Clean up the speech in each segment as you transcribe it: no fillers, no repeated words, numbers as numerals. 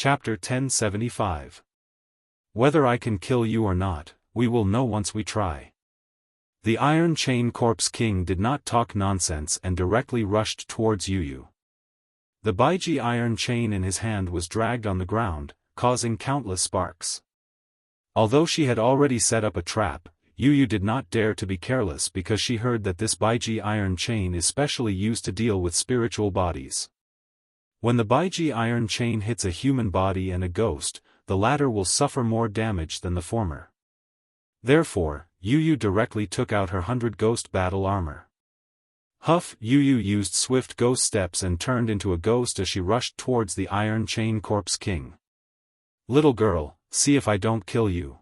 Chapter 1075. Whether I can kill you or not, we will know once we try. The Iron Chain Corpse King did not talk nonsense and directly rushed towards Yu. The Baiji iron chain in his hand was dragged on the ground, causing countless sparks. Although she had already set up a trap, Yu did not dare to be careless because she heard that this Baiji iron chain is specially used to deal with spiritual bodies. When the Baiji iron chain hits a human body and a ghost, the latter will suffer more damage than the former. Therefore, Yu directly took out her 100 ghost battle armor. Huff! Yu used swift ghost steps and turned into a ghost as she rushed towards the Iron Chain Corpse King. Little girl, see if I don't kill you.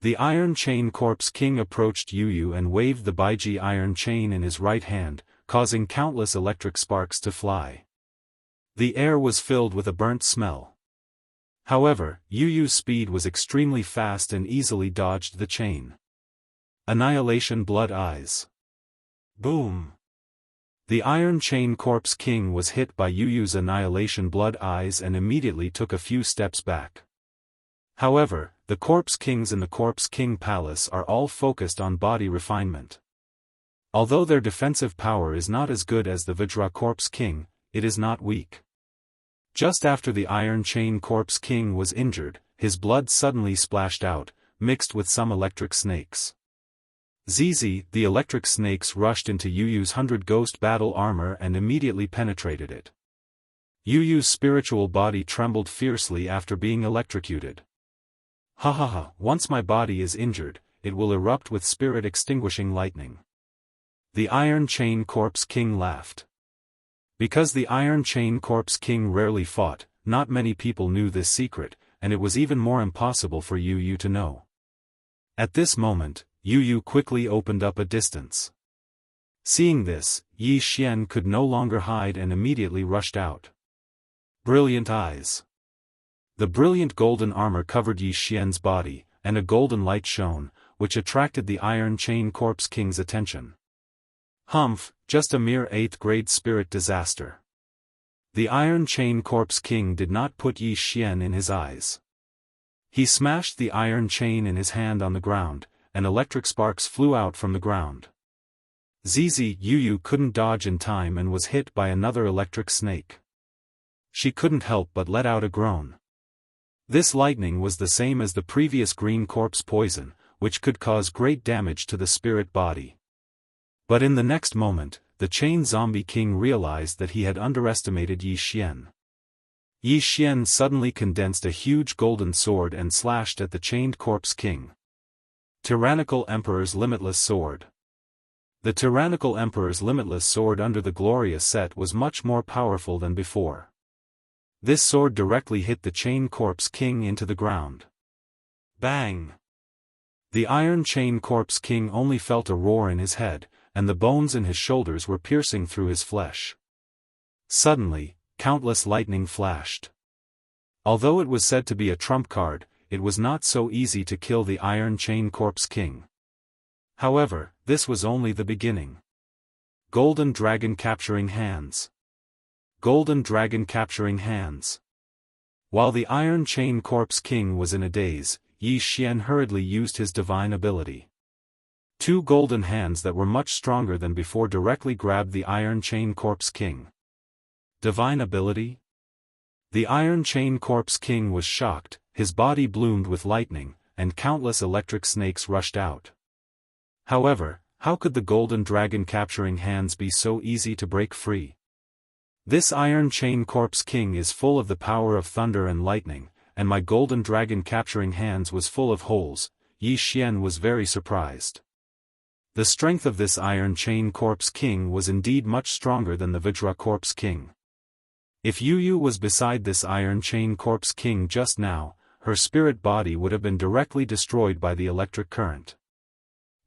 The Iron Chain Corpse King approached Yu and waved the Baiji iron chain in his right hand, causing countless electric sparks to fly. The air was filled with a burnt smell. However, Yu's speed was extremely fast and easily dodged the chain. Annihilation Blood Eyes. Boom! The Iron Chain Corpse King was hit by Yu's Annihilation Blood Eyes and immediately took a few steps back. However, the Corpse Kings in the Corpse King Palace are all focused on body refinement. Although their defensive power is not as good as the Vajra Corpse King, it is not weak. Just after the Iron Chain Corpse King was injured, his blood suddenly splashed out, mixed with some electric snakes. The electric snakes rushed into Yu's 100 ghost battle armor and immediately penetrated it. Yu's spiritual body trembled fiercely after being electrocuted. Ha! Once my body is injured, it will erupt with spirit-extinguishing lightning. The Iron Chain Corpse King laughed. Because the Iron Chain Corpse King rarely fought, not many people knew this secret, and it was even more impossible for Yu to know. At this moment, Yu quickly opened up a distance. Seeing this, Yi Xian could no longer hide and immediately rushed out. Brilliant eyes. The brilliant golden armor covered Yi Xian's body, and a golden light shone, which attracted the Iron Chain Corpse King's attention. Humph, just a mere 8th grade spirit disaster. The Iron Chain Corpse King did not put Yi Xian in his eyes. He smashed the iron chain in his hand on the ground, and electric sparks flew out from the ground. Yu couldn't dodge in time and was hit by another electric snake. She couldn't help but let out a groan. This lightning was the same as the previous green corpse poison, which could cause great damage to the spirit body. But in the next moment, the Chain Zombie King realized that he had underestimated Yi Xian. Yi Xian suddenly condensed a huge golden sword and slashed at the Chained Corpse King. Tyrannical Emperor's Limitless Sword. The Tyrannical Emperor's Limitless Sword under the Glorious set was much more powerful than before. This sword directly hit the Chain Corpse King into the ground. Bang! The Iron Chain Corpse King only felt a roar in his head, and the bones in his shoulders were piercing through his flesh. Suddenly, countless lightning flashed. Although it was said to be a trump card, it was not so easy to kill the Iron Chain Corpse King. However, this was only the beginning. Golden Dragon Capturing Hands. Golden Dragon Capturing Hands. While the Iron Chain Corpse King was in a daze, Yi Xian hurriedly used his divine ability. 2 golden hands that were much stronger than before directly grabbed the Iron Chain Corpse King. Divine ability? The Iron Chain Corpse King was shocked, his body bloomed with lightning, and countless electric snakes rushed out. However, how could the Golden Dragon Capturing Hands be so easy to break free? This Iron Chain Corpse King is full of the power of thunder and lightning, and my Golden Dragon Capturing Hands was full of holes. Yi Xian was very surprised. The strength of this Iron Chain Corpse King was indeed much stronger than the Vajra Corpse King. If Yu was beside this Iron Chain Corpse King just now, her spirit body would have been directly destroyed by the electric current.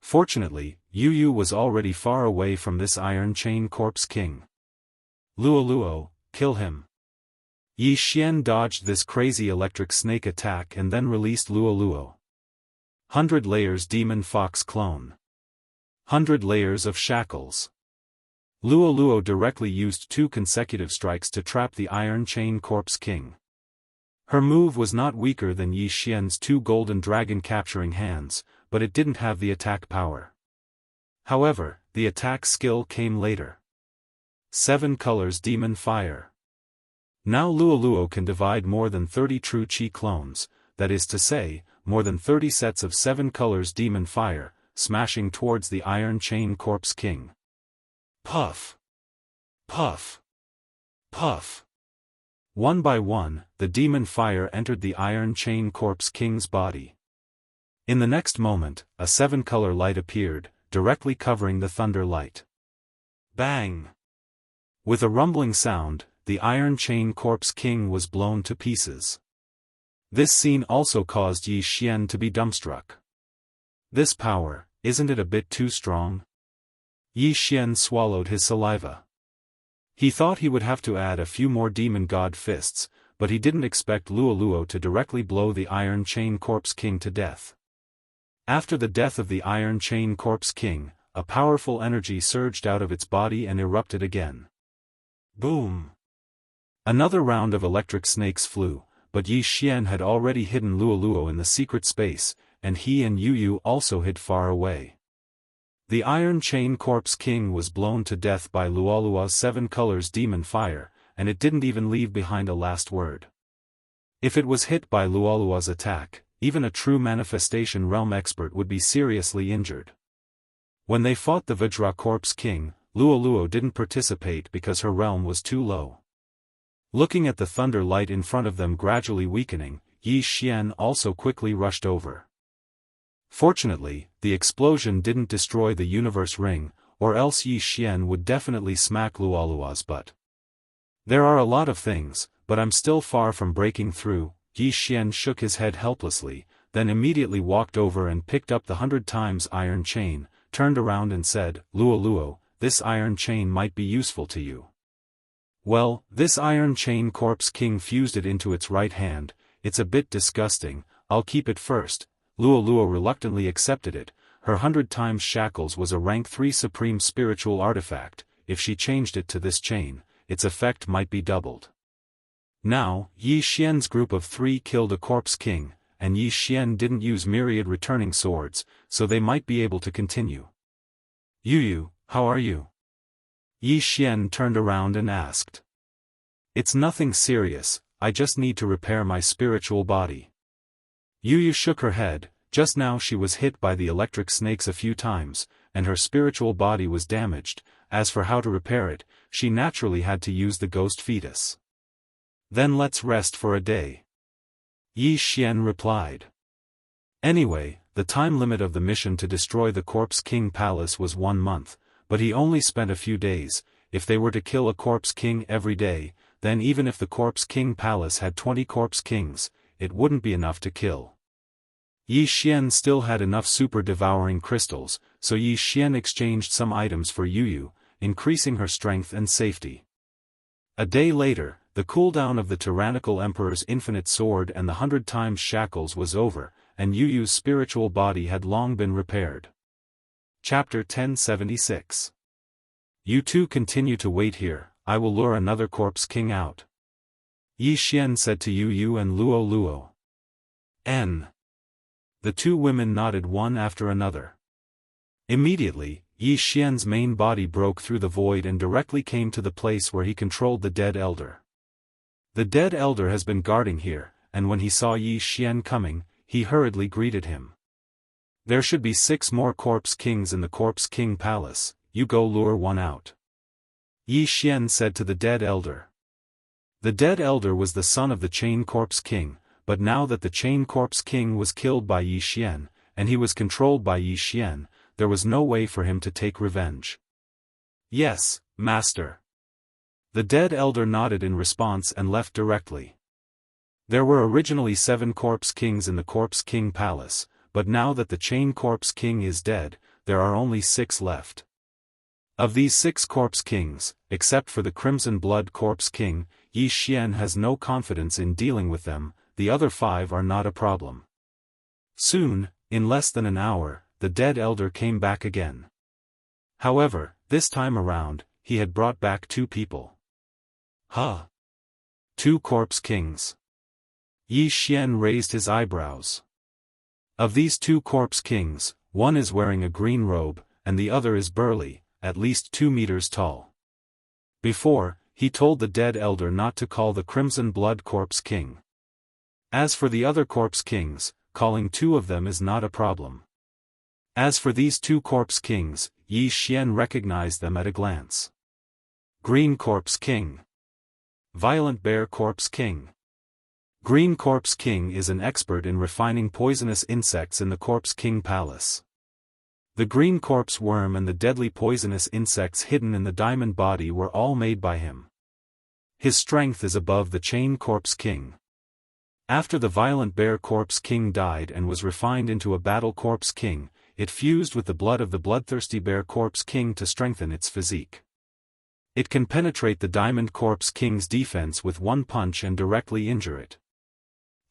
Fortunately, Yu was already far away from this Iron Chain Corpse King. Luo, kill him. Yi Xian dodged this crazy electric snake attack and then released Luo. 100 Layers Demon Fox Clone. 100 Layers of Shackles. Luo directly used 2 consecutive strikes to trap the Iron Chain Corpse King. Her move was not weaker than Yi Xian's two golden dragon capturing hands, but it didn't have the attack power. However, the attack skill came later. 7 colors demon fire. Now Luoluo can divide more than 30 true Qi clones, that is to say, more than 30 sets of 7 colors demon fire, smashing towards the Iron Chain Corpse King. Puff! Puff! Puff! One by one, the demon fire entered the Iron Chain Corpse King's body. In the next moment, a 7-color light appeared, directly covering the thunder light. Bang! With a rumbling sound, the Iron Chain Corpse King was blown to pieces. This scene also caused Yi Xian to be dumbstruck. This power, isn't it a bit too strong? Yi Xian swallowed his saliva. He thought he would have to add a few more demon god fists, but he didn't expect Luoluo to directly blow the Iron Chain Corpse King to death. After the death of the Iron Chain Corpse King, a powerful energy surged out of its body and erupted again. Boom! Another round of electric snakes flew, but Yi Xian had already hidden Luoluo in the secret space, and he and Yu also hid far away. The Iron Chain Corpse King was blown to death by Luoluo's 7 colors demon fire, and it didn't even leave behind a last word. If it was hit by Luoluo's attack, even a true manifestation realm expert would be seriously injured. When they fought the Vajra Corpse King, Luoluo didn't participate because her realm was too low. Looking at the thunder light in front of them gradually weakening, Yi Xian also quickly rushed over. Fortunately, the explosion didn't destroy the universe ring, or else Yi Xian would definitely smack Luoluo's butt. There are a lot of things, but I'm still far from breaking through. Yi Xian shook his head helplessly, then immediately walked over and picked up the 100 times iron chain, turned around and said, Luoluo, this iron chain might be useful to you. Well, this Iron Chain Corpse King fused it into its right hand. It's a bit disgusting, I'll keep it first. Luoluo reluctantly accepted it. Her 100 times shackles was a rank 3 supreme spiritual artifact. If she changed it to this chain, its effect might be doubled. Now, Yi Xian's group of 3 killed a Corpse King, and Yi Xian didn't use myriad returning swords, so they might be able to continue. Yu, how are you? Yi Xian turned around and asked. It's nothing serious, I just need to repair my spiritual body. Yu shook her head. Just now she was hit by the electric snakes a few times, and her spiritual body was damaged. As for how to repair it, she naturally had to use the ghost fetus. Then let's rest for a day. Yi Xian replied. Anyway, the time limit of the mission to destroy the Corpse King Palace was 1 month, but he only spent a few days. If they were to kill a Corpse King every day, then even if the Corpse King Palace had 20 Corpse Kings, it wouldn't be enough to kill. Yi Xian still had enough super devouring crystals, so Yi Xian exchanged some items for Yu, increasing her strength and safety. A day later, the cooldown of the tyrannical emperor's infinite sword and the 100 times shackles was over, and Yu's spiritual body had long been repaired. Chapter 1076. You two continue to wait here, I will lure another Corpse King out. Yi Xian said to Yu and Luoluo. N. The 2 women nodded one after another. Immediately, Yi Xian's main body broke through the void and directly came to the place where he controlled the dead elder. The dead elder has been guarding here, and when he saw Yi Xian coming, he hurriedly greeted him. There should be 6 more Corpse Kings in the Corpse King Palace, you go lure one out. Yi Xian said to the dead elder. The dead elder was the son of the Chain Corpse King, but now that the Chain Corpse King was killed by Yi Xian, and he was controlled by Yi Xian, there was no way for him to take revenge. Yes, master. The dead elder nodded in response and left directly. There were originally 7 Corpse Kings in the Corpse King Palace, but now that the Chain Corpse King is dead, there are only 6 left. Of these 6 Corpse Kings, except for the Crimson Blood Corpse King, Yi Xian has no confidence in dealing with them. The other 5 are not a problem. Soon, in less than an hour, the dead elder came back again. However, this time around, he had brought back 2 people. 2 Corpse Kings. Yi Xian raised his eyebrows. Of these two corpse kings, one is wearing a green robe, and the other is burly, at least 2 meters tall. Before, he told the dead elder not to call the Crimson Blood Corpse King. As for the other corpse kings, calling 2 of them is not a problem. As for these 2 corpse kings, Yi Xian recognized them at a glance. Green Corpse King. Violent Bear Corpse King. Green Corpse King is an expert in refining poisonous insects in the Corpse King Palace. The green corpse worm and the deadly poisonous insects hidden in the diamond body were all made by him. His strength is above the Chain Corpse King. After the Violent Bear Corpse King died and was refined into a Battle Corpse King, it fused with the blood of the Bloodthirsty Bear Corpse King to strengthen its physique. It can penetrate the Diamond Corpse King's defense with one punch and directly injure it.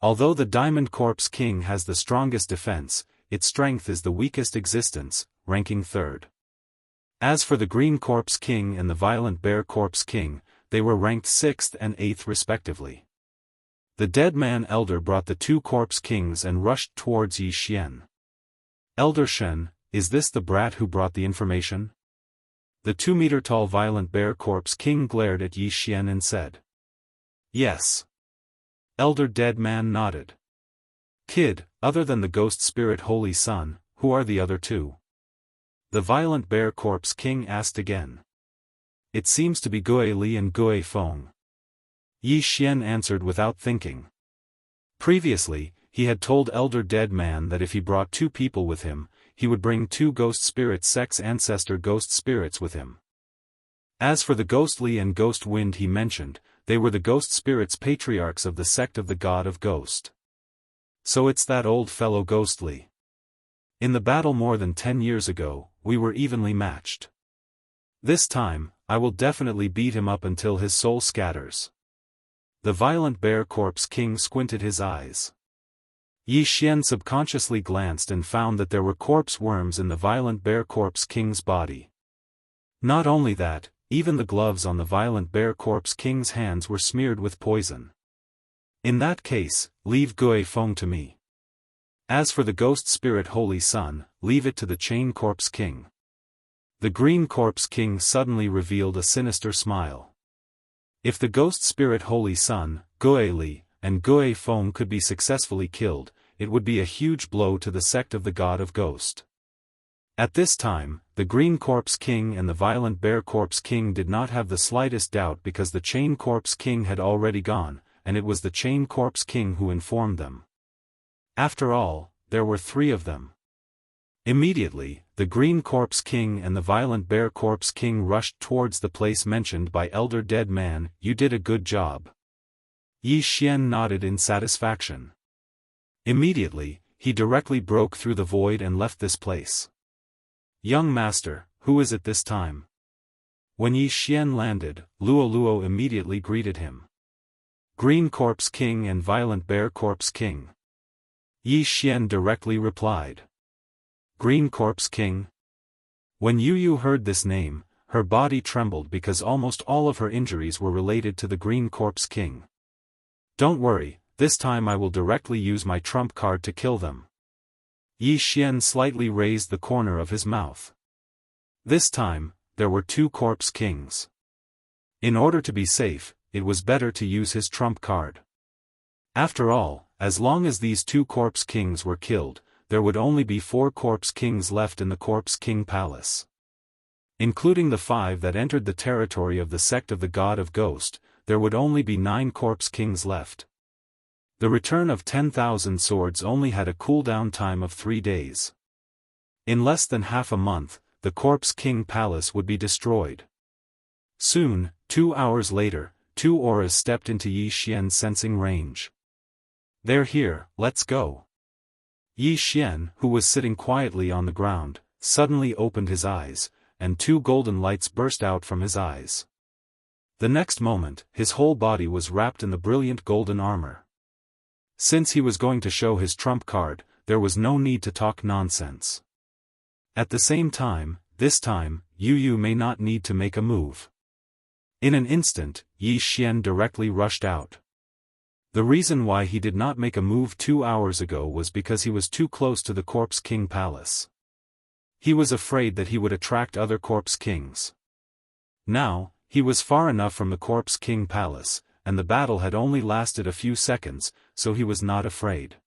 Although the Diamond Corpse King has the strongest defense, its strength is the weakest existence, ranking 3rd. As for the Green Corpse King and the Violent Bear Corpse King, they were ranked 6th and 8th respectively. The dead man elder brought the 2 corpse kings and rushed towards Yi Xian. Elder Shen, is this the brat who brought the information? The 2-meter-tall Violent Bear Corpse King glared at Yi Xian and said. Yes. Elder Dead Man nodded. Kid, other than the Ghost Spirit Holy Son, who are the other 2? The Violent Bear Corpse King asked again. It seems to be Gui Li and Gui Feng. Yi Xian answered without thinking. Previously, he had told Elder Dead Man that if he brought 2 people with him, he would bring 2 Ghost Spirit Sects ancestor Ghost Spirits with him. As for the Ghost Li and Ghost Wind he mentioned, they were the Ghost Spirits patriarchs of the sect of the God of Ghost. So it's that old fellow Ghost Li. In the battle more than 10 years ago, we were evenly matched. This time, I will definitely beat him up until his soul scatters. The Violent Bear Corpse King squinted his eyes. Yi Xian subconsciously glanced and found that there were corpse worms in the Violent Bear Corpse King's body. Not only that, even the gloves on the Violent Bear Corpse King's hands were smeared with poison. In that case, leave Gui Feng to me. As for the Ghost Spirit Holy Son, leave it to the Chain Corpse King. The Green Corpse King suddenly revealed a sinister smile. If the Ghost Spirit Holy Son, Gui Li, and Gui Feng could be successfully killed, it would be a huge blow to the sect of the God of Ghost. At this time, the Green Corpse King and the Violent Bear Corpse King did not have the slightest doubt because the Chain Corpse King had already gone, and it was the Chain Corpse King who informed them. After all, there were 3 of them. Immediately, the Green Corpse King and the Violent Bear Corpse King rushed towards the place mentioned by Elder Dead Man. You did a good job. Yi Xian nodded in satisfaction. Immediately, he directly broke through the void and left this place. Young master, who is it this time? When Yi Xian landed, Luo Luo immediately greeted him. Green Corpse King and Violent Bear Corpse King. Yi Xian directly replied. Green Corpse King? When Yu Yu heard this name, her body trembled because almost all of her injuries were related to the Green Corpse King. Don't worry, this time I will directly use my trump card to kill them. Yi Xian slightly raised the corner of his mouth. This time, there were 2 Corpse Kings. In order to be safe, it was better to use his trump card. After all, as long as these 2 Corpse Kings were killed, there would only be 4 Corpse Kings left in the Corpse King Palace. Including the 5 that entered the territory of the sect of the God of Ghost, there would only be 9 Corpse Kings left. The return of 10,000 swords only had a cooldown time of 3 days. In less than half a month, the Corpse King Palace would be destroyed. Soon, 2 hours later, 2 auras stepped into Yi Xian's sensing range. They're here, let's go. Yi Xian, who was sitting quietly on the ground, suddenly opened his eyes, and 2 golden lights burst out from his eyes. The next moment, his whole body was wrapped in the brilliant golden armor. Since he was going to show his trump card, there was no need to talk nonsense. At the same time, this time, Yu Yu may not need to make a move. In an instant, Yi Xian directly rushed out. The reason why he did not make a move 2 hours ago was because he was too close to the Corpse King Palace. He was afraid that he would attract other Corpse Kings. Now, he was far enough from the Corpse King Palace, and the battle had only lasted a few seconds, so he was not afraid.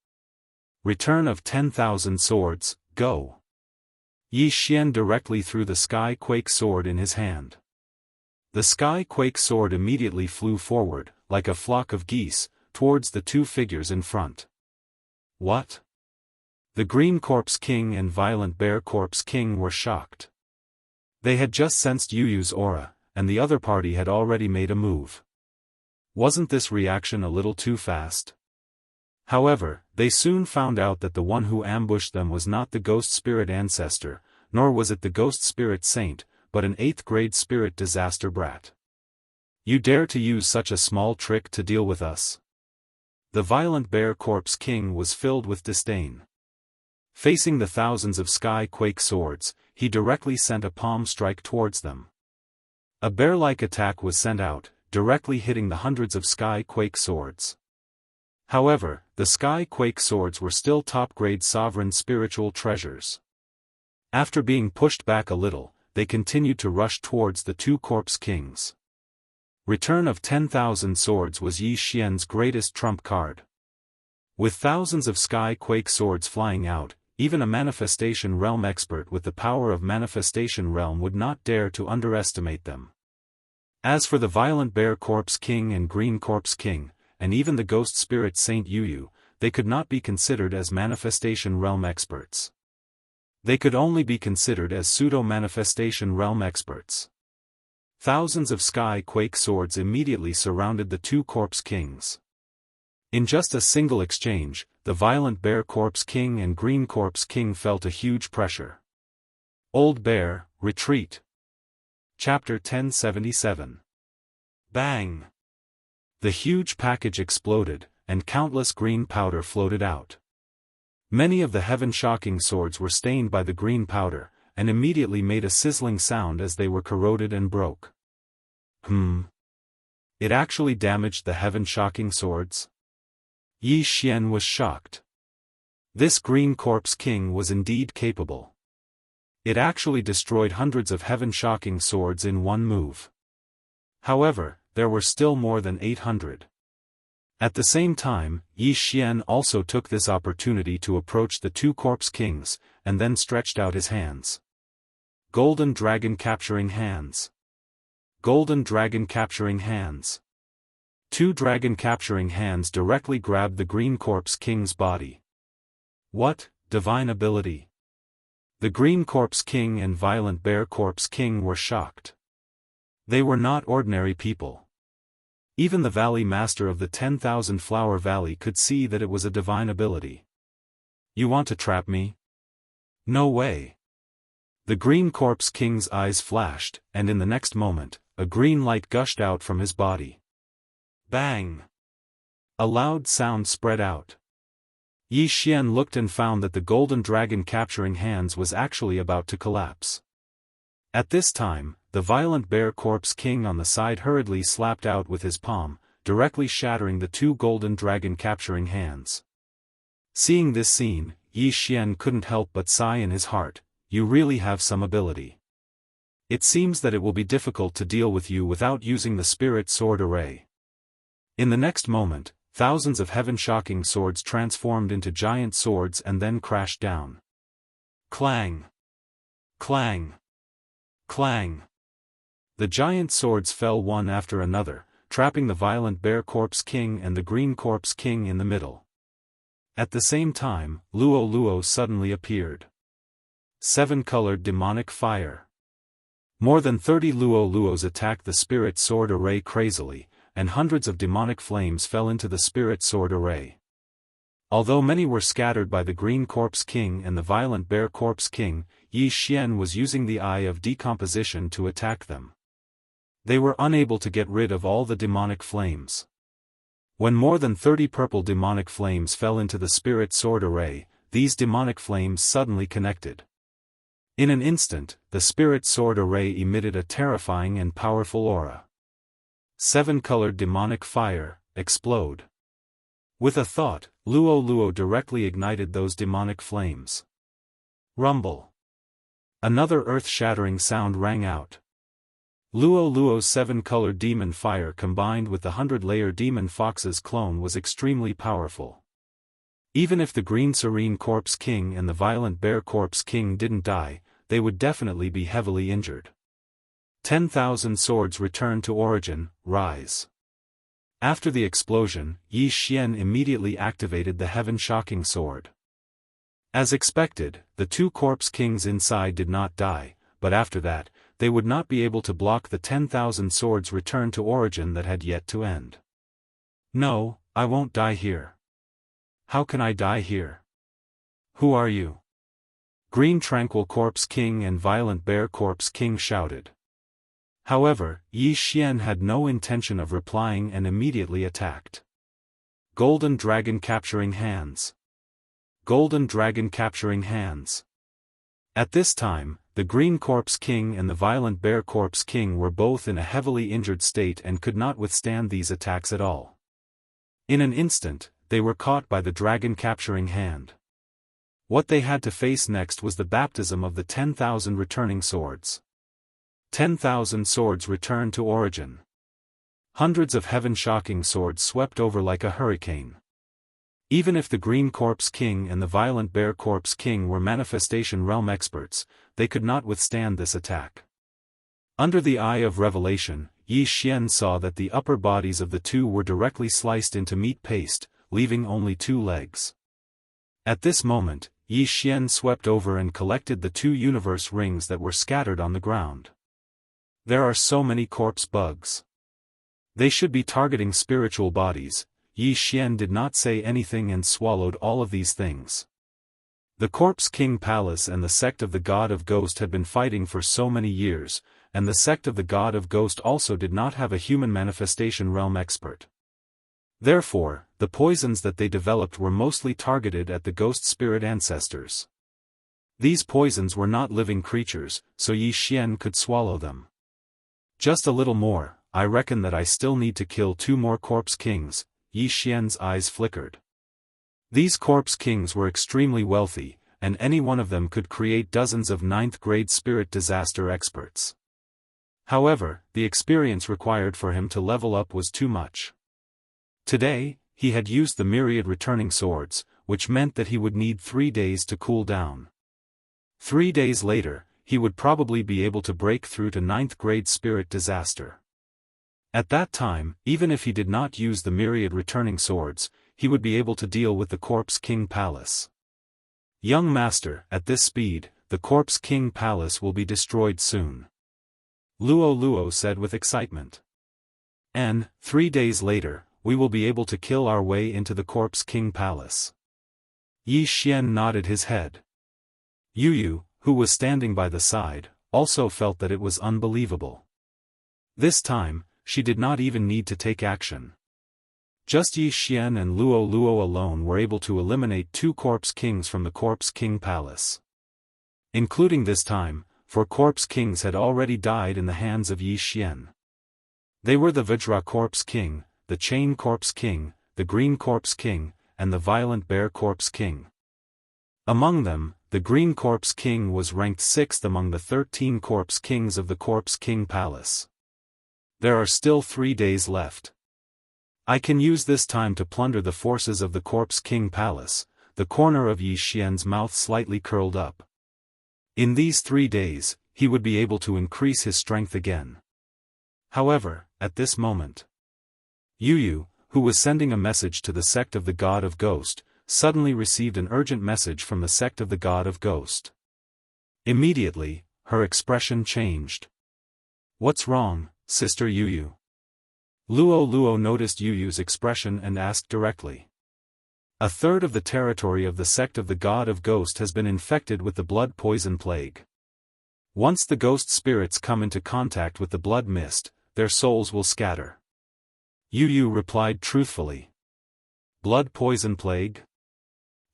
Return of 10,000 swords, go! Yi Xian directly threw the Sky Quake sword in his hand. The Sky Quake sword immediately flew forward, like a flock of geese, towards the two figures in front. What? The Green Corpse King and Violent Bear Corpse King were shocked. They had just sensed Yuyu's aura, and the other party had already made a move. Wasn't this reaction a little too fast? However, they soon found out that the one who ambushed them was not the Ghost Spirit Ancestor, nor was it the Ghost Spirit Saint, but an 8th-grade Spirit Disaster Brat. You dare to use such a small trick to deal with us? The Violent Bear Corpse King was filled with disdain. Facing the thousands of Sky Quake swords, he directly sent a palm strike towards them. A bear-like attack was sent out, directly hitting the hundreds of Sky Quake swords. However, the Sky Quake swords were still top-grade sovereign spiritual treasures. After being pushed back a little, they continued to rush towards the two Corpse Kings. Return of 10,000 swords was Yi Xian's greatest trump card. With thousands of Sky Quake swords flying out, even a Manifestation Realm expert with the power of Manifestation Realm would not dare to underestimate them. As for the Violent Bear Corpse King and Green Corpse King, and even the Ghost Spirit Saint Yuyu, they could not be considered as Manifestation Realm experts. They could only be considered as pseudo-Manifestation Realm experts. Thousands of Sky Quake swords immediately surrounded the two Corpse Kings. In just a single exchange, the Violent Bear Corpse King and Green Corpse King felt a huge pressure. Old Bear, retreat. Chapter 1077. Bang! The huge package exploded, and countless green powder floated out. Many of the heaven-shocking swords were stained by the green powder, and immediately made a sizzling sound as they were corroded and broke. It actually damaged the heaven-shocking swords? Yi Xian was shocked. This Green Corpse King was indeed capable. It actually destroyed hundreds of heaven-shocking swords in one move. However, there were still more than 800. At the same time, Yi Xian also took this opportunity to approach the two Corpse Kings, and then stretched out his hands. Golden Dragon Capturing Hands. Golden Dragon Capturing Hands. Two dragon capturing hands directly grabbed the Green Corpse King's body. What, divine ability! The Green Corpse King and Violent Bear Corpse King were shocked. They were not ordinary people. Even the Valley Master of the 10,000 Flower Valley could see that it was a divine ability. You want to trap me? No way. The Green Corpse King's eyes flashed, and in the next moment, a green light gushed out from his body. Bang! A loud sound spread out. Yi Xian looked and found that the Golden Dragon Capturing Hands was actually about to collapse. At this time, the Violent Bear Corpse King on the side hurriedly slapped out with his palm, directly shattering the two Golden Dragon Capturing Hands. Seeing this scene, Yi Xian couldn't help but sigh in his heart, you really have some ability. It seems that it will be difficult to deal with you without using the Spirit Sword Array. In the next moment, thousands of heaven-shocking swords transformed into giant swords and then crashed down. Clang! Clang! Clang! The giant swords fell one after another, trapping the Violent Bear Corpse King and the Green Corpse King in the middle. At the same time, Luo Luo suddenly appeared. 7-colored demonic fire. More than 30 Luo Luos attacked the Spirit Sword Array crazily, and hundreds of demonic flames fell into the Spirit Sword Array. Although many were scattered by the Green Corpse King and the Violent Bear Corpse King, Yi Xian was using the Eye of Decomposition to attack them. They were unable to get rid of all the demonic flames. When more than 30 purple demonic flames fell into the Spirit Sword Array, these demonic flames suddenly connected. In an instant, the Spirit Sword Array emitted a terrifying and powerful aura. 7-colored demonic fire, explode. With a thought, Luo directly ignited those demonic flames. Rumble. Another earth-shattering sound rang out. Luo's 7-color demon fire combined with the 100-layer demon fox's clone was extremely powerful. Even if the Green Serene Corpse King and the Violent Bear Corpse King didn't die, they would definitely be heavily injured. 10,000 swords returned to origin, rise. After the explosion, Yi Xian immediately activated the heaven-shocking sword. As expected, the 2 corpse kings inside did not die, but after that, they would not be able to block the 10,000 swords return to origin that had yet to end. No, I won't die here. How can I die here? Who are you? Green Tranquil Corpse King and Violent Bear Corpse King shouted. However, Yi Xian had no intention of replying and immediately attacked. Golden Dragon Capturing Hands. Golden Dragon Capturing Hands. At this time, the Green Corpse King and the Violent Bear Corpse King were both in a heavily injured state and could not withstand these attacks at all. In an instant, they were caught by the Dragon Capturing Hand. What they had to face next was the baptism of the 10,000 returning swords. 10,000 swords returned to origin. Hundreds of heaven-shocking swords swept over like a hurricane. Even if the Green Corpse King and the Violent Bear Corpse King were Manifestation Realm experts, they could not withstand this attack. Under the eye of revelation, Yi Xian saw that the upper bodies of the 2 were directly sliced into meat paste, leaving only 2 legs. At this moment, Yi Xian swept over and collected the 2 universe rings that were scattered on the ground. There are so many corpse bugs. They should be targeting spiritual bodies. Yi Xian did not say anything and swallowed all of these things. The Corpse King Palace and the sect of the God of Ghost had been fighting for so many years, and the sect of the God of Ghost also did not have a human manifestation realm expert. Therefore, the poisons that they developed were mostly targeted at the ghost spirit ancestors. These poisons were not living creatures, so Yi Xian could swallow them. Just a little more, I reckon that I still need to kill 2 more Corpse Kings. Yi Xian's eyes flickered. These Corpse Kings were extremely wealthy, and any one of them could create dozens of 9th-grade spirit disaster experts. However, the experience required for him to level up was too much. Today, he had used the myriad returning swords, which meant that he would need 3 days to cool down. 3 days later, he would probably be able to break through to 9th-grade spirit disaster. At that time, even if he did not use the myriad returning swords, he would be able to deal with the Corpse King Palace. Young master, at this speed, the Corpse King Palace will be destroyed soon. Luo said with excitement. And, 3 days later, we will be able to kill our way into the Corpse King Palace. Yi Xian nodded his head. Yu, who was standing by the side, also felt that it was unbelievable. This time, she did not even need to take action. Just Yi Xian and Luo alone were able to eliminate 2 Corpse Kings from the Corpse King Palace. Including this time, 4 Corpse Kings had already died in the hands of Yi Xian. They were the Vajra Corpse King, the Chain Corpse King, the Green Corpse King, and the Violent Bear Corpse King. Among them, the Green Corpse King was ranked 6th among the 13 Corpse Kings of the Corpse King Palace. There are still 3 days left. I can use this time to plunder the forces of the Corpse King Palace. The corner of Yi Xian's mouth slightly curled up. In these 3 days, he would be able to increase his strength again. However, at this moment, Yu, who was sending a message to the sect of the God of Ghost, suddenly received an urgent message from the sect of the God of Ghost. Immediately, her expression changed. What's wrong, Sister Yu? Luo noticed Yu's expression and asked directly. A third of the territory of the sect of the God of Ghost has been infected with the blood poison plague. Once the ghost spirits come into contact with the blood mist, their souls will scatter. Yu replied truthfully. Blood poison plague?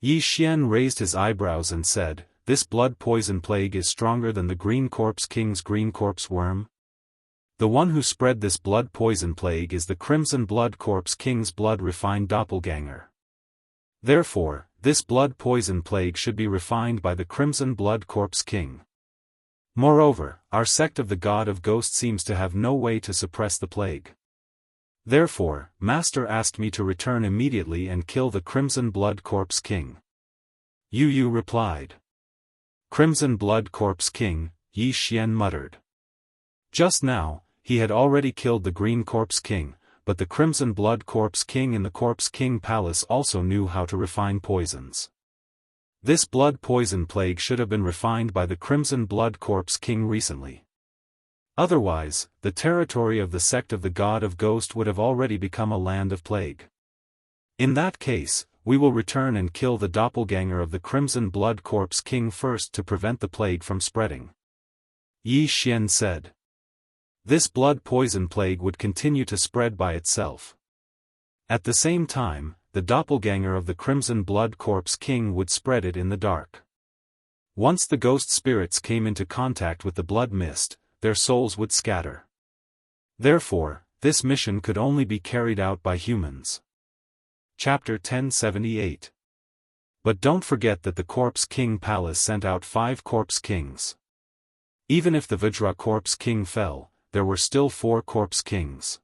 Yi Xian raised his eyebrows and said, this blood poison plague is stronger than the Green Corpse King's Green Corpse Worm? The one who spread this blood poison plague is the Crimson Blood Corpse King's blood-refined doppelganger. Therefore, this blood poison plague should be refined by the Crimson Blood Corpse King. Moreover, our sect of the God of Ghosts seems to have no way to suppress the plague. Therefore, Master asked me to return immediately and kill the Crimson Blood Corpse King. Yu replied. Crimson Blood Corpse King, Yi Xian muttered. Just now, he had already killed the Green Corpse King, but the Crimson Blood Corpse King in the Corpse King Palace also knew how to refine poisons. This blood poison plague should have been refined by the Crimson Blood Corpse King recently. Otherwise, the territory of the sect of the God of Ghost would have already become a land of plague. In that case, we will return and kill the doppelganger of the Crimson Blood Corpse King first to prevent the plague from spreading. Yi Xian said. This blood poison plague would continue to spread by itself. At the same time, the doppelganger of the Crimson Blood Corpse King would spread it in the dark. Once the ghost spirits came into contact with the blood mist, their souls would scatter. Therefore, this mission could only be carried out by humans. Chapter 1078. But don't forget that the Corpse King Palace sent out 5 Corpse Kings. Even if the Vajra Corpse King fell, there were still 4 Corpse Kings.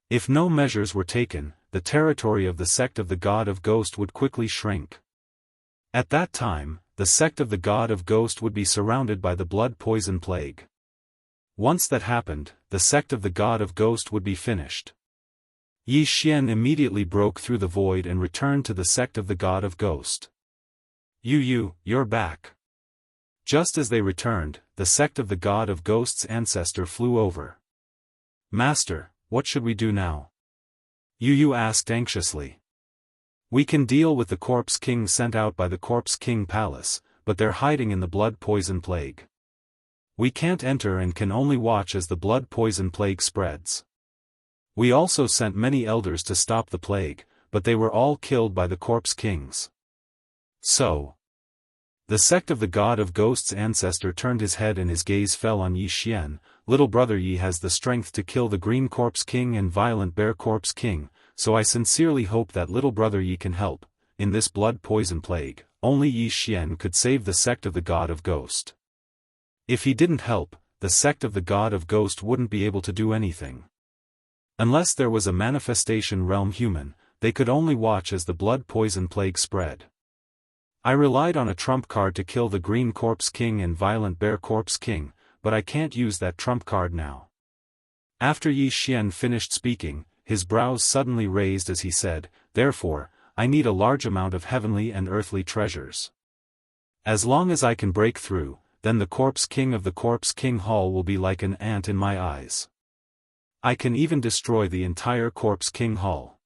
If no measures were taken, the territory of the sect of the God of Ghost would quickly shrink. At that time, the sect of the God of Ghost would be surrounded by the blood poison plague. Once that happened, the sect of the God of Ghost would be finished. Yi Xian immediately broke through the void and returned to the sect of the God of Ghost. You're back. Just as they returned, the sect of the God of Ghosts ancestor flew over. Master, what should we do now? Yu asked anxiously. We can deal with the Corpse King sent out by the Corpse King Palace, but they're hiding in the blood poison plague. We can't enter and can only watch as the blood poison plague spreads. We also sent many elders to stop the plague, but they were all killed by the Corpse Kings. So, the sect of the God of Ghosts ancestor turned his head and his gaze fell on Yi Xian. Little brother Yi has the strength to kill the Green Corpse King and Violent Bear Corpse King, so I sincerely hope that little brother Yi can help. In this blood poison plague, only Yi Xian could save the sect of the God of Ghost. If he didn't help, the sect of the God of Ghost wouldn't be able to do anything. Unless there was a manifestation realm human, they could only watch as the blood poison plague spread. I relied on a trump card to kill the Green Corpse King and Violent Bear Corpse King, but I can't use that trump card now. After Yi Xian finished speaking, his brows suddenly raised as he said, therefore, I need a large amount of heavenly and earthly treasures. As long as I can break through, then the Corpse King of the Corpse King Hall will be like an ant in my eyes. I can even destroy the entire Corpse King Hall.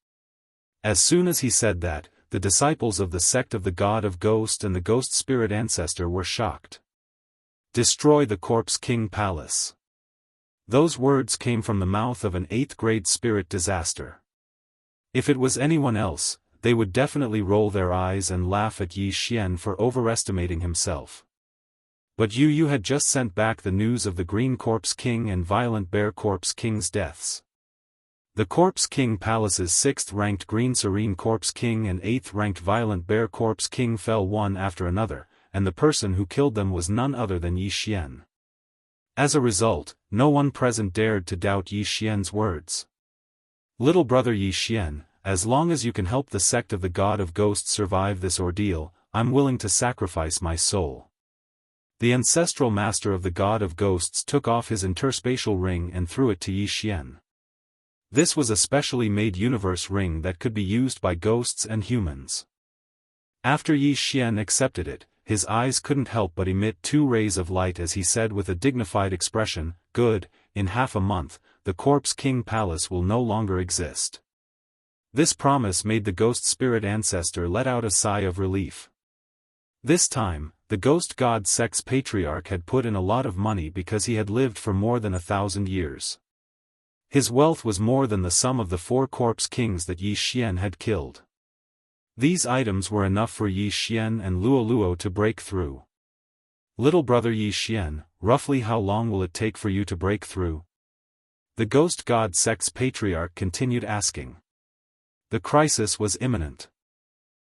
As soon as he said that, the disciples of the sect of the God of Ghost and the Ghost Spirit ancestor were shocked. Destroy the Corpse King Palace. Those words came from the mouth of an 8th-grade spirit disaster. If it was anyone else, they would definitely roll their eyes and laugh at Yi Xian for overestimating himself. But Yu had just sent back the news of the Green Corpse King and Violent Bear Corpse King's deaths. The Corpse King Palace's 6th-ranked Green Serene Corpse King and 8th-ranked Violent Bear Corpse King fell one after another, and the person who killed them was none other than Yi Xian. As a result, no one present dared to doubt Yi Xian's words. Little brother Yi Xian, as long as you can help the sect of the God of Ghosts survive this ordeal, I'm willing to sacrifice my soul. The ancestral master of the God of Ghosts took off his interspatial ring and threw it to Yi Xian. This was a specially made universe ring that could be used by ghosts and humans. After Yi Xian accepted it, his eyes couldn't help but emit 2 rays of light as he said with a dignified expression, "Good, in half a month, the Corpse King Palace will no longer exist." This promise made the ghost spirit ancestor let out a sigh of relief. This time, the ghost god sect's patriarch had put in a lot of money because he had lived for more than 1,000 years. His wealth was more than the sum of the 4 corpse kings that Yi Xian had killed. These items were enough for Yi Xian and Luo to break through. Little brother Yi Xian, roughly how long will it take for you to break through? The ghost god sect's patriarch continued asking. The crisis was imminent.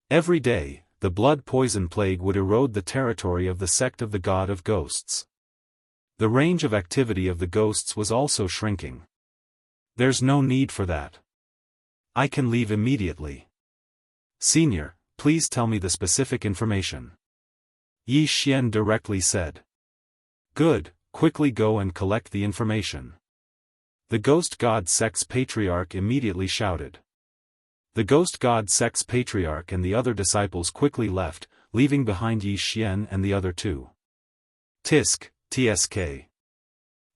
Every day, the blood poison plague would erode the territory of the sect of the God of Ghosts. The range of activity of the ghosts was also shrinking. There's no need for that. I can leave immediately. Senior, please tell me the specific information. Yi Xian directly said. Good, quickly go and collect the information. The Ghost God Sect's Patriarch immediately shouted. The Ghost God Sect's Patriarch and the other disciples quickly left, leaving behind Yi Xian and the other two. Tisk, TSK.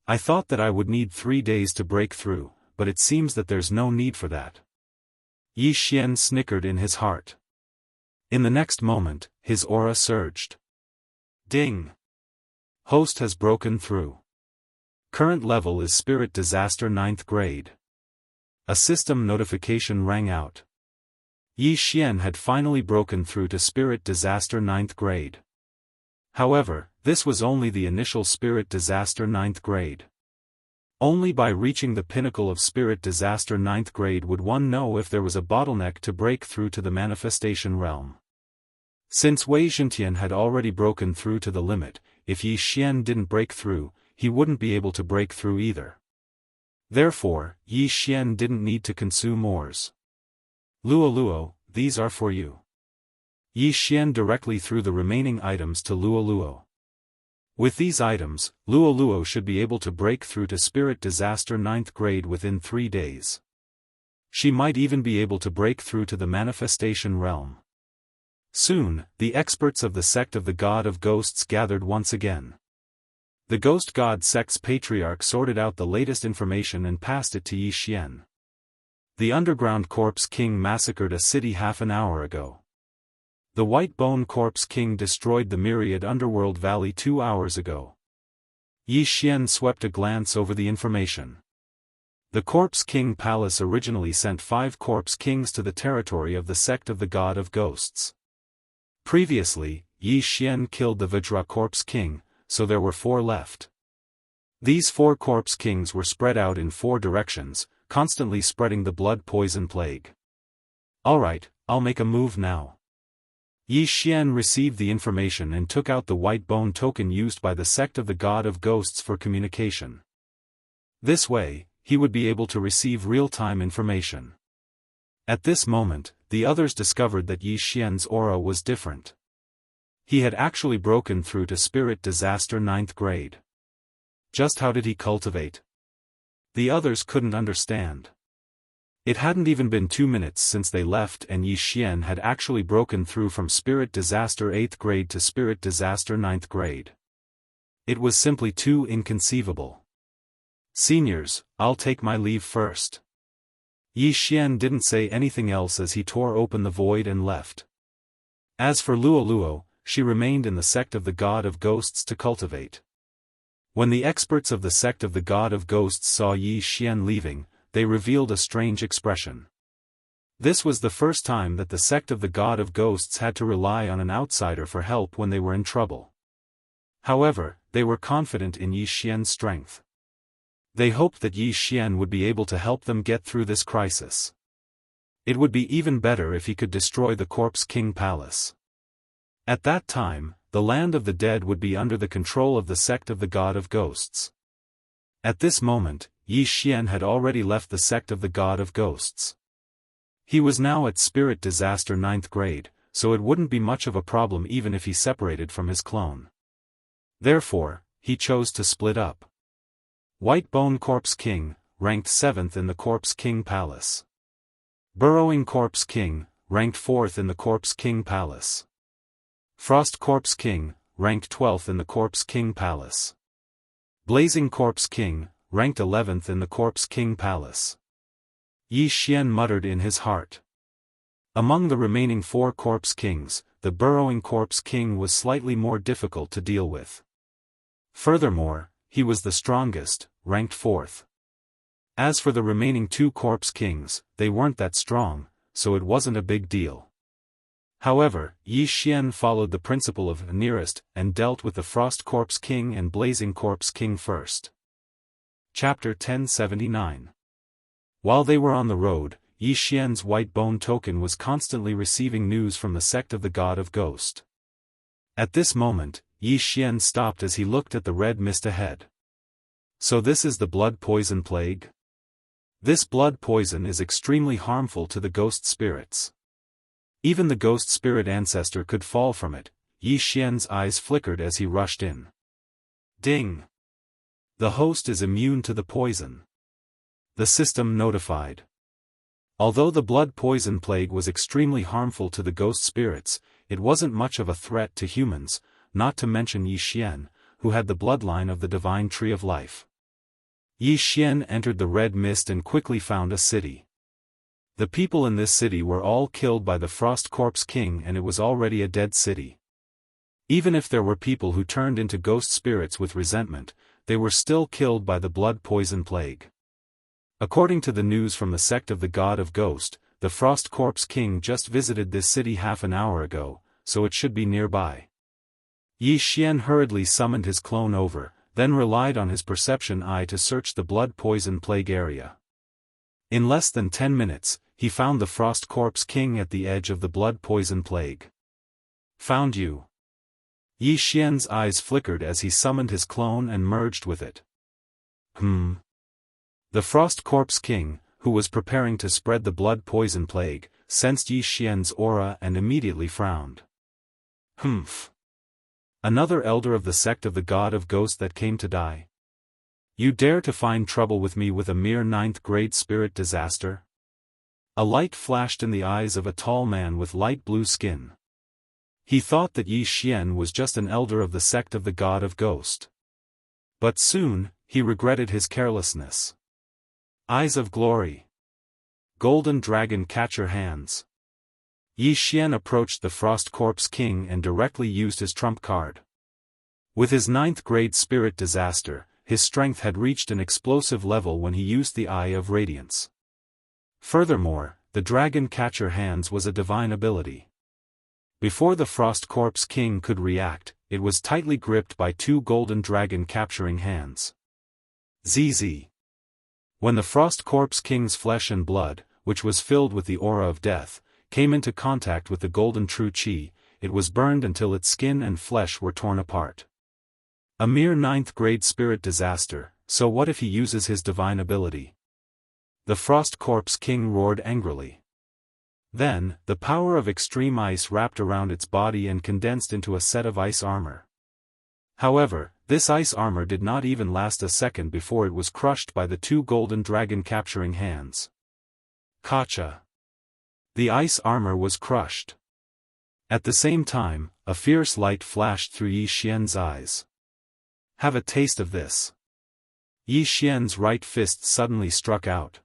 I thought that I would need 3 days to break through, but it seems that there's no need for that. Yi Xian snickered in his heart. In the next moment, his aura surged. Ding! Host has broken through. Current level is Spirit Disaster 9th grade. A system notification rang out. Yi Xian had finally broken through to Spirit Disaster 9th grade. However, this was only the initial Spirit Disaster 9th grade. Only by reaching the pinnacle of Spirit Disaster 9th grade would one know if there was a bottleneck to break through to the manifestation realm. Since Wei Zhentian had already broken through to the limit, if Yi Xian didn't break through, he wouldn't be able to break through either. Therefore, Yi Xian didn't need to consume ores. Luo, these are for you. Yi Xian directly threw the remaining items to Luo. With these items, Luo should be able to break through to Spirit Disaster 9th grade within 3 days. She might even be able to break through to the manifestation realm. Soon, the experts of the sect of the God of Ghosts gathered once again. The Ghost God Sect's Patriarch sorted out the latest information and passed it to Yi Xian. The Underground Corpse King massacred a city half an hour ago. The White Bone Corpse King destroyed the Myriad Underworld Valley 2 hours ago. Yi Xian swept a glance over the information. The Corpse King Palace originally sent 5 Corpse Kings to the territory of the sect of the God of Ghosts. Previously, Yi Xian killed the Vajra Corpse King, so there were 4 left. These 4 Corpse Kings were spread out in 4 directions, constantly spreading the blood poison plague. Alright, I'll make a move now. Yi Xian received the information and took out the white bone token used by the sect of the God of Ghosts for communication. This way, he would be able to receive real-time information. At this moment, the others discovered that Yi Xian's aura was different. He had actually broken through to Spirit Disaster 9th grade. Just how did he cultivate? The others couldn't understand. It hadn't even been 2 minutes since they left and Yi Xian had actually broken through from Spirit Disaster 8th grade to Spirit Disaster 9th grade. It was simply too inconceivable. Seniors, I'll take my leave first. Yi Xian didn't say anything else as he tore open the void and left. As for Luo, she remained in the sect of the God of Ghosts to cultivate. When the experts of the sect of the God of Ghosts saw Yi Xian leaving, they revealed a strange expression. This was the first time that the sect of the God of Ghosts had to rely on an outsider for help when they were in trouble. However, they were confident in Yi Xian's strength. They hoped that Yi Xian would be able to help them get through this crisis. It would be even better if he could destroy the Corpse King Palace. At that time, the land of the dead would be under the control of the sect of the God of Ghosts. At this moment, Yi Xian had already left the sect of the God of Ghosts. He was now at Spirit Disaster 9th grade, so it wouldn't be much of a problem even if he separated from his clone. Therefore, he chose to split up. White Bone Corpse King, ranked 7th in the Corpse King Palace. Burrowing Corpse King, ranked 4th in the Corpse King Palace. Frost Corpse King, ranked 12th in the Corpse King Palace. Blazing Corpse King, ranked 11th in the Corpse King Palace. Yi Xian muttered in his heart. Among the remaining 4 Corpse Kings, the Burrowing Corpse King was slightly more difficult to deal with. Furthermore, he was the strongest, ranked 4th. As for the remaining 2 Corpse Kings, they weren't that strong, so it wasn't a big deal. However, Yi Xian followed the principle of nearest and dealt with the Frost Corpse King and Blazing Corpse King first. Chapter 1079. While they were on the road, Yi Xian's white bone token was constantly receiving news from the sect of the God of Ghost. At this moment, Yi Xian stopped as he looked at the red mist ahead. So this is the blood poison plague? This blood poison is extremely harmful to the ghost spirits. Even the ghost spirit ancestor could fall from it. Yi Xian's eyes flickered as he rushed in. Ding! The host is immune to the poison. The system notified. Although the blood poison plague was extremely harmful to the ghost spirits, it wasn't much of a threat to humans, not to mention Yi Xian, who had the bloodline of the divine tree of life. Yi Xian entered the red mist and quickly found a city. The people in this city were all killed by the Frost Corpse King, and it was already a dead city. Even if there were people who turned into ghost spirits with resentment, they were still killed by the blood poison plague. According to the news from the sect of the God of Ghost, the Frost Corpse King just visited this city half an hour ago, so it should be nearby. Yi Xian hurriedly summoned his clone over, then relied on his perception eye to search the blood poison plague area. In less than 10 minutes, he found the Frost Corpse King at the edge of the blood poison plague. Found you. Yi Xian's eyes flickered as he summoned his clone and merged with it. The Frost Corpse King, who was preparing to spread the blood poison plague, sensed Yi Xian's aura and immediately frowned. Humph. Another elder of the sect of the God of Ghost that came to die? You dare to find trouble with me with a mere 9th-grade spirit disaster? A light flashed in the eyes of a tall man with light blue skin. He thought that Yi Xian was just an elder of the sect of the God of Ghost. But soon, he regretted his carelessness. Eyes of glory. Golden dragon catcher hands. Yi Xian approached the Frost Corpse King and directly used his trump card. With his 9th-grade spirit disaster, his strength had reached an explosive level when he used the Eye of Radiance. Furthermore, the dragon catcher hands was a divine ability. Before the Frost Corpse King could react, it was tightly gripped by 2 golden dragon capturing hands. ZZ. When the Frost Corpse King's flesh and blood, which was filled with the aura of death, came into contact with the golden true chi, it was burned until its skin and flesh were torn apart. A mere 9th-grade spirit disaster, so what if he uses his divine ability? The Frost Corpse King roared angrily. Then, the power of extreme ice wrapped around its body and condensed into a set of ice armor. However, this ice armor did not even last a second before it was crushed by the 2 golden dragon capturing hands. Kacha. The ice armor was crushed. At the same time, a fierce light flashed through Yi Xian's eyes. Have a taste of this. Yi Xian's right fist suddenly struck out.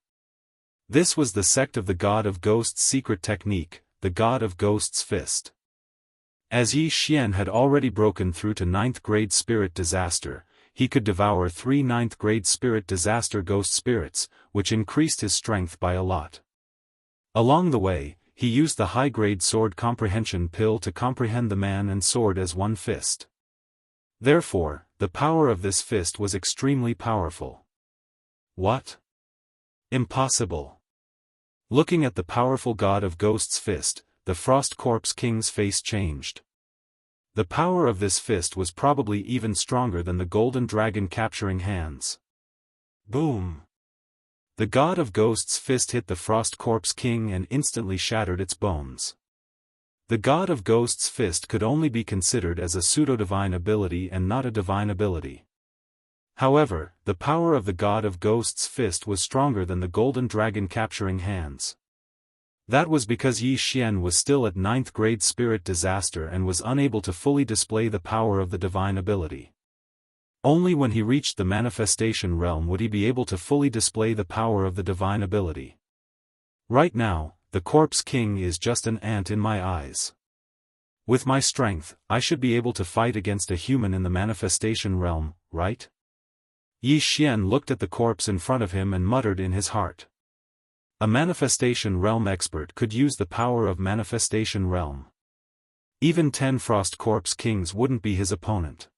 This was the sect of the God of Ghosts' secret technique, the God of Ghosts' fist. As Yi Xian had already broken through to 9th-grade spirit disaster, he could devour 3 9th-grade spirit disaster ghost spirits, which increased his strength by a lot. Along the way, he used the high-grade sword comprehension pill to comprehend the man and sword as one fist. Therefore, the power of this fist was extremely powerful. What? Impossible. Looking at the powerful God of Ghosts' fist, the Frost Corpse King's face changed. The power of this fist was probably even stronger than the golden dragon capturing hands. Boom! The God of Ghosts' fist hit the Frost Corpse King and instantly shattered its bones. The God of Ghosts' fist could only be considered as a pseudo-divine ability and not a divine ability. However, the power of the God of Ghosts' fist was stronger than the golden dragon capturing hands. That was because Yi Xian was still at 9th-grade spirit disaster and was unable to fully display the power of the divine ability. Only when he reached the manifestation realm would he be able to fully display the power of the divine ability. Right now, the Corpse King is just an ant in my eyes. With my strength, I should be able to fight against a human in the manifestation realm, right? Yi Xian looked at the corpse in front of him and muttered in his heart. A manifestation realm expert could use the power of manifestation realm. Even 10 Frost Corpse Kings wouldn't be his opponent.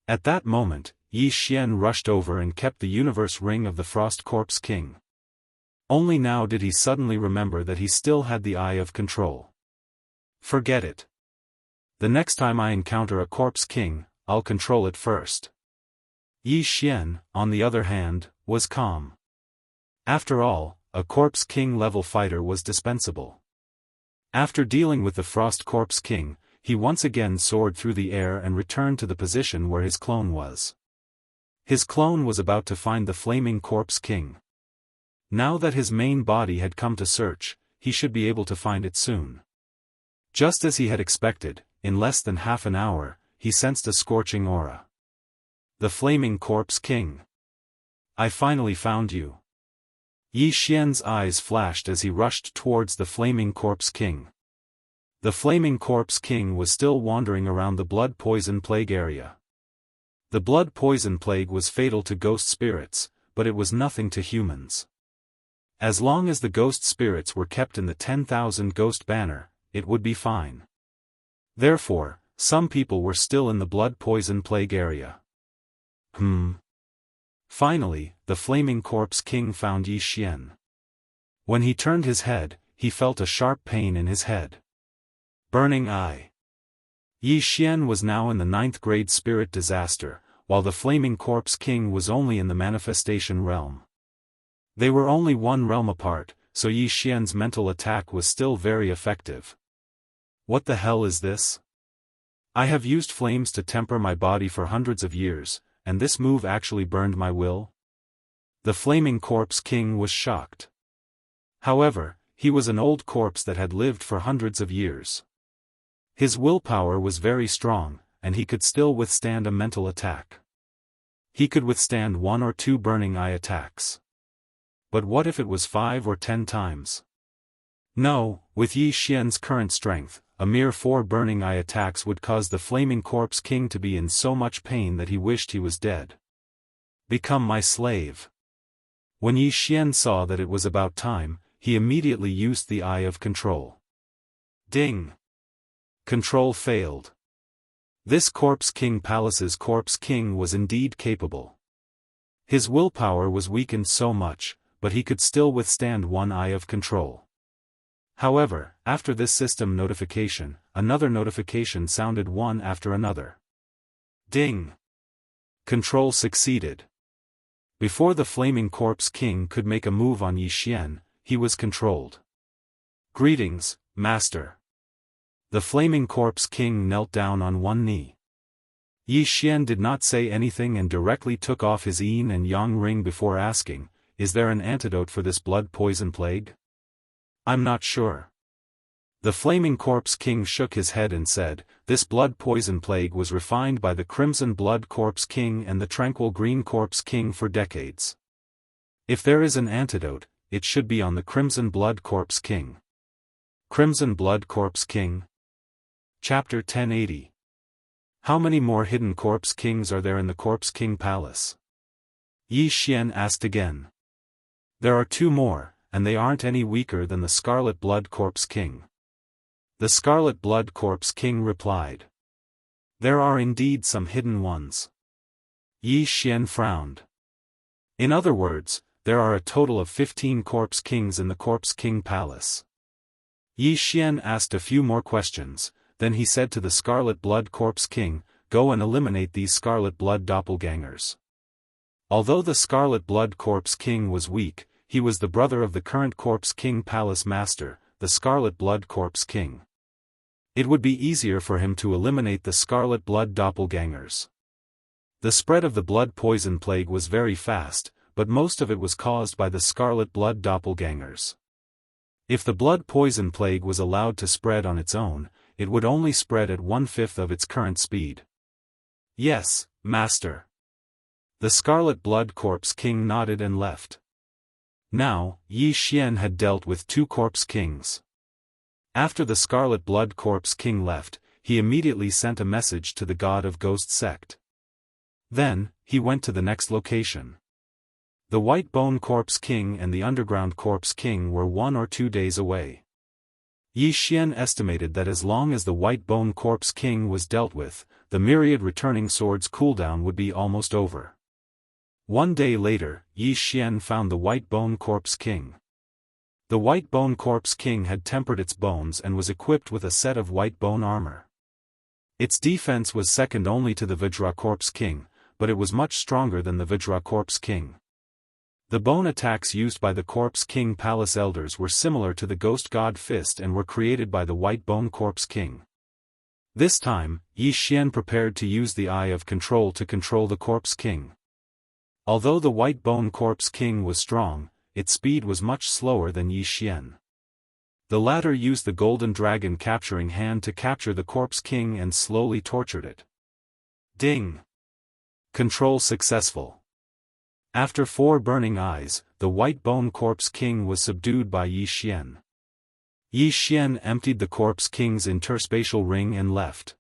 At that moment, Yi Xian rushed over and kept the universe ring of the Frost Corpse King. Only now did he suddenly remember that he still had the eye of control. Forget it. The next time I encounter a corpse king, I'll control it first. Yi Xian, on the other hand, was calm. After all, a corpse king level fighter was dispensable. After dealing with the Frost Corpse King, he once again soared through the air and returned to the position where his clone was. His clone was about to find the Flaming Corpse King. Now that his main body had come to search, he should be able to find it soon. Just as he had expected, in less than half an hour, he sensed a scorching aura. The Flaming Corpse King. I finally found you. Yi Xian's eyes flashed as he rushed towards the Flaming Corpse King. The Flaming Corpse King was still wandering around the blood poison plague area. The blood poison plague was fatal to ghost spirits, but it was nothing to humans. As long as the ghost spirits were kept in the 10,000 ghost banner, it would be fine. Therefore, some people were still in the blood poison plague area. Finally, the Flaming Corpse King found Yi Xian. When he turned his head, he felt a sharp pain in his head. Burning eye. Yi Xian was now in the 9th grade spirit disaster, while the Flaming Corpse King was only in the manifestation realm. They were only one realm apart, so Yi Xian's mental attack was still very effective. What the hell is this? I have used flames to temper my body for hundreds of years, and this move actually burned my will? The Flaming Corpse King was shocked. However, he was an old corpse that had lived for hundreds of years. His willpower was very strong, and he could still withstand a mental attack. He could withstand 1 or 2 burning eye attacks. But what if it was 5 or 10 times? No, with Yi Xian's current strength, a mere 4 burning eye attacks would cause the Flaming Corpse King to be in so much pain that he wished he was dead. Become my slave. When Yi Xian saw that it was about time, he immediately used the Eye of Control. Ding! Control failed. This Corpse King Palace's Corpse King was indeed capable. His willpower was weakened so much, but he could still withstand 1 Eye of Control. However, after this system notification, another notification sounded one after another. Ding! Control succeeded. Before the Flaming Corpse King could make a move on Yi Xian, he was controlled. Greetings, Master. The Flaming Corpse King knelt down on one knee. Yi Xian did not say anything and directly took off his yin and yang ring before asking, "Is there an antidote for this blood poison plague?" "I'm not sure." The Flaming Corpse King shook his head and said, "This blood poison plague was refined by the Crimson Blood Corpse King and the Tranquil Green Corpse King for decades. If there is an antidote, it should be on the Crimson Blood Corpse King." Crimson Blood Corpse King? Chapter 1080. How many more hidden Corpse Kings are there in the Corpse King Palace? Yi Xian asked again. There are 2 more, and they aren't any weaker than the Scarlet Blood Corpse King. The Scarlet Blood Corpse King replied. There are indeed some hidden ones. Yi Xian frowned. In other words, there are a total of 15 Corpse Kings in the Corpse King Palace. Yi Xian asked a few more questions, then he said to the Scarlet Blood Corpse King, "Go and eliminate these Scarlet Blood doppelgangers." Although the Scarlet Blood Corpse King was weak, he was the brother of the current Corpse King Palace Master, the Scarlet Blood Corpse King. It would be easier for him to eliminate the Scarlet Blood doppelgangers. The spread of the blood poison plague was very fast, but most of it was caused by the Scarlet Blood doppelgangers. If the blood poison plague was allowed to spread on its own, it would only spread at 1/5 of its current speed. Yes, Master. The Scarlet Blood Corpse King nodded and left. Now, Yi Xian had dealt with 2 Corpse Kings. After the Scarlet Blood Corpse King left, he immediately sent a message to the God of Ghost sect. Then, he went to the next location. The White Bone Corpse King and the Underground Corpse King were 1 or 2 days away. Yi Xian estimated that as long as the White Bone Corpse King was dealt with, the myriad returning swords cooldown would be almost over. 1 day later, Yi Xian found the White Bone Corpse King. The White Bone Corpse King had tempered its bones and was equipped with a set of white bone armor. Its defense was second only to the Vajra Corpse King, but it was much stronger than the Vajra Corpse King. The bone attacks used by the Corpse King Palace Elders were similar to the Ghost God Fist and were created by the White Bone Corpse King. This time, Yi Xian prepared to use the Eye of Control to control the Corpse King. Although the White Bone Corpse King was strong, its speed was much slower than Yi Xian. The latter used the Golden Dragon capturing hand to capture the Corpse King and slowly tortured it. Ding! Control successful. After 4 burning eyes, the White Bone Corpse King was subdued by Yi Xian. Yi Xian emptied the Corpse King's interspatial ring and left.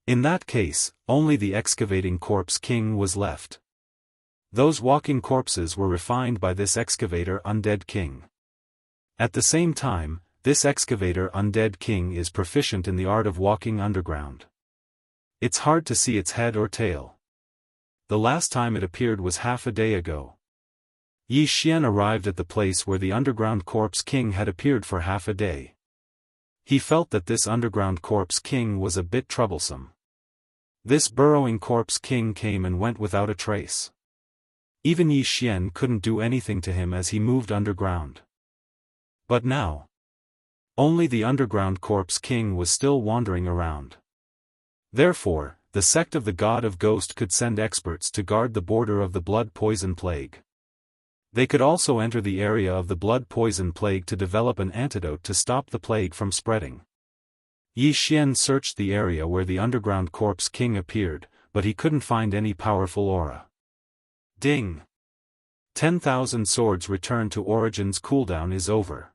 In that case, only the Excavating Corpse King was left. Those walking corpses were refined by this Excavator Undead King. At the same time, this Excavator Undead King is proficient in the art of walking underground. It's hard to see its head or tail. The last time it appeared was half a day ago. Yi Xian arrived at the place where the Underground Corpse King had appeared for half a day. He felt that this Underground Corpse King was a bit troublesome. This burrowing Corpse King came and went without a trace. Even Yi Xian couldn't do anything to him as he moved underground. But now, only the Underground Corpse King was still wandering around. Therefore, the sect of the God of Ghost could send experts to guard the border of the blood poison plague. They could also enter the area of the blood poison plague to develop an antidote to stop the plague from spreading. Yi Xian searched the area where the Underground Corpse King appeared, but he couldn't find any powerful aura. Ding! 10,000 swords return to Origin's cooldown is over.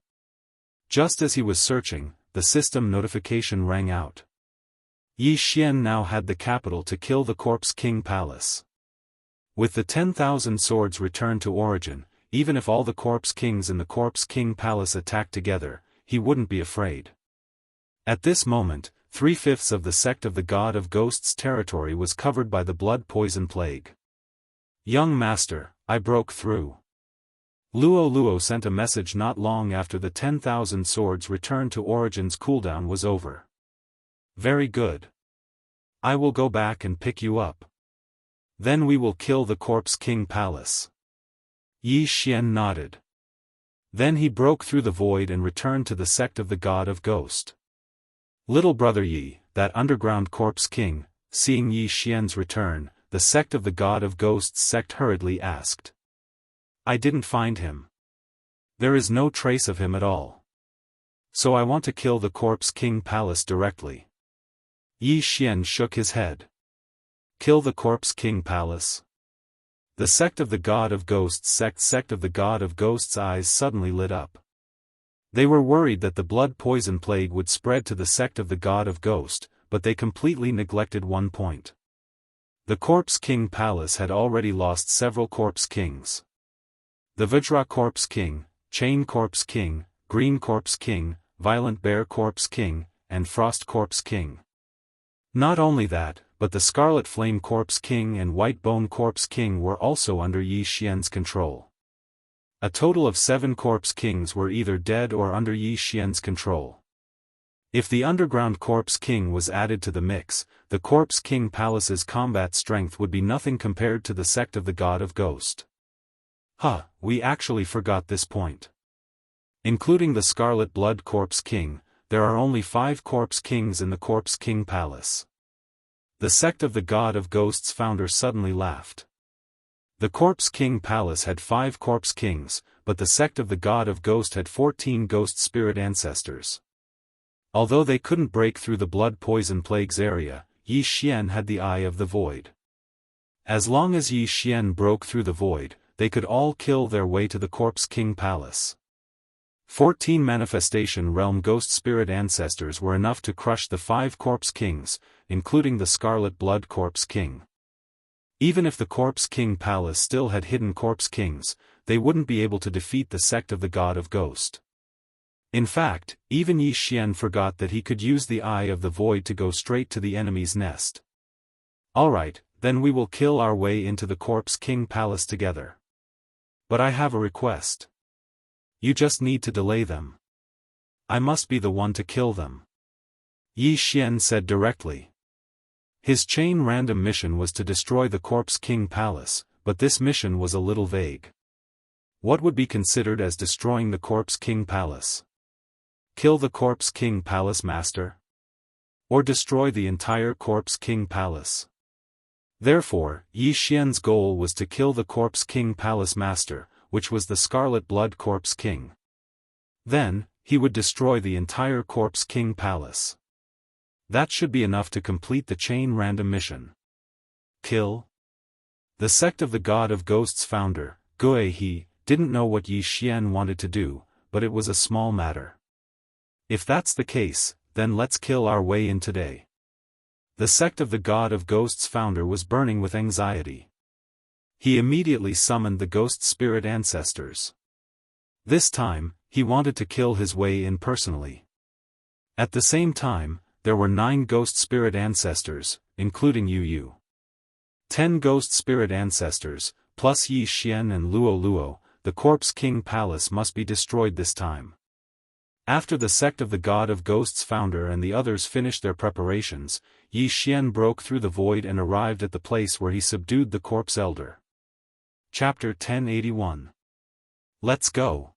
Just as he was searching, the system notification rang out. Yi Xian now had the capital to kill the Corpse King Palace. With the 10,000 swords returned to Origin, even if all the Corpse Kings in the Corpse King Palace attacked together, he wouldn't be afraid. At this moment, 3/5 of the sect of the God of Ghosts territory was covered by the blood poison plague. Young Master, I broke through. Luo sent a message not long after the 10,000 swords returned to Origin's cooldown was over. Very good. I will go back and pick you up. Then we will kill the Corpse King Palace. Yi Xian nodded. Then he broke through the void and returned to the sect of the God of Ghost. Little brother Yi, that Underground Corpse King, seeing Yi Xian's return, the sect of the God of Ghosts sect hurriedly asked. I didn't find him. There is no trace of him at all. So I want to kill the Corpse King Palace directly. Yi Xian shook his head. Kill the Corpse King Palace? The sect of the God of Ghosts sect of the God of Ghosts' eyes suddenly lit up. They were worried that the blood poison plague would spread to the sect of the God of Ghost, but they completely neglected one point. The Corpse King Palace had already lost several Corpse Kings. The Vajra Corpse King, Chain Corpse King, Green Corpse King, Violent Bear Corpse King, and Frost Corpse King. Not only that, but the Scarlet Flame Corpse King and White Bone Corpse King were also under Yi Xian's control. A total of 7 Corpse Kings were either dead or under Yi Xian's control. If the Underground Corpse King was added to the mix, the Corpse King Palace's combat strength would be nothing compared to the sect of the God of Ghost. We actually forgot this point. Including the Scarlet Blood Corpse King, there are only 5 Corpse Kings in the Corpse King Palace. The sect of the God of Ghosts founder suddenly laughed. The Corpse King Palace had 5 Corpse Kings, but the sect of the God of Ghost had 14 Ghost Spirit ancestors. Although they couldn't break through the blood poison plague's area, Yi Xian had the Eye of the Void. As long as Yi Xian broke through the void, they could all kill their way to the Corpse King Palace. 14 Manifestation Realm Ghost Spirit ancestors were enough to crush the 5 Corpse Kings, including the Scarlet Blood Corpse King. Even if the Corpse King Palace still had hidden Corpse Kings, they wouldn't be able to defeat the sect of the God of Ghost. In fact, even Yi Xian forgot that he could use the Eye of the Void to go straight to the enemy's nest. Alright, then we will kill our way into the Corpse King Palace together. But I have a request. You just need to delay them. I must be the one to kill them. Yi Xian said directly. His chain random mission was to destroy the Corpse King Palace, but this mission was a little vague. What would be considered as destroying the Corpse King Palace? Kill the Corpse King Palace Master? Or destroy the entire Corpse King Palace? Therefore, Yi Xian's goal was to kill the Corpse King Palace Master, which was the Scarlet Blood Corpse King. Then, he would destroy the entire Corpse King Palace. That should be enough to complete the chain random mission. Kill? The sect of the God of Ghosts founder, Gue He, didn't know what Yi Xian wanted to do, but it was a small matter. If that's the case, then let's kill our way in today. The sect of the God of Ghosts founder was burning with anxiety. He immediately summoned the ghost spirit ancestors. This time, he wanted to kill his way in personally. At the same time, there were 9 ghost spirit ancestors, including Yu. 10 ghost spirit ancestors, plus Yi Xian and Luo. The Corpse King Palace must be destroyed this time. After the sect of the God of Ghosts founder and the others finished their preparations, Yi Xian broke through the void and arrived at the place where he subdued the Corpse Elder. Chapter 1081. Let's go.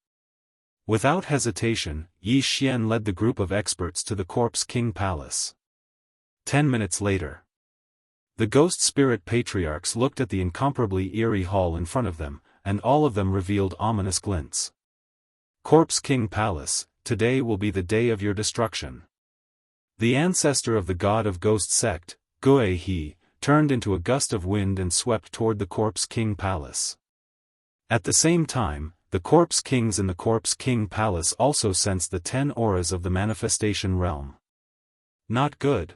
Without hesitation, Yi Xian led the group of experts to the Corpse King Palace. 10 minutes later. The ghost spirit patriarchs looked at the incomparably eerie hall in front of them, and all of them revealed ominous glints. Corpse King Palace, today will be the day of your destruction. The ancestor of the God of Ghost sect, Gue He, turned into a gust of wind and swept toward the Corpse King Palace. At the same time, the Corpse Kings in the Corpse King Palace also sensed the 10 auras of the manifestation realm. Not good.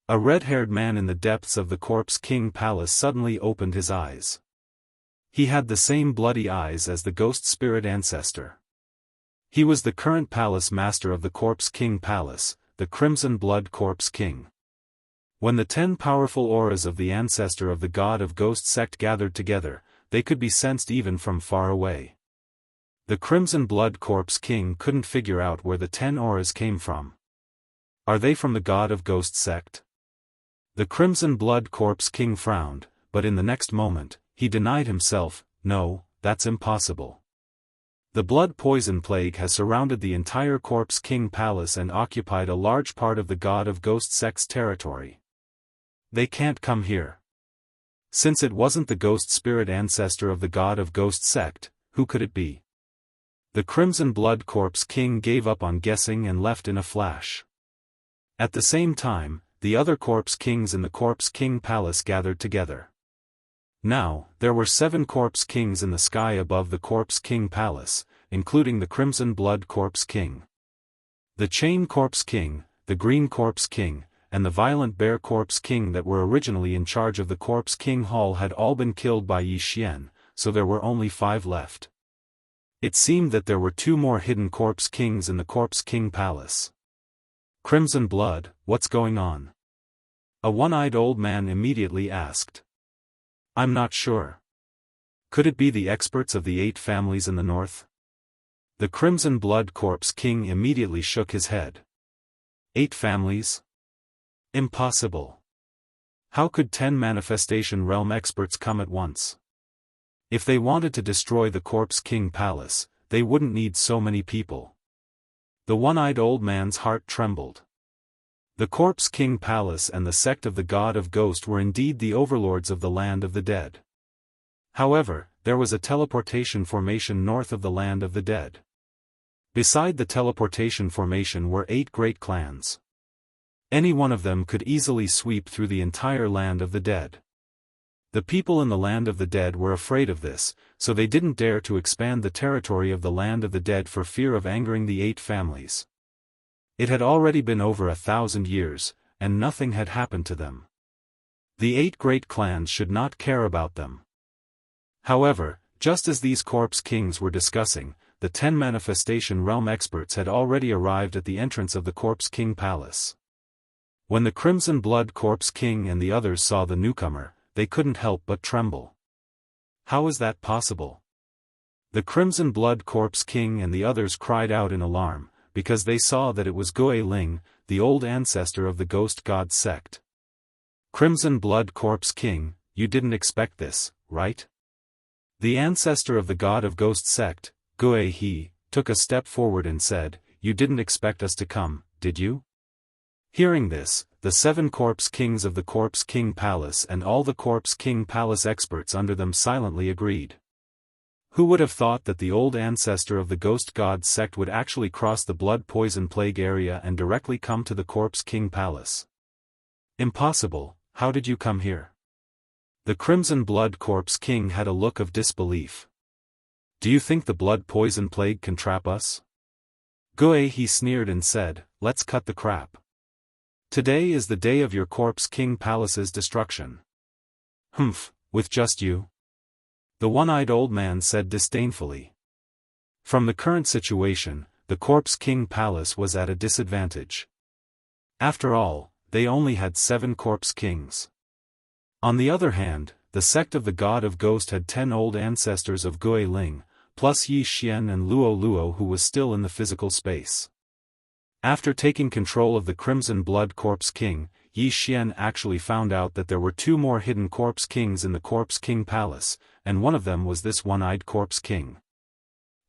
A red-haired man in the depths of the Corpse King Palace suddenly opened his eyes. He had the same bloody eyes as the ghost spirit ancestor. He was the current palace master of the Corpse King Palace, the Crimson Blood Corpse King. When the 10 powerful auras of the ancestor of the God of Ghost sect gathered together, they could be sensed even from far away. The Crimson Blood Corpse King couldn't figure out where the 10 auras came from. Are they from the God of Ghost sect? The Crimson Blood Corpse King frowned, but in the next moment, he denied himself, no, that's impossible. The blood poison plague has surrounded the entire Corpse King Palace and occupied a large part of the God of Ghost sect's territory. They can't come here. Since it wasn't the ghost spirit ancestor of the God of Ghost sect, who could it be? The Crimson Blood Corpse King gave up on guessing and left in a flash. At the same time, the other Corpse Kings in the Corpse King Palace gathered together. Now, there were 7 Corpse Kings in the sky above the Corpse King Palace, including the Crimson Blood Corpse King. The Chain Corpse King, the Green Corpse King, and the Violent Bear Corpse King that were originally in charge of the Corpse King Hall had all been killed by Yi Xian, so there were only 5 left. It seemed that there were 2 more hidden Corpse Kings in the Corpse King Palace. Crimson Blood, what's going on? A one-eyed old man immediately asked. I'm not sure. Could it be the experts of the 8 families in the north? The Crimson Blood Corpse King immediately shook his head. 8 families? Impossible. How could 10 Manifestation Realm experts come at once? If they wanted to destroy the Corpse King Palace, they wouldn't need so many people. The one-eyed old man's heart trembled. The Corpse King Palace and the sect of the God of Ghost were indeed the overlords of the land of the dead. However, there was a teleportation formation north of the land of the dead. Beside the teleportation formation were 8 great clans. Any one of them could easily sweep through the entire land of the dead. The people in the land of the dead were afraid of this, so they didn't dare to expand the territory of the land of the dead for fear of angering the 8 families. It had already been over 1,000 years, and nothing had happened to them. The 8 great clans should not care about them. However, just as these Corpse Kings were discussing, the 10 Manifestation Realm experts had already arrived at the entrance of the Corpse King Palace. When the Crimson Blood Corpse King and the others saw the newcomer, they couldn't help but tremble. How is that possible? The Crimson Blood Corpse King and the others cried out in alarm, because they saw that it was Gui Ling, the old ancestor of the Ghost God sect. Crimson Blood Corpse King, you didn't expect this, right? The ancestor of the God of Ghost sect, Gui He, took a step forward and said, "You didn't expect us to come, did you?" Hearing this, the 7 Corpse Kings of the Corpse King Palace and all the Corpse King Palace experts under them silently agreed. Who would have thought that the old ancestor of the Ghost God sect would actually cross the Blood Poison Plague area and directly come to the Corpse King Palace? Impossible. How did you come here? The Crimson Blood Corpse King had a look of disbelief. Do you think the Blood Poison Plague can trap us? Gui He sneered and said, "Let's cut the crap. Today is the day of your Corpse King Palace's destruction." "Humph, with just you?" the one-eyed old man said disdainfully. From the current situation, the Corpse King Palace was at a disadvantage. After all, they only had 7 Corpse Kings. On the other hand, the sect of the God of Ghost had 10 old ancestors of Gui Ling, plus Yi Xian and Luo Luo who was still in the physical space. After taking control of the Crimson Blood Corpse King, Yi Xian actually found out that there were 2 more hidden Corpse Kings in the Corpse King Palace, and one of them was this one-eyed Corpse King.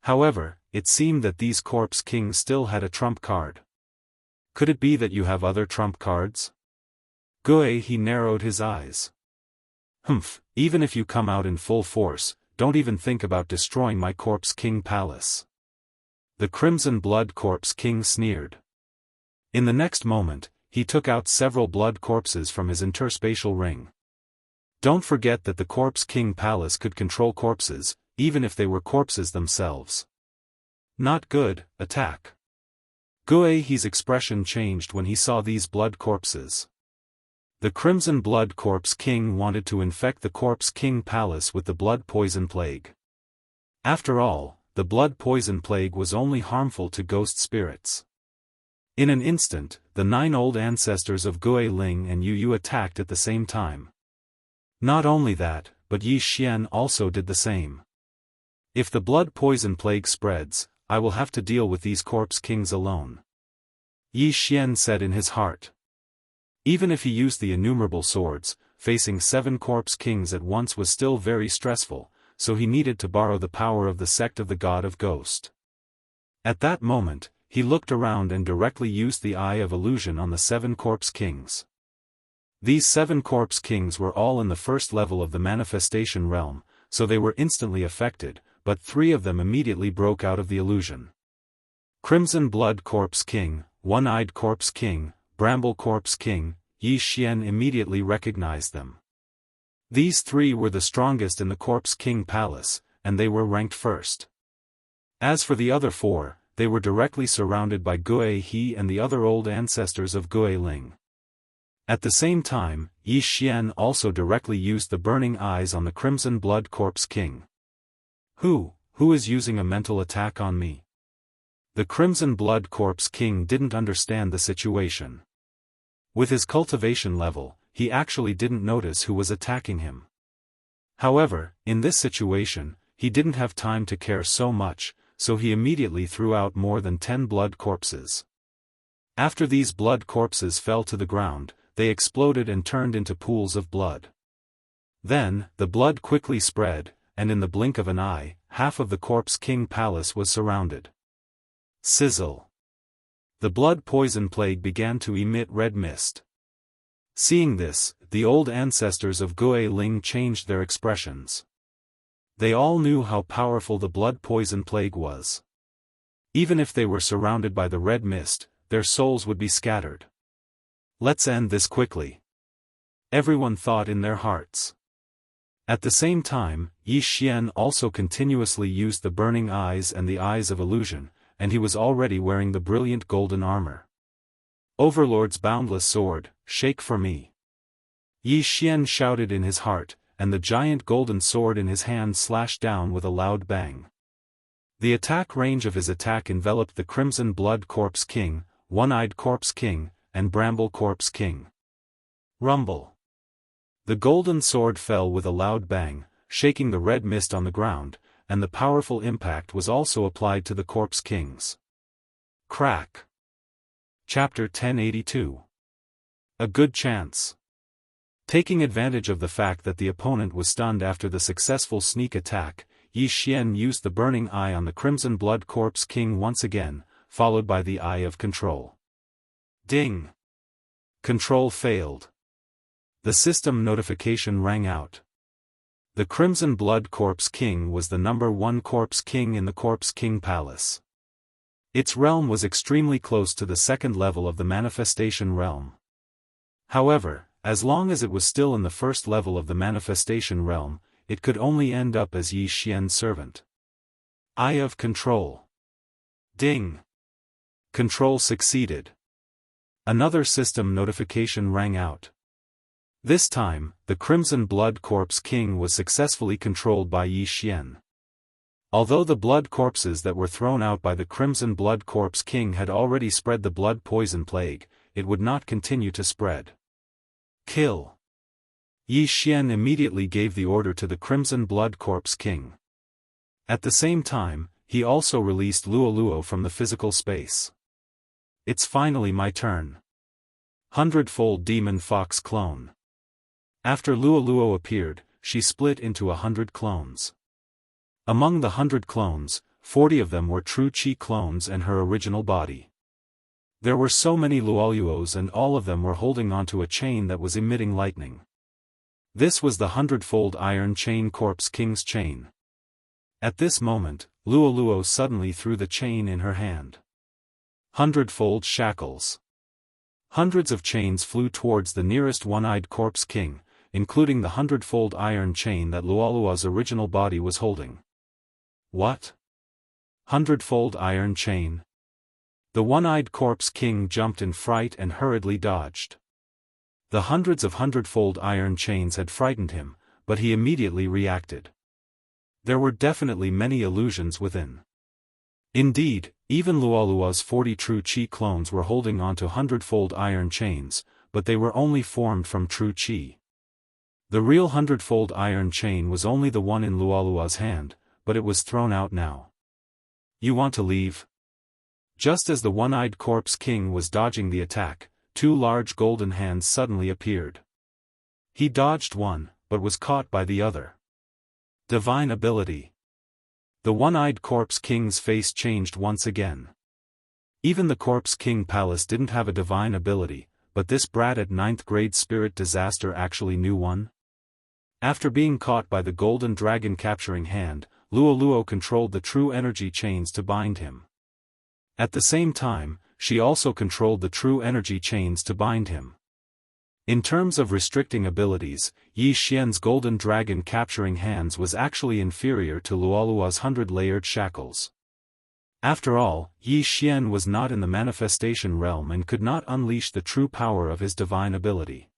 However, it seemed that these Corpse Kings still had a trump card. Could it be that you have other trump cards? Gui He narrowed his eyes. Humph, even if you come out in full force, don't even think about destroying my Corpse King Palace. The Crimson Blood Corpse King sneered. In the next moment, he took out several blood corpses from his interspatial ring. Don't forget that the Corpse King Palace could control corpses, even if they were corpses themselves. Not good, attack. Gui He's expression changed when he saw these blood corpses. The Crimson Blood Corpse King wanted to infect the Corpse King Palace with the Blood Poison Plague. After all, the Blood Poison Plague was only harmful to ghost spirits. In an instant, the 9 old ancestors of Gui Ling and Yu Yu attacked at the same time. Not only that, but Yi Xian also did the same. If the Blood Poison Plague spreads, I will have to deal with these Corpse Kings alone. Yi Xian said in his heart. Even if he used the innumerable swords, facing 7 Corpse Kings at once was still very stressful, so he needed to borrow the power of the sect of the God of Ghost. At that moment, he looked around and directly used the Eye of Illusion on the 7 Corpse Kings. These 7 Corpse Kings were all in the first level of the manifestation realm, so they were instantly affected, but 3 of them immediately broke out of the illusion. Crimson Blood Corpse King, One-Eyed Corpse King, Bramble Corpse King, Yi Xian immediately recognized them. These 3 were the strongest in the Corpse King Palace, and they were ranked first. As for the other 4, they were directly surrounded by Gui He and the other old ancestors of Gui Ling. At the same time, Yi Xian also directly used the burning eyes on the Crimson Blood Corpse King. Who is using a mental attack on me? The Crimson Blood Corpse King didn't understand the situation. With his cultivation level, he actually didn't notice who was attacking him. However, in this situation, he didn't have time to care so much, so he immediately threw out more than 10 blood corpses. After these blood corpses fell to the ground, they exploded and turned into pools of blood. Then, the blood quickly spread, and in the blink of an eye, half of the Corpse King Palace was surrounded. Sizzle. The Blood Poison Plague began to emit red mist. Seeing this, the old ancestors of Gui Ling changed their expressions. They all knew how powerful the Blood Poison Plague was. Even if they were surrounded by the red mist, their souls would be scattered. Let's end this quickly. Everyone thought in their hearts. At the same time, Yi Xian also continuously used the burning eyes and the eyes of illusion, and he was already wearing the brilliant golden armor. Overlord's boundless sword, shake for me. Yi Xian shouted in his heart, and the giant golden sword in his hand slashed down with a loud bang. The attack range of his attack enveloped the Crimson Blood Corpse King, One-Eyed Corpse King, and Bramble Corpse King. Rumble. The golden sword fell with a loud bang, shaking the red mist on the ground, and the powerful impact was also applied to the Corpse Kings. Crack. Chapter 1082. A good chance. Taking advantage of the fact that the opponent was stunned after the successful sneak attack, Yi Xian used the Burning Eye on the Crimson Blood Corpse King once again, followed by the Eye of Control. Ding! Control failed. The system notification rang out. The Crimson Blood Corpse King was the #1 Corpse King in the Corpse King Palace. Its realm was extremely close to the second level of the Manifestation Realm. However, as long as it was still in the first level of the Manifestation Realm, it could only end up as Yi Xian's servant. Eye of Control. Ding! Control succeeded. Another system notification rang out. This time, the Crimson Blood Corpse King was successfully controlled by Yi Xian. Although the blood corpses that were thrown out by the Crimson Blood Corpse King had already spread the blood poison plague, it would not continue to spread. Kill. Yi Xian immediately gave the order to the Crimson Blood Corpse King. At the same time, he also released Luo from the physical space. It's finally my turn. 100-fold Demon Fox Clone. After Luo appeared, she split into 100 clones. Among the 100 clones, 40 of them were true Qi clones and her original body. There were so many Luoluos and all of them were holding onto a chain that was emitting lightning. This was the 100-fold Iron Chain Corpse King's chain. At this moment, Luo suddenly threw the chain in her hand. 100-fold shackles. Hundreds of chains flew towards the nearest one-eyed Corpse King, including the 100-fold iron chain that Luoluo's original body was holding. What? 100-fold iron chain? The one-eyed Corpse King jumped in fright and hurriedly dodged. The hundreds of 100-fold iron chains had frightened him, but he immediately reacted. There were definitely many illusions within. Indeed, even Luoluo's 40 true Qi clones were holding onto 100-fold iron chains, but they were only formed from true Qi. The real 100-fold iron chain was only the one in Luoluo's hand, but it was thrown out now. You want to leave? Just as the one-eyed Corpse King was dodging the attack, two large golden hands suddenly appeared. He dodged one, but was caught by the other. Divine ability. The one-eyed Corpse King's face changed once again. Even the Corpse King Palace didn't have a divine ability, but this brat at 9th grade spirit disaster actually knew one. After being caught by the golden dragon capturing hand, Luo controlled the true energy chains to bind him. At the same time, she also controlled the true energy chains to bind him. In terms of restricting abilities, Yi Xian's golden dragon capturing hands was actually inferior to Luoluo's 100-layered shackles. After all, Yi Xian was not in the manifestation realm and could not unleash the true power of his divine ability.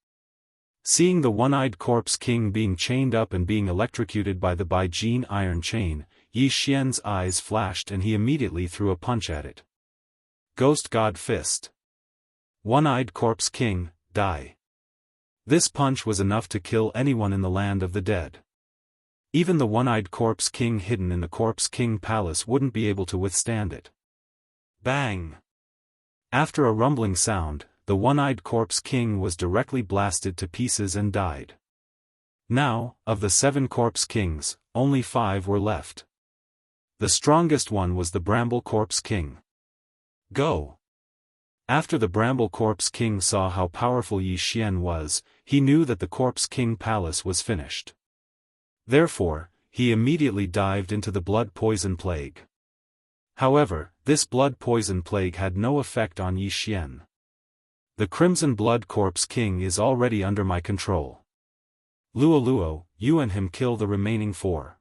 Seeing the one-eyed Corpse King being chained up and being electrocuted by the Baijin iron chain, Yi Xian's eyes flashed and he immediately threw a punch at it. Ghost God Fist. One-eyed Corpse King, die. This punch was enough to kill anyone in the land of the dead. Even the one-eyed Corpse King hidden in the Corpse King Palace wouldn't be able to withstand it. Bang! After a rumbling sound, the one-eyed Corpse King was directly blasted to pieces and died. Now, of the 7 Corpse Kings, only 5 were left. The strongest one was the Bramble Corpse King. Go! After the Bramble Corpse King saw how powerful Yi Xian was, he knew that the Corpse King Palace was finished. Therefore, he immediately dived into the blood poison plague. However, this blood poison plague had no effect on Yi Xian. The Crimson Blood Corpse King is already under my control. Luo, you and him kill the remaining 4.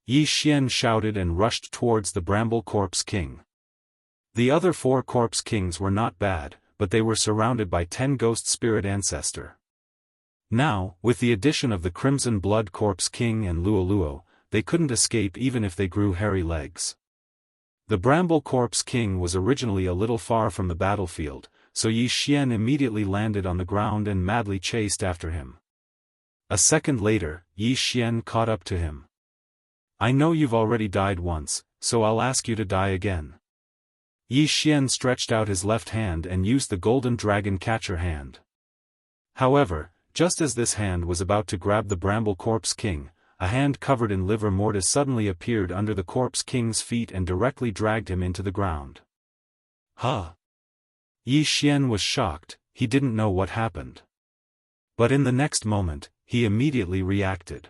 Yi Xian shouted and rushed towards the Bramble Corpse King. The other 4 Corpse Kings were not bad, but they were surrounded by 10 Ghost Spirit Ancestor. Now, with the addition of the Crimson Blood Corpse King and Luo, they couldn't escape even if they grew hairy legs. The Bramble Corpse King was originally a little far from the battlefield, so Yi Xian immediately landed on the ground and madly chased after him. A second later, Yi Xian caught up to him. I know you've already died once, so I'll ask you to die again. Yi Xian stretched out his left hand and used the golden dragon catcher hand. However, just as this hand was about to grab the Bramble Corpse King, a hand covered in livor mortis suddenly appeared under the Corpse King's feet and directly dragged him into the ground. Huh? Yi Xian was shocked, he didn't know what happened. But in the next moment, he immediately reacted.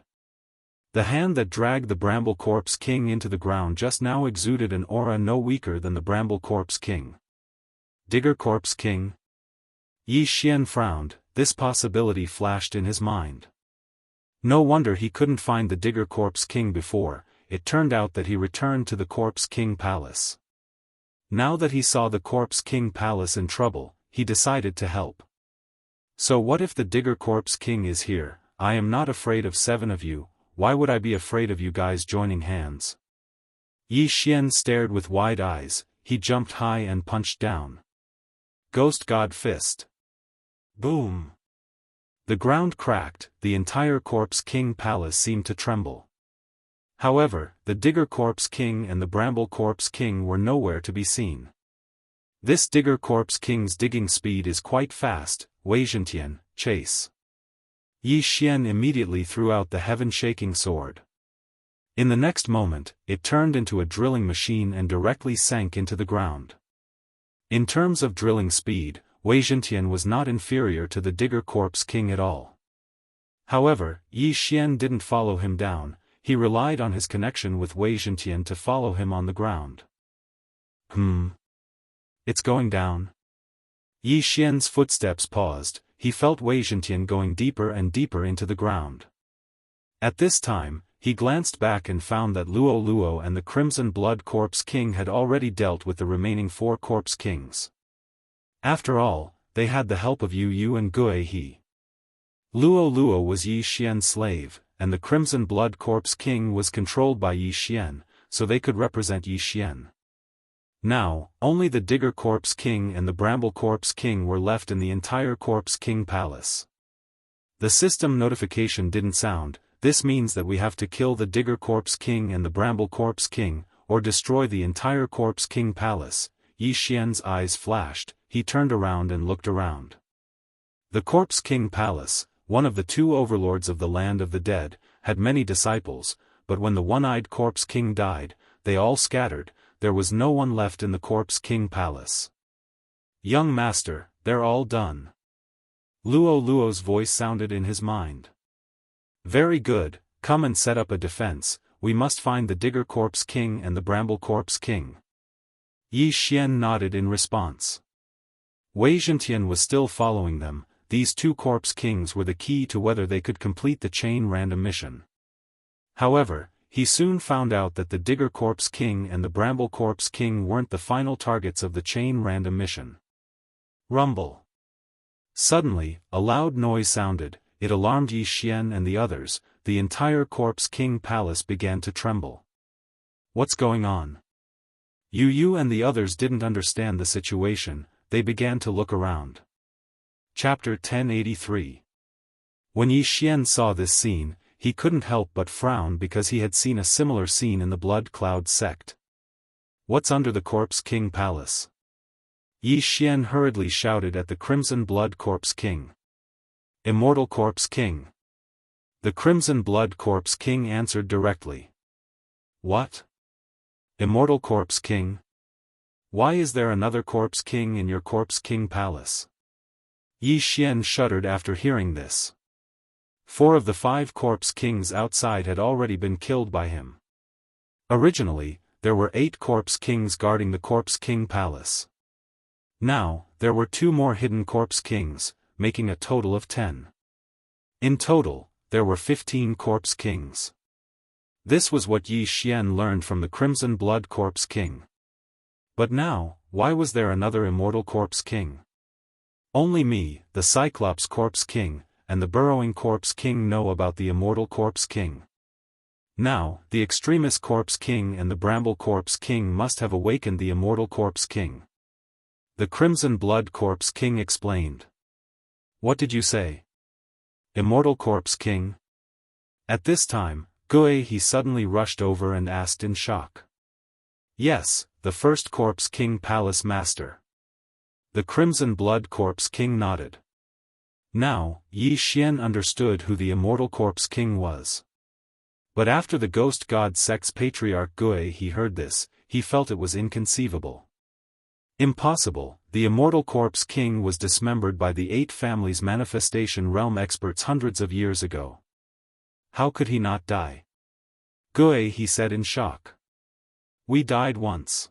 The hand that dragged the Bramble Corpse King into the ground just now exuded an aura no weaker than the Bramble Corpse King. Digger Corpse King? Yi Xian frowned, this possibility flashed in his mind. No wonder he couldn't find the Digger Corpse King before, it turned out that he returned to the Corpse King Palace. Now that he saw the Corpse King Palace in trouble, he decided to help. So what if the Digger Corpse King is here? I am not afraid of 7 of you, why would I be afraid of you guys joining hands? Yi Xian stared with wide eyes, he jumped high and punched down. Ghost God Fist. Boom. The ground cracked, the entire Corpse King Palace seemed to tremble. However, the Digger Corpse King and the Bramble Corpse King were nowhere to be seen. This Digger Corpse King's digging speed is quite fast. Wei Zhentian, chase. Yi Xian immediately threw out the heaven-shaking sword. In the next moment, it turned into a drilling machine and directly sank into the ground. In terms of drilling speed, Wei Zhentian was not inferior to the Digger Corpse King at all. However, Yi Xian didn't follow him down, he relied on his connection with Wei Zhentian to follow him on the ground. It's going down. Yi Xian's footsteps paused, he felt Wei Zhentian going deeper and deeper into the ground. At this time, he glanced back and found that Luo Luo and the Crimson Blood Corpse King had already dealt with the remaining 4 Corpse Kings. After all, they had the help of Yu Yu and Gue He. Luo Luo was Yi Xian's slave, and the Crimson Blood Corpse King was controlled by Yi Xian, so they could represent Yi Xian. Now, only the Digger Corpse King and the Bramble Corpse King were left in the entire Corpse King Palace. The system notification didn't sound, this means that we have to kill the Digger Corpse King and the Bramble Corpse King, or destroy the entire Corpse King Palace. Yi Xian's eyes flashed, he turned around and looked around. The Corpse King Palace, one of the 2 overlords of the land of the dead, had many disciples, but when the one-eyed Corpse King died, they all scattered, there was no one left in the Corpse King Palace. Young master, they're all done. Luo Luo's voice sounded in his mind. Very good, come and set up a defense, we must find the Digger Corpse King and the Bramble Corpse King. Yi Xian nodded in response. Wei Zhentian was still following them, these 2 Corpse Kings were the key to whether they could complete the chain random mission. However, he soon found out that the Digger Corpse King and the Bramble Corpse King weren't the final targets of the chain random mission. Rumble. Suddenly, a loud noise sounded, it alarmed Yi Xian and the others, the entire Corpse King Palace began to tremble. What's going on? Yu Yu and the others didn't understand the situation, they began to look around. Chapter 1083. When Yi Xian saw this scene, he couldn't help but frown because he had seen a similar scene in the Blood Cloud sect. What's under the Corpse King Palace? Yi Xian hurriedly shouted at the Crimson Blood Corpse King. Immortal Corpse King. The Crimson Blood Corpse King answered directly. What? Immortal Corpse King? Why is there another Corpse King in your Corpse King Palace? Yi Xian shuddered after hearing this. 4 of the 5 Corpse Kings outside had already been killed by him. Originally, there were 8 Corpse Kings guarding the Corpse King Palace. Now, there were 2 more hidden Corpse Kings, making a total of 10. In total, there were 15 Corpse Kings. This was what Yi Xian learned from the Crimson Blood Corpse King. But now, why was there another Immortal Corpse King? Only me, the Cyclops Corpse King, and the Burrowing Corpse King know about the Immortal Corpse King. Now, the Extremist Corpse King and the Bramble Corpse King must have awakened the Immortal Corpse King. The Crimson Blood Corpse King explained. What did you say? Immortal Corpse King? At this time, Gui he suddenly rushed over and asked in shock. Yes, the first Corpse King Palace Master. The Crimson Blood Corpse King nodded. Now, Yi Xian understood who the Immortal Corpse King was. But after the Ghost God Sect's Patriarch Gui he heard this, he felt it was inconceivable. Impossible, the Immortal Corpse King was dismembered by the 8 families manifestation realm experts hundreds of years ago. How could he not die? Gui he said in shock. We died once.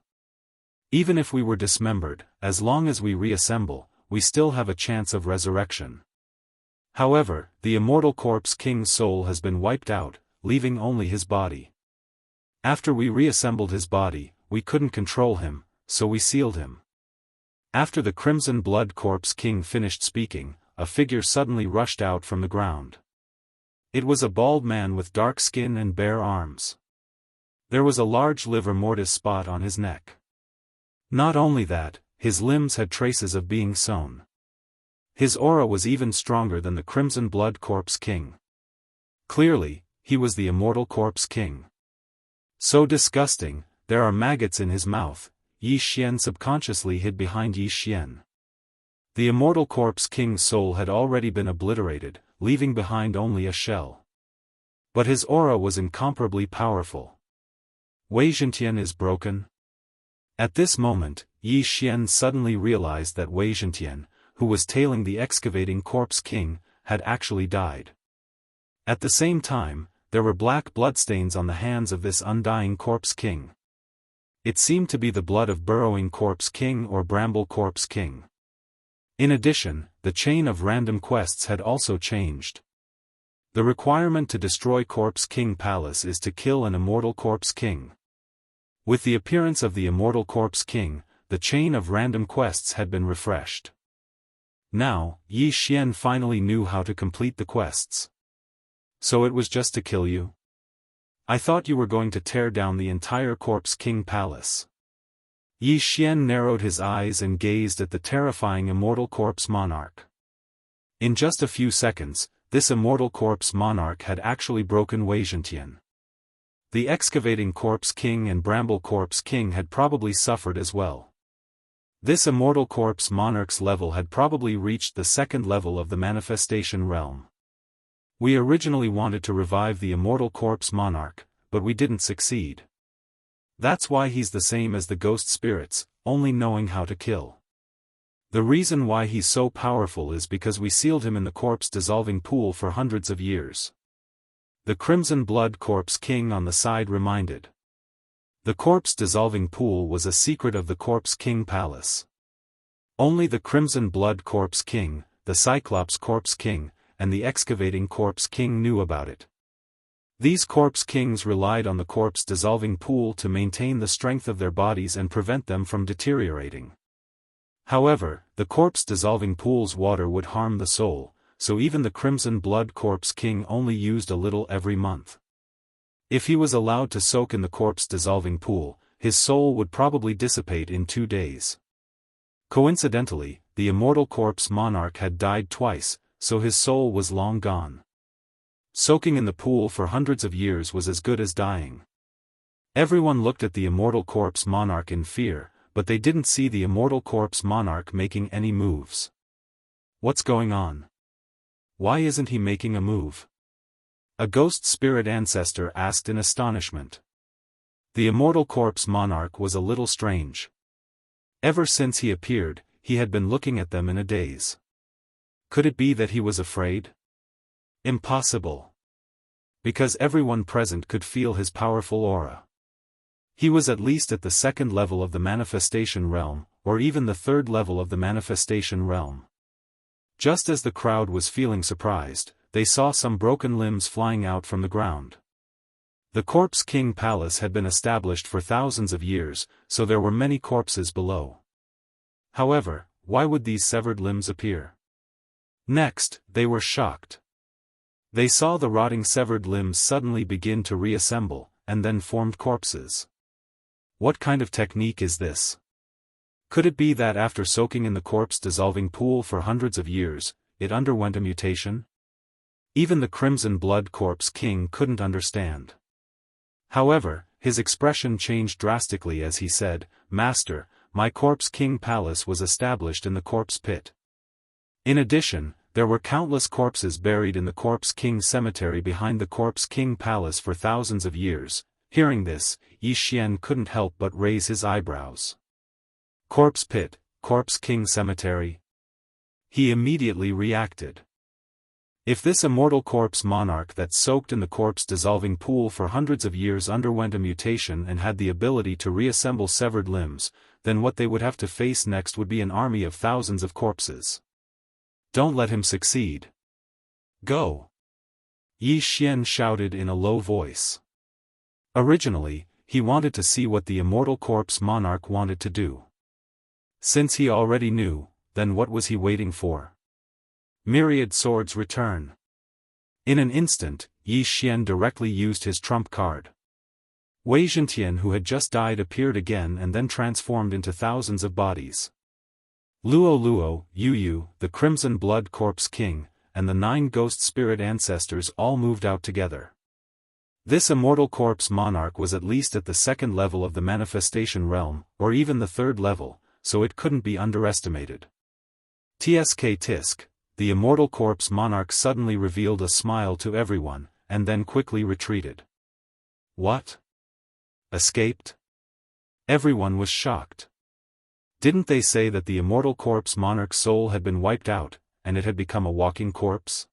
Even if we were dismembered, as long as we reassemble, we still have a chance of resurrection. However, the Immortal Corpse King's soul has been wiped out, leaving only his body. After we reassembled his body, we couldn't control him, so we sealed him. After the Crimson Blood Corpse King finished speaking, a figure suddenly rushed out from the ground. It was a bald man with dark skin and bare arms. There was a large livor mortis spot on his neck. Not only that, his limbs had traces of being sewn. His aura was even stronger than the Crimson Blood Corpse King. Clearly, he was the Immortal Corpse King. So disgusting, there are maggots in his mouth, Yi Xian subconsciously hid behind Yi Xian. The Immortal Corpse King's soul had already been obliterated, leaving behind only a shell. But his aura was incomparably powerful. Wei Zhentian is broken? At this moment, Yi Xian suddenly realized that Wei Zhentian, who was tailing the excavating Corpse King, had actually died. At the same time, there were black bloodstains on the hands of this undying Corpse King. It seemed to be the blood of Burrowing Corpse King or Bramble Corpse King. In addition, the chain of random quests had also changed. The requirement to destroy Corpse King Palace is to kill an Immortal Corpse King. With the appearance of the Immortal Corpse King, the chain of random quests had been refreshed. Now, Yi Xian finally knew how to complete the quests. So it was just to kill you? I thought you were going to tear down the entire Corpse King Palace. Yi Xian narrowed his eyes and gazed at the terrifying Immortal Corpse Monarch. In just a few seconds, this Immortal Corpse Monarch had actually broken Wei Zhentian. The Excavating Corpse King and Bramble Corpse King had probably suffered as well. This Immortal Corpse Monarch's level had probably reached the 2nd level of the Manifestation Realm. We originally wanted to revive the Immortal Corpse Monarch, but we didn't succeed. That's why he's the same as the ghost spirits, only knowing how to kill. The reason why he's so powerful is because we sealed him in the corpse-dissolving pool for hundreds of years. The Crimson Blood Corpse King on the side reminded. The corpse-dissolving pool was a secret of the Corpse King Palace. Only the Crimson Blood Corpse King, the Cyclops Corpse King, and the Excavating Corpse King knew about it. These Corpse Kings relied on the corpse-dissolving pool to maintain the strength of their bodies and prevent them from deteriorating. However, the corpse-dissolving pool's water would harm the soul, so even the Crimson Blood Corpse King only used a little every month. If he was allowed to soak in the corpse-dissolving pool, his soul would probably dissipate in 2 days. Coincidentally, the Immortal Corpse Monarch had died twice, so his soul was long gone. Soaking in the pool for hundreds of years was as good as dying. Everyone looked at the Immortal Corpse Monarch in fear, but they didn't see the Immortal Corpse Monarch making any moves. What's going on? Why isn't he making a move? A ghost spirit ancestor asked in astonishment. The Immortal Corpse Monarch was a little strange. Ever since he appeared, he had been looking at them in a daze. Could it be that he was afraid? Impossible. Because everyone present could feel his powerful aura. He was at least at the 2nd level of the Manifestation Realm, or even the 3rd level of the Manifestation Realm. Just as the crowd was feeling surprised, they saw some broken limbs flying out from the ground. The Corpse King Palace had been established for thousands of years, so there were many corpses below. However, why would these severed limbs appear? Next, they were shocked. They saw the rotting severed limbs suddenly begin to reassemble, and then formed corpses. What kind of technique is this? Could it be that after soaking in the corpse-dissolving pool for hundreds of years, it underwent a mutation? Even the Crimson Blood Corpse King couldn't understand. However, his expression changed drastically as he said, "Master, my Corpse King Palace was established in the Corpse Pit. In addition, there were countless corpses buried in the Corpse King Cemetery behind the Corpse King Palace for thousands of years." Hearing this, Yi Xian couldn't help but raise his eyebrows. Corpse Pit, Corpse King Cemetery? He immediately reacted. If this immortal corpse monarch that soaked in the corpse-dissolving pool for hundreds of years underwent a mutation and had the ability to reassemble severed limbs, then what they would have to face next would be an army of thousands of corpses. Don't let him succeed. Go! Yi Xian shouted in a low voice. Originally, he wanted to see what the immortal corpse monarch wanted to do. Since he already knew, then what was he waiting for? Myriad swords return. In an instant, Yi Xian directly used his trump card. Wei Zhentian, who had just died, appeared again and then transformed into thousands of bodies. Luo, Yu, the Crimson Blood Corpse King, and the 9 ghost spirit ancestors all moved out together. This immortal corpse monarch was at least at the 2nd level of the manifestation realm, or even the 3rd level, so it couldn't be underestimated. Tisk, the immortal corpse monarch suddenly revealed a smile to everyone, and then quickly retreated. What? Escaped? Everyone was shocked. Didn't they say that the immortal corpse monarch's soul had been wiped out, and it had become a walking corpse?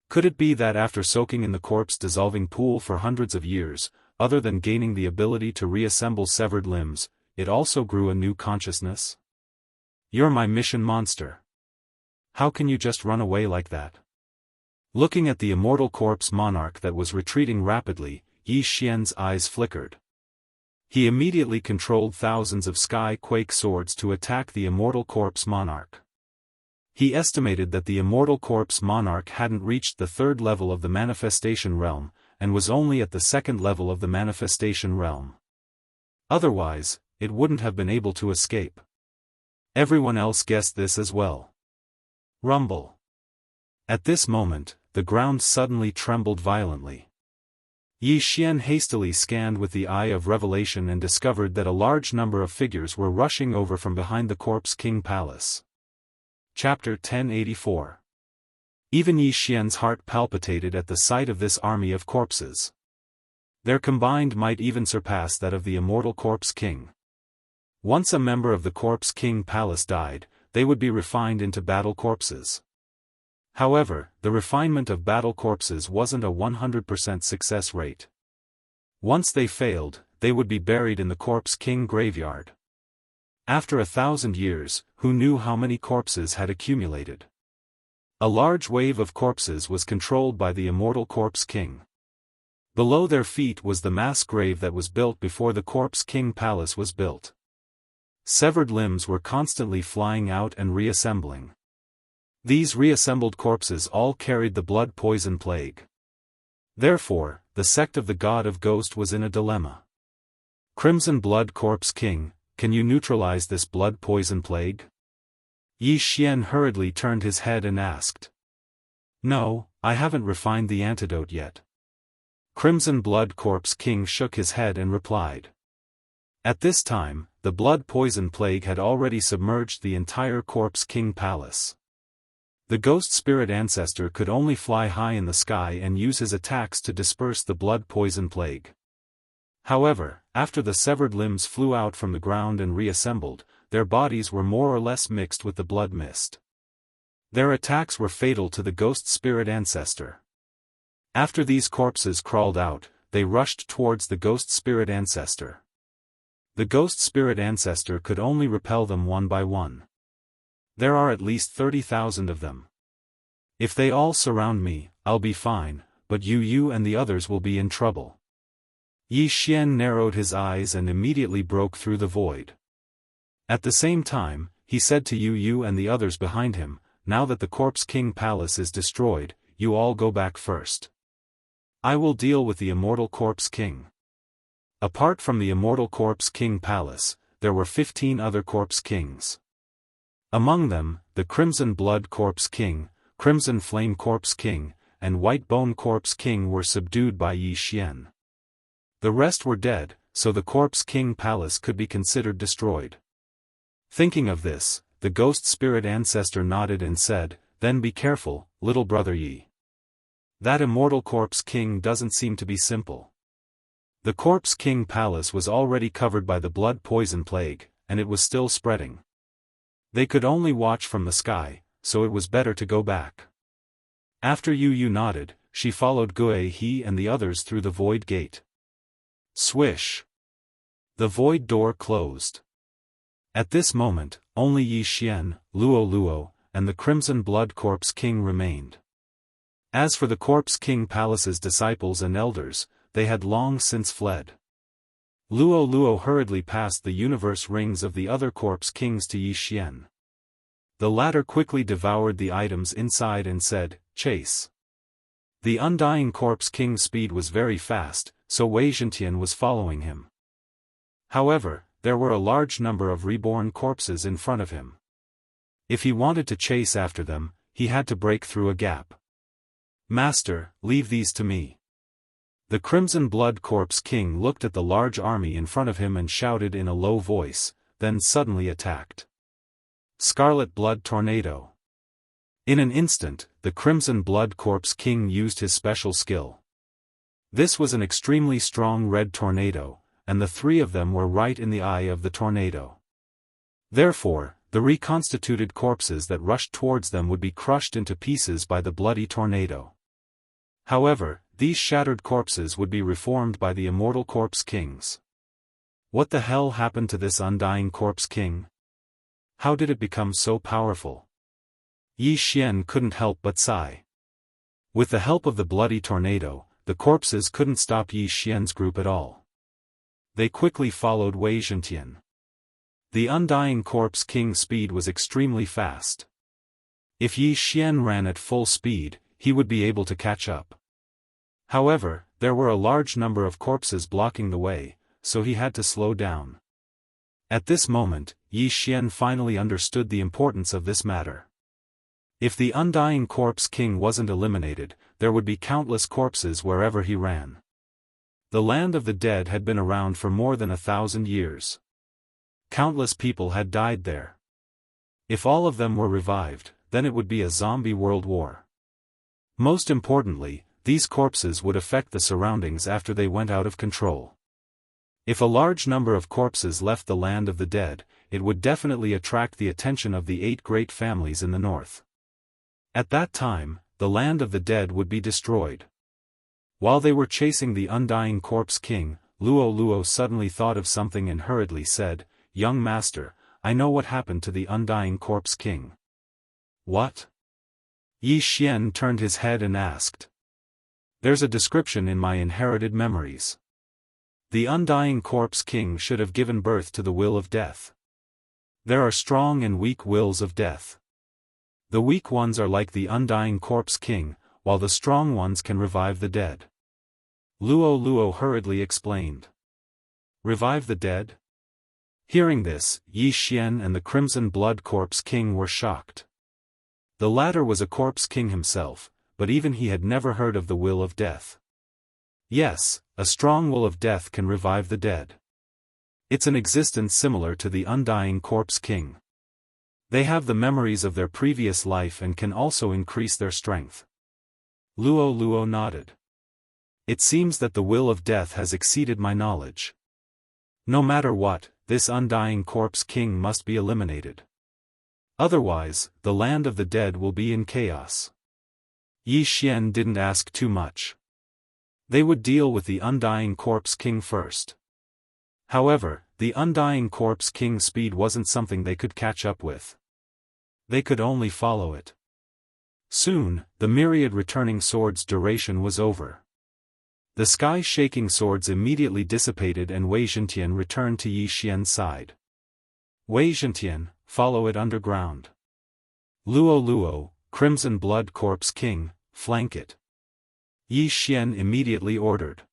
Could it be that after soaking in the corpse-dissolving pool for hundreds of years, other than gaining the ability to reassemble severed limbs, it also grew a new consciousness? You're my mission monster. How can you just run away like that? Looking at the immortal corpse monarch that was retreating rapidly, Yi Xian's eyes flickered. He immediately controlled thousands of sky quake swords to attack the immortal corpse monarch. He estimated that the immortal corpse monarch hadn't reached the 3rd level of the manifestation realm, and was only at the 2nd level of the manifestation realm. Otherwise, it wouldn't have been able to escape. Everyone else guessed this as well. Rumble. At this moment, the ground suddenly trembled violently. Yi Xian hastily scanned with the eye of revelation and discovered that a large number of figures were rushing over from behind the Corpse King Palace. Chapter 1084. Even Yi Xian's heart palpitated at the sight of this army of corpses. Their combined might even surpass that of the immortal Corpse King. Once a member of the Corpse King Palace died, they would be refined into battle corpses. However, the refinement of battle corpses wasn't a 100% success rate. Once they failed, they would be buried in the Corpse King graveyard. After 1,000 years, who knew how many corpses had accumulated? A large wave of corpses was controlled by the immortal Corpse King. Below their feet was the mass grave that was built before the Corpse King Palace was built. Severed limbs were constantly flying out and reassembling. These reassembled corpses all carried the blood poison plague. Therefore, the sect of the God of Ghost was in a dilemma. Crimson Blood Corpse King, can you neutralize this blood poison plague? Yi Xian hurriedly turned his head and asked. No, I haven't refined the antidote yet. Crimson Blood Corpse King shook his head and replied. At this time, the blood poison plague had already submerged the entire Corpse King Palace. The ghost spirit ancestor could only fly high in the sky and use his attacks to disperse the blood poison plague. However, after the severed limbs flew out from the ground and reassembled, their bodies were more or less mixed with the blood mist. Their attacks were fatal to the ghost spirit ancestor. After these corpses crawled out, they rushed towards the ghost spirit ancestor. The ghost spirit ancestor could only repel them one by one. There are at least 30,000 of them. If they all surround me, I'll be fine, but you and the others will be in trouble. Yi Xian narrowed his eyes and immediately broke through the void. At the same time, he said to Yu and the others behind him, now that the Corpse King Palace is destroyed, you all go back first. I will deal with the Immortal Corpse King. Apart from the Immortal Corpse King Palace, there were 15 other Corpse Kings. Among them, the Crimson Blood Corpse King, Crimson Flame Corpse King, and White Bone Corpse King were subdued by Yi Xian. The rest were dead, so the Corpse King Palace could be considered destroyed. Thinking of this, the ghost spirit ancestor nodded and said, "Then be careful, little brother Yi. That immortal Corpse King doesn't seem to be simple." The Corpse King Palace was already covered by the blood poison plague, and it was still spreading. They could only watch from the sky, so it was better to go back. After Yu nodded, she followed Gue He and the others through the void gate. Swish! The void door closed. At this moment, only Yi Xian, Luo, and the Crimson Blood Corpse King remained. As for the Corpse King Palace's disciples and elders, they had long since fled. Luo hurriedly passed the universe rings of the other Corpse Kings to Yi Xian. The latter quickly devoured the items inside and said, "Chase." The Undying Corpse King's speed was very fast, so Wei Zhentian was following him. However, there were a large number of reborn corpses in front of him. If he wanted to chase after them, he had to break through a gap. "Master, leave these to me." The Crimson Blood Corpse King looked at the large army in front of him and shouted in a low voice, then suddenly attacked. Scarlet Blood Tornado. In an instant, the Crimson Blood Corpse King used his special skill. This was an extremely strong red tornado, and the three of them were right in the eye of the tornado. Therefore, the reconstituted corpses that rushed towards them would be crushed into pieces by the bloody tornado. However, these shattered corpses would be reformed by the Immortal Corpse Kings. What the hell happened to this Undying Corpse King? How did it become so powerful? Yi Xian couldn't help but sigh. With the help of the bloody tornado, the corpses couldn't stop Yi Xian's group at all. They quickly followed Wei Zhentian. The Undying Corpse King's speed was extremely fast. If Yi Xian ran at full speed, he would be able to catch up. However, there were a large number of corpses blocking the way, so he had to slow down. At this moment, Yi Xian finally understood the importance of this matter. If the Undying Corpse King wasn't eliminated, there would be countless corpses wherever he ran. The land of the dead had been around for more than 1,000 years. Countless people had died there. If all of them were revived, then it would be a zombie world war. Most importantly, these corpses would affect the surroundings after they went out of control. If a large number of corpses left the land of the dead, it would definitely attract the attention of the 8 great families in the north. At that time, the land of the dead would be destroyed. While they were chasing the Undying Corpse King, Luo suddenly thought of something and hurriedly said, "Young master, I know what happened to the Undying Corpse King." "What?" Yi Xian turned his head and asked. "There's a description in my inherited memories. The Undying Corpse King should have given birth to the will of death. There are strong and weak wills of death. The weak ones are like the Undying Corpse King, while the strong ones can revive the dead." Luo hurriedly explained. "Revive the dead?" Hearing this, Yi Xian and the Crimson Blood Corpse King were shocked. The latter was a Corpse King himself, but even he had never heard of the will of death. Yes, a strong will of death can revive the dead. It's an existence similar to the Undying Corpse King. They have the memories of their previous life and can also increase their strength. Luo nodded. "It seems that the will of death has exceeded my knowledge. No matter what, this Undying Corpse King must be eliminated. Otherwise, the land of the dead will be in chaos." Yi Xian didn't ask too much. They would deal with the Undying Corpse King first. However, the Undying Corpse King's speed wasn't something they could catch up with. They could only follow it. Soon, the myriad returning swords' duration was over. The sky-shaking swords immediately dissipated and Wei Zhentian returned to Yi Xian's side. "Wei Zhentian, follow it underground. Luo, Crimson Blood Corpse King, flank it." Yi Xian immediately ordered.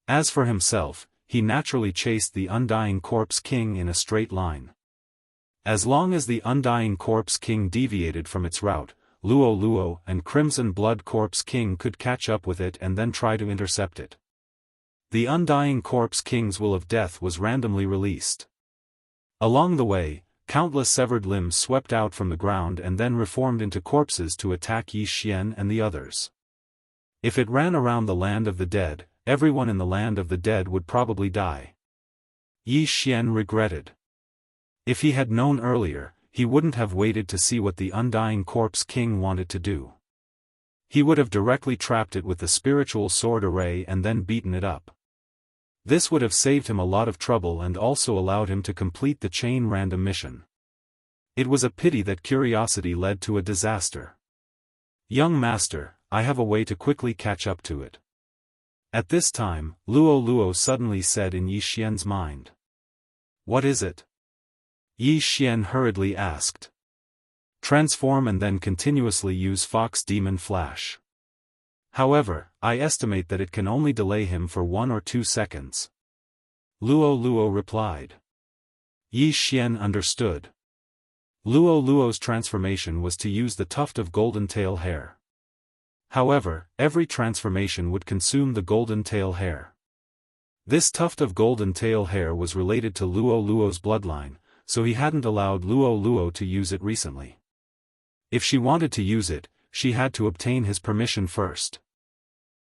As for himself, he naturally chased the Undying Corpse King in a straight line. As long as the Undying Corpse King deviated from its route, Luo Luo and Crimson Blood Corpse King could catch up with it and then try to intercept it. The Undying Corpse King's Will of Death was randomly released. Along the way, countless severed limbs swept out from the ground and then reformed into corpses to attack Yi Xian and the others. If it ran around the land of the dead, everyone in the land of the dead would probably die. Yi Xian regretted. If he had known earlier, he wouldn't have waited to see what the Undying Corpse King wanted to do. He would have directly trapped it with the spiritual sword array and then beaten it up. This would have saved him a lot of trouble and also allowed him to complete the chain random mission. It was a pity that curiosity led to a disaster. Young master, I have a way to quickly catch up to it. At this time, Luo Luo suddenly said in Yi Xian's mind. What is it? Yi Xian hurriedly asked. Transform and then continuously use Fox Demon Flash. However, I estimate that it can only delay him for 1 or 2 seconds. Luo Luo replied. Yi Xian understood. Luo Luo's transformation was to use the tuft of golden tail hair. However, every transformation would consume the golden tail hair. This tuft of golden tail hair was related to Luo Luo's bloodline, so he hadn't allowed Luo Luo to use it recently. If she wanted to use it, she had to obtain his permission first.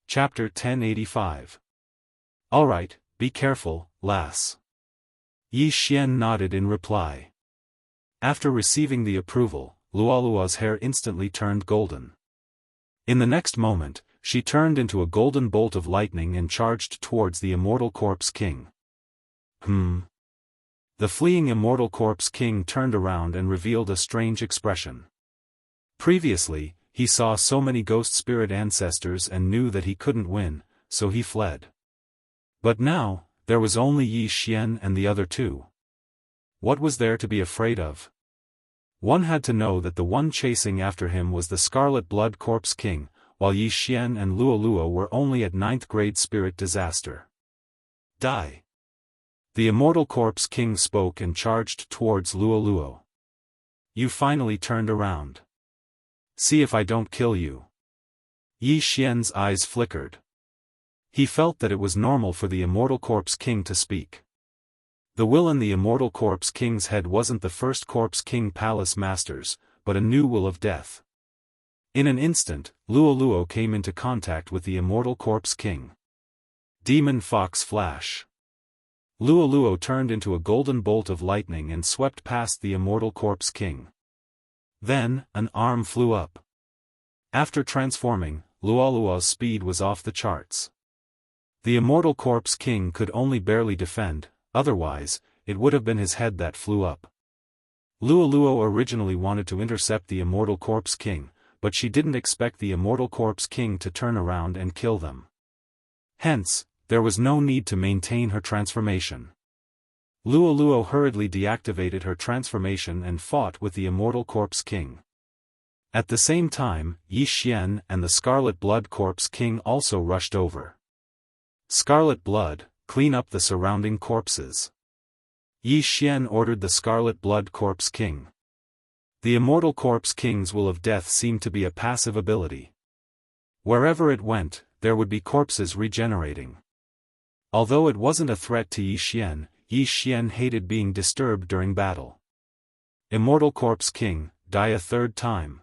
Chapter 1085. Alright, be careful, lass. Yi Xian nodded in reply. After receiving the approval, Luo Luo's hair instantly turned golden. In the next moment, she turned into a golden bolt of lightning and charged towards the Immortal Corpse King. The fleeing Immortal Corpse King turned around and revealed a strange expression. Previously, he saw so many ghost spirit ancestors and knew that he couldn't win, so he fled. But now, there was only Yi Xian and the other two. What was there to be afraid of? One had to know that the one chasing after him was the Scarlet Blood Corpse King, while Yi Xian and Luo Luo were only at 9th grade spirit disaster. Die! The Immortal Corpse King spoke and charged towards Luo Luo. You finally turned around. See if I don't kill you. Yi Xian's eyes flickered. He felt that it was normal for the Immortal Corpse King to speak. The will in the Immortal Corpse King's head wasn't the first Corpse King Palace Masters, but a new will of death. In an instant, Luo Luo came into contact with the Immortal Corpse King. Demon Fox Flash. Luo Luo turned into a golden bolt of lightning and swept past the Immortal Corpse King. Then, an arm flew up. After transforming, Luo Luo's speed was off the charts. The Immortal Corpse King could only barely defend, otherwise, it would have been his head that flew up. Luo Luo originally wanted to intercept the Immortal Corpse King, but she didn't expect the Immortal Corpse King to turn around and kill them. Hence, there was no need to maintain her transformation. Luo Luo hurriedly deactivated her transformation and fought with the Immortal Corpse King. At the same time, Yi Xian and the Scarlet Blood Corpse King also rushed over. Scarlet Blood, clean up the surrounding corpses. Yi Xian ordered the Scarlet Blood Corpse King. The Immortal Corpse King's Will of Death seemed to be a passive ability. Wherever it went, there would be corpses regenerating. Although it wasn't a threat to Yi Xian hated being disturbed during battle. Immortal Corpse King, die a 3rd time.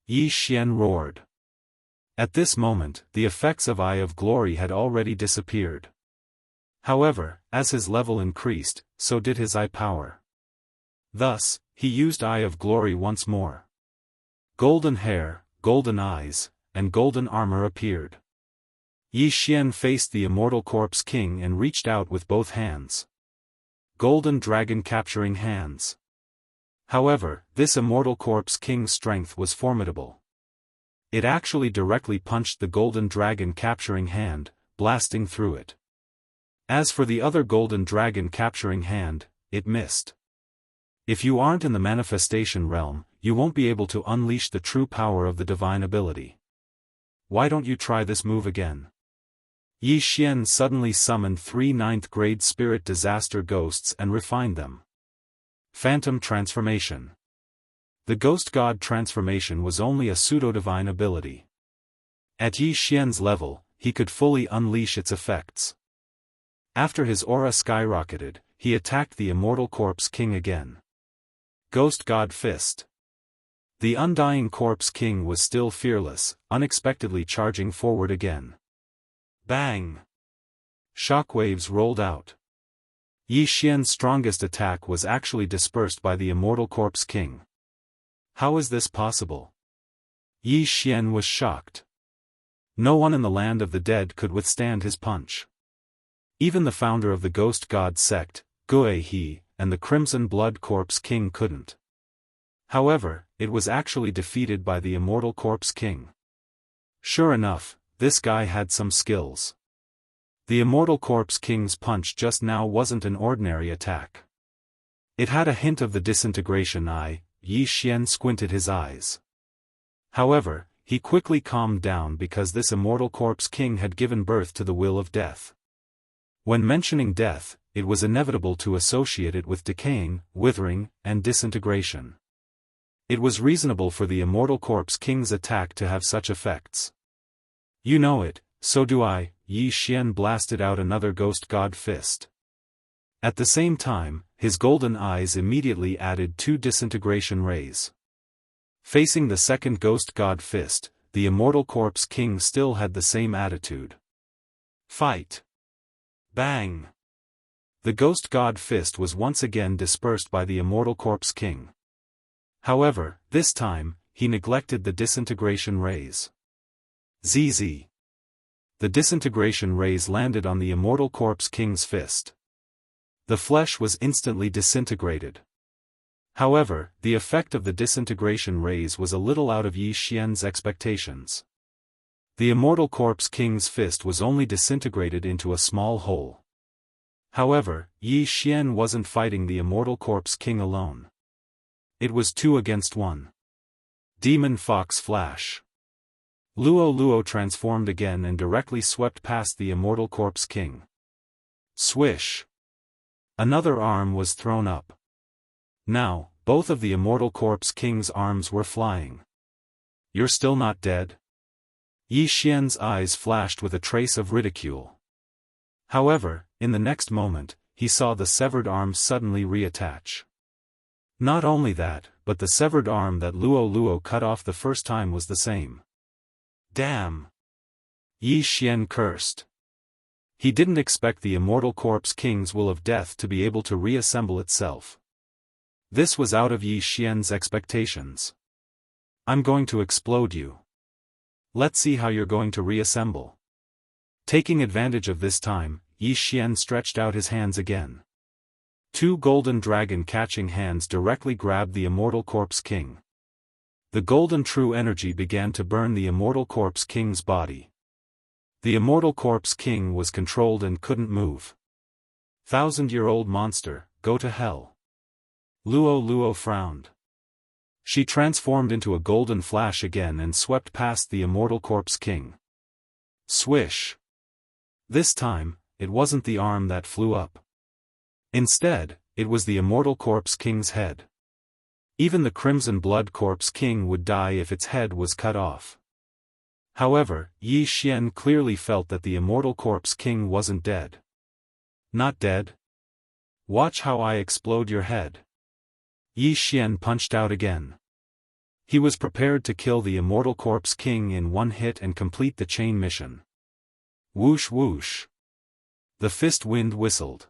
Yi Xian roared. At this moment, the effects of Eye of Glory had already disappeared. However, as his level increased, so did his eye power. Thus, he used Eye of Glory once more. Golden hair, golden eyes, and golden armor appeared. Yi Xian faced the Immortal Corpse King and reached out with both hands. Golden dragon capturing hands. However, this Immortal Corpse King's strength was formidable. It actually directly punched the golden dragon capturing hand, blasting through it. As for the other golden dragon capturing hand, it missed. If you aren't in the manifestation realm, you won't be able to unleash the true power of the divine ability. Why don't you try this move again? Yi Xian suddenly summoned 3 9th grade spirit disaster ghosts and refined them. Phantom transformation. The ghost god transformation was only a pseudo-divine ability. At Yi Xian's level, he could fully unleash its effects. After his aura skyrocketed, he attacked the Immortal Corpse King again. Ghost God Fist. The Undying Corpse King was still fearless, unexpectedly charging forward again. Bang! Shockwaves rolled out. Yi Xian's strongest attack was actually dispersed by the Immortal Corpse King. How is this possible? Yi Xian was shocked. No one in the land of the dead could withstand his punch. Even the founder of the Ghost God sect, Gui He, and the Crimson Blood Corpse King couldn't. However, it was actually defeated by the Immortal Corpse King. Sure enough, this guy had some skills. The Immortal Corpse King's punch just now wasn't an ordinary attack. It had a hint of the disintegration eye. Yi Xian squinted his eyes. However, he quickly calmed down because this Immortal Corpse King had given birth to the will of death. When mentioning death, it was inevitable to associate it with decaying, withering, and disintegration. It was reasonable for the Immortal Corpse King's attack to have such effects. You know it, so do I. Yi Xian blasted out another Ghost God Fist. At the same time, his golden eyes immediately added 2 disintegration rays. Facing the second Ghost God Fist, the Immortal Corpse King still had the same attitude. Fight! Bang! The Ghost God Fist was once again dispersed by the Immortal Corpse King. However, this time, he neglected the disintegration rays. ZZ. The disintegration rays landed on the Immortal Corpse King's fist. The flesh was instantly disintegrated. However, the effect of the disintegration rays was a little out of Yi Xian's expectations. The Immortal Corpse King's fist was only disintegrated into a small hole. However, Yi Xian wasn't fighting the Immortal Corpse King alone. It was 2 against 1. Demon Fox Flash. Luo transformed again and directly swept past the Immortal Corpse King. Swish! Another arm was thrown up. Now, both of the Immortal Corpse King's arms were flying. You're still not dead? Yi Xian's eyes flashed with a trace of ridicule. However, in the next moment, he saw the severed arm suddenly reattach. Not only that, but the severed arm that Luo cut off the first time was the same. Damn! Yi Xian cursed. He didn't expect the Immortal Corpse King's will of death to be able to reassemble itself. This was out of Yi Xian's expectations. I'm going to explode you. Let's see how you're going to reassemble. Taking advantage of this time, Yi Xian stretched out his hands again. 2 golden dragon-catching hands directly grabbed the Immortal Corpse King. The golden true energy began to burn the Immortal Corpse King's body. The Immortal Corpse King was controlled and couldn't move. 1,000-year-old monster, go to hell. Luo frowned. She transformed into a golden flash again and swept past the Immortal Corpse King. Swish! This time, it wasn't the arm that flew up. Instead, it was the Immortal Corpse King's head. Even the Crimson Blood Corpse King would die if its head was cut off. However, Yi Xian clearly felt that the Immortal Corpse King wasn't dead. Not dead? Watch how I explode your head. Yi Xian punched out again. He was prepared to kill the Immortal Corpse King in one hit and complete the chain mission. Whoosh whoosh. The fist wind whistled.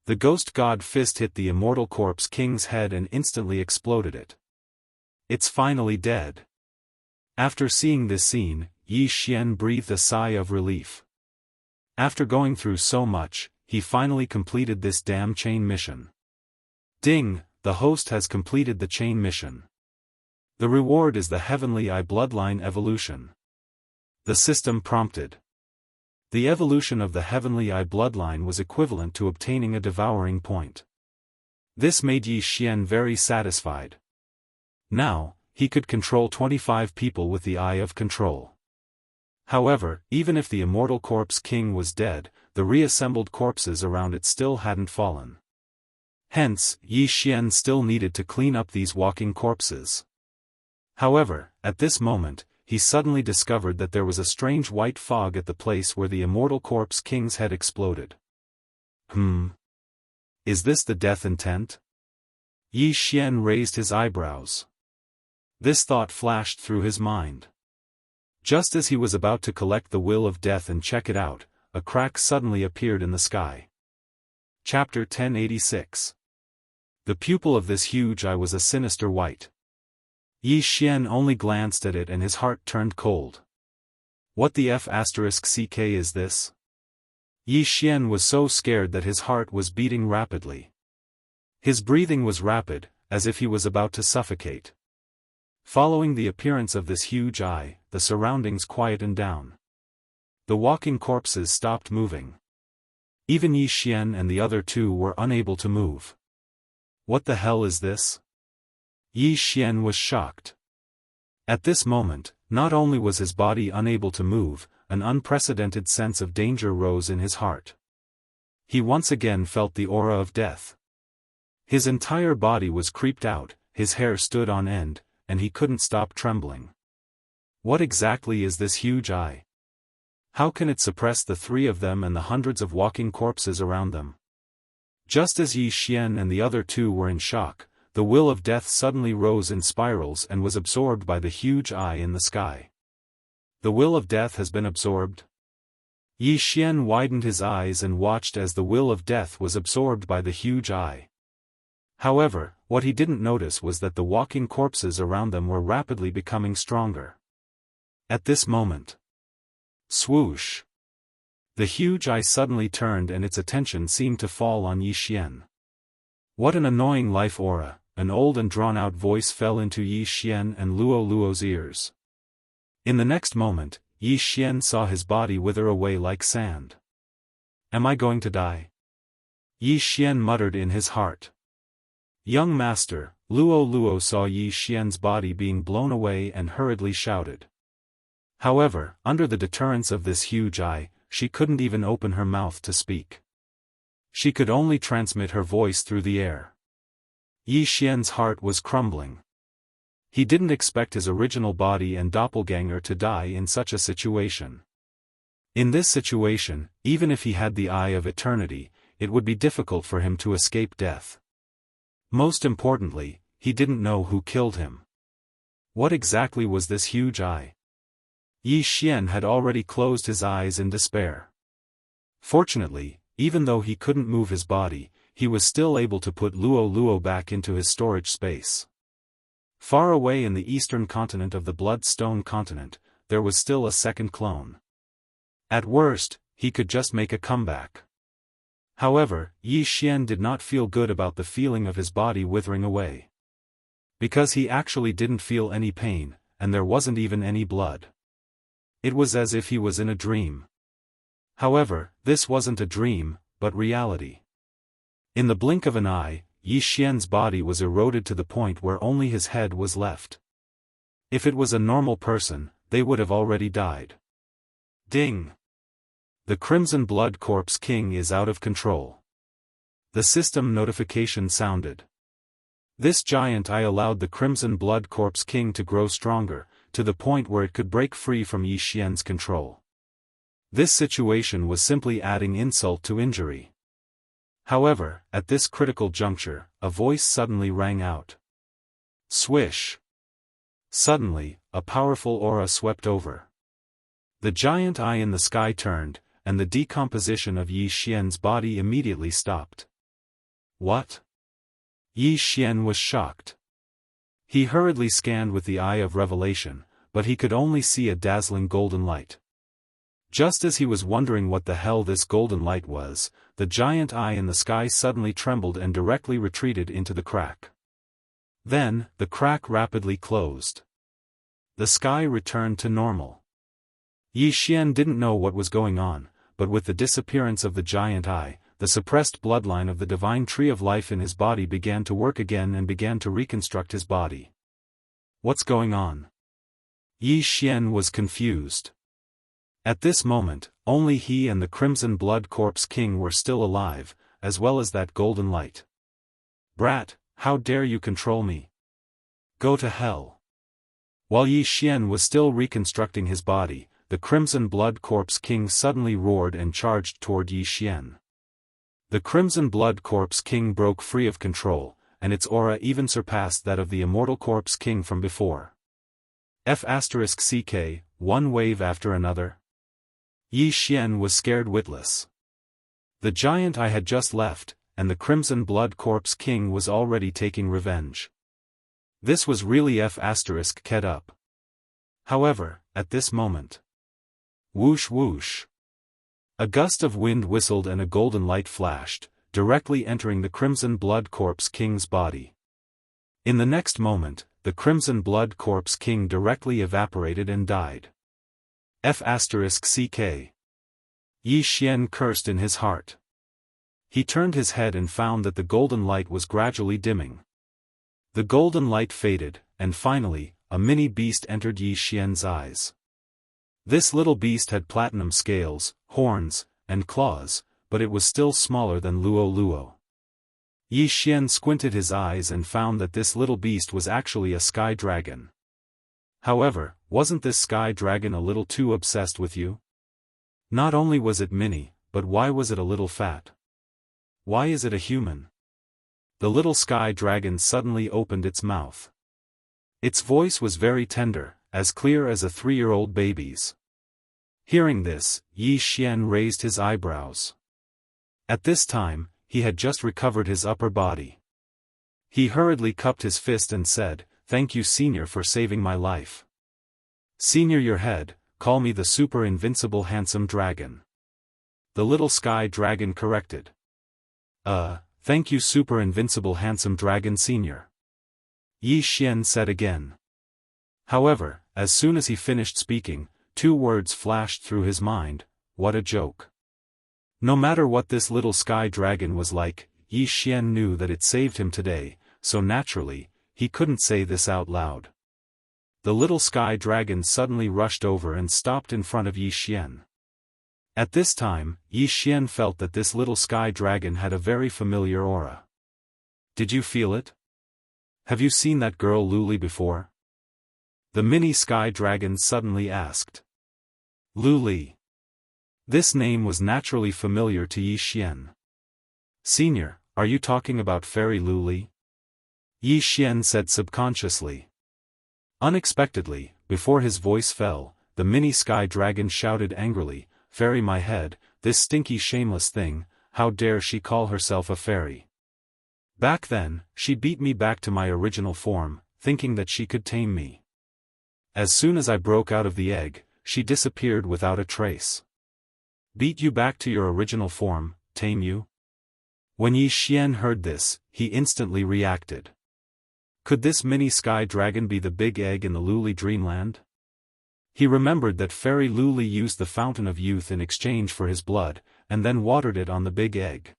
The Ghost God fist hit the Immortal Corpse King's head and instantly exploded it. It's finally dead. After seeing this scene, Yi Xian breathed a sigh of relief. After going through so much, he finally completed this damn chain mission. Ding, the host has completed the chain mission. The reward is the Heavenly Eye Bloodline Evolution. The system prompted. The evolution of the Heavenly Eye Bloodline was equivalent to obtaining a devouring point. This made Yi Xian very satisfied. Now, he could control 25 people with the Eye of Control. However, even if the Immortal Corpse King was dead, the reassembled corpses around it still hadn't fallen. Hence, Yi Xian still needed to clean up these walking corpses. However, at this moment, he suddenly discovered that there was a strange white fog at the place where the immortal corpse king's head exploded. Is this the death intent? Yi Xian raised his eyebrows. This thought flashed through his mind. Just as he was about to collect the will of death and check it out, a crack suddenly appeared in the sky. Chapter 1086. The pupil of this huge eye was a sinister white. Yi Xian only glanced at it and his heart turned cold. What the F***ck is this? Yi Xian was so scared that his heart was beating rapidly. His breathing was rapid, as if he was about to suffocate. Following the appearance of this huge eye, the surroundings quietened down. The walking corpses stopped moving. Even Yi Xian and the other two were unable to move. What the hell is this? Yi Xian was shocked. At this moment, not only was his body unable to move, an unprecedented sense of danger rose in his heart. He once again felt the aura of death. His entire body was creeped out, his hair stood on end, and he couldn't stop trembling. What exactly is this huge eye? How can it suppress the three of them and the hundreds of walking corpses around them? Just as Yi Xian and the other two were in shock, the will of death suddenly rose in spirals and was absorbed by the huge eye in the sky. The will of death has been absorbed? Yi Xian widened his eyes and watched as the will of death was absorbed by the huge eye. However, what he didn't notice was that the walking corpses around them were rapidly becoming stronger. At this moment, swoosh! The huge eye suddenly turned and its attention seemed to fall on Yi Xian. What an annoying life aura, an old and drawn-out voice fell into Yi Xian and Luo's ears. In the next moment, Yi Xian saw his body wither away like sand. Am I going to die? Yi Xian muttered in his heart. Young master, Luo saw Yi Xian's body being blown away and hurriedly shouted. However, under the deterrence of this huge eye, she couldn't even open her mouth to speak. She could only transmit her voice through the air. Yi Xian's heart was crumbling. He didn't expect his original body and doppelganger to die in such a situation. In this situation, even if he had the Eye of Eternity, it would be difficult for him to escape death. Most importantly, he didn't know who killed him. What exactly was this huge eye? Yi Xian had already closed his eyes in despair. Fortunately, even though he couldn't move his body, he was still able to put Luo back into his storage space. Far away in the eastern continent of the Bloodstone continent, there was still a second clone. At worst, he could just make a comeback. However, Yi Xian did not feel good about the feeling of his body withering away. Because he actually didn't feel any pain, and there wasn't even any blood. It was as if he was in a dream. However, this wasn't a dream, but reality. In the blink of an eye, Yi Xian's body was eroded to the point where only his head was left. If it was a normal person, they would have already died. Ding! The Crimson Blood Corpse King is out of control. The system notification sounded. This giant eye allowed the Crimson Blood Corpse King to grow stronger, to the point where it could break free from Yi Xian's control. This situation was simply adding insult to injury. However, at this critical juncture, a voice suddenly rang out. Swish! Suddenly, a powerful aura swept over. The giant eye in the sky turned, and the decomposition of Yi Xian's body immediately stopped. What? Yi Xian was shocked. He hurriedly scanned with the Eye of Revelation, but he could only see a dazzling golden light. Just as he was wondering what the hell this golden light was, the giant eye in the sky suddenly trembled and directly retreated into the crack. Then, the crack rapidly closed. The sky returned to normal. Yi Xian didn't know what was going on, but with the disappearance of the giant eye, the suppressed bloodline of the divine tree of life in his body began to work again and began to reconstruct his body. What's going on? Yi Xian was confused. At this moment, only he and the Crimson Blood Corpse King were still alive, as well as that golden light. Brat, how dare you control me? Go to hell. While Yi Xian was still reconstructing his body, the Crimson Blood Corpse King suddenly roared and charged toward Yi Xian. The Crimson Blood Corpse King broke free of control, and its aura even surpassed that of the Immortal Corpse King from before. F***ck, one wave after another. Yi Xian was scared witless. The giant I had just left, and the Crimson Blood Corpse King was already taking revenge. This was really F***ket up. However, at this moment. Whoosh whoosh. A gust of wind whistled and a golden light flashed, directly entering the Crimson Blood Corpse King's body. In the next moment, the Crimson Blood Corpse King directly evaporated and died. F***ck. Yi Xian cursed in his heart. He turned his head and found that the golden light was gradually dimming. The golden light faded, and finally, a mini beast entered Yi Xian's eyes. This little beast had platinum scales, horns, and claws, but it was still smaller than Luo Luo. Yi Xian squinted his eyes and found that this little beast was actually a sky dragon. However, wasn't this sky dragon a little too obsessed with you? Not only was it mini, but why was it a little fat? Why is it a human? The little sky dragon suddenly opened its mouth. Its voice was very tender, as clear as a 3-year-old baby's. Hearing this, Yi Xian raised his eyebrows. At this time, he had just recovered his upper body. He hurriedly cupped his fist and said, "Thank you, Senior, for saving my life." "Senior, your head, call me the super invincible handsome dragon." The little sky dragon corrected. Thank you, super invincible handsome dragon Senior," Yi Xian said again. However, as soon as he finished speaking, 2 words flashed through his mind: what a joke. No matter what this little sky dragon was like, Yi Xian knew that it saved him today, so naturally, he couldn't say this out loud. The little sky dragon suddenly rushed over and stopped in front of Yi Xian. At this time, Yi Xian felt that this little sky dragon had a very familiar aura. "Did you feel it? Have you seen that girl Luli before?" The mini sky dragon suddenly asked. Luli. This name was naturally familiar to Yi Xian. "Senior, are you talking about Fairy Luli?" Yi Xian said subconsciously. Unexpectedly, before his voice fell, the mini sky dragon shouted angrily, "Fairy my head, this stinky shameless thing, how dare she call herself a fairy? Back then, she beat me back to my original form, thinking that she could tame me. As soon as I broke out of the egg, she disappeared without a trace." "Beat you back to your original form, tame you?" When Yi Xian heard this, he instantly reacted. Could this mini sky dragon be the big egg in the Luli dreamland? He remembered that Fairy Luli used the Fountain of Youth in exchange for his blood, and then watered it on the big egg.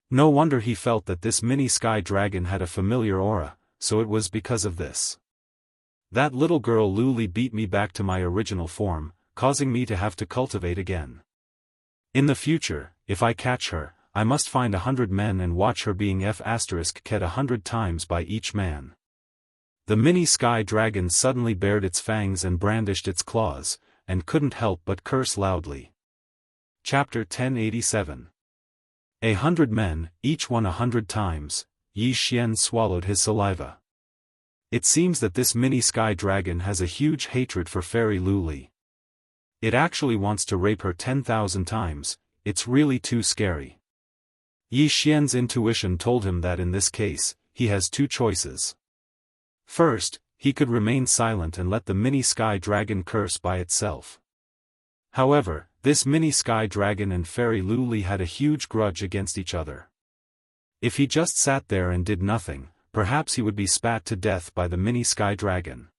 No wonder he felt that this mini sky dragon had a familiar aura, so it was because of this. "That little girl Luli beat me back to my original form, causing me to have to cultivate again. In the future, if I catch her, I must find 100 men and watch her being F***ket 100 times by each man." The mini sky dragon suddenly bared its fangs and brandished its claws, and couldn't help but curse loudly. Chapter 1087. 100 men, each one 100 times. Yi Xian swallowed his saliva. It seems that this mini sky dragon has a huge hatred for Fairy Luli. It actually wants to rape her 10,000 times, it's really too scary. Yi Xian's intuition told him that in this case, he has 2 choices. First, he could remain silent and let the mini sky dragon curse by itself. However, this mini sky dragon and Fairy Luli had a huge grudge against each other. If he just sat there and did nothing, perhaps he would be spat to death by the mini sky dragon.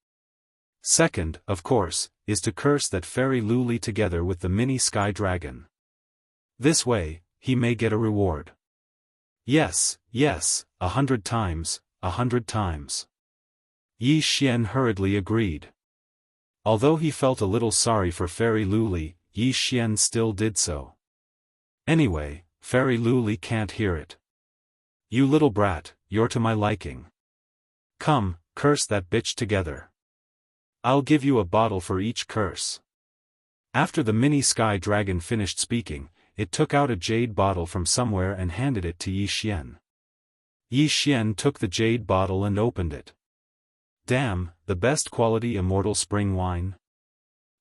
Second, of course, is to curse that Fairy Luli together with the mini sky dragon. This way, he may get a reward. Yes, 100 times, 100 times. Yi Xian hurriedly agreed. Although he felt a little sorry for Fairy Luli, Yi Xian still did so. Anyway, Fairy Luli can't hear it. You little brat, you're to my liking. Come, curse that bitch together. I'll give you a bottle for each curse. After the mini sky dragon finished speaking, it took out a jade bottle from somewhere and handed it to Yi Xian. Yi Xian took the jade bottle and opened it. Damn, the best quality immortal spring wine.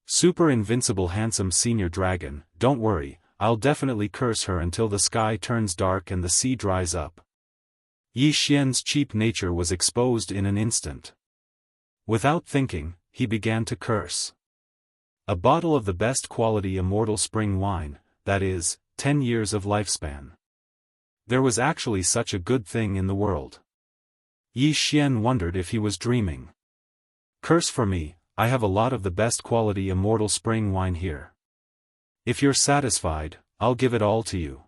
Super invincible handsome senior dragon, don't worry, I'll definitely curse her until the sky turns dark and the sea dries up. Yi Xian's cheap nature was exposed in an instant. Without thinking, he began to curse. A bottle of the best quality immortal spring wine, that is, 10 years of lifespan. There was actually such a good thing in the world. Yi Xian wondered if he was dreaming. Curse for me, I have a lot of the best quality immortal spring wine here. If you're satisfied, I'll give it all to you.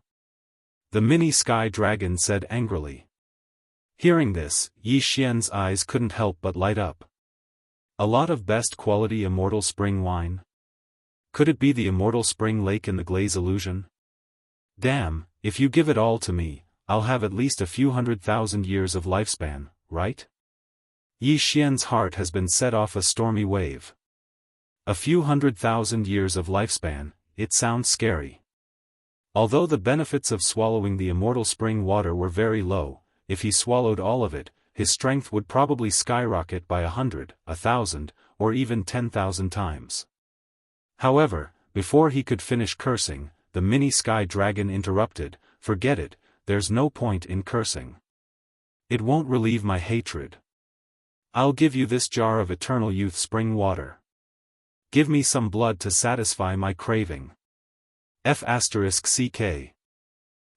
The mini sky dragon said angrily. Hearing this, Yi Xian's eyes couldn't help but light up. A lot of best quality immortal spring wine? Could it be the immortal spring lake in the glaze illusion? Damn, if you give it all to me, I'll have at least a few 100,000 years of lifespan, right? Yi Xian's heart has been set off a stormy wave. A few 100,000 years of lifespan, it sounds scary. Although the benefits of swallowing the immortal spring water were very low, if he swallowed all of it, his strength would probably skyrocket by 100, 1,000, or even 10,000 times. However, before he could finish cursing, the mini sky dragon interrupted, "Forget it, there's no point in cursing. It won't relieve my hatred. I'll give you this jar of eternal youth spring water. Give me some blood to satisfy my craving." F***ck.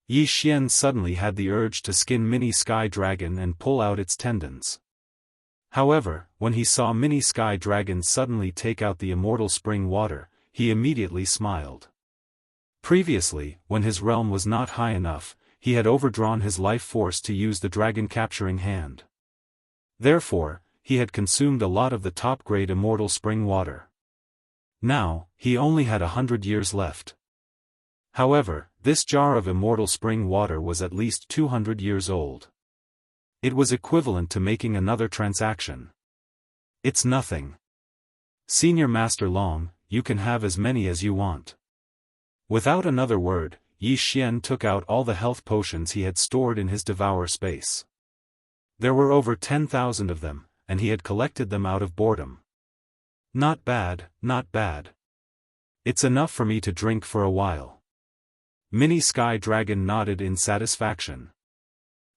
Yi Xian suddenly had the urge to skin mini sky dragon and pull out its tendons. However, when he saw mini sky dragon suddenly take out the immortal spring water, he immediately smiled. Previously, when his realm was not high enough, he had overdrawn his life force to use the dragon capturing hand. Therefore, he had consumed a lot of the top-grade immortal spring water. Now, he only had 100 years left. However, this jar of immortal spring water was at least 200 years old. It was equivalent to making another transaction. It's nothing. Senior Master Long, you can have as many as you want. Without another word, Yi Xian took out all the health potions he had stored in his devour space. There were over 10,000 of them, and he had collected them out of boredom. Not bad, not bad. It's enough for me to drink for a while. Mini Sky Dragon nodded in satisfaction.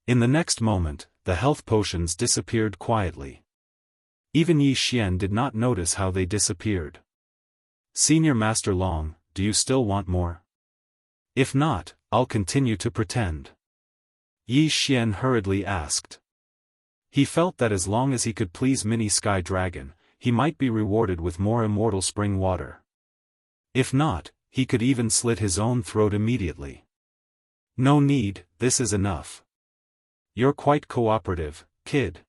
In the next moment, the health potions disappeared quietly. Even Yi Xian did not notice how they disappeared. Senior Master Long, do you still want more? If not, I'll continue to pretend. Yi Xian hurriedly asked. He felt that as long as he could please Mini Sky Dragon, he might be rewarded with more immortal spring water. If not, he could even slit his own throat immediately. No need, this is enough. You're quite cooperative, kid.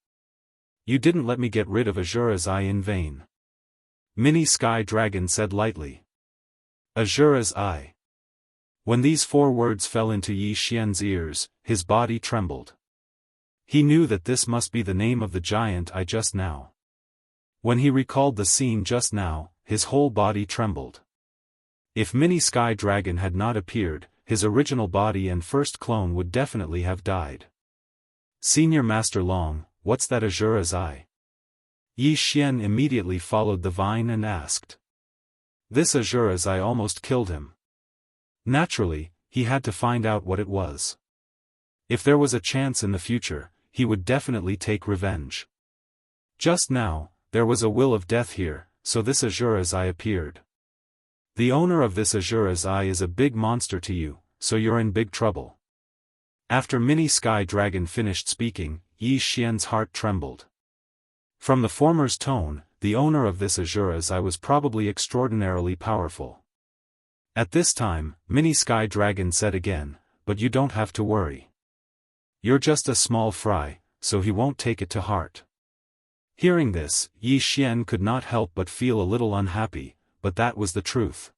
You didn't let me get rid of Azura's eye in vain. Mini Sky Dragon said lightly. Azura's eye. When these 4 words fell into Yi Xian's ears, his body trembled. He knew that this must be the name of the giant eye just now. When he recalled the scene just now, his whole body trembled. If Mini Sky Dragon had not appeared, his original body and first clone would definitely have died. Senior Master Long, what's that Azura's eye? Yi Xian immediately followed the vine and asked. This Azura's eye almost killed him. Naturally, he had to find out what it was. If there was a chance in the future, he would definitely take revenge. Just now, there was a will of death here, so this Azura's eye appeared. The owner of this Azura's eye is a big monster to you, so you're in big trouble. After Mini Sky Dragon finished speaking, Yi Xian's heart trembled. From the former's tone, the owner of this Azura's eye was probably extraordinarily powerful. At this time, Mini Sky Dragon said again, but you don't have to worry. You're just a small fry, so he won't take it to heart. Hearing this, Yi Xian could not help but feel a little unhappy, but that was the truth.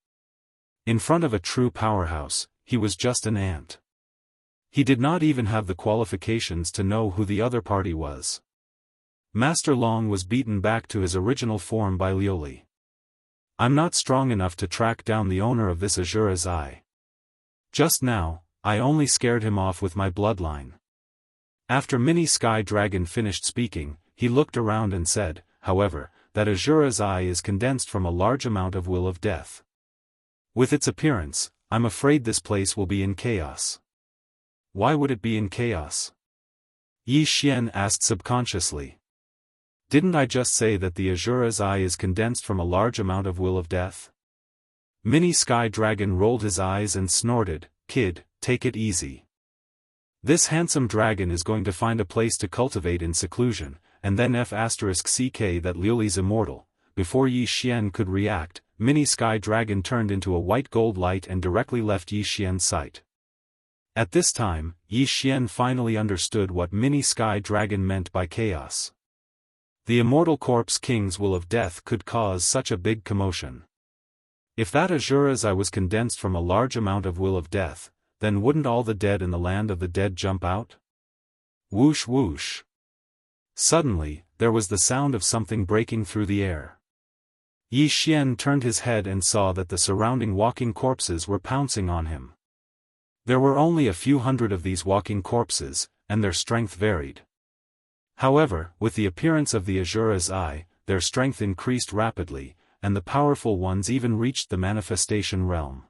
In front of a true powerhouse, he was just an ant. He did not even have the qualifications to know who the other party was. Master Long was beaten back to his original form by Liuli. I'm not strong enough to track down the owner of this Azura's Eye. Just now, I only scared him off with my bloodline. After Mini Sky Dragon finished speaking, he looked around and said, however, that Azura's Eye is condensed from a large amount of will of death. With its appearance, I'm afraid this place will be in chaos. Why would it be in chaos? Yi Xian asked subconsciously. Didn't I just say that the Azura's Eye is condensed from a large amount of will of death? Mini Sky Dragon rolled his eyes and snorted, Kid, take it easy. This handsome dragon is going to find a place to cultivate in seclusion, and then ck that Liuli's immortal. Before Yi Xian could react, Mini Sky Dragon turned into a white gold light and directly left Yi Xian's sight. At this time, Yi Xian finally understood what Mini Sky Dragon meant by chaos. The immortal corpse king's will of death could cause such a big commotion. If that Azura's Eye was condensed from a large amount of will of death, then wouldn't all the dead in the land of the dead jump out? Whoosh whoosh. Suddenly, there was the sound of something breaking through the air. Yi Xian turned his head and saw that the surrounding walking corpses were pouncing on him. There were only a few hundred of these walking corpses, and their strength varied. However, with the appearance of the Azura's Eye, their strength increased rapidly, and the powerful ones even reached the manifestation realm.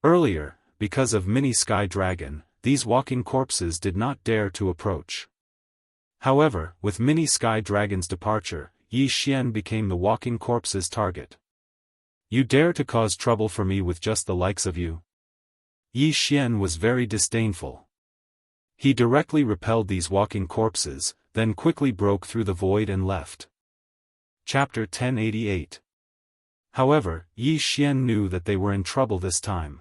Earlier, because of Mini Sky Dragon, these walking corpses did not dare to approach. However, with Mini Sky Dragon's departure, Yi Xian became the walking corpse's target. You dare to cause trouble for me with just the likes of you? Yi Xian was very disdainful. He directly repelled these walking corpses, then quickly broke through the void and left. Chapter 1088. However, Yi Xian knew that they were in trouble this time.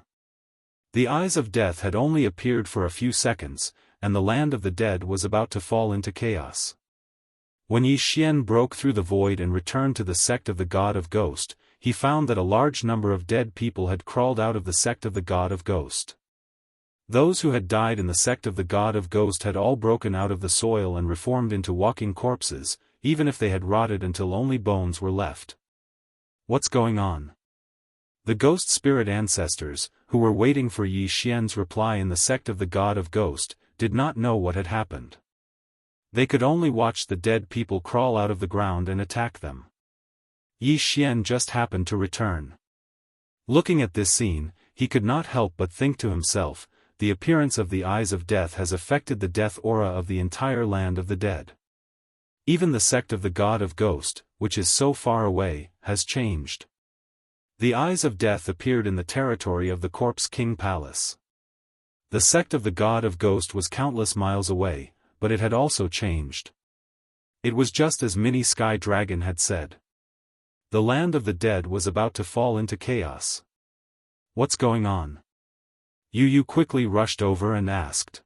The eyes of death had only appeared for a few seconds, and the land of the dead was about to fall into chaos. When Yi Xian broke through the void and returned to the sect of the God of Ghost, he found that a large number of dead people had crawled out of the sect of the God of Ghost. Those who had died in the sect of the God of Ghost had all broken out of the soil and reformed into walking corpses, even if they had rotted until only bones were left. What's going on? The ghost spirit ancestors, who were waiting for Yi Xian's reply in the sect of the God of Ghost, did not know what had happened. They could only watch the dead people crawl out of the ground and attack them. Yi Xian just happened to return. Looking at this scene, he could not help but think to himself, the appearance of the eyes of death has affected the death aura of the entire land of the dead. Even the sect of the God of Ghost, which is so far away, has changed. The eyes of death appeared in the territory of the Corpse King Palace. The sect of the God of Ghost was countless miles away, but it had also changed. It was just as Mini Sky Dragon had said. The land of the dead was about to fall into chaos. What's going on? Yu quickly rushed over and asked.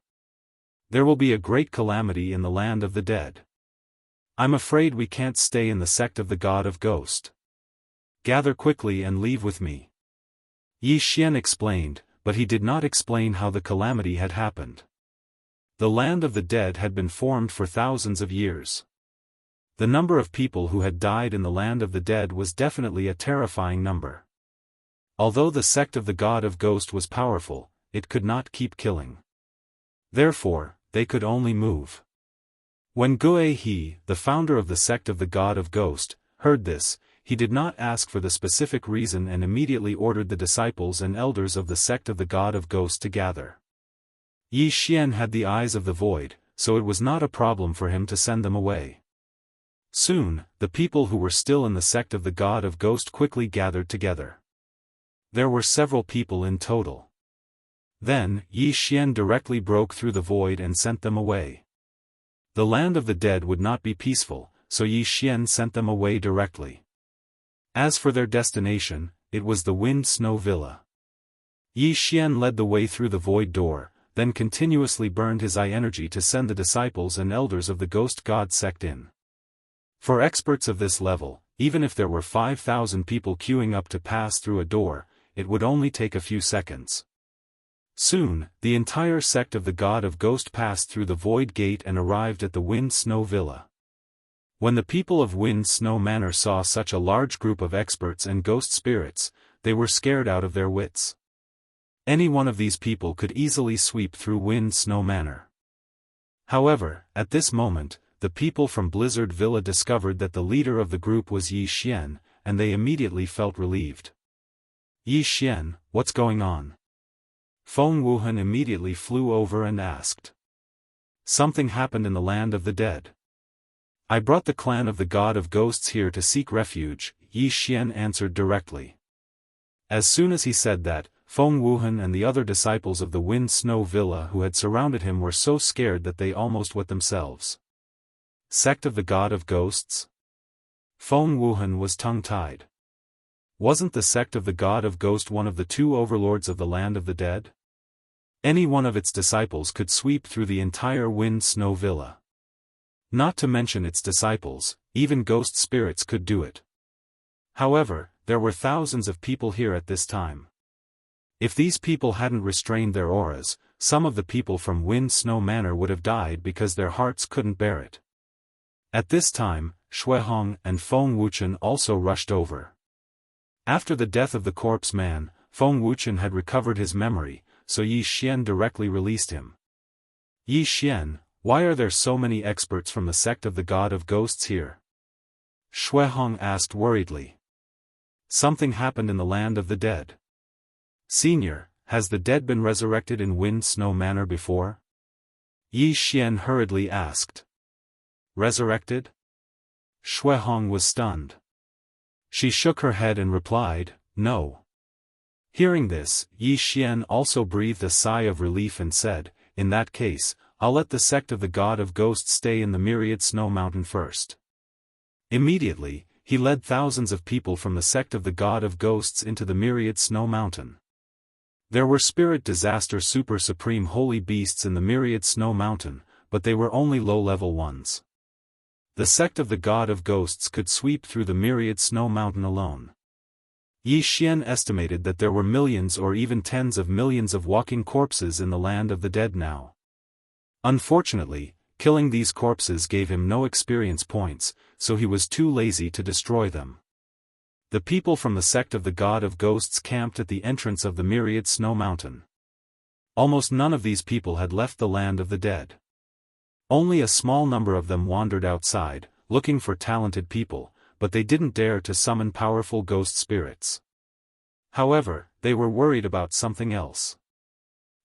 There will be a great calamity in the land of the dead. I'm afraid we can't stay in the sect of the God of Ghost. Gather quickly and leave with me. Yi Xian explained, but he did not explain how the calamity had happened. The land of the dead had been formed for thousands of years. The number of people who had died in the land of the dead was definitely a terrifying number. Although the sect of the God of Ghost was powerful, it could not keep killing. Therefore, they could only move. When Gue He, the founder of the sect of the God of Ghost, heard this, he did not ask for the specific reason and immediately ordered the disciples and elders of the sect of the God of Ghost to gather. Yi Xian had the eyes of the void, so it was not a problem for him to send them away. Soon, the people who were still in the sect of the God of Ghost quickly gathered together. There were several people in total. Then, Yi Xian directly broke through the void and sent them away. The land of the dead would not be peaceful, so Yi Xian sent them away directly. As for their destination, it was the Wind Snow Villa. Yi Xian led the way through the void door, then continuously burned his eye energy to send the disciples and elders of the Ghost God sect in. For experts of this level, even if there were 5,000 people queuing up to pass through a door, it would only take a few seconds. Soon, the entire sect of the God of Ghost passed through the Void Gate and arrived at the Wind Snow Villa. When the people of Wind Snow Manor saw such a large group of experts and ghost spirits, they were scared out of their wits. Any one of these people could easily sweep through Wind Snow Manor. However, at this moment, the people from Blizzard Villa discovered that the leader of the group was Yi Xian, and they immediately felt relieved. Yi Xian, what's going on? Feng Wuhan immediately flew over and asked. Something happened in the land of the dead. I brought the clan of the God of Ghosts here to seek refuge, Yi Xian answered directly. As soon as he said that, Feng Wuhan and the other disciples of the Wind Snow Villa who had surrounded him were so scared that they almost wet themselves. Sect of the God of Ghosts? Feng Wuhan was tongue-tied. Wasn't the sect of the God of Ghost one of the two overlords of the land of the dead? Any one of its disciples could sweep through the entire Wind Snow Villa. Not to mention its disciples, even ghost spirits could do it. However, there were thousands of people here at this time. If these people hadn't restrained their auras, some of the people from Wind Snow Manor would have died because their hearts couldn't bear it. At this time, Shuihong and Feng Wuchen also rushed over. After the death of the corpse man, Feng Wuchen had recovered his memory, so Yi Xian directly released him. Yi Xian, why are there so many experts from the sect of the God of Ghosts here? Shuihong asked worriedly. Something happened in the land of the dead. Senior, has the dead been resurrected in Wind Snow Manor before? Yi Xian hurriedly asked. Resurrected? Shuihong was stunned. She shook her head and replied, no. Hearing this, Yi Xian also breathed a sigh of relief and said, in that case, I'll let the sect of the God of Ghosts stay in the myriad snow mountain first. Immediately, he led thousands of people from the sect of the God of Ghosts into the myriad snow mountain. There were spirit disaster super supreme holy beasts in the myriad snow mountain, but they were only low-level ones. The sect of the God of Ghosts could sweep through the myriad snow mountain alone. Yi Xian estimated that there were millions or even tens of millions of walking corpses in the land of the dead now. Unfortunately, killing these corpses gave him no experience points, so he was too lazy to destroy them. The people from the sect of the God of Ghosts camped at the entrance of the myriad snow mountain. Almost none of these people had left the land of the dead. Only a small number of them wandered outside, looking for talented people, but they didn't dare to summon powerful ghost spirits. However, they were worried about something else.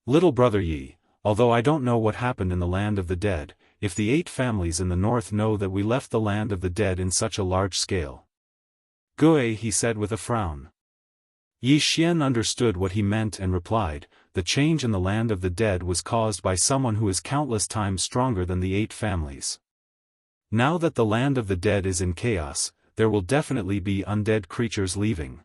Little brother Yi, although I don't know what happened in the land of the dead, if the 8 families in the north know that we left the land of the dead in such a large scale. Gue, he said with a frown. Yi Xian understood what he meant and replied, the change in the land of the dead was caused by someone who is countless times stronger than the 8 families. Now that the land of the dead is in chaos, there will definitely be undead creatures leaving.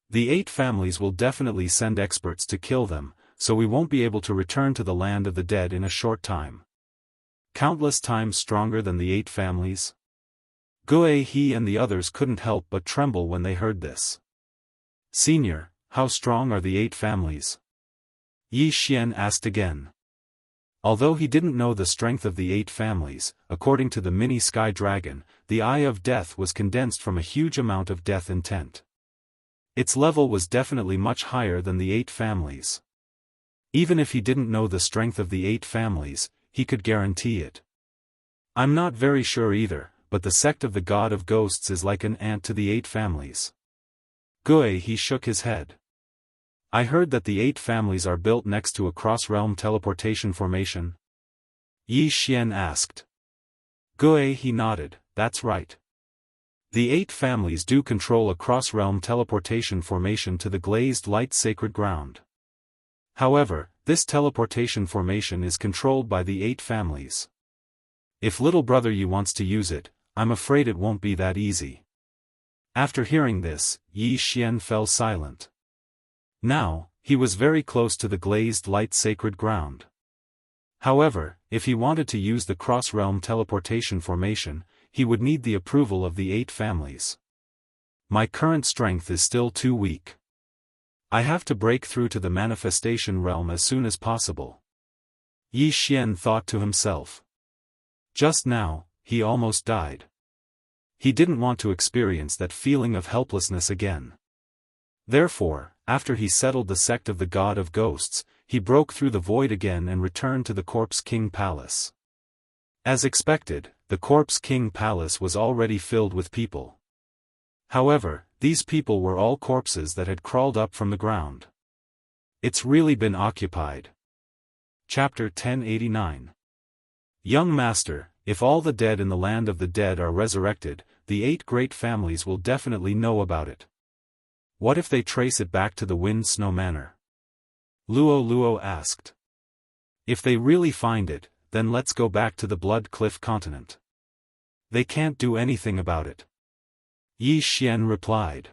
The 8 families will definitely send experts to kill them, so we won't be able to return to the land of the dead in a short time. Countless times stronger than the 8 families? Gue, he and the others couldn't help but tremble when they heard this. Senior, how strong are the 8 families? Yi Xian asked again. Although he didn't know the strength of the 8 families, according to the mini sky dragon, the Eye of Death was condensed from a huge amount of death intent. Its level was definitely much higher than the 8 families. Even if he didn't know the strength of the 8 families, he could guarantee it. I'm not very sure either, but the sect of the God of Ghosts is like an ant to the 8 families. Gue, he shook his head. I heard that the 8 families are built next to a cross-realm teleportation formation. Yi Xian asked. Gue, he nodded, that's right. The 8 families do control a cross-realm teleportation formation to the glazed light sacred ground. However, this teleportation formation is controlled by the 8 families. If little brother Yi wants to use it, I'm afraid it won't be that easy. After hearing this, Yi Xian fell silent. Now, he was very close to the glazed light sacred ground. However, if he wanted to use the cross-realm teleportation formation, he would need the approval of the 8 families. My current strength is still too weak. I have to break through to the manifestation realm as soon as possible. Yi Xian thought to himself. Just now, he almost died. He didn't want to experience that feeling of helplessness again. Therefore, after he settled the sect of the God of Ghosts, he broke through the void again and returned to the Corpse King Palace. As expected, the Corpse King Palace was already filled with people. However, these people were all corpses that had crawled up from the ground. It's really been occupied. Chapter 1089. Young Master, if all the dead in the land of the dead are resurrected, the 8 great families will definitely know about it. What if they trace it back to the Wind Snow Manor? Luo asked. If they really find it, then let's go back to the Blood Cliff continent. They can't do anything about it. Yi Xian replied.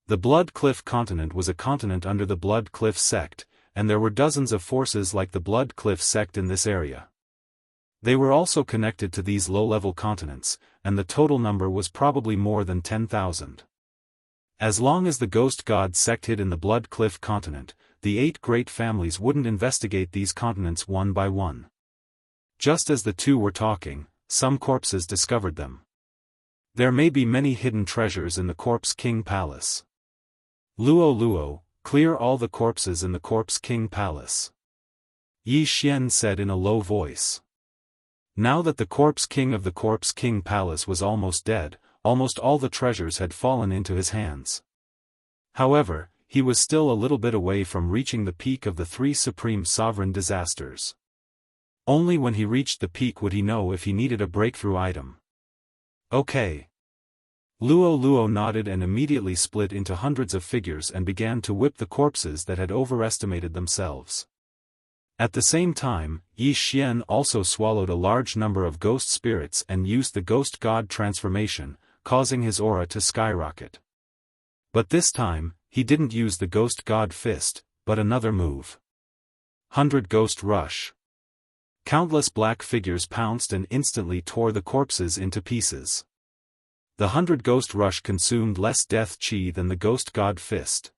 The Blood Cliff continent was a continent under the Blood Cliff sect, and there were dozens of forces like the Blood Cliff sect in this area. They were also connected to these low-level continents, and the total number was probably more than 10,000. As long as the Ghost God sect hid in the Blood Cliff continent, the 8 great families wouldn't investigate these continents one by one. Just as the two were talking, some corpses discovered them. There may be many hidden treasures in the Corpse King Palace. Luo, clear all the corpses in the Corpse King Palace. Yi Xian said in a low voice. Now that the Corpse King of the Corpse King Palace was almost dead, almost all the treasures had fallen into his hands. However, he was still a little bit away from reaching the peak of the 3 supreme sovereign disasters. Only when he reached the peak would he know if he needed a breakthrough item. Okay. Luo nodded and immediately split into hundreds of figures and began to whip the corpses that had overestimated themselves. At the same time, Yi Xian also swallowed a large number of ghost spirits and used the Ghost God transformation, causing his aura to skyrocket. But this time, he didn't use the Ghost God fist, but another move. 100 Ghost Rush. Countless black figures pounced and instantly tore the corpses into pieces. The 100 Ghost Rush consumed less death chi than the Ghost God fist.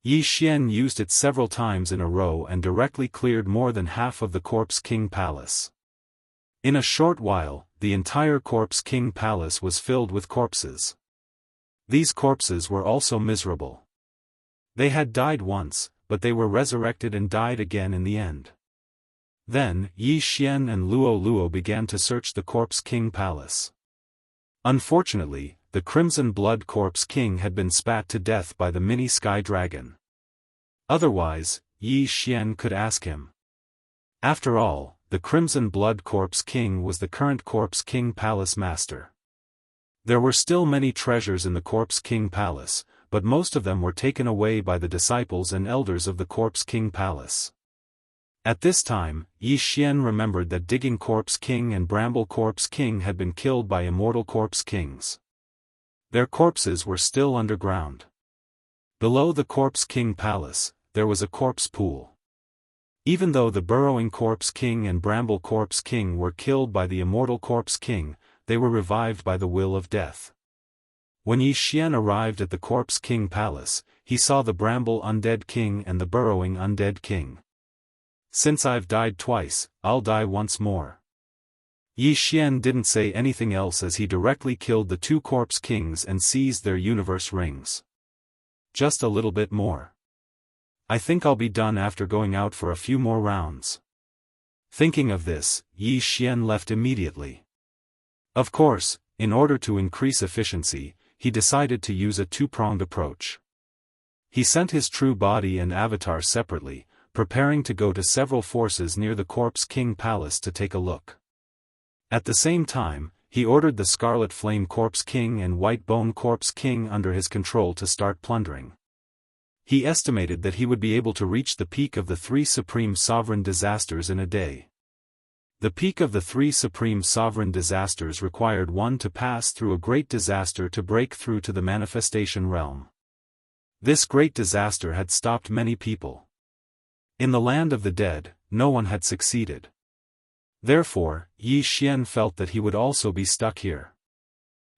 Yi Xian used it several times in a row and directly cleared more than half of the Corpse King Palace. In a short while, the entire Corpse King Palace was filled with corpses. These corpses were also miserable. They had died once, but they were resurrected and died again in the end. Then, Yi Xian and Luo began to search the Corpse King Palace. Unfortunately, the Crimson Blood Corpse King had been spat to death by the mini Sky Dragon. Otherwise, Yi Xian could ask him. After all, the Crimson Blood Corpse King was the current Corpse King Palace master. There were still many treasures in the Corpse King Palace, but most of them were taken away by the disciples and elders of the Corpse King Palace. At this time, Yi Xian remembered that Digging Corpse King and Bramble Corpse King had been killed by Immortal Corpse Kings. Their corpses were still underground. Below the Corpse King Palace, there was a corpse pool. Even though the Burrowing Corpse King and Bramble Corpse King were killed by the Immortal Corpse King, they were revived by the will of death. When Yi Xian arrived at the Corpse King Palace, he saw the Bramble Undead King and the Burrowing Undead King. Since I've died twice, I'll die once more. Yi Xian didn't say anything else as he directly killed the 2 Corpse Kings and seized their universe rings. Just a little bit more. I think I'll be done after going out for a few more rounds. Thinking of this, Yi Xian left immediately. Of course, in order to increase efficiency, he decided to use a 2-pronged approach. He sent his true body and avatar separately, preparing to go to several forces near the Corpse King Palace to take a look. At the same time, he ordered the Scarlet Flame Corpse King and White Bone Corpse King under his control to start plundering. He estimated that he would be able to reach the peak of the 3 supreme sovereign disasters in a day. The peak of the 3 supreme sovereign disasters required one to pass through a great disaster to break through to the manifestation realm. This great disaster had stopped many people. In the land of the dead, no one had succeeded. Therefore, Yi Xian felt that he would also be stuck here.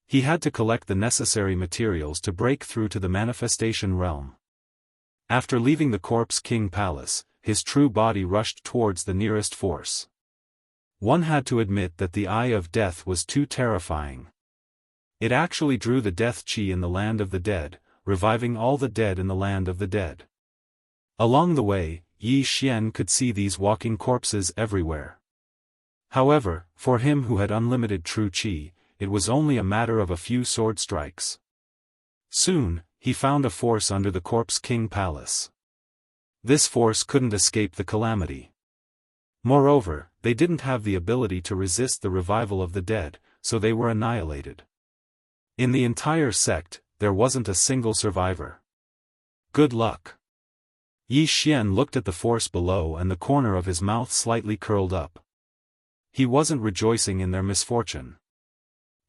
He had to collect the necessary materials to break through to the manifestation realm. After leaving the Corpse King Palace, his true body rushed towards the nearest force. One had to admit that the Eye of Death was too terrifying. It actually drew the death chi in the land of the dead, reviving all the dead in the land of the dead. Along the way, Yi Xian could see these walking corpses everywhere. However, for him who had unlimited true chi, it was only a matter of a few sword strikes. Soon, he found a force under the Corpse King Palace. This force couldn't escape the calamity. Moreover, they didn't have the ability to resist the revival of the dead, so they were annihilated. In the entire sect, there wasn't a single survivor. Good luck. Yi Xian looked at the force below and the corner of his mouth slightly curled up. He wasn't rejoicing in their misfortune.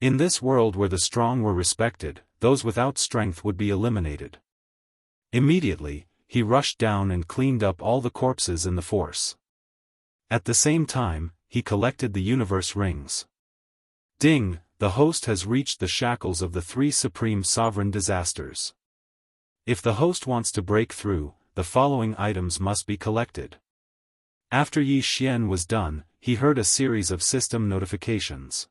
In this world where the strong were respected, those without strength would be eliminated. Immediately, he rushed down and cleaned up all the corpses in the force. At the same time, he collected the universe rings. Ding, the host has reached the shackles of the three supreme sovereign disasters. If the host wants to break through, the following items must be collected. After Yi Xian was done, he heard a series of system notifications.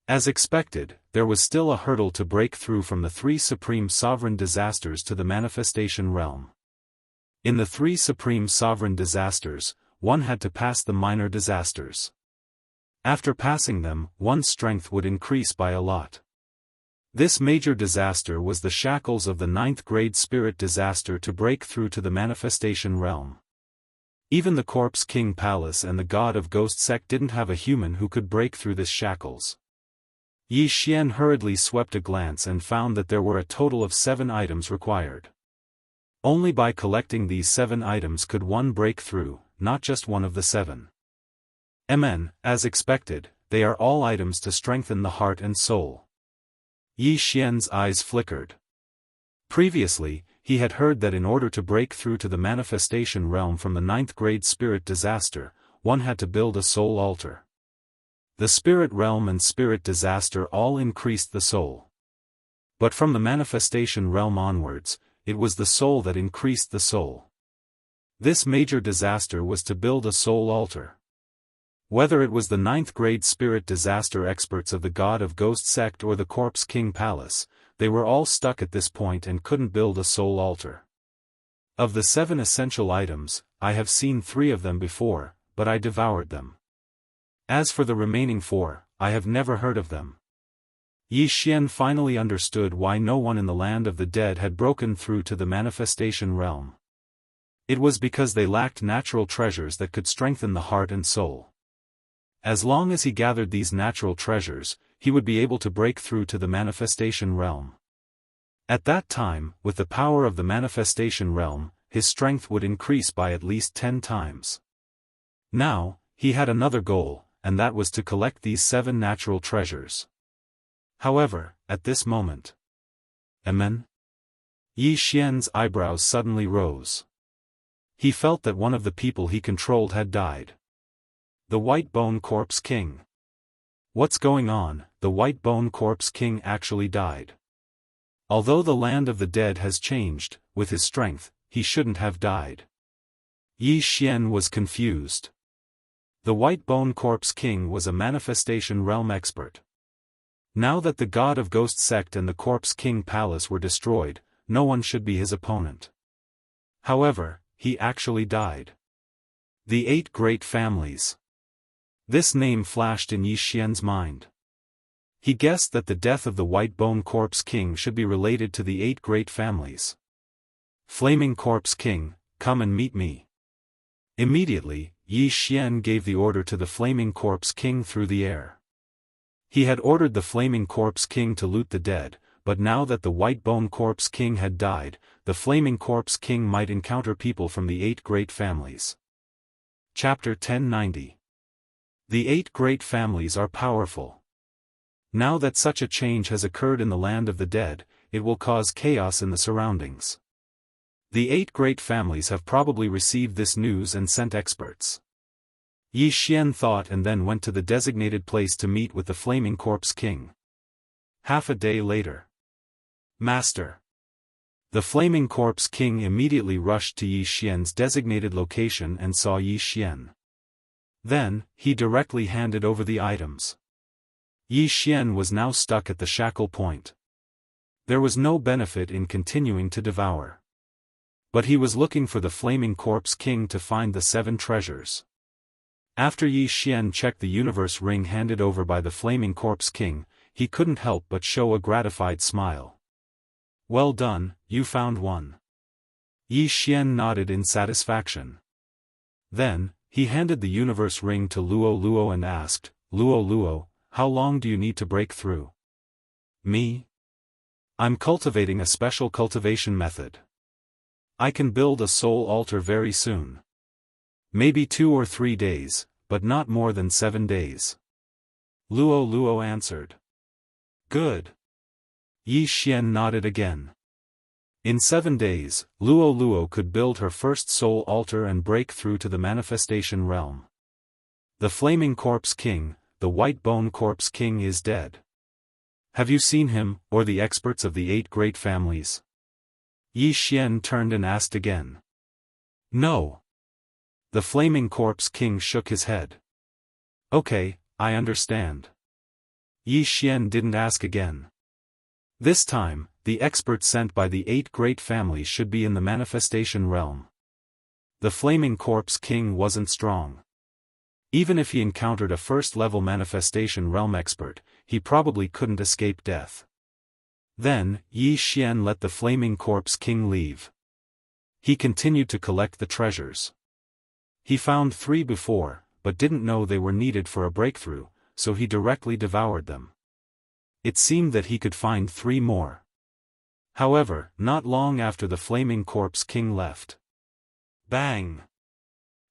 As expected, there was still a hurdle to break through from the three supreme sovereign disasters to the manifestation realm. In the three supreme sovereign disasters, one had to pass the minor disasters. After passing them, one's strength would increase by a lot. This major disaster was the shackles of the 9th grade spirit disaster to break through to the manifestation realm. Even the Corpse King Palace and the God of Ghost sect didn't have a human who could break through this shackles. Yi Xian hurriedly swept a glance and found that there were a total of 7 items required. Only by collecting these 7 items could one break through, not just one of the 7. As expected, they are all items to strengthen the heart and soul. Yi Xian's eyes flickered. Previously, he had heard that in order to break through to the manifestation realm from the 9th grade spirit disaster, one had to build a soul altar. The spirit realm and spirit disaster all increased the soul. But from the manifestation realm onwards, it was the soul that increased the soul. This major disaster was to build a soul altar. Whether it was the 9th grade spirit disaster experts of the God of Ghost sect or the Corpse King Palace, they were all stuck at this point and couldn't build a soul altar. Of the 7 essential items, I have seen 3 of them before, but I devoured them. As for the remaining 4, I have never heard of them. Yi Xian finally understood why no one in the land of the dead had broken through to the manifestation realm. It was because they lacked natural treasures that could strengthen the heart and soul. As long as he gathered these natural treasures, he would be able to break through to the manifestation realm. At that time, with the power of the manifestation realm, his strength would increase by at least 10 times. Now, he had another goal, and that was to collect these 7 natural treasures. However, at this moment, Yi Xian's eyebrows suddenly rose. He felt that one of the people he controlled had died. The White Bone Corpse King. What's going on? The White Bone Corpse King actually died. Although the land of the dead has changed, with his strength, he shouldn't have died. Yi Xian was confused. The White Bone Corpse King was a manifestation realm expert. Now that the God of Ghost sect and the Corpse King Palace were destroyed, no one should be his opponent. However, he actually died. The 8 Great Families. This name flashed in Yi Xian's mind. He guessed that the death of the White Bone Corpse King should be related to the 8 Great Families. Flaming Corpse King, come and meet me. Immediately, Yi Xian gave the order to the Flaming Corpse King through the air. He had ordered the Flaming Corpse King to loot the dead, but now that the White Bone Corpse King had died, the Flaming Corpse King might encounter people from the 8 Great Families. Chapter 1090. The 8 Great Families are powerful. Now that such a change has occurred in the land of the dead, it will cause chaos in the surroundings. The 8 Great Families have probably received this news and sent experts. Yi Xian thought and then went to the designated place to meet with the Flaming Corpse King. Half a day later. Master. The Flaming Corpse King immediately rushed to Yi Xian's designated location and saw Yi Xian. Then, he directly handed over the items. Yi Xian was now stuck at the shackle point. There was no benefit in continuing to devour. But he was looking for the Flaming Corpse King to find the 7 treasures. After Yi Xian checked the universe ring handed over by the Flaming Corpse King, he couldn't help but show a gratified smile. "Well done, you found one." Yi Xian nodded in satisfaction. Then, he handed the universe ring to Luo Luo and asked, "Luo Luo, how long do you need to break through?" "Me? I'm cultivating a special cultivation method. I can build a soul altar very soon. Maybe 2 or 3 days, but not more than 7 days." Luo Luo answered. "Good." Yi Xian nodded again. In 7 days, Luo Luo could build her first soul altar and break through to the manifestation realm. The Flaming Corpse King, the White Bone Corpse King, is dead. Have you seen him, or the experts of the 8 great families? Yi Xian turned and asked again. No. The Flaming Corpse King shook his head. Okay, I understand. Yi Xian didn't ask again. This time, the experts sent by the 8 great families should be in the manifestation realm. The Flaming Corpse King wasn't strong. Even if he encountered a first-level manifestation realm expert, he probably couldn't escape death. Then, Yi Xian let the Flaming Corpse King leave. He continued to collect the treasures. He found 3 before, but didn't know they were needed for a breakthrough, so he directly devoured them. It seemed that he could find 3 more. However, not long after the Flaming Corpse King left. Bang!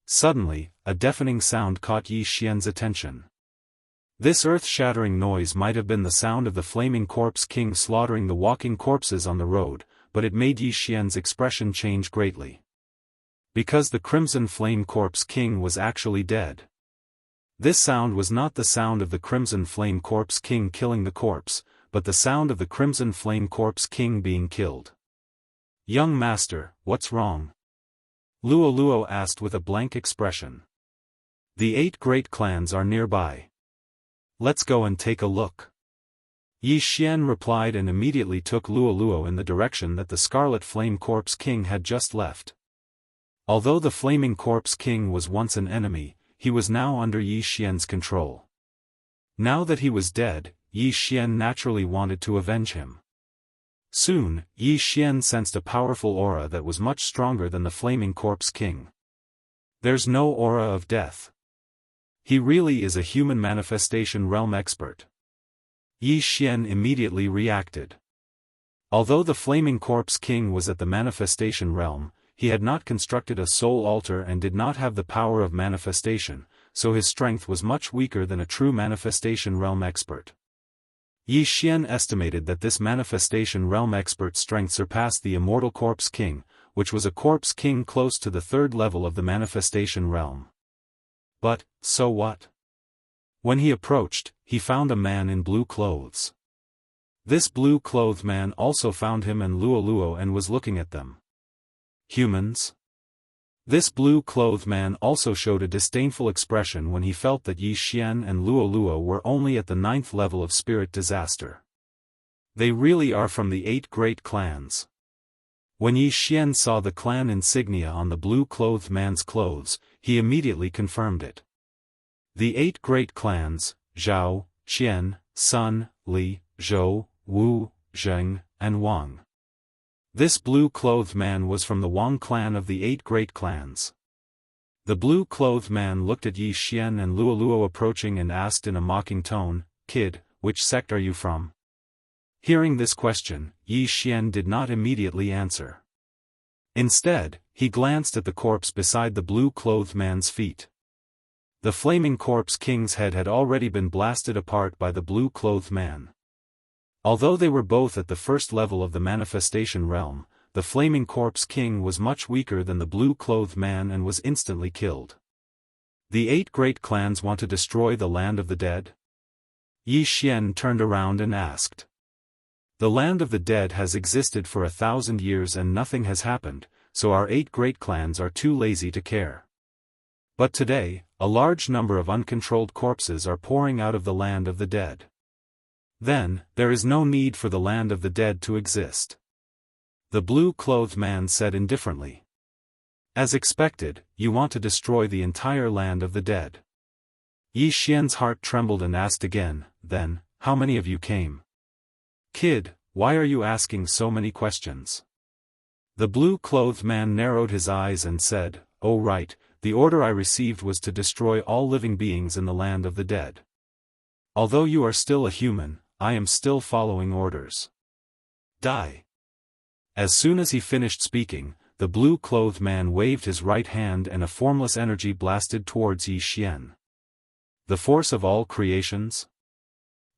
Suddenly, a deafening sound caught Yi Xian's attention. This earth-shattering noise might have been the sound of the Flaming Corpse King slaughtering the walking corpses on the road, but it made Yi Xian's expression change greatly. Because the Crimson Flame Corpse King was actually dead. This sound was not the sound of the Crimson Flame Corpse King killing the corpse, but the sound of the Crimson Flame Corpse King being killed. "Young master, what's wrong?" Luo Luo asked with a blank expression. "The 8 great clans are nearby. Let's go and take a look." Yi Xian replied and immediately took Luo Luo in the direction that the Scarlet Flame Corpse King had just left. Although the Flaming Corpse King was once an enemy, he was now under Yi Xian's control. Now that he was dead, Yi Xian naturally wanted to avenge him. Soon, Yi Xian sensed a powerful aura that was much stronger than the Flaming Corpse King. There's no aura of death. He really is a human manifestation realm expert. Yi Xian immediately reacted. Although the Flaming Corpse King was at the manifestation realm, he had not constructed a soul altar and did not have the power of manifestation, so his strength was much weaker than a true manifestation realm expert. Yi Xian estimated that this manifestation realm expert's strength surpassed the Immortal Corpse King, which was a Corpse King close to the 3rd level of the manifestation realm. But, so what? When he approached, he found a man in blue clothes. This blue-clothed man also found him and Luo Luo and was looking at them. Humans? This blue-clothed man also showed a disdainful expression when he felt that Yi Xian and Luo Luo were only at the 9th level of spirit disaster. They really are from the 8 great clans. When Yi Xian saw the clan insignia on the blue-clothed man's clothes, he immediately confirmed it. The 8 great clans, Zhao, Qian, Sun, Li, Zhou, Wu, Zheng, and Wang. This blue-clothed man was from the Wang clan of the 8 great clans. The blue-clothed man looked at Yi Xian and Luo Luo approaching and asked in a mocking tone, "Kid, which sect are you from?" Hearing this question, Yi Xian did not immediately answer. Instead, he glanced at the corpse beside the blue-clothed man's feet. The Flaming Corpse King's head had already been blasted apart by the blue-clothed man. Although they were both at the 1st level of the manifestation realm, the Flaming Corpse King was much weaker than the blue-clothed man and was instantly killed. The 8 great clans want to destroy the land of the dead? Yi Xian turned around and asked. The land of the dead has existed for 1,000 years and nothing has happened, so our 8 great clans are too lazy to care. But today, a large number of uncontrolled corpses are pouring out of the land of the dead. Then, there is no need for the land of the dead to exist. The blue-clothed man said indifferently. As expected, you want to destroy the entire land of the dead. Yi Xian's heart trembled and asked again, then, how many of you came? Kid, why are you asking so many questions? The blue-clothed man narrowed his eyes and said, oh right, the order I received was to destroy all living beings in the land of the dead. Although you are still a human, I am still following orders. Die. As soon as he finished speaking, the blue-clothed man waved his right hand and a formless energy blasted towards Yi Xian. The force of all creations?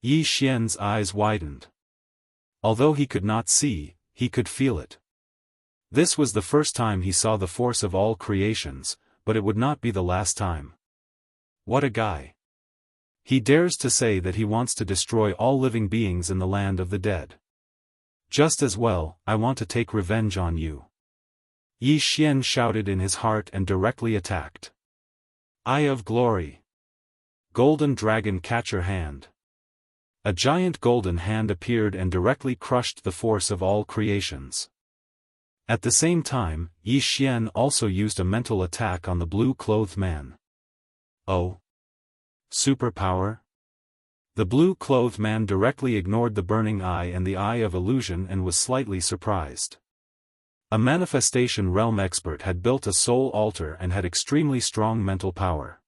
Yi Xian's eyes widened. Although he could not see, he could feel it. This was the first time he saw the force of all creations, but it would not be the last time. What a guy. He dares to say that he wants to destroy all living beings in the land of the dead. Just as well, I want to take revenge on you. Yi Xian shouted in his heart and directly attacked. Eye of Glory. Golden Dragon Catcher Hand. A giant golden hand appeared and directly crushed the force of all creations. At the same time, Yi Xian also used a mental attack on the blue-clothed man. Oh. Superpower? The blue-clothed man directly ignored the burning eye and the eye of illusion and was slightly surprised. A manifestation realm expert had built a soul altar and had extremely strong mental power.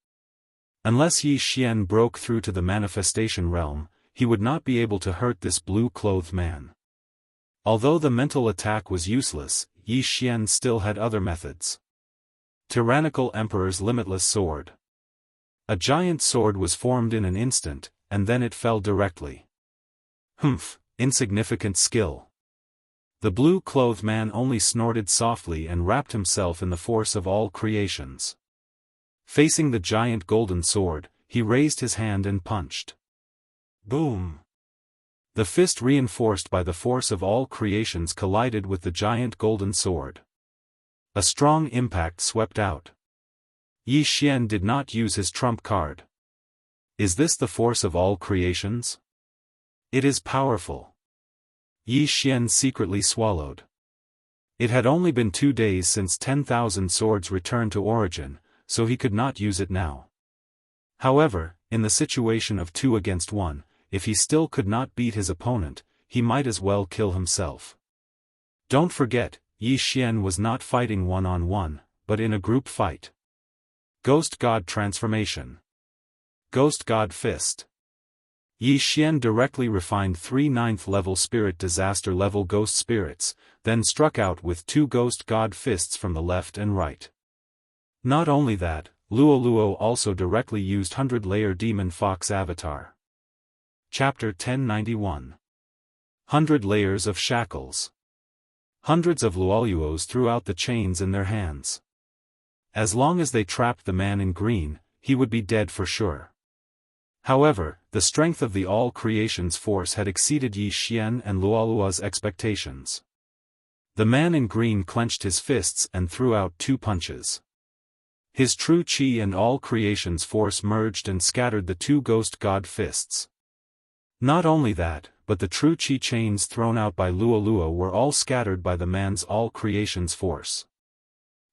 Unless Yi Xian broke through to the manifestation realm, he would not be able to hurt this blue-clothed man. Although the mental attack was useless, Yi Xian still had other methods. Tyrannical Emperor's Limitless Sword. A giant sword was formed in an instant, and then it fell directly. Humph, insignificant skill. The blue-clothed man only snorted softly and wrapped himself in the force of all creations. Facing the giant golden sword, he raised his hand and punched. Boom! The fist reinforced by the force of all creations collided with the giant golden sword. A strong impact swept out. Yi Xian did not use his trump card. Is this the force of all creations? It is powerful. Yi Xian secretly swallowed. It had only been 2 days since 10,000 swords returned to origin, so he could not use it now. However, in the situation of 2 against 1, if he still could not beat his opponent, he might as well kill himself. Don't forget, Yi Xian was not fighting one-on-one, but in a group fight. Ghost God Transformation. Ghost God Fist. Yi Xian directly refined 3 9th-level spirit disaster-level ghost spirits, then struck out with 2 Ghost God Fists from the left and right. Not only that, Luo also directly used 100-layer Demon Fox Avatar. Chapter 1091. 100 Layers of Shackles. Hundreds of Luoluos threw out the chains in their hands. As long as they trapped the man in green, he would be dead for sure. However, the strength of the all creation's force had exceeded Yi Xian and Luoluo's expectations. The man in green clenched his fists and threw out 2 punches. His true chi and all creation's force merged and scattered the 2 ghost god fists. Not only that, but the true chi chains thrown out by Luoluo were all scattered by the man's all creation's force.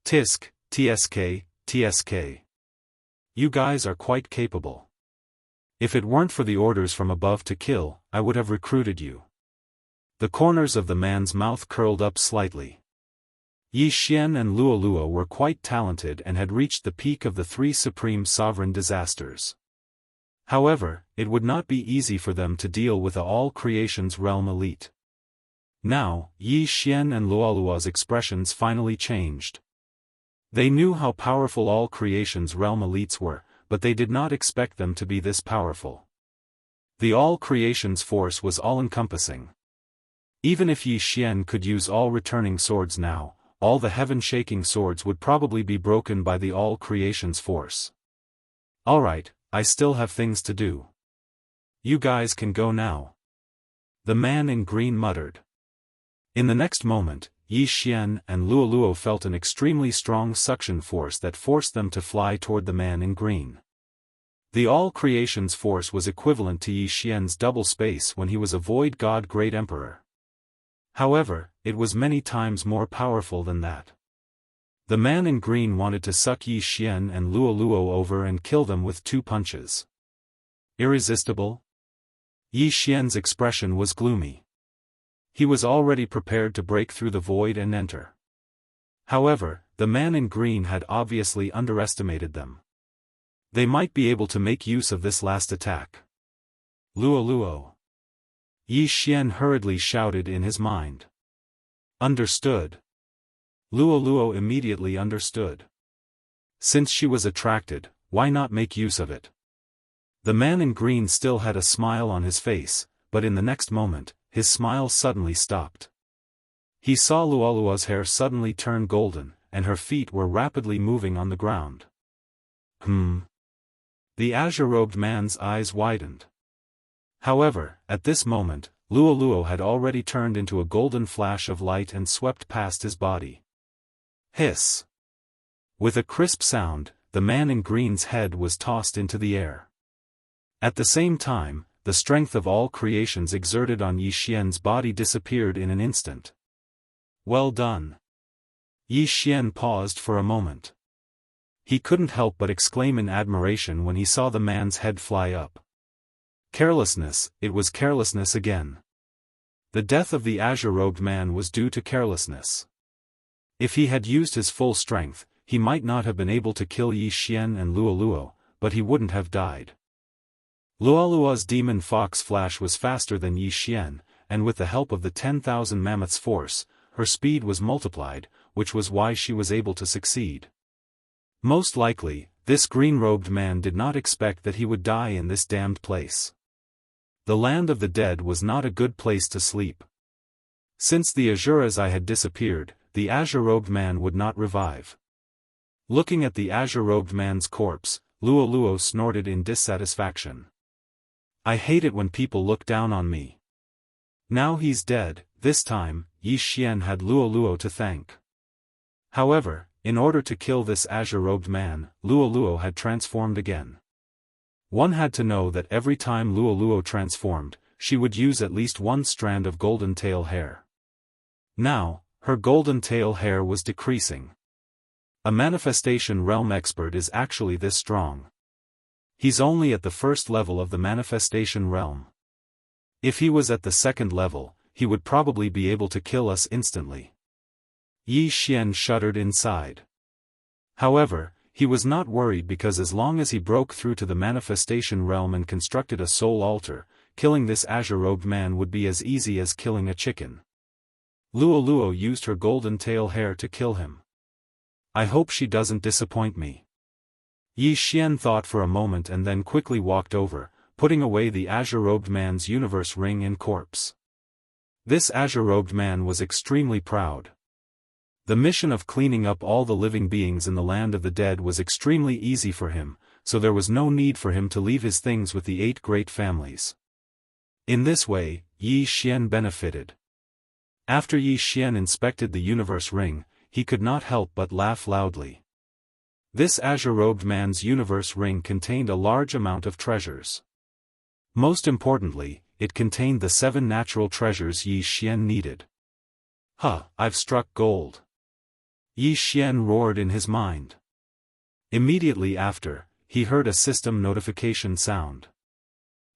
Tisk, TSK, TSK. You guys are quite capable. If it weren't for the orders from above to kill, I would have recruited you. The corners of the man's mouth curled up slightly. Yi Xian and Luoluo were quite talented and had reached the peak of the 3 supreme sovereign disasters. However, it would not be easy for them to deal with the all creation's realm elite. Now, Yi Xian and Luoluo's expressions finally changed. They knew how powerful all creation's realm elites were, but they did not expect them to be this powerful. The all creation's force was all-encompassing. Even if Yi Xian could use all returning swords now, all the heaven-shaking swords would probably be broken by the all creation's force. Alright, I still have things to do. You guys can go now. the man in green muttered. In the next moment, Yi Xian and Luoluo felt an extremely strong suction force that forced them to fly toward the man in green. The all-creation's force was equivalent to Yi Xian's double space when he was a void god great emperor. However, it was many times more powerful than that. The man in green wanted to suck Yi Xian and Luoluo over and kill them with 2 punches. Irresistible? Yi Xian's expression was gloomy. He was already prepared to break through the void and enter. However, the man in green had obviously underestimated them. They might be able to make use of this last attack. Luoluo. Yi Xian hurriedly shouted in his mind. Understood. Luoluo immediately understood. Since she was attracted, why not make use of it? The man in green still had a smile on his face, but in the next moment, his smile suddenly stopped. He saw Luoluo's hair suddenly turn golden, and her feet were rapidly moving on the ground. The azure-robed man's eyes widened. However, at this moment, Luoluo had already turned into a golden flash of light and swept past his body. Hiss! With a crisp sound, the man in green's head was tossed into the air. At the same time, the strength of all creations exerted on Yi Xian's body disappeared in an instant. Well done. Yi Xian paused for a moment. He couldn't help but exclaim in admiration when he saw the man's head fly up. Carelessness, it was carelessness again. The death of the azure-robed man was due to carelessness. If he had used his full strength, he might not have been able to kill Yi Xian and Luoluo, but he wouldn't have died. Luoluo's demon fox flash was faster than Yi Xian, and with the help of the 10,000 mammoths' force, her speed was multiplied, which was why she was able to succeed. Most likely, this green-robed man did not expect that he would die in this damned place. The land of the dead was not a good place to sleep. Since the Azuras had disappeared, the azure-robed man would not revive. Looking at the azure-robed man's corpse, Luoluo snorted in dissatisfaction. I hate it when people look down on me. Now he's dead. This time, Yi Xian had Luoluo to thank. However, in order to kill this azure-robed man, Luoluo had transformed again. One had to know that every time Luoluo transformed, she would use at least 1 strand of golden tail hair. Now, her golden tail hair was decreasing. A manifestation realm expert is actually this strong. He's only at the first level of the manifestation realm. If he was at the second level, he would probably be able to kill us instantly. Yi Xian shuddered inside. However, he was not worried because as long as he broke through to the manifestation realm and constructed a soul altar, killing this azure-robed man would be as easy as killing a chicken. Luoluo used her golden tail hair to kill him. I hope she doesn't disappoint me. Yi Xian thought for a moment and then quickly walked over, putting away the azure-robed man's universe ring and corpse. This azure-robed man was extremely proud. The mission of cleaning up all the living beings in the land of the dead was extremely easy for him, so there was no need for him to leave his things with the 8 great families. In this way, Yi Xian benefited. After Yi Xian inspected the universe ring, he could not help but laugh loudly. This azure-robed man's universe ring contained a large amount of treasures. Most importantly, it contained the 7 natural treasures Yi Xian needed. I've struck gold. Yi Xian roared in his mind. Immediately after, he heard a system notification sound.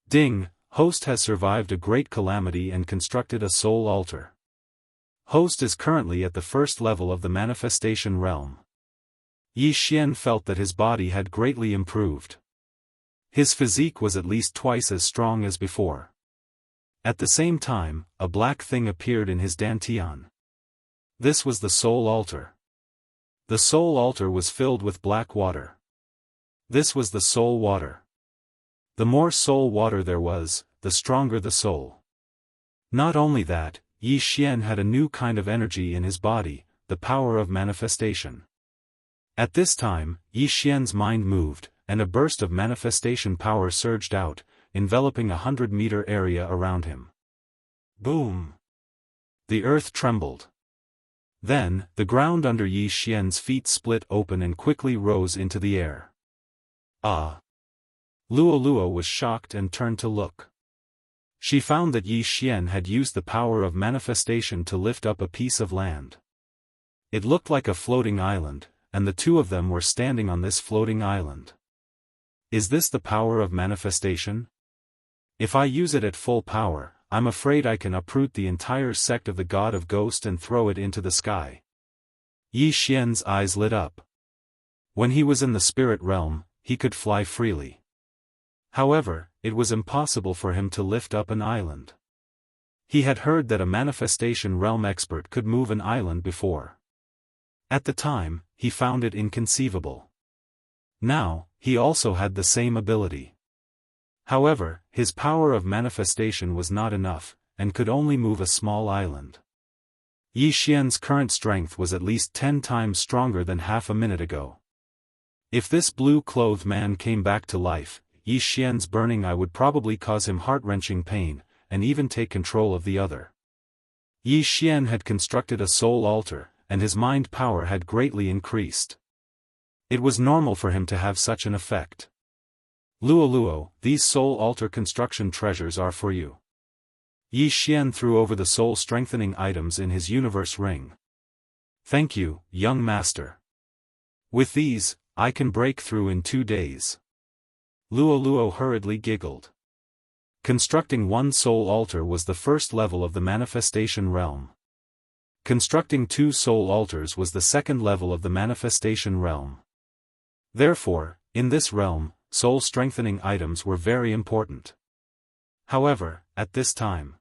Ding, host has survived a great calamity and constructed a soul altar. Host is currently at the first level of the manifestation realm. Yi Xian felt that his body had greatly improved. His physique was at least twice as strong as before. At the same time, a black thing appeared in his dantian. This was the soul altar. The soul altar was filled with black water. This was the soul water. The more soul water there was, the stronger the soul. Not only that, Yi Xian had a new kind of energy in his body, the power of manifestation. At this time, Yi Xian's mind moved, and a burst of manifestation power surged out, enveloping a 100-meter area around him. Boom! The earth trembled. Then, the ground under Yi Xian's feet split open and quickly rose into the air. Ah! Luo was shocked and turned to look. She found that Yi Xian had used the power of manifestation to lift up a piece of land. It looked like a floating island, and the two of them were standing on this floating island. Is this the power of manifestation? If I use it at full power, I'm afraid I can uproot the entire sect of the God of Ghost and throw it into the sky. Yi Xian's eyes lit up. When he was in the spirit realm, he could fly freely. However, it was impossible for him to lift up an island. He had heard that a manifestation realm expert could move an island before. At the time, he found it inconceivable. Now, he also had the same ability. However, his power of manifestation was not enough, and could only move a small island. Yi Xian's current strength was at least 10 times stronger than half a minute ago. If this blue-clothed man came back to life, Yi Xian's burning eye would probably cause him heart-wrenching pain, and even take control of the other. Yi Xian had constructed a soul altar, and his mind power had greatly increased. It was normal for him to have such an effect. Luo, these soul altar construction treasures are for you. Yi Xian threw over the soul-strengthening items in his universe ring. Thank you, young master. With these, I can break through in 2 days. Luo hurriedly giggled. Constructing one soul altar was the first level of the manifestation realm. Constructing 2 soul altars was the second level of the manifestation realm. Therefore, in this realm, soul-strengthening items were very important. However, at this time.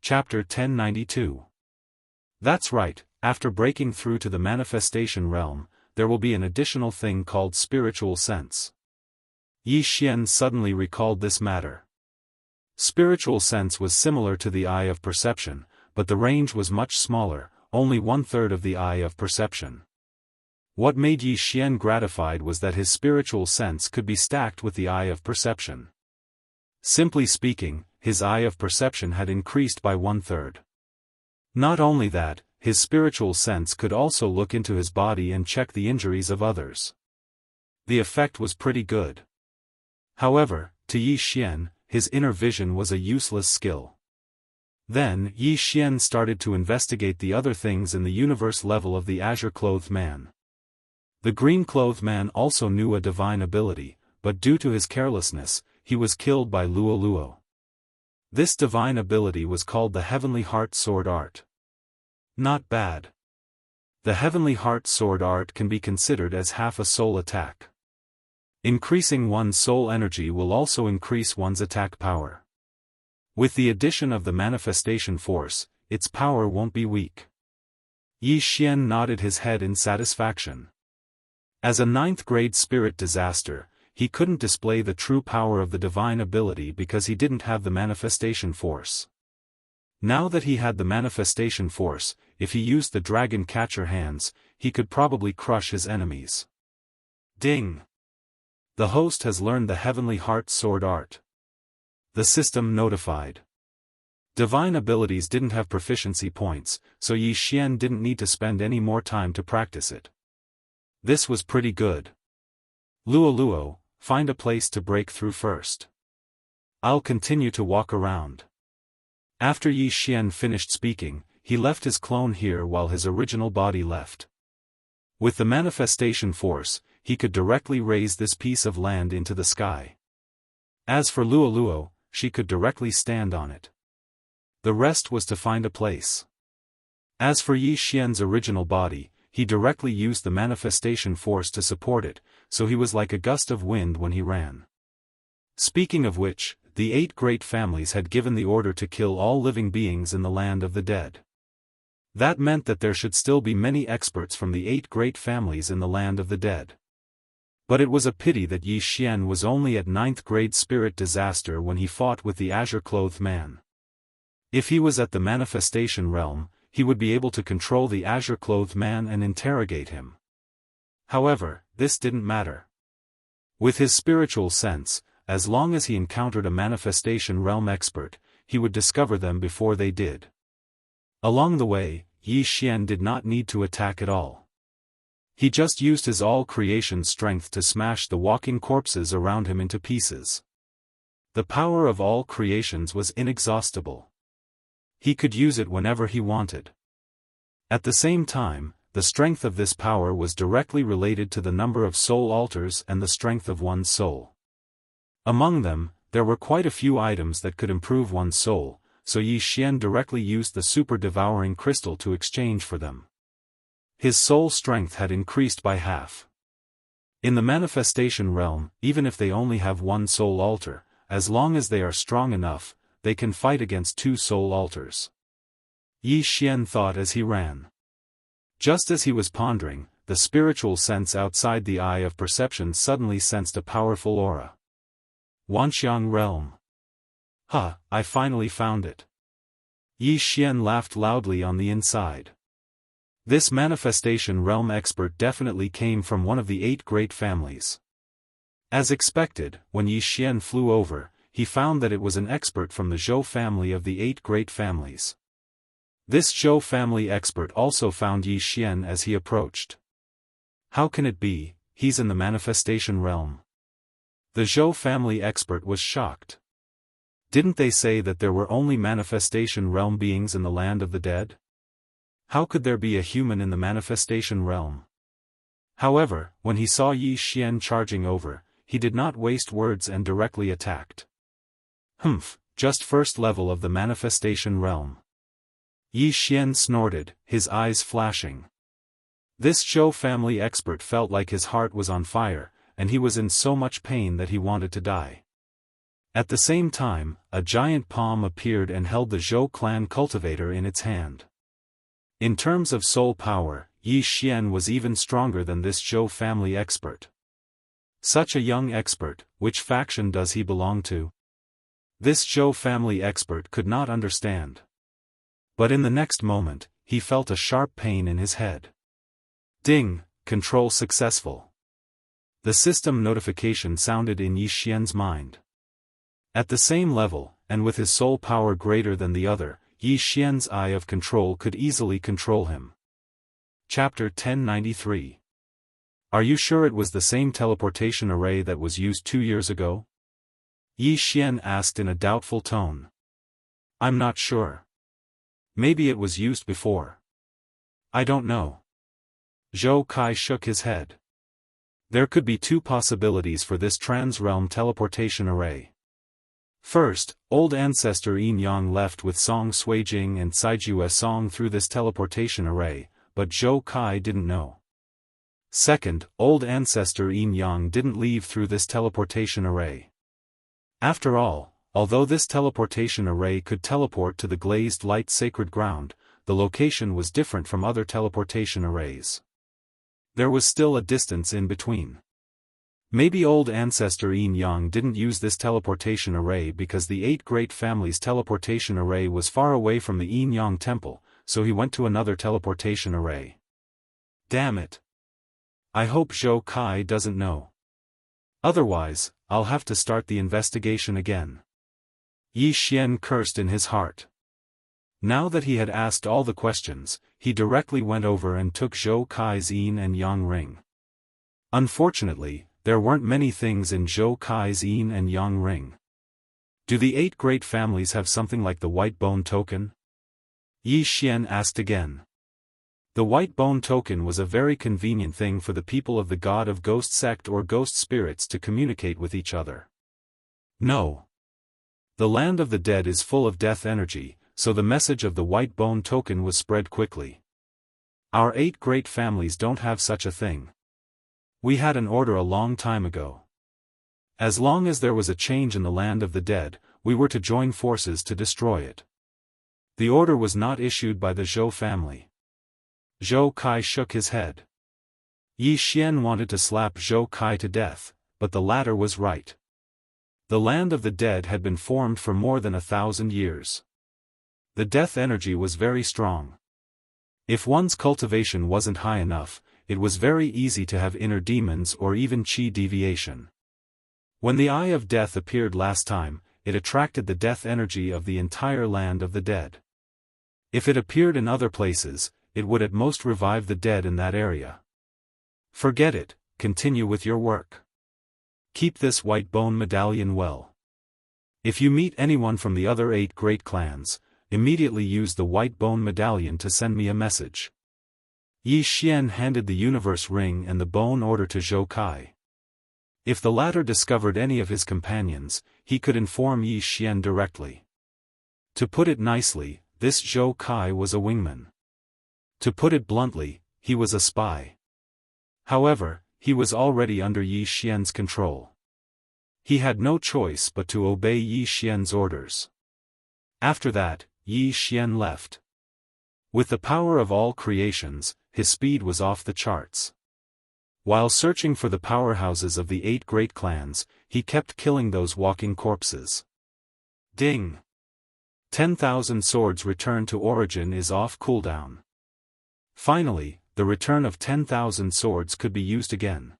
Chapter 1092. That's right, after breaking through to the manifestation realm, there will be an additional thing called spiritual sense. Yi Xian suddenly recalled this matter. Spiritual sense was similar to the eye of perception, but the range was much smaller, only 1/3 of the eye of perception. What made Yi Xian gratified was that his spiritual sense could be stacked with the eye of perception. Simply speaking, his eye of perception had increased by 1/3. Not only that, his spiritual sense could also look into his body and check the injuries of others. The effect was pretty good. However, to Yi Xian, his inner vision was a useless skill. Then, Yi Xian started to investigate the other things in the universe level of the azure-clothed man. The green-clothed man also knew a divine ability, but due to his carelessness, he was killed by Luo. This divine ability was called the Heavenly Heart Sword Art. Not bad. The Heavenly Heart Sword Art can be considered as half a soul attack. Increasing one's soul energy will also increase one's attack power. With the addition of the manifestation force, its power won't be weak. Yi Xian nodded his head in satisfaction. As a 9th-grade spirit disaster, he couldn't display the true power of the divine ability because he didn't have the manifestation force. Now that he had the manifestation force, if he used the dragon catcher hands, he could probably crush his enemies. Ding! The host has learned the Heavenly Heart Sword Art. The system notified. Divine abilities didn't have proficiency points, so Yi Xian didn't need to spend any more time to practice it. This was pretty good. Luo, find a place to break through first. I'll continue to walk around. After Yi Xian finished speaking, he left his clone here while his original body left. With the manifestation force, he could directly raise this piece of land into the sky. As for Luo, she could directly stand on it. The rest was to find a place. As for Yi Xian's original body, he directly used the manifestation force to support it, so he was like a gust of wind when he ran. Speaking of which, the 8 great families had given the order to kill all living beings in the land of the dead. That meant that there should still be many experts from the 8 great families in the land of the dead. But it was a pity that Yi Xian was only at 9th grade spirit disaster when he fought with the azure-clothed man. If he was at the manifestation realm, he would be able to control the azure-clothed man and interrogate him. However, this didn't matter. With his spiritual sense, as long as he encountered a manifestation realm expert, he would discover them before they did. Along the way, Yi Xian did not need to attack at all. He just used his all-creation strength to smash the walking corpses around him into pieces. The power of all creations was inexhaustible. He could use it whenever he wanted. At the same time, the strength of this power was directly related to the number of soul altars and the strength of one's soul. Among them, there were quite a few items that could improve one's soul, so Yi Xian directly used the super devouring crystal to exchange for them. His soul strength had increased by half. In the manifestation realm, even if they only have one soul altar, as long as they are strong enough, they can fight against two soul altars. Yi Xian thought as he ran. Just as he was pondering, the spiritual sense outside the eye of perception suddenly sensed a powerful aura. Wanxiang realm. I finally found it. Yi Xian laughed loudly on the inside. This manifestation realm expert definitely came from one of the 8 great families. As expected, when Yi Xian flew over, he found that it was an expert from the Zhou family of the 8 great families. This Zhou family expert also found Yi Xian as he approached. How can it be, he's in the manifestation realm? The Zhou family expert was shocked. Didn't they say that there were only manifestation realm beings in the land of the dead? How could there be a human in the manifestation realm? However, when he saw Yi Xian charging over, he did not waste words and directly attacked. Just first level of the manifestation realm. Yi Xian snorted, his eyes flashing. This Zhou family expert felt like his heart was on fire, and he was in so much pain that he wanted to die. At the same time, a giant palm appeared and held the Zhou clan cultivator in its hand. In terms of soul power, Yi Xian was even stronger than this Zhou family expert. Such a young expert, which faction does he belong to? This Zhou family expert could not understand. But in the next moment, he felt a sharp pain in his head. Ding, control successful. The system notification sounded in Yi Xian's mind. At the same level, and with his soul power greater than the other, Yi Xian's eye of control could easily control him. Chapter 1093. Are you sure it was the same teleportation array that was used 2 years ago? Yi Xian asked in a doubtful tone. I'm not sure. Maybe it was used before. I don't know. Zhou Kai shook his head. There could be 2 possibilities for this trans-realm teleportation array. First, old ancestor Yin Yang left with Song Suijing and Saijue Song through this teleportation array, but Zhou Kai didn't know. Second, old ancestor Yin Yang didn't leave through this teleportation array. After all, although this teleportation array could teleport to the glazed light sacred ground, the location was different from other teleportation arrays. There was still a distance in between. Maybe old ancestor Yin Yang didn't use this teleportation array because the 8 great families' teleportation array was far away from the Yin Yang temple, so he went to another teleportation array. Damn it. I hope Zhou Kai doesn't know. Otherwise, I'll have to start the investigation again. Yi Xian cursed in his heart. Now that he had asked all the questions, he directly went over and took Zhou Kai's Yin and Yang ring. Unfortunately, there weren't many things in Zhou Kai's Yin and Yang ring. Do the 8 great families have something like the white bone token? Yi Xian asked again. The white bone token was a very convenient thing for the people of the god of ghost sect or ghost spirits to communicate with each other. No. The land of the dead is full of death energy, so the message of the white bone token was spread quickly. Our 8 great families don't have such a thing. We had an order a long time ago. As long as there was a change in the land of the dead, we were to join forces to destroy it. The order was not issued by the Zhou family. Zhou Kai shook his head. Yi Xian wanted to slap Zhou Kai to death, but the latter was right. The land of the dead had been formed for more than 1,000 years. The death energy was very strong. If one's cultivation wasn't high enough, it was very easy to have inner demons or even chi deviation. When the Eye of Death appeared last time, it attracted the death energy of the entire land of the dead. If it appeared in other places, it would at most revive the dead in that area. Forget it, continue with your work. Keep this white bone medallion well. If you meet anyone from the other 8 great clans, immediately use the white bone medallion to send me a message. Yi Xian handed the universe ring and the bone order to Zhou Kai. If the latter discovered any of his companions, he could inform Yi Xian directly. To put it nicely, this Zhou Kai was a wingman. To put it bluntly, he was a spy. However, he was already under Yi Xian's control. He had no choice but to obey Yi Xian's orders. After that, Yi Xian left. With the power of all creations, his speed was off the charts. While searching for the powerhouses of the 8 great clans, he kept killing those walking corpses. Ding! 10,000 swords return to origin is off cooldown. Finally, the return of 10,000 swords could be used again.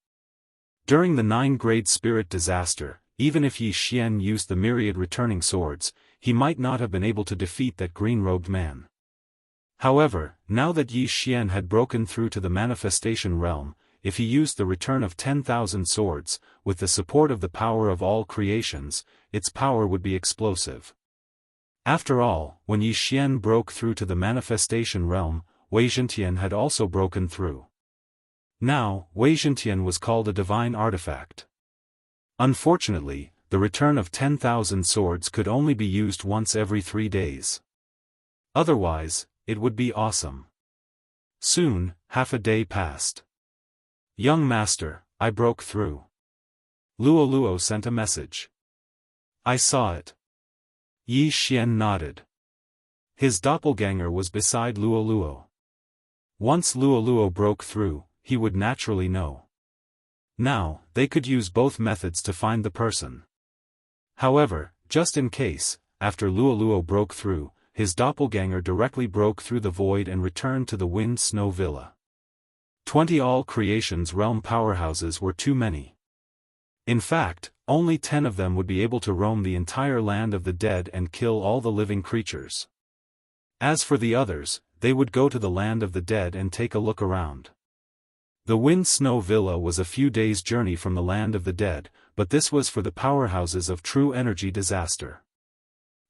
During the 9-grade spirit disaster, even if Yi Xian used the myriad returning swords, he might not have been able to defeat that green-robed man. However, now that Yi Xian had broken through to the manifestation realm, if he used the return of 10,000 swords, with the support of the power of all creations, its power would be explosive. After all, when Yi Xian broke through to the manifestation realm, Wei Zhentian had also broken through. Now, Wei Zhentian was called a divine artifact. Unfortunately, the return of 10,000 swords could only be used once every 3 days. Otherwise, it would be awesome. Soon, half a day passed. Young master, I broke through. Luo Luo sent a message. I saw it. Yi Xian nodded. His doppelganger was beside Luo Luo. Once Luo Luo broke through, he would naturally know. Now, they could use both methods to find the person. However, just in case, after Luo Luo broke through, his doppelganger directly broke through the void and returned to the Wind Snow Villa. 20 all creations realm powerhouses were too many. In fact, only 10 of them would be able to roam the entire land of the dead and kill all the living creatures. As for the others, they would go to the land of the dead and take a look around. The Wind Snow Villa was a few days' journey from the land of the dead, but this was for the powerhouses of true energy disaster.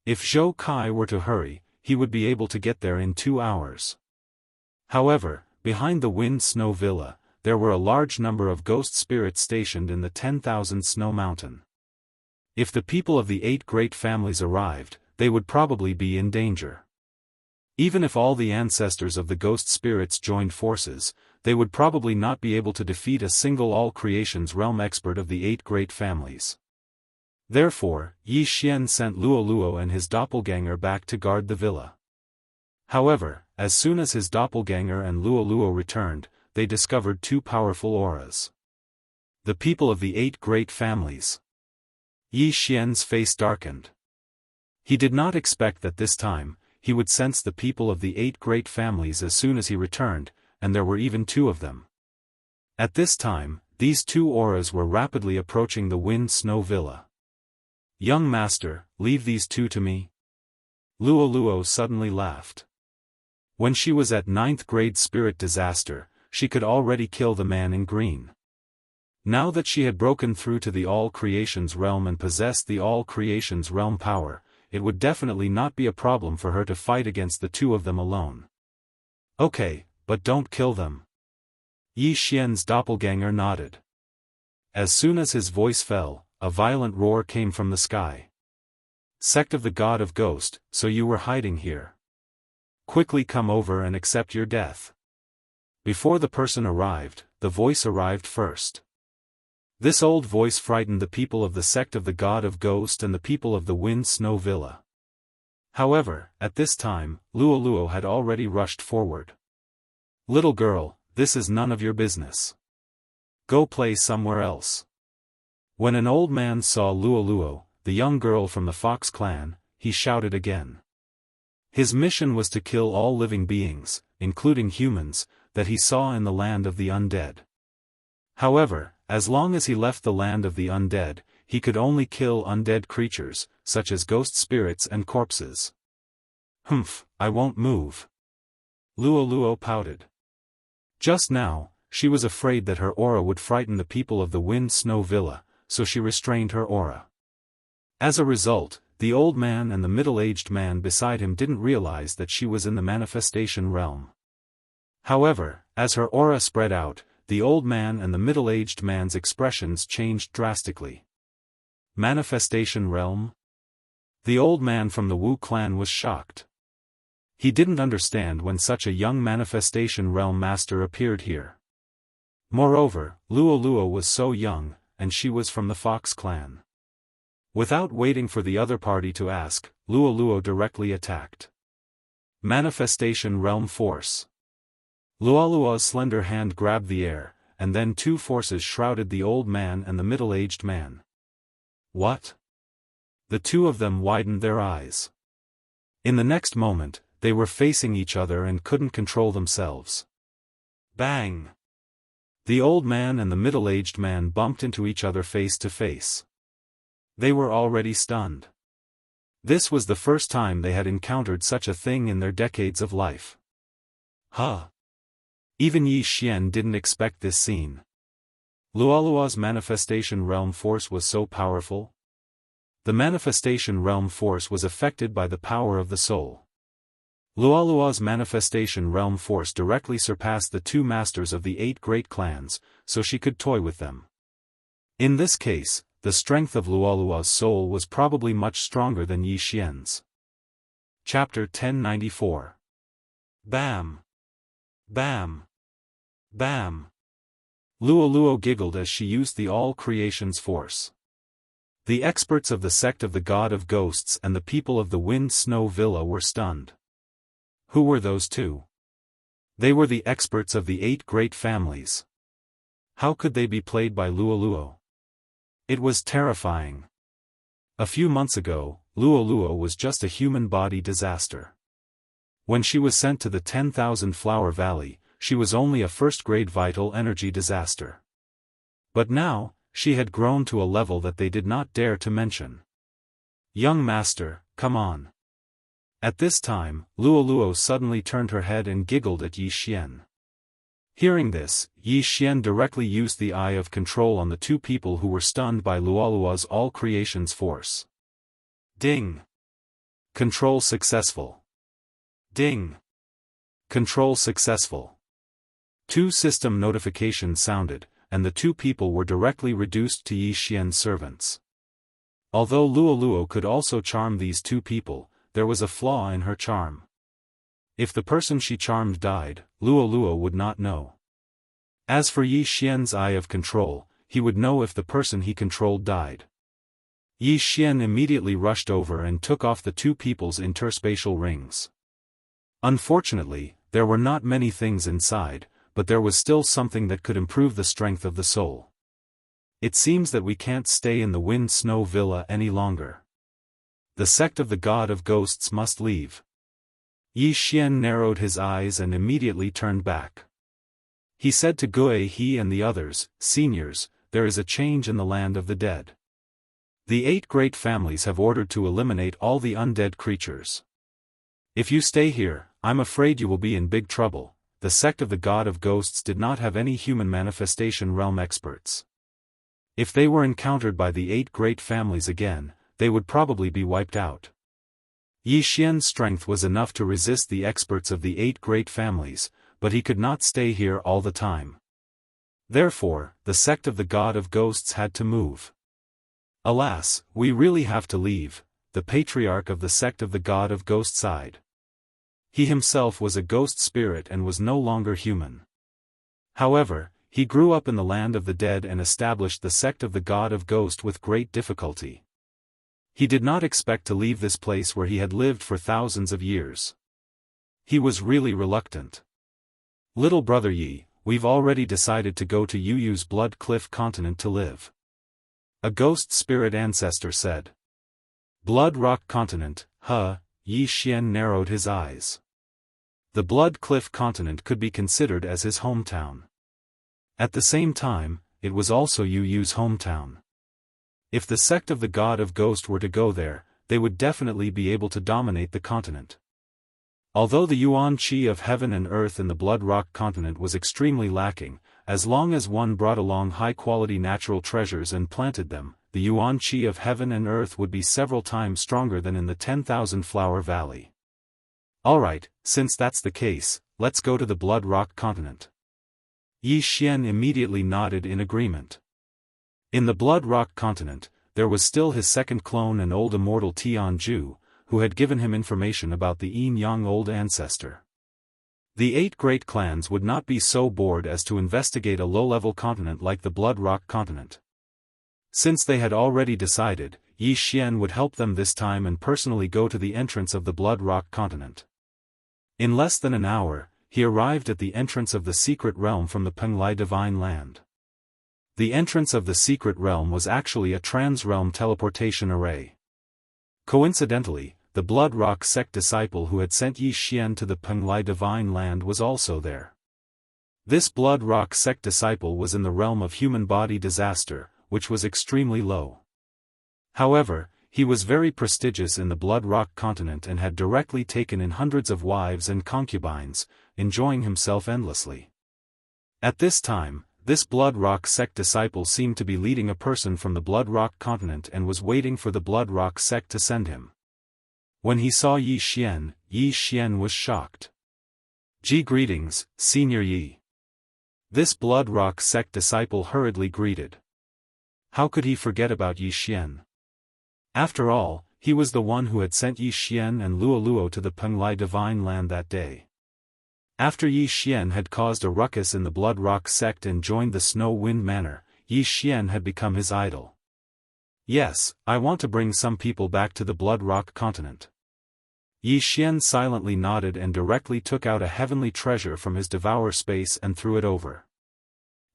If Zhou Kai were to hurry, he would be able to get there in 2 hours. However, behind the Wind Snow Villa, there were a large number of ghost spirits stationed in the 10,000 Snow Mountain. If the people of the 8 great families arrived, they would probably be in danger. Even if all the ancestors of the ghost spirits joined forces, they would probably not be able to defeat a single all creations realm expert of the 8 great families. Therefore, Yi Xian sent Luo Luo and his doppelganger back to guard the villa. However, as soon as his doppelganger and Luo Luo returned, they discovered 2 powerful auras. The people of the 8 great families. Yi Xian's face darkened. He did not expect that this time, he would sense the people of the 8 great families as soon as he returned, and there were even 2 of them. At this time, these 2 auras were rapidly approaching the Wind Snow Villa. Young master, leave these 2 to me. Luo Luo suddenly laughed. When she was at 9th grade spirit disaster, she could already kill the man in green. Now that she had broken through to the all creations realm and possessed the all creations realm power, it would definitely not be a problem for her to fight against the 2 of them alone. Okay, but don't kill them. Yi Xian's doppelganger nodded. As soon as his voice fell, a violent roar came from the sky. Sect of the God of Ghost, so you were hiding here. Quickly come over and accept your death. Before the person arrived, the voice arrived first. This old voice frightened the people of the sect of the God of Ghost and the people of the Wind Snow Villa. However, at this time, Luo Luo had already rushed forward. Little girl, this is none of your business. Go play somewhere else. When an old man saw Luo Luo, the young girl from the Fox clan, he shouted again. His mission was to kill all living beings, including humans, that he saw in the land of the undead. However, as long as he left the land of the undead, he could only kill undead creatures, such as ghost spirits and corpses. "Humph, I won't move." Luo pouted. Just now, she was afraid that her aura would frighten the people of the Wind Snow Villa, so she restrained her aura. As a result, the old man and the middle-aged man beside him didn't realize that she was in the manifestation realm. However, as her aura spread out, the old man and the middle-aged man's expressions changed drastically. Manifestation realm? The old man from the Wu clan was shocked. He didn't understand when such a young manifestation realm master appeared here. Moreover, Luo was so young, and she was from the Fox clan. Without waiting for the other party to ask, Luo directly attacked. Manifestation realm force. Luo's slender hand grabbed the air, and then two forces shrouded the old man and the middle-aged man. What? The two of them widened their eyes. In the next moment, they were facing each other and couldn't control themselves. Bang! The old man and the middle-aged man bumped into each other face to face. They were already stunned. This was the first time they had encountered such a thing in their decades of life. Huh! Even Yi Xian didn't expect this scene. Luo's manifestation realm force was so powerful. The manifestation realm force was affected by the power of the soul. Luo's manifestation realm force directly surpassed the two masters of the 8 great clans, so she could toy with them. In this case, the strength of Luo's soul was probably much stronger than Yi Xian's. Chapter 1094. Bam! Bam! Bam! Luo giggled as she used the all-creation's force. The experts of the sect of the God of Ghosts and the people of the Wind Snow Villa were stunned. Who were those two? They were the experts of the 8 great families. How could they be played by Luo? It was terrifying. A few months ago, Luo was just a human body disaster. When she was sent to the 10,000 Flower Valley, she was only a first-grade vital energy disaster. But now, she had grown to a level that they did not dare to mention. Young master, come on. At this time, Luo suddenly turned her head and giggled at Yi Xian. Hearing this, Yi Xian directly used the Eye of Control on the two people who were stunned by Luo's all-creation's force. Ding! Control successful. Ding! Control successful. 2 system notifications sounded, and the two people were directly reduced to Yi Xian's servants. Although Luo could also charm these two people, there was a flaw in her charm. If the person she charmed died, Luo would not know. As for Yi Xian's Eye of Control, he would know if the person he controlled died. Yi Xian immediately rushed over and took off the two people's interspatial rings. Unfortunately, there were not many things inside, but there was still something that could improve the strength of the soul. It seems that we can't stay in the Wind Snow Villa any longer. The sect of the God of Ghosts must leave. Yi Xian narrowed his eyes and immediately turned back. He said to Gui He and the others, "Seniors, there is a change in the land of the dead. The 8 great families have ordered to eliminate all the undead creatures. If you stay here, I'm afraid you will be in big trouble." The sect of the God of Ghosts did not have any human manifestation realm experts. If they were encountered by the 8 great families again, they would probably be wiped out. Yi Xian's strength was enough to resist the experts of the 8 great families, but he could not stay here all the time. Therefore, the sect of the God of Ghosts had to move. Alas, we really have to leave, the patriarch of the sect of the God of Ghosts sighed. He himself was a ghost spirit and was no longer human. However, he grew up in the land of the dead and established the sect of the God of Ghost with great difficulty. He did not expect to leave this place where he had lived for thousands of years. He was really reluctant. "Little brother Yi, we've already decided to go to Yu's Blood Cliff continent to live," a ghost spirit ancestor said. Blood Rock continent, huh? Yi Xian narrowed his eyes. The Blood Cliff continent could be considered as his hometown. At the same time, it was also Yu's hometown. If the sect of the God of Ghost were to go there, they would definitely be able to dominate the continent. Although the yuan qi of heaven and earth in the Blood Rock continent was extremely lacking, as long as one brought along high-quality natural treasures and planted them, the yuan qi of heaven and earth would be several times stronger than in the 10,000 Flower Valley. Alright, since that's the case, let's go to the Blood Rock continent. Yi Xian immediately nodded in agreement. In the Blood Rock continent, there was still his second clone and old immortal Tianju, who had given him information about the yin-yang old ancestor. The 8 great clans would not be so bored as to investigate a low-level continent like the Blood Rock continent. Since they had already decided, Yi Xian would help them this time and personally go to the entrance of the Blood Rock continent. In less than an hour, he arrived at the entrance of the secret realm from the Penglai Divine Land. The entrance of the secret realm was actually a trans-realm teleportation array. Coincidentally, the Blood Rock sect disciple who had sent Yi Xian to the Penglai Divine Land was also there. This Blood Rock sect disciple was in the realm of human body disaster, which was extremely low. However, he was very prestigious in the Blood Rock continent and had directly taken in hundreds of wives and concubines, enjoying himself endlessly. At this time, this Blood Rock sect disciple seemed to be leading a person from the Blood Rock continent and was waiting for the Blood Rock sect to send him. When he saw Yi Xian was shocked. Greetings, Senior Yi. This Blood Rock sect disciple hurriedly greeted. How could he forget about Yi Xian? After all, he was the one who had sent Yi Xian and Luo to the Penglai Divine Land that day. After Yi Xian had caused a ruckus in the Blood Rock sect and joined the Snow Wind Manor, Yi Xian had become his idol. Yes, I want to bring some people back to the Blood Rock continent. Yi Xian silently nodded and directly took out a heavenly treasure from his devourer space and threw it over.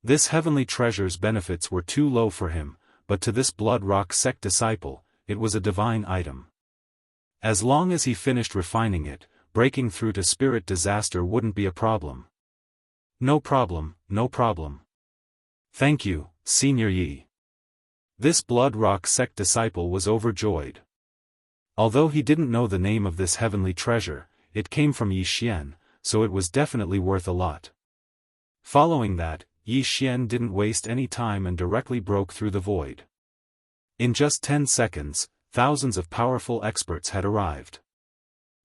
This heavenly treasure's benefits were too low for him, but to this Blood Rock sect disciple, it was a divine item. As long as he finished refining it, breaking through to spirit disaster wouldn't be a problem. No problem, no problem. Thank you, Senior Yi. This Blood Rock sect disciple was overjoyed. Although he didn't know the name of this heavenly treasure, it came from Yi Xian, so it was definitely worth a lot. Following that, Yi Xian didn't waste any time and directly broke through the void. In just 10 seconds, thousands of powerful experts had arrived.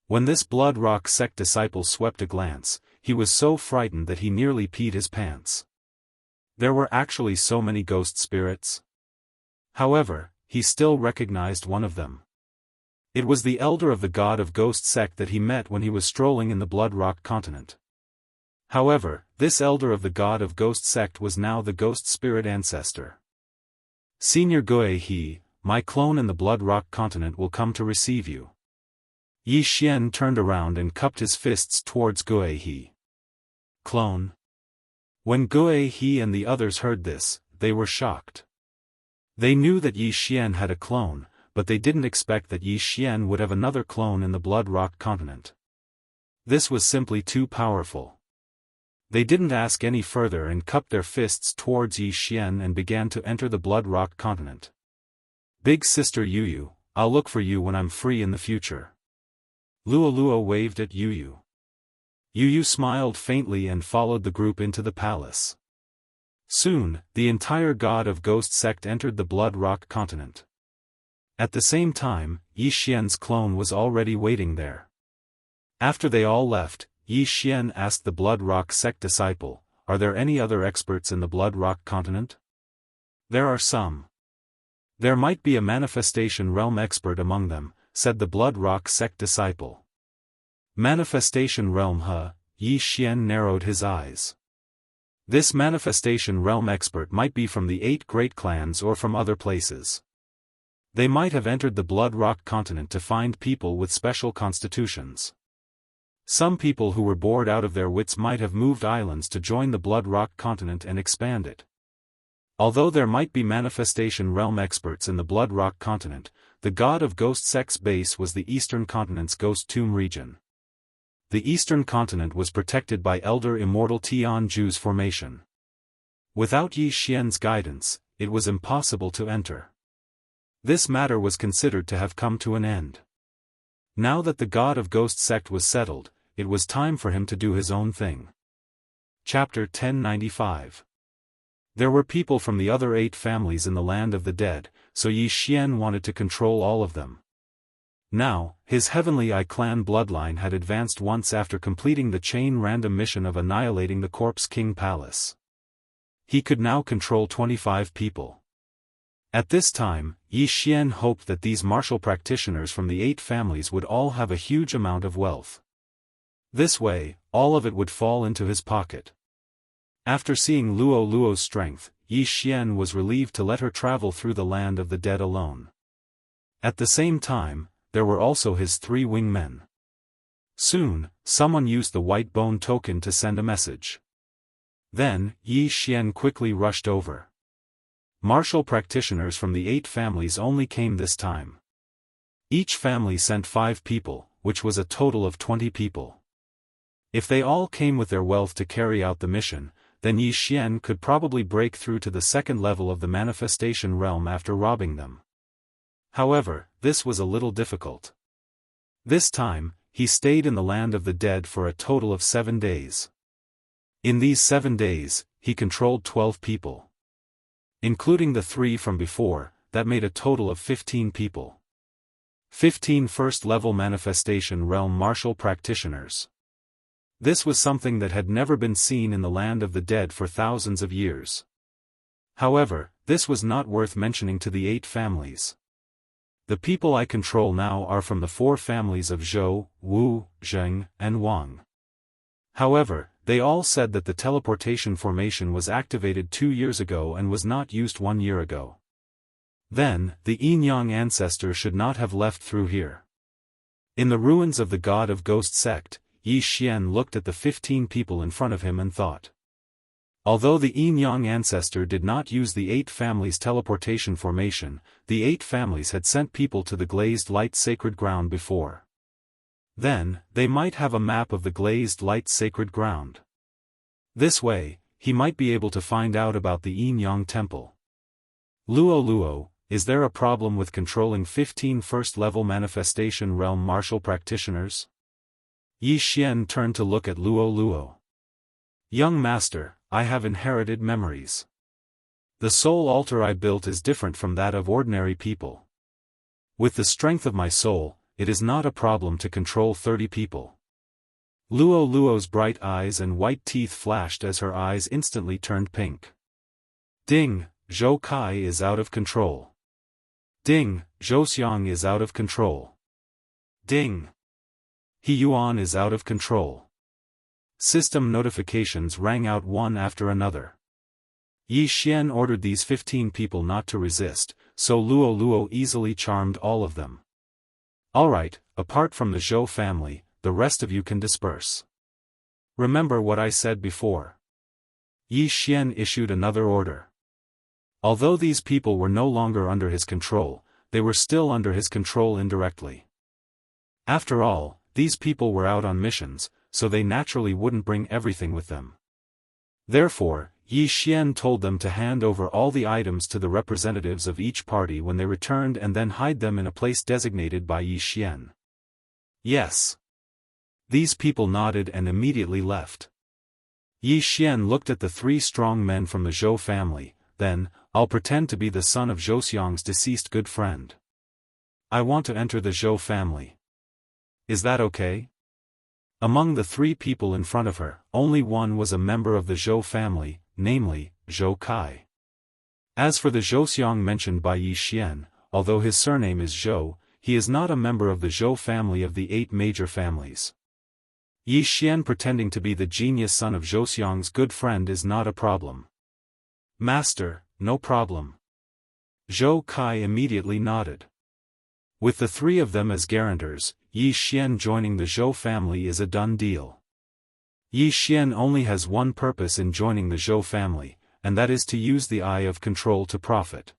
When this Blood Rock sect disciple swept a glance, he was so frightened that he nearly peed his pants. There were actually so many ghost spirits. However, he still recognized one of them. It was the elder of the God of Ghost sect that he met when he was strolling in the Blood Rock continent. However, this elder of the God of Ghost sect was now the ghost spirit ancestor. Senior Gue He, my clone in the Blood Rock continent will come to receive you. Yi Xian turned around and cupped his fists towards Gue He. Clone? When Gue He and the others heard this, they were shocked. They knew that Yi Xian had a clone, but they didn't expect that Yi Xian would have another clone in the Blood Rock continent. This was simply too powerful. They didn't ask any further and cupped their fists towards Yi Xian and began to enter the Blood Rock continent. Big Sister Yu, I'll look for you when I'm free in the future. Luo waved at Yu. Yu smiled faintly and followed the group into the palace. Soon, the entire God of Ghost sect entered the Blood Rock continent. At the same time, Yi Xian's clone was already waiting there. After they all left, Yi Xian asked the Blood Rock sect disciple, "Are there any other experts in the Blood Rock continent?" "There are some. There might be a manifestation realm expert among them," said the Blood Rock sect disciple. Manifestation realm, huh? Yi Xian narrowed his eyes. This manifestation realm expert might be from the 8 great clans or from other places. They might have entered the Blood Rock continent to find people with special constitutions. Some people who were bored out of their wits might have moved islands to join the Blood Rock continent and expand it. Although there might be manifestation realm experts in the Blood Rock continent, the God of Ghost sect's base was the Eastern Continent's Ghost Tomb region. The Eastern Continent was protected by Elder Immortal Tianju's formation. Without Yi Xian's guidance, it was impossible to enter. This matter was considered to have come to an end. Now that the God of Ghost sect was settled, it was time for him to do his own thing. Chapter 1095. There were people from the other 8 families in the land of the dead, so Yi Xian wanted to control all of them. Now, his Heavenly Eye clan bloodline had advanced once after completing the chain random mission of annihilating the Corpse King Palace. He could now control 25 people. At this time, Yi Xian hoped that these martial practitioners from the 8 families would all have a huge amount of wealth. This way, all of it would fall into his pocket. After seeing Luo Luo's strength, Yi Xian was relieved to let her travel through the land of the dead alone. At the same time, there were also his 3 wingmen. Soon, someone used the white bone token to send a message. Then, Yi Xian quickly rushed over. Martial practitioners from the 8 families only came this time. Each family sent 5 people, which was a total of 20 people. If they all came with their wealth to carry out the mission, then Yi Xian could probably break through to the 2nd level of the manifestation realm after robbing them. However, this was a little difficult. This time, he stayed in the land of the dead for a total of 7 days. In these 7 days, he controlled 12 people. Including the 3 from before, that made a total of 15 people. 15 first-level manifestation realm martial practitioners. This was something that had never been seen in the land of the dead for thousands of years. However, this was not worth mentioning to the 8 families. The people I control now are from the 4 families of Zhou, Wu, Zheng, and Wang. However, they all said that the teleportation formation was activated 2 years ago and was not used 1 year ago. Then, the Yin-Yang ancestor should not have left through here. In the ruins of the God of Ghost sect, Yi Xian looked at the 15 people in front of him and thought. Although the Yin-Yang ancestor did not use the 8 families' teleportation formation, the 8 families had sent people to the glazed light sacred ground before. Then, they might have a map of the glazed light sacred ground. This way, he might be able to find out about the Yin-Yang temple. Luo Luo, is there a problem with controlling 15 first-level manifestation realm martial practitioners? Yi Xian turned to look at Luo Luo. Young master, I have inherited memories. The soul altar I built is different from that of ordinary people. With the strength of my soul, it is not a problem to control 30 people. Luo Luo's bright eyes and white teeth flashed as her eyes instantly turned pink. Ding, Zhou Kai is out of control. Ding, Zhou Xiang is out of control. Ding. He Yuan is out of control. System notifications rang out one after another. Yi Xian ordered these 15 people not to resist, so Luo Luo easily charmed all of them. Alright, apart from the Zhou family, the rest of you can disperse. Remember what I said before. Yi Xian issued another order. Although these people were no longer under his control, they were still under his control indirectly. After all, these people were out on missions, so they naturally wouldn't bring everything with them. Therefore, Yi Xian told them to hand over all the items to the representatives of each party when they returned and then hide them in a place designated by Yi Xian. Yes. These people nodded and immediately left. Yi Xian looked at the 3 strong men from the Zhou family, then, I'll pretend to be the son of Zhou Xiang's deceased good friend. I want to enter the Zhou family. Is that okay? Among the 3 people in front of her, only one was a member of the Zhou family, namely, Zhou Kai. As for the Zhou Xiang mentioned by Yi Xian, although his surname is Zhou, he is not a member of the Zhou family of the 8 major families. Yi Xian pretending to be the genius son of Zhou Xiang's good friend is not a problem. Master, no problem. Zhou Kai immediately nodded. With the 3 of them as guarantors, Yi Xian joining the Zhou family is a done deal. Yi Xian only has one purpose in joining the Zhou family, and that is to use the Eye of Control to profit.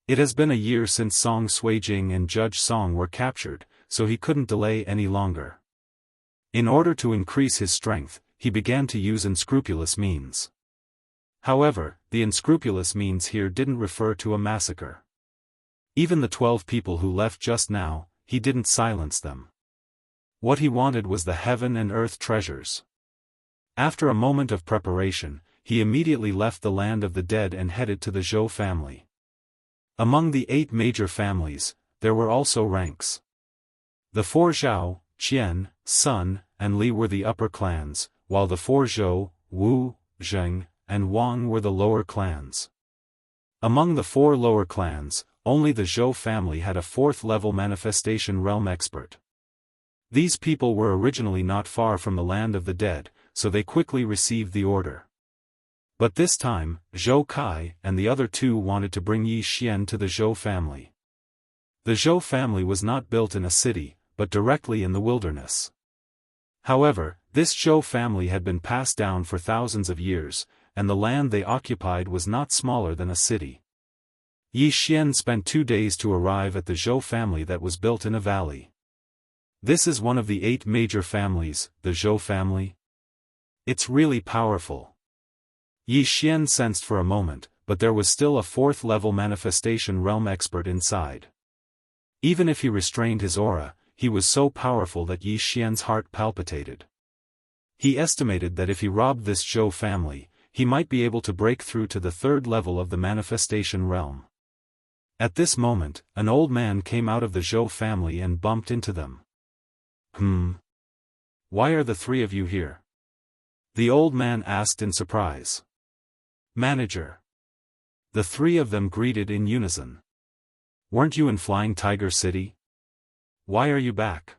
It has been a year since Song Suijing and Judge Song were captured, so he couldn't delay any longer. In order to increase his strength, he began to use unscrupulous means. However, the unscrupulous means here didn't refer to a massacre. Even the 12 people who left just now, he didn't silence them. What he wanted was the heaven and earth treasures. After a moment of preparation, he immediately left the land of the dead and headed to the Zhou family. Among the 8 major families, there were also ranks. The 4 Zhao, Qian, Sun, and Li were the upper clans, while the 4 Zhou, Wu, Zheng, and Wang were the lower clans. Among the 4 lower clans, only the Zhou family had a 4th-level manifestation realm expert. These people were originally not far from the land of the dead, so they quickly received the order. But this time, Zhou Kai and the other 2 wanted to bring Yi Xian to the Zhou family. The Zhou family was not built in a city, but directly in the wilderness. However, this Zhou family had been passed down for thousands of years, and the land they occupied was not smaller than a city. Yi Xian spent 2 days to arrive at the Zhou family that was built in a valley. This is one of the 8 major families, the Zhou family. It's really powerful. Yi Xian sensed for a moment, but there was still a 4th-level manifestation realm expert inside. Even if he restrained his aura, he was so powerful that Yi Xian's heart palpitated. He estimated that if he robbed this Zhou family, he might be able to break through to the 3rd level of the manifestation realm. At this moment, an old man came out of the Zhou family and bumped into them. Why are the 3 of you here? The old man asked in surprise. Manager. The 3 of them greeted in unison. Weren't you in Flying Tiger City? Why are you back?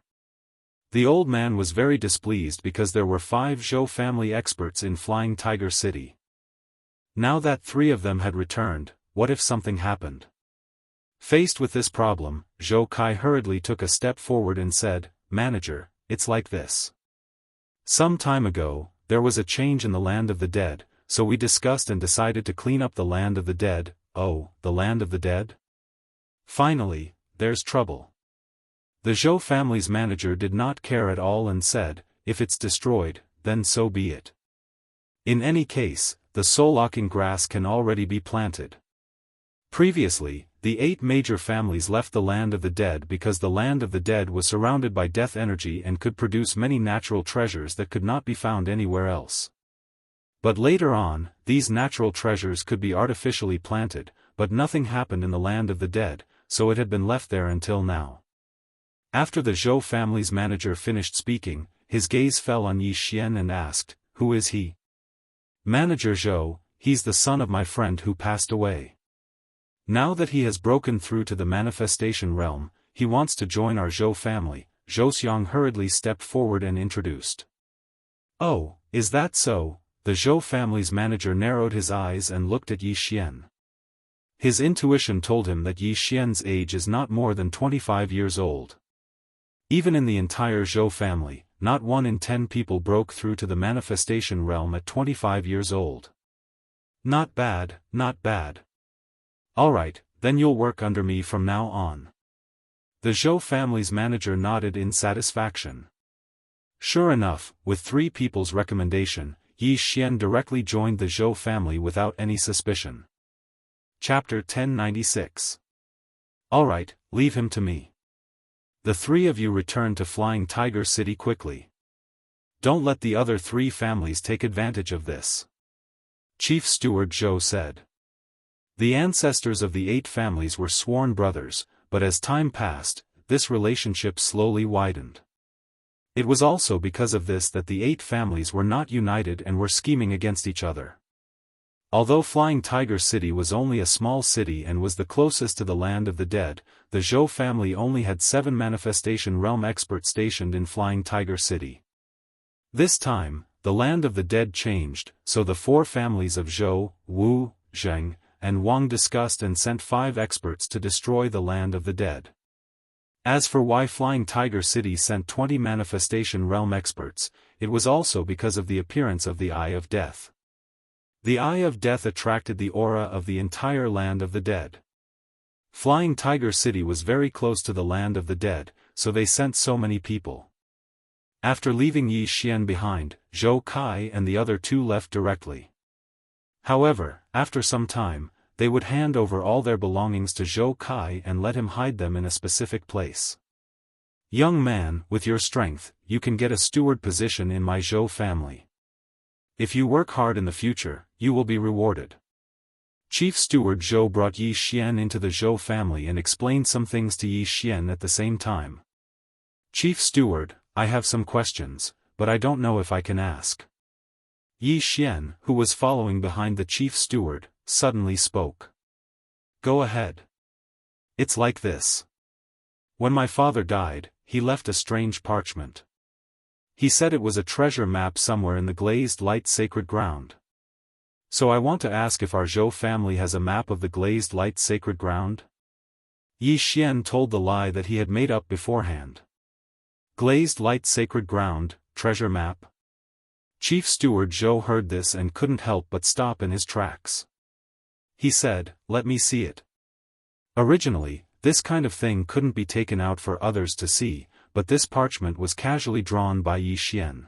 The old man was very displeased because there were 5 Zhou family experts in Flying Tiger City. Now that 3 of them had returned, what if something happened? Faced with this problem, Zhou Kai hurriedly took a step forward and said, Manager, it's like this. Some time ago, there was a change in the land of the dead, so we discussed and decided to clean up the land of the dead. Oh, the land of the dead? Finally, there's trouble. The Zhou family's manager did not care at all and said, if it's destroyed, then so be it. In any case, the soul-locking grass can already be planted. Previously, the 8 major families left the land of the dead because the land of the dead was surrounded by death energy and could produce many natural treasures that could not be found anywhere else. But later on, these natural treasures could be artificially planted, but nothing happened in the land of the dead, so it had been left there until now. After the Zhou family's manager finished speaking, his gaze fell on Yi Xian and asked, Who is he? Manager Zhou, he's the son of my friend who passed away. Now that he has broken through to the manifestation realm, he wants to join our Zhou family. Zhou Xiang hurriedly stepped forward and introduced. Oh, is that so? The Zhou family's manager narrowed his eyes and looked at Yi Xian. His intuition told him that Yi Xian's age is not more than 25 years old. Even in the entire Zhou family, not 1 in 10 people broke through to the manifestation realm at 25 years old. Not bad, not bad. Alright, then you'll work under me from now on. The Zhou family's manager nodded in satisfaction. Sure enough, with 3 people's recommendation, Yi Xian directly joined the Zhou family without any suspicion. Chapter 1096. Alright, leave him to me. The 3 of you return to Flying Tiger City quickly. Don't let the other 3 families take advantage of this. Chief Steward Zhou said. The ancestors of the 8 families were sworn brothers, but as time passed, this relationship slowly widened. It was also because of this that the 8 families were not united and were scheming against each other. Although Flying Tiger City was only a small city and was the closest to the land of the dead, the Zhou family only had 7 manifestation realm experts stationed in Flying Tiger City. This time, the land of the dead changed, so the 4 families of Zhou, Wu, Zheng, and Wang discussed and sent 5 experts to destroy the land of the dead. As for why Flying Tiger City sent 20 manifestation realm experts, it was also because of the appearance of the Eye of Death. The Eye of Death attracted the aura of the entire land of the dead. Flying Tiger City was very close to the land of the dead, so they sent so many people. After leaving Yi Xian behind, Zhou Kai and the other 2 left directly. However, after some time, they would hand over all their belongings to Zhou Kai and let him hide them in a specific place. Young man, with your strength, you can get a steward position in my Zhou family. If you work hard in the future, you will be rewarded. Chief Steward Zhou brought Yi Xian into the Zhou family and explained some things to Yi Xian at the same time. Chief Steward, I have some questions, but I don't know if I can ask. Yi Xian, who was following behind the Chief Steward, suddenly spoke. Go ahead. It's like this. When my father died, he left a strange parchment. He said it was a treasure map somewhere in the glazed light sacred ground. So I want to ask if our Zhou family has a map of the glazed light sacred ground? Yi Xian told the lie that he had made up beforehand. Glazed light sacred ground, treasure map? Chief Steward Zhou heard this and couldn't help but stop in his tracks. He said, let me see it. Originally, this kind of thing couldn't be taken out for others to see, but this parchment was casually drawn by Yi Xian.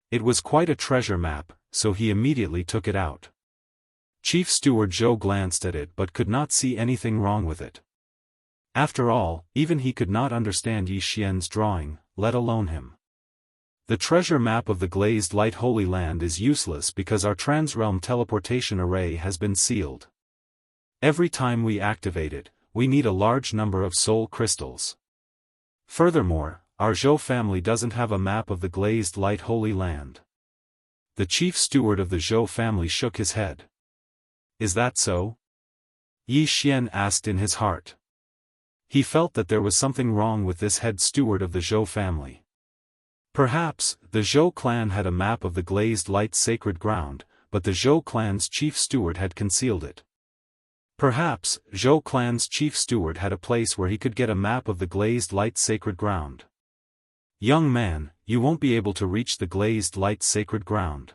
It was quite a treasure map, so he immediately took it out. Chief Steward Zhou glanced at it but could not see anything wrong with it. After all, even he could not understand Yi Xian's drawing, let alone him. The treasure map of the glazed light Holy Land is useless because our transrealm teleportation array has been sealed. Every time we activate it, we need a large number of soul crystals. Furthermore, our Zhou family doesn't have a map of the glazed light Holy Land. The Chief Steward of the Zhou family shook his head. Is that so? Yi Xian asked in his heart. He felt that there was something wrong with this head steward of the Zhou family. Perhaps, the Zhou clan had a map of the glazed light sacred ground, but the Zhou clan's chief steward had concealed it. Perhaps, Zhou clan's chief steward had a place where he could get a map of the glazed light sacred ground. Young man, you won't be able to reach the glazed light sacred ground.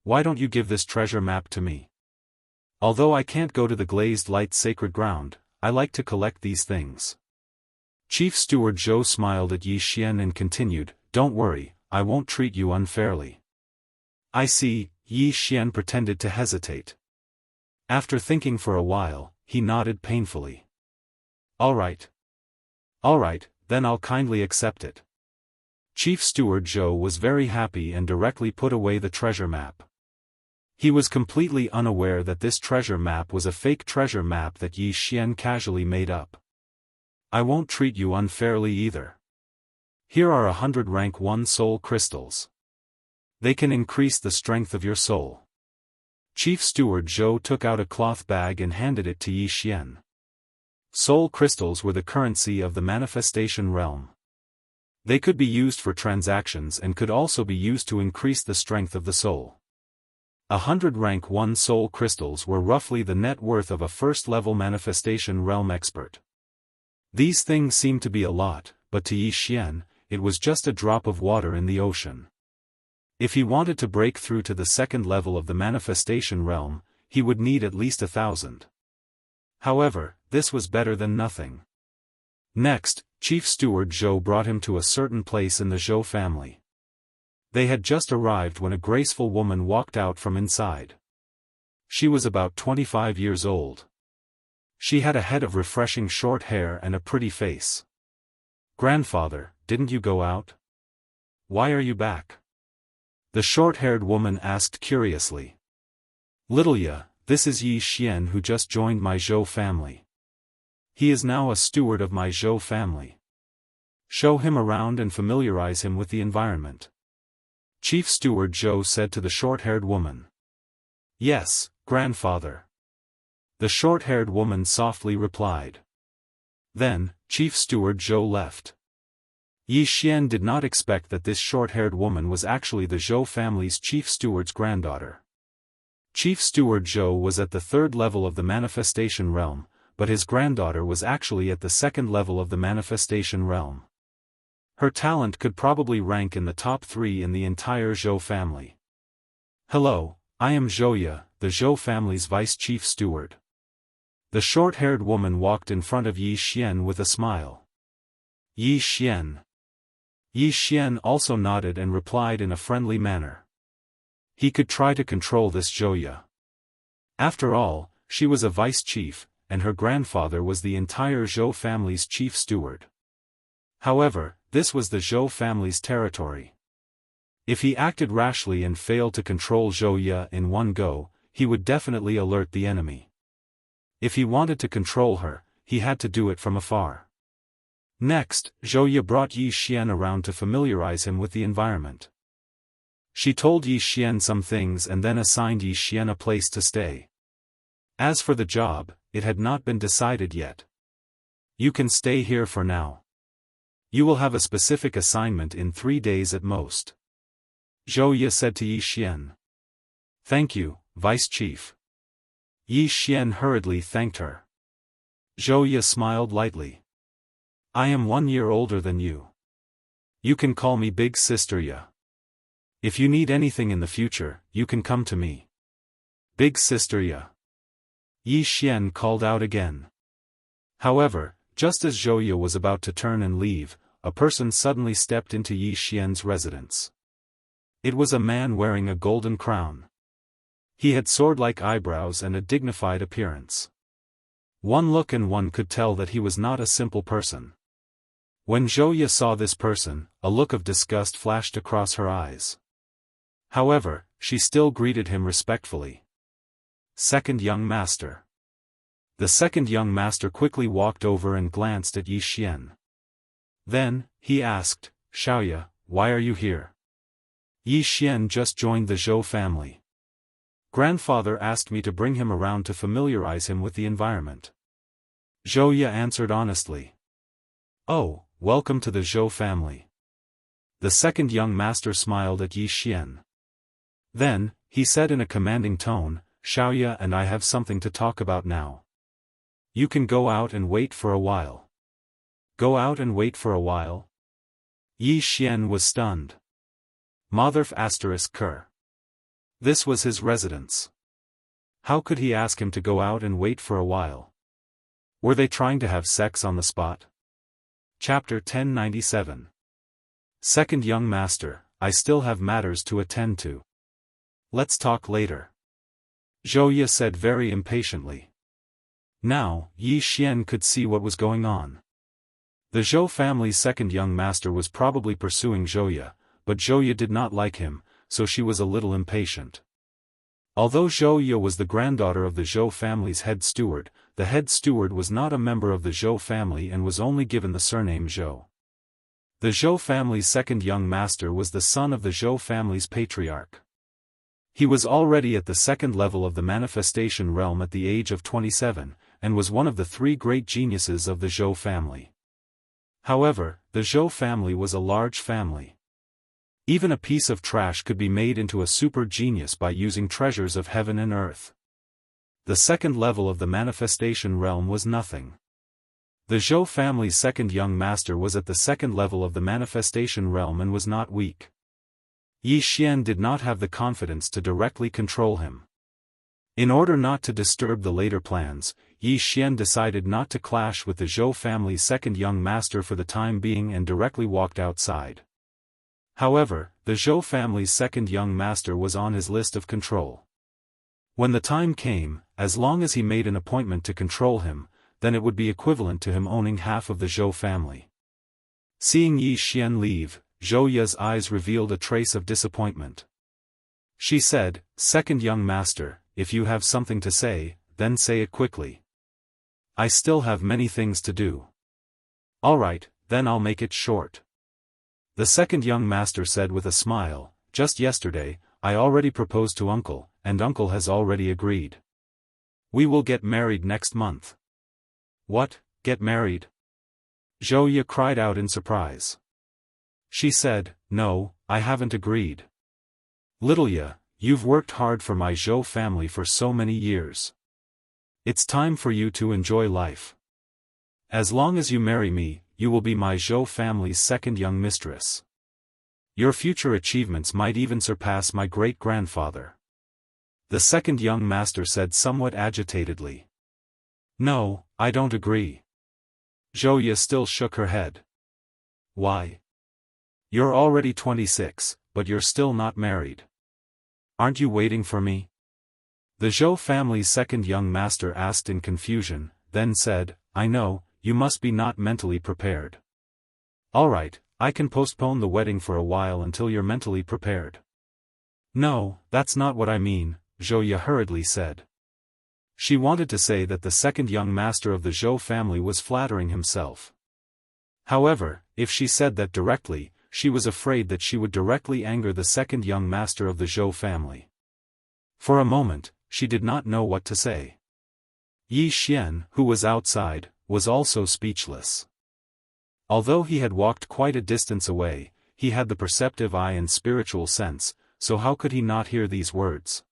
Why don't you give this treasure map to me? Although I can't go to the glazed light sacred ground, I like to collect these things. Chief Steward Zhou smiled at Yi Xian and continued, don't worry, I won't treat you unfairly. I see. Yi Xian pretended to hesitate. After thinking for a while, he nodded painfully. All right. All right, then I'll kindly accept it. Chief Steward Zhou was very happy and directly put away the treasure map. He was completely unaware that this treasure map was a fake treasure map that Yi Xian casually made up. I won't treat you unfairly either. Here are 100 rank 1 soul crystals. They can increase the strength of your soul. Chief Steward Zhou took out a cloth bag and handed it to Yi Xian. Soul crystals were the currency of the manifestation realm. They could be used for transactions and could also be used to increase the strength of the soul. 100 rank 1 soul crystals were roughly the net worth of a first-level manifestation realm expert. These things seemed to be a lot, but to Yi Xian, it was just a drop of water in the ocean. If he wanted to break through to the second level of the manifestation realm, he would need at least 1,000. However, this was better than nothing. Next, Chief Steward Zhou brought him to a certain place in the Zhou family. They had just arrived when a graceful woman walked out from inside. She was about 25 years old. She had a head of refreshing short hair and a pretty face. Grandfather, didn't you go out? Why are you back? The short-haired woman asked curiously. Littleya, this is Yi Xian who just joined my Zhou family. He is now a steward of my Zhou family. Show him around and familiarize him with the environment. Chief Steward Zhou said to the short-haired woman. Yes, grandfather. The short-haired woman softly replied. Then, Chief Steward Zhou left. Yi Xian did not expect that this short-haired woman was actually the Zhou family's chief steward's granddaughter. Chief Steward Zhou was at the third level of the manifestation realm, but his granddaughter was actually at the second level of the manifestation realm. Her talent could probably rank in the top 3 in the entire Zhou family. Hello, I am Zhouya, the Zhou family's vice chief steward. The short-haired woman walked in front of Yi Xian with a smile. Yi Xian. Yi Xian also nodded and replied in a friendly manner. He could try to control this Zhouya. After all, she was a vice-chief, and her grandfather was the entire Zhou family's chief steward. However, this was the Zhou family's territory. If he acted rashly and failed to control Zhou Ye in one go, he would definitely alert the enemy. If he wanted to control her, he had to do it from afar. Next, Zhou Ye brought Yi Xian around to familiarize him with the environment. She told Yi Xian some things and then assigned Yi Xian a place to stay. As for the job, it had not been decided yet. You can stay here for now. You will have a specific assignment in 3 days at most. Zhou Ye said to Yi Xian. Thank you, Vice Chief. Yi Xian hurriedly thanked her. Zhou Ye smiled lightly. I am 1 year older than you. You can call me Big Sister Ye. If you need anything in the future, you can come to me. Big Sister Ye. Yi Xian called out again. However, just as Zhou Ye was about to turn and leave, a person suddenly stepped into Yi Xian's residence. It was a man wearing a golden crown. He had sword-like eyebrows and a dignified appearance. One look and one could tell that he was not a simple person. When Zhou Ye saw this person, a look of disgust flashed across her eyes. However, she still greeted him respectfully. Second young master. The second young master quickly walked over and glanced at Yi Xian. Then, he asked, Xiaoye, why are you here? Yi Xian just joined the Zhou family. Grandfather asked me to bring him around to familiarize him with the environment. Zhou Ye answered honestly. Oh, welcome to the Zhou family. The second young master smiled at Yi Xian. Then, he said in a commanding tone, Xiaoye and I have something to talk about now. You can go out and wait for a while. Go out and wait for a while? Yi Xian was stunned. Motherf *Ker. This was his residence. How could he ask him to go out and wait for a while? Were they trying to have sex on the spot? Chapter 1097. Second young master, I still have matters to attend to. Let's talk later. Zhou Ye said very impatiently. Now, Yi Xian could see what was going on. The Zhou family's second young master was probably pursuing Zhou Ye, but Zhou Ye did not like him, so she was a little impatient. Although Zhou Ye was the granddaughter of the Zhou family's head steward, the head steward was not a member of the Zhou family and was only given the surname Zhou. The Zhou family's second young master was the son of the Zhou family's patriarch. He was already at the second level of the manifestation realm at the age of 27, and was one of the 3 great geniuses of the Zhou family. However, the Zhou family was a large family. Even a piece of trash could be made into a super genius by using treasures of heaven and earth. The second level of the manifestation realm was nothing. The Zhou family's second young master was at the second level of the manifestation realm and was not weak. Yi Xian did not have the confidence to directly control him. In order not to disturb the later plans, Yi Xian decided not to clash with the Zhou family's second young master for the time being and directly walked outside. However, the Zhou family's second young master was on his list of control. When the time came, as long as he made an appointment to control him, then it would be equivalent to him owning half of the Zhou family. Seeing Yi Xian leave, Zhou Ye's eyes revealed a trace of disappointment. She said, Second young master, if you have something to say, then say it quickly. I still have many things to do. Alright, then I'll make it short. The second young master said with a smile, just yesterday, I already proposed to uncle, and uncle has already agreed. We will get married next month. What, get married? Zhou Ye cried out in surprise. She said, no, I haven't agreed. Little Ye, you've worked hard for my Zhou family for so many years. It's time for you to enjoy life. As long as you marry me, you will be my Zhou family's second young mistress. Your future achievements might even surpass my great-grandfather. The second young master said somewhat agitatedly. No, I don't agree. Zhou Ye still shook her head. Why? You're already 26, but you're still not married. Aren't you waiting for me? The Zhou family's second young master asked in confusion, then said, I know, you must be not mentally prepared. Alright, I can postpone the wedding for a while until you're mentally prepared. No, that's not what I mean, Zhou hurriedly said. She wanted to say that the second young master of the Zhou family was flattering himself. However, if she said that directly, she was afraid that she would directly anger the second young master of the Zhou family. For a moment, she did not know what to say. Yi Xian, who was outside, was also speechless. Although he had walked quite a distance away, he had the perceptive eye and spiritual sense, so how could he not hear these words?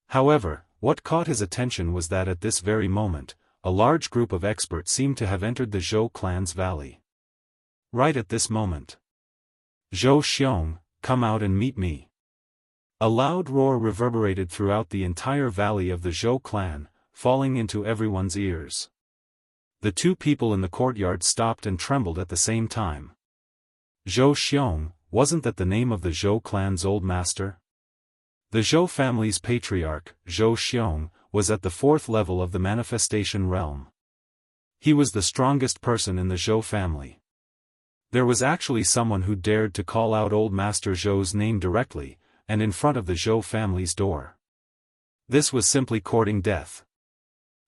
However, what caught his attention was that at this very moment, a large group of experts seemed to have entered the Zhou clan's valley. Right at this moment. Zhou Xiong, come out and meet me. A loud roar reverberated throughout the entire valley of the Zhou clan, falling into everyone's ears. The two people in the courtyard stopped and trembled at the same time. Zhou Xiong, wasn't that the name of the Zhou clan's old master? The Zhou family's patriarch, Zhou Xiong, was at the 4th level of the manifestation realm. He was the strongest person in the Zhou family. There was actually someone who dared to call out old Master Zhou's name directly, and in front of the Zhou family's door. This was simply courting death.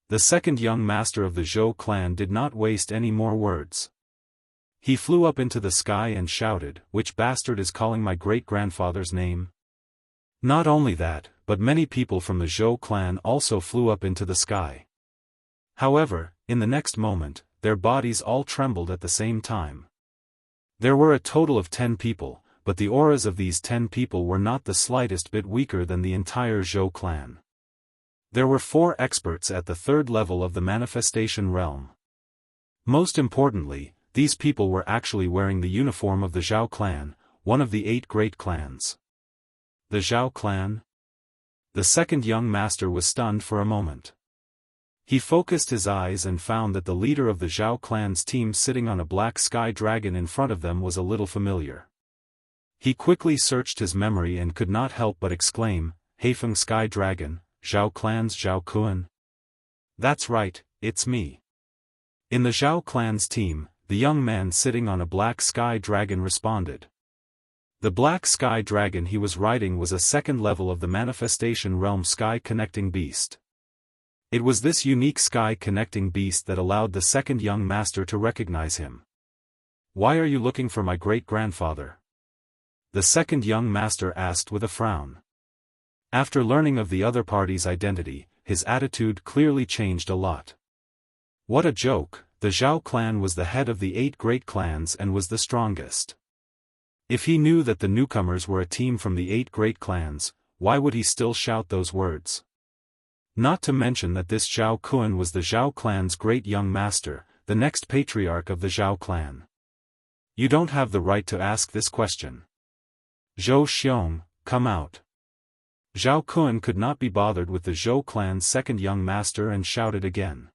The second young master of the Zhou clan did not waste any more words. He flew up into the sky and shouted, "Which bastard is calling my great-grandfather's name?" Not only that, but many people from the Zhou clan also flew up into the sky. However, in the next moment, their bodies all trembled at the same time. There were a total of 10 people, but the auras of these 10 people were not the slightest bit weaker than the entire Zhou clan. There were 4 experts at the 3rd level of the manifestation realm. Most importantly, these people were actually wearing the uniform of the Zhao clan, one of the 8 great clans. The Zhao clan? The second young master was stunned for a moment. He focused his eyes and found that the leader of the Zhao clan's team sitting on a black sky dragon in front of them was a little familiar. He quickly searched his memory and could not help but exclaim, "Heifeng Sky Dragon, Zhao clan's Zhao Kun? That's right, it's me." In the Zhao clan's team, the young man sitting on a black sky dragon responded. The black sky dragon he was riding was a 2nd level of the manifestation realm sky-connecting beast. It was this unique sky-connecting beast that allowed the second young master to recognize him. "Why are you looking for my great-grandfather?" the second young master asked with a frown. After learning of the other party's identity, his attitude clearly changed a lot. What a joke, the Zhao clan was the head of the 8 great clans and was the strongest. If he knew that the newcomers were a team from the 8 great clans, why would he still shout those words? Not to mention that this Zhao Kun was the Zhao clan's great young master, the next patriarch of the Zhao clan. You don't have the right to ask this question. Zhou Xiong, come out. Zhao Kun could not be bothered with the Zhou clan's second young master and shouted again.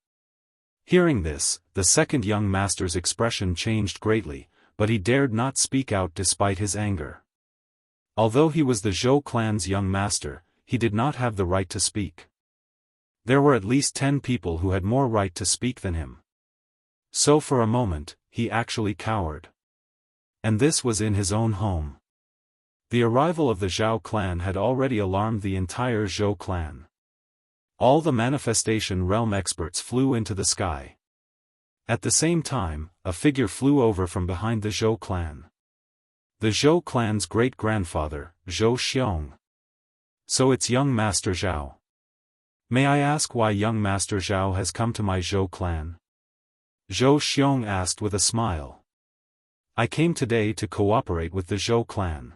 Hearing this, the second young master's expression changed greatly, but he dared not speak out despite his anger. Although he was the Zhou clan's young master, he did not have the right to speak. There were at least 10 people who had more right to speak than him. So for a moment, he actually cowered. And this was in his own home. The arrival of the Zhao clan had already alarmed the entire Zhou clan. All the manifestation realm experts flew into the sky. At the same time, a figure flew over from behind the Zhou clan. The Zhou clan's great-grandfather, Zhou Xiong. So it's young Master Zhao. May I ask why young Master Zhao has come to my Zhou clan? Zhou Xiong asked with a smile. I came today to cooperate with the Zhou clan.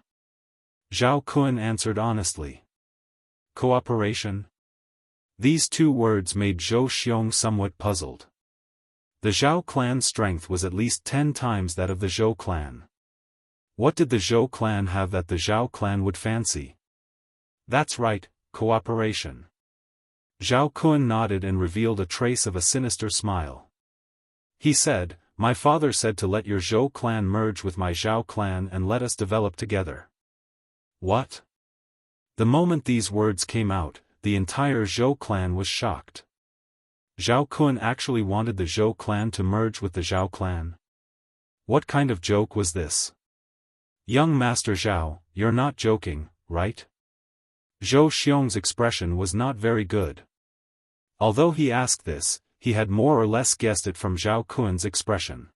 Zhao Kun answered honestly. Cooperation? These 2 words made Zhou Xiong somewhat puzzled. The Zhao clan's strength was at least 10 times that of the Zhou clan. What did the Zhou clan have that the Zhao clan would fancy? That's right, cooperation. Zhao Kun nodded and revealed a trace of a sinister smile. He said, my father said to let your Zhou clan merge with my Zhao clan and let us develop together. What? The moment these words came out, the entire Zhou clan was shocked. Zhao Kun actually wanted the Zhou clan to merge with the Zhao clan? What kind of joke was this? Young Master Zhao, you're not joking, right? Zhou Xiong's expression was not very good. Although he asked this, he had more or less guessed it from Zhao Kun's expression.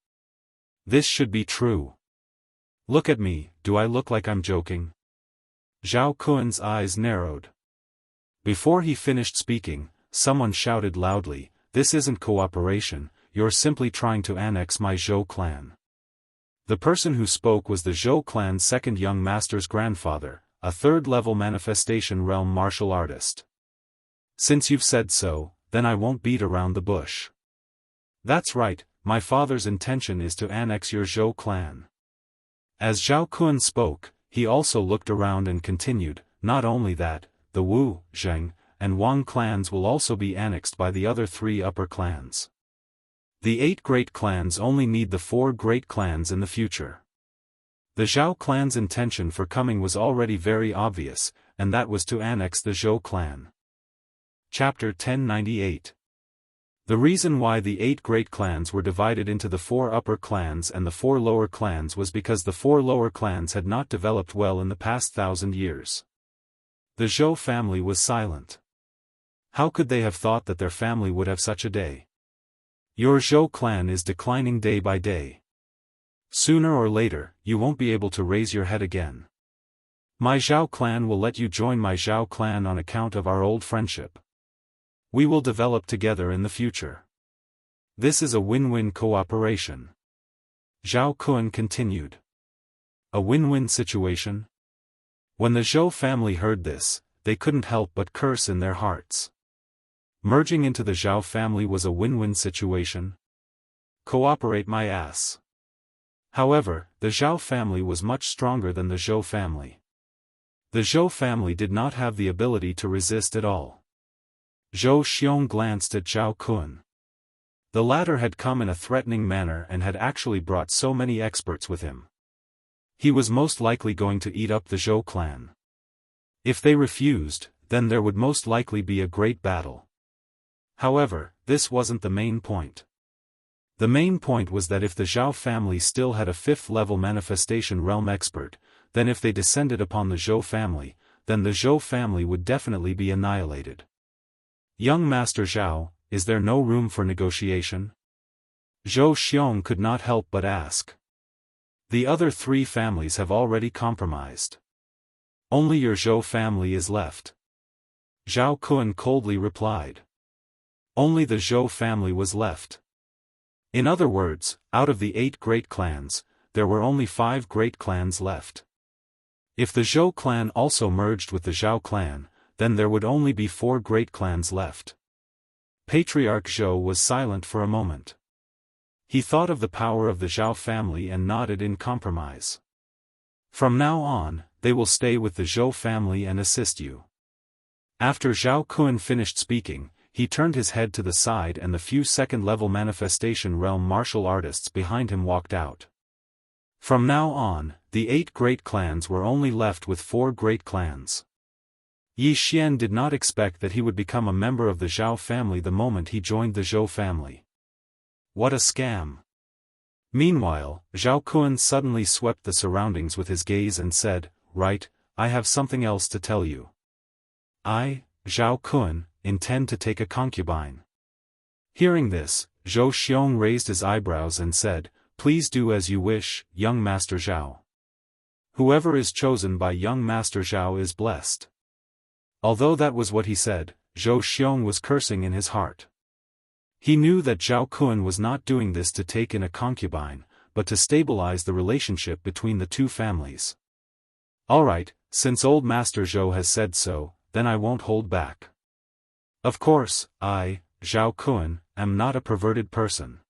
This should be true. Look at me, do I look like I'm joking? Zhao Kun's eyes narrowed. Before he finished speaking, someone shouted loudly, "This isn't cooperation, you're simply trying to annex my Zhou clan." The person who spoke was the Zhou clan's second young master's grandfather, a third-level manifestation realm martial artist. Since you've said so, then I won't beat around the bush. That's right, my father's intention is to annex your Zhou clan. As Zhao Kun spoke, he also looked around and continued, not only that, the Wu, Zheng, and Wang clans will also be annexed by the other 3 upper clans. The 8 great clans only need the 4 great clans in the future. The Zhao clan's intention for coming was already very obvious, and that was to annex the Zhou clan. Chapter 1098. The reason why the 8 great clans were divided into the 4 upper clans and the 4 lower clans was because the 4 lower clans had not developed well in the past 1,000 years. The Zhou family was silent. How could they have thought that their family would have such a day? Your Zhou clan is declining day by day. Sooner or later, you won't be able to raise your head again. My Zhao clan will let you join my Zhao clan on account of our old friendship. We will develop together in the future. This is a win-win cooperation. Zhao Kun continued. A win-win situation? When the Zhou family heard this, they couldn't help but curse in their hearts. Merging into the Zhao family was a win-win situation? Cooperate my ass. However, the Zhao family was much stronger than the Zhou family. The Zhou family did not have the ability to resist at all. Zhou Xiong glanced at Zhao Kun. The latter had come in a threatening manner and had actually brought so many experts with him. He was most likely going to eat up the Zhou clan. If they refused, then there would most likely be a great battle. However, this wasn't the main point. The main point was that if the Zhao family still had a 5th-level manifestation realm expert, then if they descended upon the Zhou family, then the Zhou family would definitely be annihilated. Young Master Zhao, is there no room for negotiation? Zhou Xiong could not help but ask. The other 3 families have already compromised. Only your Zhou family is left. Zhao Kun coldly replied. Only the Zhou family was left. In other words, out of the 8 great clans, there were only 5 great clans left. If the Zhou clan also merged with the Zhao clan, then there would only be 4 great clans left. Patriarch Zhou was silent for a moment. He thought of the power of the Zhao family and nodded in compromise. From now on, they will stay with the Zhou family and assist you. After Zhao Kun finished speaking, he turned his head to the side and the few 2nd-level manifestation realm martial artists behind him walked out. From now on, the 8 great clans were only left with 4 great clans. Yi Xian did not expect that he would become a member of the Zhao family the moment he joined the Zhou family. What a scam! Meanwhile, Zhao Kun suddenly swept the surroundings with his gaze and said, "Right, I have something else to tell you. I, Zhao Kun, intend to take a concubine." Hearing this, Zhou Xiong raised his eyebrows and said, "Please do as you wish, young Master Zhao. Whoever is chosen by young Master Zhao is blessed." Although that was what he said, Zhou Xiong was cursing in his heart. He knew that Zhao Kun was not doing this to take in a concubine, but to stabilize the relationship between the 2 families. Alright, since old Master Zhou has said so, then I won't hold back. Of course, I, Zhao Kun, am not a perverted person.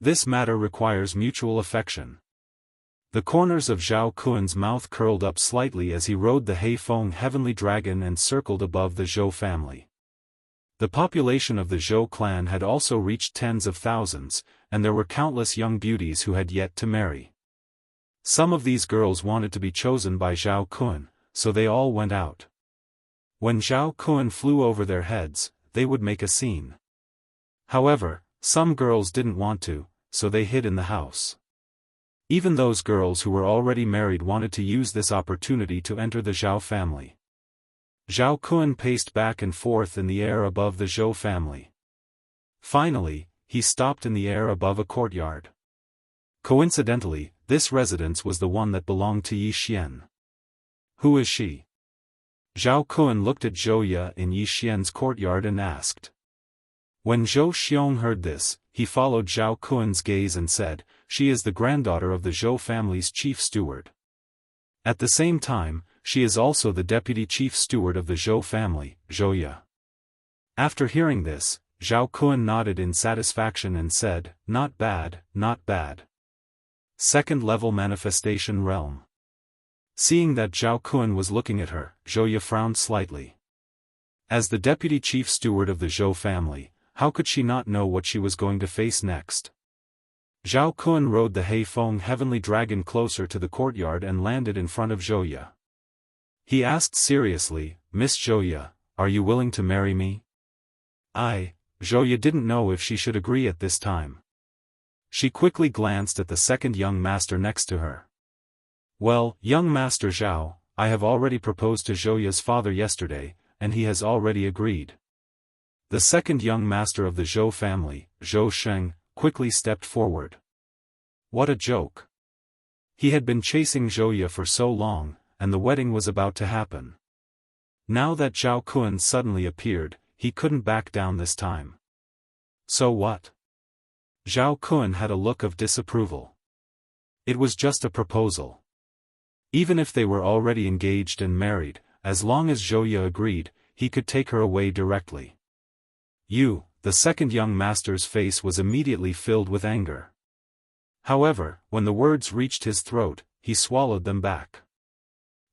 This matter requires mutual affection. The corners of Zhao Kun's mouth curled up slightly as he rode the Heifeng heavenly dragon and circled above the Zhou family. The population of the Zhou clan had also reached tens of thousands, and there were countless young beauties who had yet to marry. Some of these girls wanted to be chosen by Zhao Kun, so they all went out. When Zhao Kun flew over their heads, they would make a scene. However, some girls didn't want to, so they hid in the house. Even those girls who were already married wanted to use this opportunity to enter the Zhao family. Zhao Kun paced back and forth in the air above the Zhou family. Finally, he stopped in the air above a courtyard. Coincidentally, this residence was the one that belonged to Yi Xian. Who is she? Zhao Kun looked at Zhou Ye in Yi Xian's courtyard and asked. When Zhou Xiong heard this, he followed Zhao Kun's gaze and said, she is the granddaughter of the Zhou family's chief steward. At the same time, she is also the deputy chief steward of the Zhou family, Zhou Ye. After hearing this, Zhao Kun nodded in satisfaction and said, not bad, not bad. Second-level manifestation realm. Seeing that Zhao Kun was looking at her, Zhou Ye frowned slightly. As the deputy chief steward of the Zhou family, how could she not know what she was going to face next? Zhao Kun rode the Heifeng heavenly dragon closer to the courtyard and landed in front of Zhou Ye. He asked seriously, Miss Zhou Ye, are you willing to marry me? Zhou Ye didn't know if she should agree at this time. She quickly glanced at the second young master next to her. Well, young master Zhao, I have already proposed to Zhou Ye's father yesterday, and he has already agreed. The second young master of the Zhou family, Zhou Sheng, quickly stepped forward. What a joke. He had been chasing Zhou Ye for so long, and the wedding was about to happen. Now that Zhao Kun suddenly appeared, he couldn't back down this time. So what? Zhao Kun had a look of disapproval. It was just a proposal. Even if they were already engaged and married, as long as Zhou Ye agreed, he could take her away directly. The second young master's face was immediately filled with anger. However, when the words reached his throat, he swallowed them back.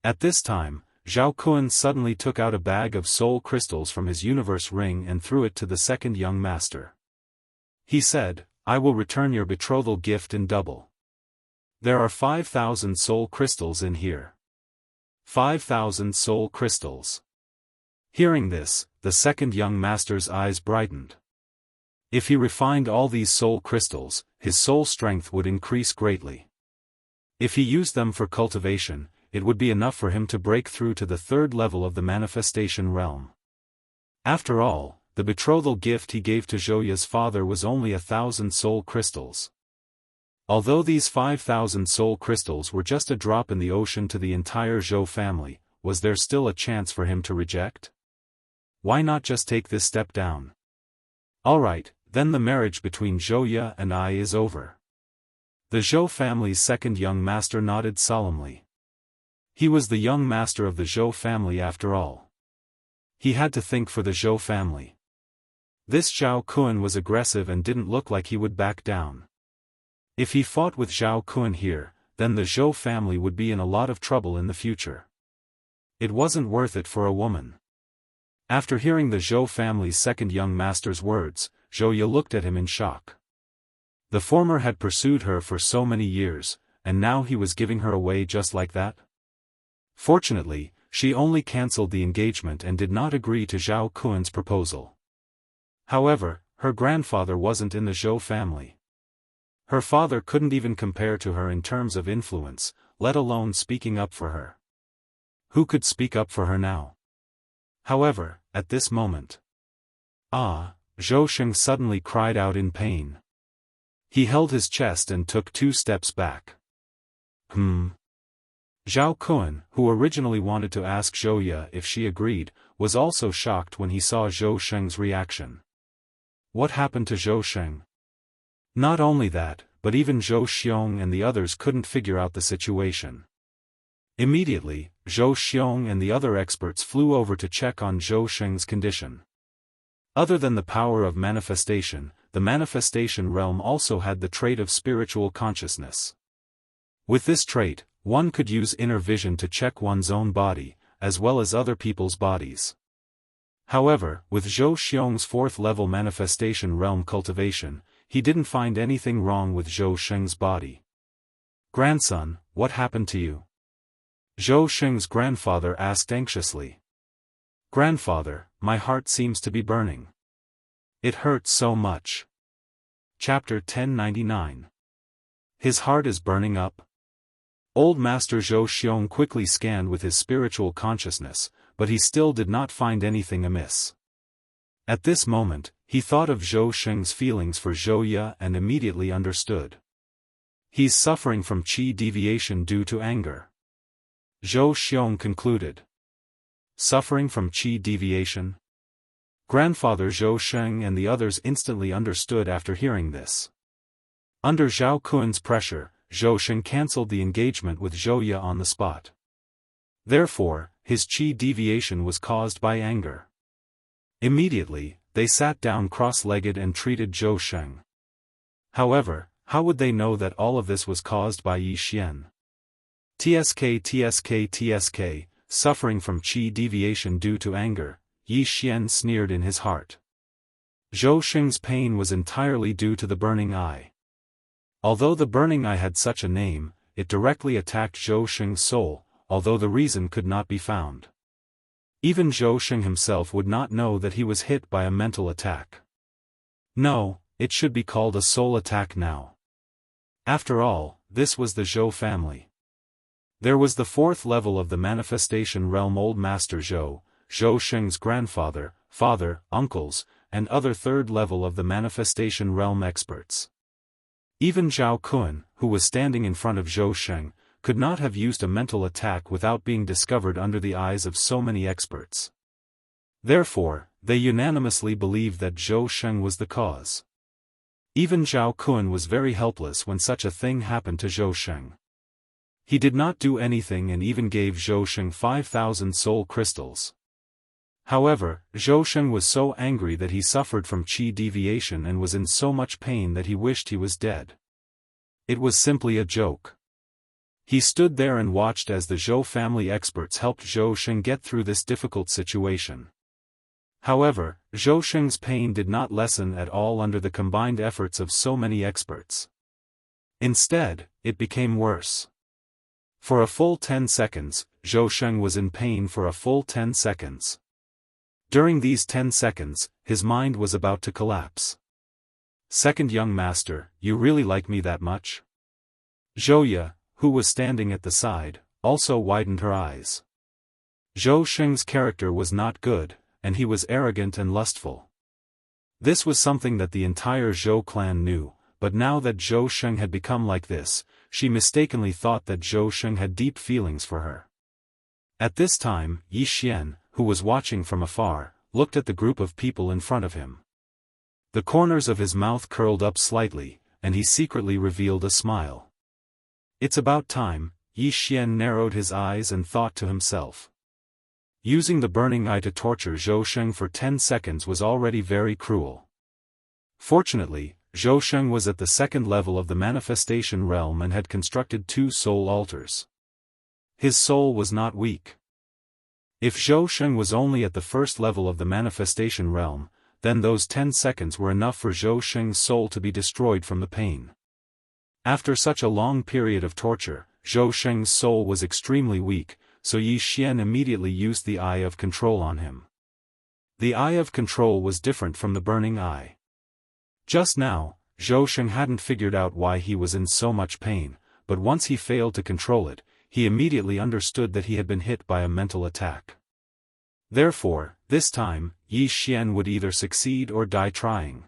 At this time, Zhao Kun suddenly took out a bag of soul crystals from his universe ring and threw it to the second young master. He said, I will return your betrothal gift in double. There are 5,000 soul crystals in here. 5,000 soul crystals. Hearing this, the second young master's eyes brightened. If he refined all these soul crystals, his soul strength would increase greatly. If he used them for cultivation, it would be enough for him to break through to the third level of the manifestation realm. After all, the betrothal gift he gave to Zhou Ye's father was only 1,000 soul crystals. Although these 5,000 soul crystals were just a drop in the ocean to the entire Zhou family, was there still a chance for him to reject? Why not just take this step down? Alright, then the marriage between Zhou Ye and I is over. The Zhou family's second young master nodded solemnly. He was the young master of the Zhou family after all. He had to think for the Zhou family. This Zhao Kun was aggressive and didn't look like he would back down. If he fought with Zhao Kun here, then the Zhou family would be in a lot of trouble in the future. It wasn't worth it for a woman. After hearing the Zhou family's second young master's words, Zhou Ye looked at him in shock. The former had pursued her for so many years, and now he was giving her away just like that? Fortunately, she only cancelled the engagement and did not agree to Zhao Kun's proposal. However, her grandfather wasn't in the Zhou family. Her father couldn't even compare to her in terms of influence, let alone speaking up for her. Who could speak up for her now? However, at this moment, Zhou Sheng suddenly cried out in pain. He held his chest and took 2 steps back. Zhao Kun, who originally wanted to ask Zhou Ye if she agreed, was also shocked when he saw Zhou Sheng's reaction. What happened to Zhou Sheng? Not only that, but even Zhou Xiong and the others couldn't figure out the situation. Immediately, Zhou Xiong and the other experts flew over to check on Zhou Sheng's condition. Other than the power of manifestation, the manifestation realm also had the trait of spiritual consciousness. With this trait, one could use inner vision to check one's own body, as well as other people's bodies. However, with Zhou Xiong's 4th-level manifestation realm cultivation, he didn't find anything wrong with Zhou Sheng's body. Grandson, what happened to you? Zhou Sheng's grandfather asked anxiously. Grandfather, my heart seems to be burning. It hurts so much. Chapter 1099. His heart is burning up. Old Master Zhou Xiong quickly scanned with his spiritual consciousness, but he still did not find anything amiss. At this moment, he thought of Zhou Sheng's feelings for Zhou Ye and immediately understood. He's suffering from qi deviation due to anger. Zhou Xiong concluded. Suffering from qi deviation? Grandfather Zhou Sheng and the others instantly understood after hearing this. Under Zhao Kun's pressure, Zhou Sheng cancelled the engagement with Zhou Ye on the spot. Therefore, his qi deviation was caused by anger. Immediately, they sat down cross-legged and treated Zhou Sheng. However, how would they know that all of this was caused by Yi Xian? TSK, suffering from qi deviation due to anger, Yi Xian sneered in his heart. Zhou Sheng's pain was entirely due to the burning eye. Although the burning eye had such a name, it directly attacked Zhou Sheng's soul, although the reason could not be found. Even Zhou Sheng himself would not know that he was hit by a mental attack. No, it should be called a soul attack now. After all, this was the Zhou family. There was the fourth level of the manifestation realm Old Master Zhou, Zhou Sheng's grandfather, father, uncles, and other third level of the manifestation realm experts. Even Zhao Kun, who was standing in front of Zhou Sheng, could not have used a mental attack without being discovered under the eyes of so many experts. Therefore, they unanimously believed that Zhou Sheng was the cause. Even Zhao Kun was very helpless when such a thing happened to Zhou Sheng. He did not do anything and even gave Zhou Sheng 5,000 soul crystals. However, Zhou Sheng was so angry that he suffered from qi deviation and was in so much pain that he wished he was dead. It was simply a joke. He stood there and watched as the Zhou family experts helped Zhou Sheng get through this difficult situation. However, Zhou Sheng's pain did not lessen at all under the combined efforts of so many experts. Instead, it became worse. For a full 10 seconds, Zhou Sheng was in pain for a full 10 seconds. During these 10 seconds, his mind was about to collapse. Second young master, you really like me that much? Zhou Ye, who was standing at the side, also widened her eyes. Zhou Sheng's character was not good, and he was arrogant and lustful. This was something that the entire Zhou clan knew, but now that Zhou Sheng had become like this, she mistakenly thought that Zhou Sheng had deep feelings for her. At this time, Yi Xian, who was watching from afar, looked at the group of people in front of him. The corners of his mouth curled up slightly, and he secretly revealed a smile. It's about time, Yi Xian narrowed his eyes and thought to himself. Using the burning eye to torture Zhou Sheng for 10 seconds was already very cruel. Fortunately, Zhou Sheng was at the second level of the manifestation realm and had constructed 2 soul altars. His soul was not weak. If Zhou Sheng was only at the first level of the manifestation realm, then those 10 seconds were enough for Zhou Sheng's soul to be destroyed from the pain. After such a long period of torture, Zhou Sheng's soul was extremely weak, so Yi Xian immediately used the Eye of Control on him. The Eye of Control was different from the burning eye. Just now, Zhou Sheng hadn't figured out why he was in so much pain, but once he failed to control it, he immediately understood that he had been hit by a mental attack. Therefore, this time, Yi Xian would either succeed or die trying.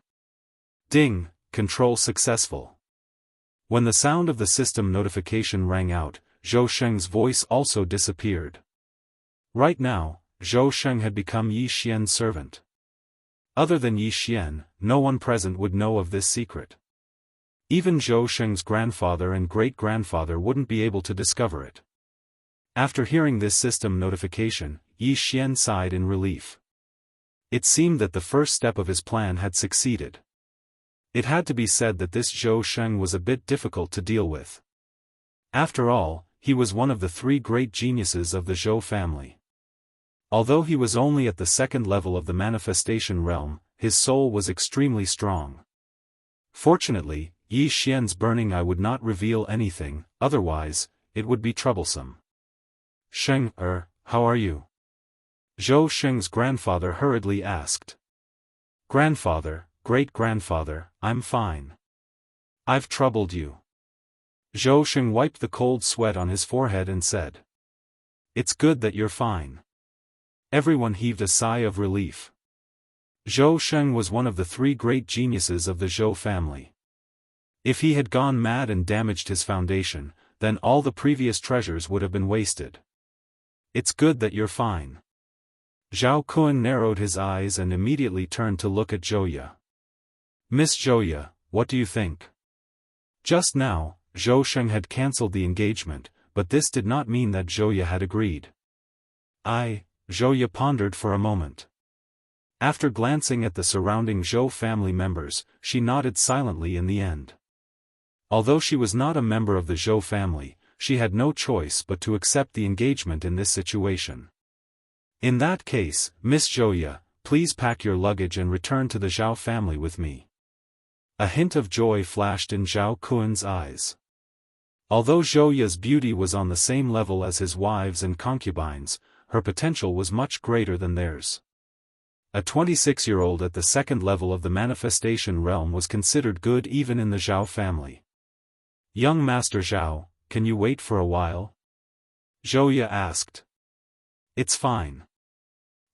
Ding, control successful. When the sound of the system notification rang out, Zhou Sheng's voice also disappeared. Right now, Zhou Sheng had become Yi Xian's servant. Other than Yi Xian, no one present would know of this secret. Even Zhou Sheng's grandfather and great-grandfather wouldn't be able to discover it. After hearing this system notification, Yi Xian sighed in relief. It seemed that the first step of his plan had succeeded. It had to be said that this Zhou Sheng was a bit difficult to deal with. After all, he was one of the 3 great geniuses of the Zhou family. Although he was only at the second level of the manifestation realm, his soul was extremely strong. Fortunately, Yi Xian's burning eye would not reveal anything, otherwise, it would be troublesome. Sheng, how are you? Zhou Sheng's grandfather hurriedly asked. Grandfather, great-grandfather, I'm fine. I've troubled you. Zhou Sheng wiped the cold sweat on his forehead and said. It's good that you're fine. Everyone heaved a sigh of relief. Zhou Sheng was one of the three great geniuses of the Zhou family. If he had gone mad and damaged his foundation, then all the previous treasures would have been wasted. It's good that you're fine. Zhao Kun narrowed his eyes and immediately turned to look at Zhouya. Miss Zhouya, what do you think? Just now, Zhou Sheng had cancelled the engagement, but this did not mean that Zhouya had agreed. Zhouya pondered for a moment. After glancing at the surrounding Zhou family members, she nodded silently in the end. Although she was not a member of the Zhou family, she had no choice but to accept the engagement in this situation. In that case, Miss Zhouya, please pack your luggage and return to the Zhao family with me. A hint of joy flashed in Zhao Kun's eyes. Although Zhouya's beauty was on the same level as his wives and concubines, her potential was much greater than theirs. A 26-year-old at the second level of the manifestation realm was considered good even in the Zhao family. Young Master Zhao, can you wait for a while? Zhouya asked. It's fine.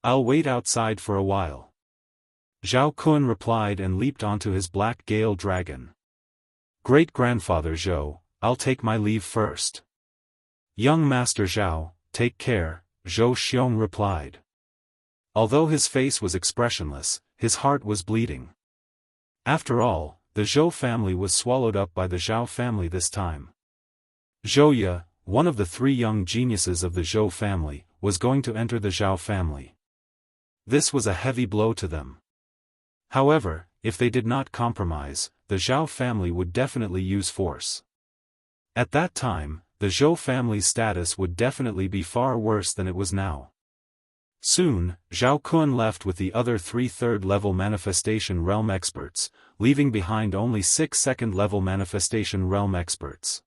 I'll wait outside for a while. Zhao Kun replied and leaped onto his black gale dragon. Great-grandfather Zhou, I'll take my leave first. Young Master Zhao, take care, Zhou Xiong replied. Although his face was expressionless, his heart was bleeding. After all, the Zhou family was swallowed up by the Zhao family this time. Zhouya, one of the three young geniuses of the Zhou family, was going to enter the Zhao family. This was a heavy blow to them. However, if they did not compromise, the Zhao family would definitely use force. At that time, the Zhou family's status would definitely be far worse than it was now. Soon, Zhao Kun left with the other three third-level manifestation realm experts, leaving behind only 6 second-level manifestation realm experts.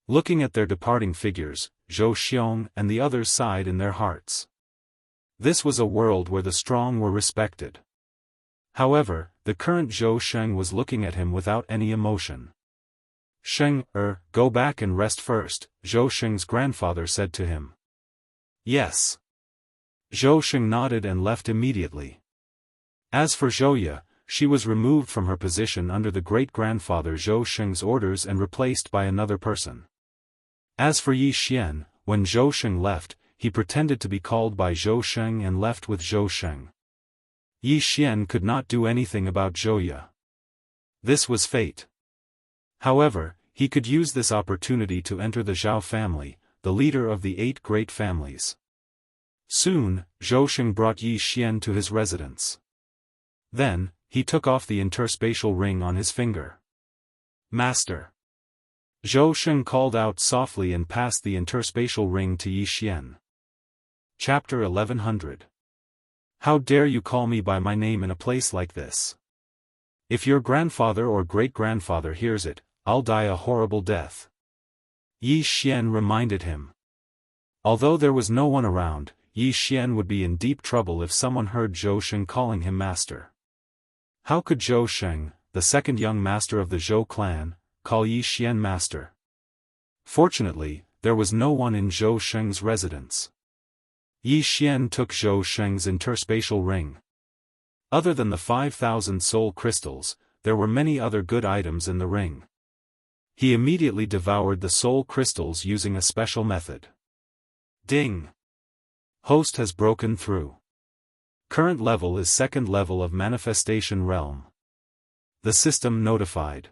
Looking at their departing figures, Zhou Xiong and the others sighed in their hearts. This was a world where the strong were respected. However, the current Zhou Sheng was looking at him without any emotion. Sheng, go back and rest first, Zhou Sheng's grandfather said to him. Yes. Zhou Sheng nodded and left immediately. As for Zhouya, she was removed from her position under the great-grandfather Zhou Sheng's orders and replaced by another person. As for Yi Xian, when Zhou Sheng left, he pretended to be called by Zhou Sheng and left with Zhou Sheng. Yi Xian could not do anything about Zhouya. This was fate. However, he could use this opportunity to enter the Zhao family, the leader of the 8 great families. Soon, Zhou Sheng brought Yi Xian to his residence. Then, he took off the interspatial ring on his finger. Master. Zhou Sheng called out softly and passed the interspatial ring to Yi Xian. Chapter 1100. How dare you call me by my name in a place like this? If your grandfather or great-grandfather hears it, I'll die a horrible death. Yi Xian reminded him. Although there was no one around, Yi Xian would be in deep trouble if someone heard Zhou Sheng calling him master. How could Zhou Sheng, the second young master of the Zhou clan, call Yi Xian master? Fortunately, there was no one in Zhou Sheng's residence. Yi Xian took Zhou Sheng's interspatial ring. Other than the 5,000 soul crystals, there were many other good items in the ring. He immediately devoured the soul crystals using a special method. Ding! Host has broken through. Current level is second level of manifestation realm. The system notified.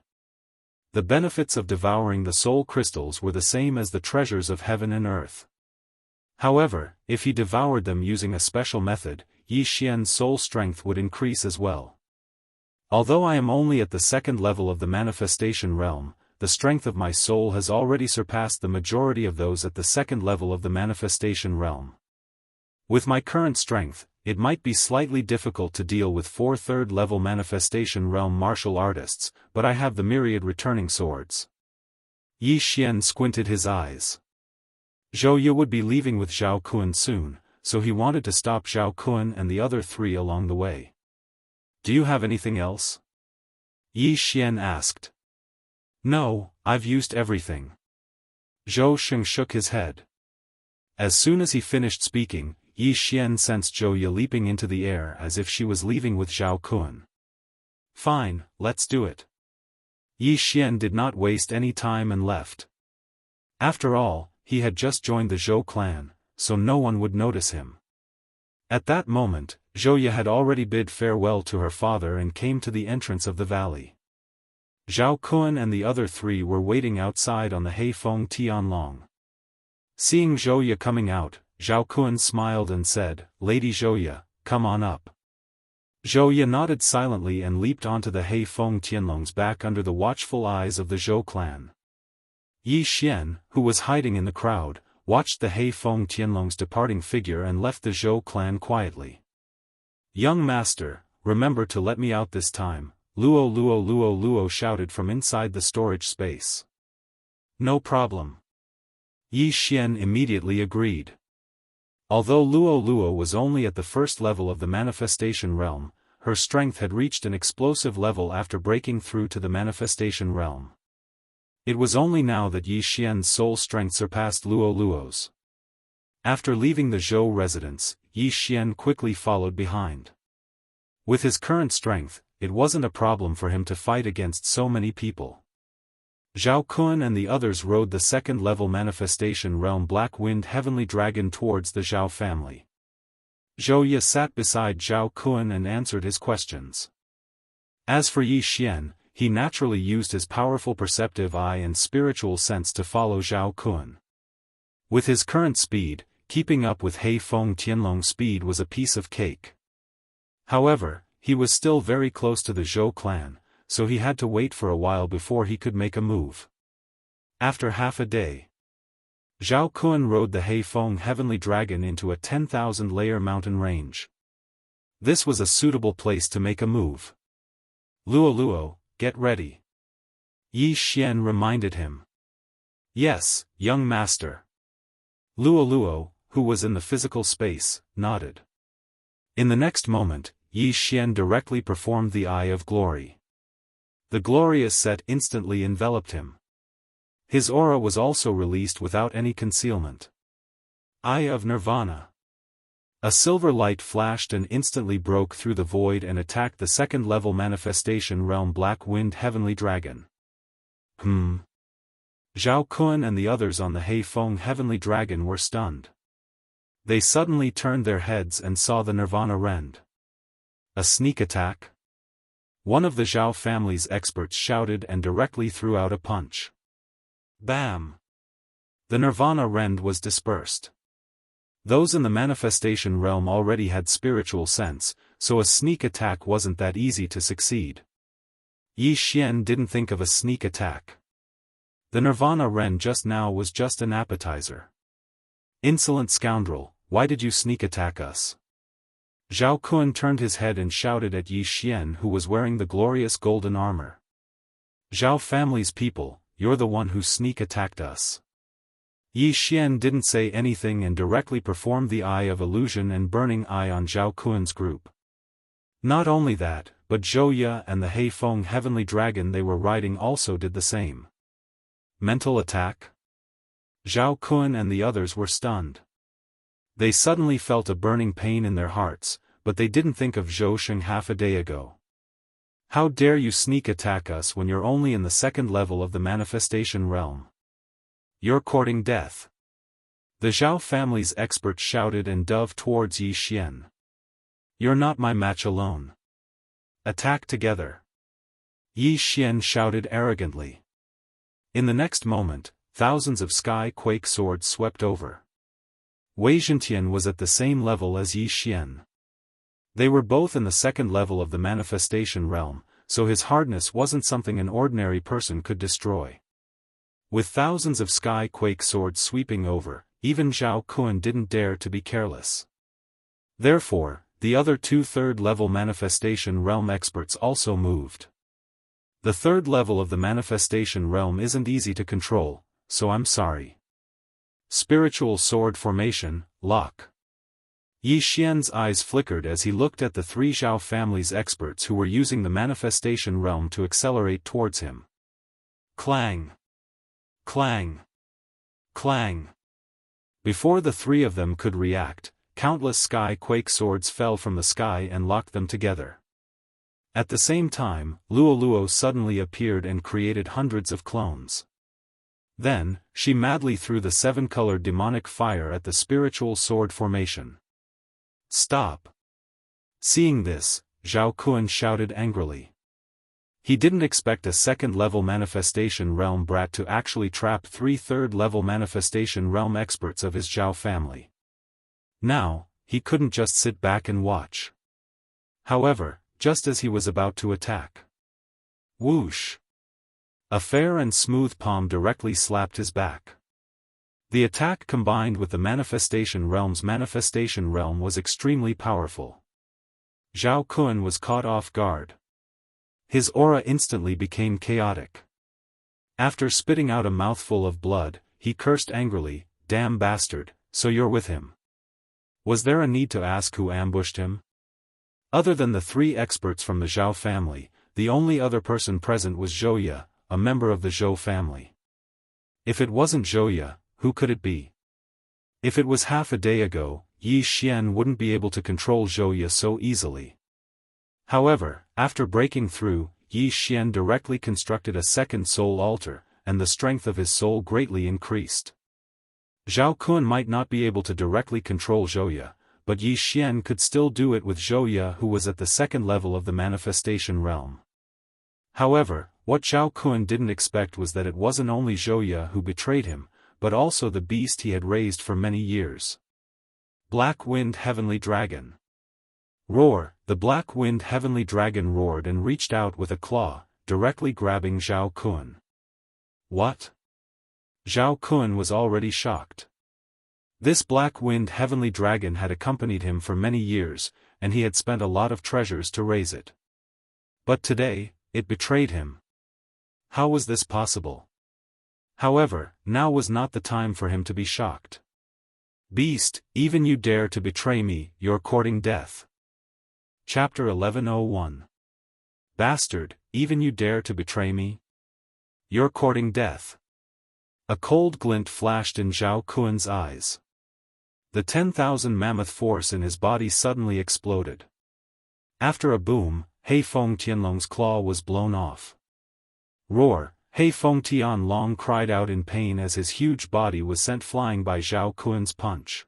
The benefits of devouring the soul crystals were the same as the treasures of heaven and earth. However, if he devoured them using a special method, Yi Xian's soul strength would increase as well. Although I am only at the second level of the manifestation realm, the strength of my soul has already surpassed the majority of those at the second level of the manifestation realm. With my current strength, it might be slightly difficult to deal with 4 third-level manifestation realm martial artists, but I have the myriad returning swords. Yi Xian squinted his eyes. Zhouya would be leaving with Zhao Kun soon, so he wanted to stop Zhao Kun and the other three along the way. Do you have anything else? Yi Xian asked. No, I've used everything. Zhou Sheng shook his head. As soon as he finished speaking, Yi Xian sensed Zhou Ye leaping into the air as if she was leaving with Zhao Kun. Fine, let's do it. Yi Xian did not waste any time and left. After all, he had just joined the Zhou clan, so no one would notice him. At that moment, Zhou Ye had already bid farewell to her father and came to the entrance of the valley. Zhao Kun and the other three were waiting outside on the Heifeng Tianlong. Seeing Zhou Ye coming out, Zhao Kun smiled and said, "Lady Zhou Ye, come on up." Zhou Ye nodded silently and leaped onto the Heifeng Tianlong's back under the watchful eyes of the Zhou clan. Yi Xian, who was hiding in the crowd, watched the Heifeng Tianlong's departing figure and left the Zhou clan quietly. "Young master, remember to let me out this time," Luo Luo Luo Luo shouted from inside the storage space. "No problem." Yi Xian immediately agreed. Although Luo Luo was only at the first level of the manifestation realm, her strength had reached an explosive level after breaking through to the manifestation realm. It was only now that Yi Xian's soul strength surpassed Luo Luo's. After leaving the Zhou residence, Yi Xian quickly followed behind. With his current strength, it wasn't a problem for him to fight against so many people. Zhao Kun and the others rode the second-level manifestation realm Black Wind Heavenly Dragon towards the Zhao family. Zhou Ye sat beside Zhao Kun and answered his questions. As for Yi Xian, he naturally used his powerful perceptive eye and spiritual sense to follow Zhao Kun. With his current speed, keeping up with Heifeng Tianlong's speed was a piece of cake. However, he was still very close to the Zhou clan, so he had to wait for a while before he could make a move. After half a day, Zhao Kun rode the Heifeng Heavenly Dragon into a 10,000-layer mountain range. This was a suitable place to make a move. "Luo Luo, get ready," Yi Xian reminded him. "Yes, young master." Luo Luo, who was in the physical space, nodded. In the next moment, Yi Xian directly performed the Eye of Glory. The glorious set instantly enveloped him. His aura was also released without any concealment. Eye of Nirvana. A silver light flashed and instantly broke through the void and attacked the second-level manifestation realm Black Wind Heavenly Dragon. Zhao Kun and the others on the Heifeng Heavenly Dragon were stunned. They suddenly turned their heads and saw the Nirvana rend. A sneak attack? One of the Zhao family's experts shouted and directly threw out a punch. Bam! The Nirvana rend was dispersed. Those in the manifestation realm already had spiritual sense, so a sneak attack wasn't that easy to succeed. Yi Xian didn't think of a sneak attack. The Nirvana rend just now was just an appetizer. "Insolent scoundrel, why did you sneak attack us?" Zhao Kun turned his head and shouted at Yi Xian, who was wearing the glorious golden armor. "Zhao family's people, you're the one who sneak attacked us." Yi Xian didn't say anything and directly performed the Eye of Illusion and Burning Eye on Zhao Kun's group. Not only that, but Zhou Ye and the Heifeng Heavenly Dragon they were riding also did the same. Mental attack? Zhao Kun and the others were stunned. They suddenly felt a burning pain in their hearts, but they didn't think of Zhou Sheng half a day ago. "How dare you sneak attack us when you're only in the second level of the manifestation realm? You're courting death." The Zhao family's experts shouted and dove towards Yi Xian. "You're not my match alone. Attack together," Yi Xian shouted arrogantly. In the next moment, thousands of sky quake swords swept over. Wei Zhentian was at the same level as Yi Xian. They were both in the second level of the manifestation realm, so his hardness wasn't something an ordinary person could destroy. With thousands of sky quake swords sweeping over, even Zhao Kun didn't dare to be careless. Therefore, the other two third-level manifestation realm experts also moved. The third level of the manifestation realm isn't easy to control, so I'm sorry. Spiritual sword formation, lock. Yi Xian's eyes flickered as he looked at the three Zhao family's experts who were using the manifestation realm to accelerate towards him. Clang! Clang! Clang! Before the three of them could react, countless sky quake swords fell from the sky and locked them together. At the same time, Luo suddenly appeared and created hundreds of clones. Then, she madly threw the seven-colored demonic fire at the spiritual sword formation. Stop! Seeing this, Zhao Kun shouted angrily. He didn't expect a second-level manifestation realm brat to actually trap three third-level manifestation realm experts of his Zhao family. Now, he couldn't just sit back and watch. However, just as he was about to attack. Whoosh! A fair and smooth palm directly slapped his back. The attack combined with the manifestation realm's manifestation realm was extremely powerful. Zhao Kun was caught off guard. His aura instantly became chaotic. After spitting out a mouthful of blood, he cursed angrily, "Damn bastard, so you're with him." Was there a need to ask who ambushed him? Other than the three experts from the Zhao family, the only other person present was Zhouya, a member of the Zhou family. If it wasn't Zhouya, who could it be? If it was half a day ago, Yi Xian wouldn't be able to control Zhouya so easily. However, after breaking through, Yi Xian directly constructed a second soul altar, and the strength of his soul greatly increased. Zhao Kun might not be able to directly control Zhouya, but Yi Xian could still do it with Zhouya, who was at the second level of the manifestation realm. However, what Zhao Kun didn't expect was that it wasn't only Zhouya who betrayed him, but also the beast he had raised for many years. Black Wind Heavenly Dragon. Roar! The Black Wind Heavenly Dragon roared and reached out with a claw, directly grabbing Zhao Kun. What? Zhao Kun was already shocked. This Black Wind Heavenly Dragon had accompanied him for many years, and he had spent a lot of treasures to raise it. But today, it betrayed him. How was this possible? However, now was not the time for him to be shocked. Beast, even you dare to betray me, you're courting death. Chapter 1101. Bastard, even you dare to betray me? You're courting death. A cold glint flashed in Zhao Kun's eyes. The 10,000 mammoth force in his body suddenly exploded. After a boom, He Feng Tianlong's claw was blown off. Roar! He Feng Tianlong cried out in pain as his huge body was sent flying by Zhao Kun's punch.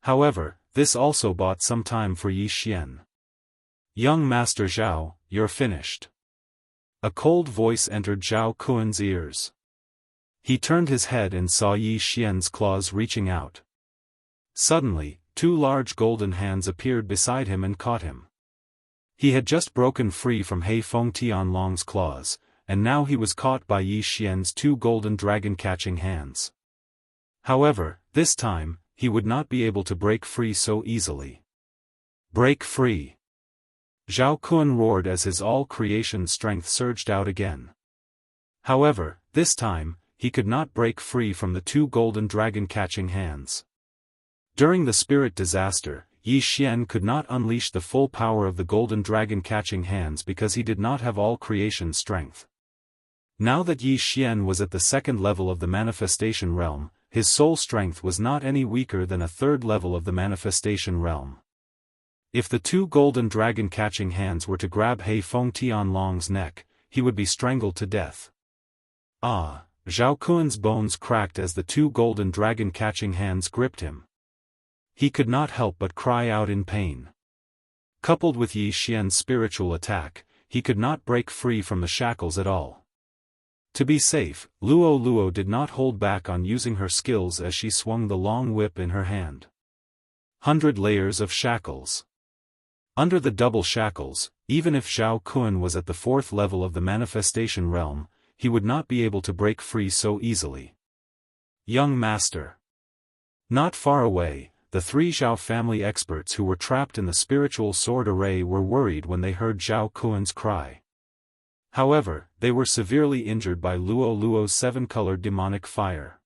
However, this also bought some time for Yi Xian. Young Master Zhao, you're finished. A cold voice entered Zhao Kun's ears. He turned his head and saw Yi Xian's claws reaching out. Suddenly, two large golden hands appeared beside him and caught him. He had just broken free from He Feng Tianlong's claws, and now he was caught by Yi Xian's two golden dragon-catching hands. However, this time, he would not be able to break free so easily. Break free! Zhao Kun roared as his all-creation strength surged out again. However, this time, he could not break free from the two golden dragon-catching hands. During the spirit disaster, Yi Xian could not unleash the full power of the golden dragon-catching hands because he did not have all-creation strength. Now that Yi Xian was at the second level of the manifestation realm, his soul strength was not any weaker than a third level of the manifestation realm. If the two golden dragon-catching hands were to grab He Feng Tianlong's neck, he would be strangled to death. Ah! Zhao Kun's bones cracked as the two golden dragon-catching hands gripped him. He could not help but cry out in pain. Coupled with Yi Xian's spiritual attack, he could not break free from the shackles at all. To be safe, Luo did not hold back on using her skills as she swung the long whip in her hand. 100 layers of shackles. Under the double shackles, even if Zhao Kun was at the fourth level of the manifestation realm, he would not be able to break free so easily. Young Master. Not far away, the three Zhao family experts who were trapped in the spiritual sword array were worried when they heard Zhao Kun's cry. However, they were severely injured by Luo's seven-colored demonic fire.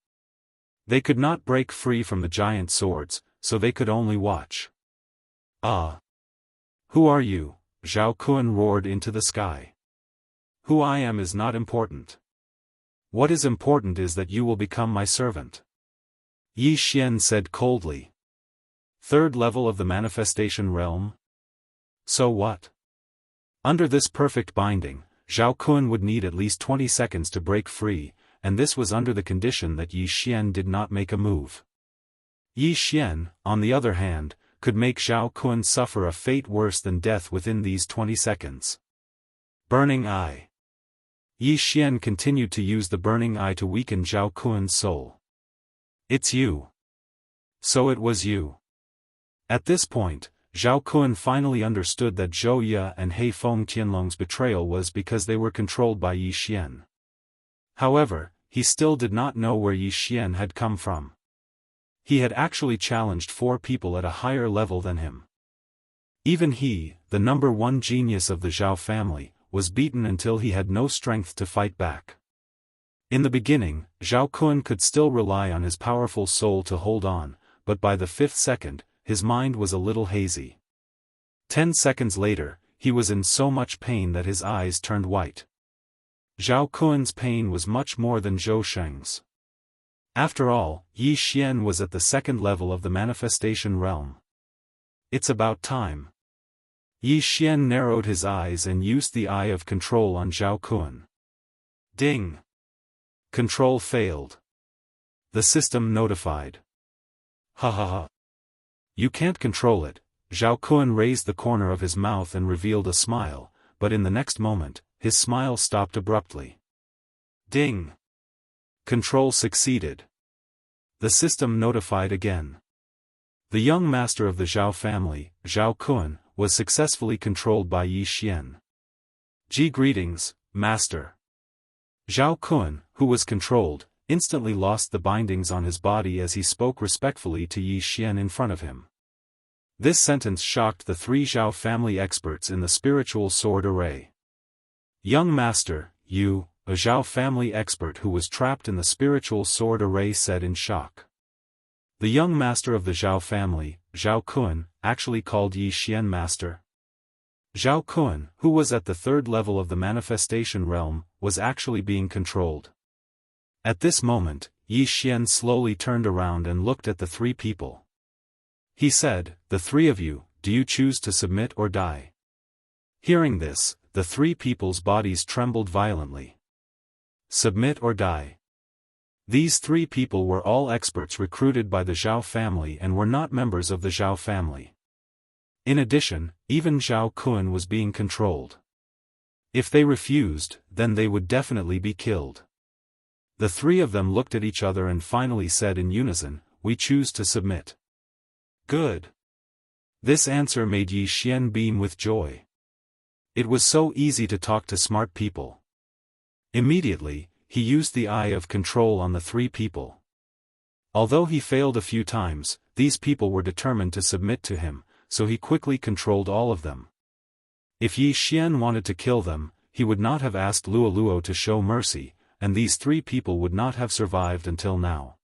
They could not break free from the giant swords, so they could only watch. "Ah! Who are you?" Zhao Kun roared into the sky. "Who I am is not important. What is important is that you will become my servant," Yi Xian said coldly. "Third level of the manifestation realm? So what?" Under this perfect binding, Zhao Kun would need at least 20 seconds to break free, and this was under the condition that Yi Xian did not make a move. Yi Xian, on the other hand, could make Zhao Kun suffer a fate worse than death within these 20 seconds. Burning Eye. Yi Xian continued to use the Burning Eye to weaken Zhao Kun's soul. "It's you. So it was you." At this point, Zhao Kun finally understood that Zhou Ye and He Feng Tianlong's betrayal was because they were controlled by Yi Xian. However, he still did not know where Yi Xian had come from. He had actually challenged 4 people at a higher level than him. Even he, the number 1 genius of the Zhao family, was beaten until he had no strength to fight back. In the beginning, Zhao Kun could still rely on his powerful soul to hold on, but by the 5th second, his mind was a little hazy. 10 seconds later, he was in so much pain that his eyes turned white. Zhao Kun's pain was much more than Zhou Sheng's. After all, Yi Xian was at the 2nd level of the manifestation realm. It's about time. Yi Xian narrowed his eyes and used the Eye of Control on Zhao Kun. Ding! Control failed. The system notified. Ha ha ha. You can't control it. Zhao Kun raised the corner of his mouth and revealed a smile, but in the next moment, his smile stopped abruptly. Ding! Control succeeded. The system notified again. The young master of the Zhao family, Zhao Kun, was successfully controlled by Yi Xian. Greetings, master. Zhao Kun, who was controlled, instantly lost the bindings on his body as he spoke respectfully to Yi Xian in front of him. This sentence shocked the 3 Zhao family experts in the spiritual sword array. Young master, you, a Zhao family expert who was trapped in the spiritual sword array, said in shock. The young master of the Zhao family, Zhao Kun, actually called Yi Xian master. Zhao Kun, who was at the 3rd level of the manifestation realm, was actually being controlled. At this moment, Yi Xian slowly turned around and looked at the 3 people. He said, "The 3 of you, do you choose to submit or die?" Hearing this, the 3 people's bodies trembled violently. Submit or die. These 3 people were all experts recruited by the Zhao family and were not members of the Zhao family. In addition, even Zhao Kun was being controlled. If they refused, then they would definitely be killed. The 3 of them looked at each other and finally said in unison, "We choose to submit." Good. This answer made Yi Xian beam with joy. It was so easy to talk to smart people. Immediately, he used the Eye of Control on the 3 people. Although he failed a few times, these people were determined to submit to him, so he quickly controlled all of them. If Yi Xian wanted to kill them, he would not have asked Luo Luo to show mercy, and these 3 people would not have survived until now.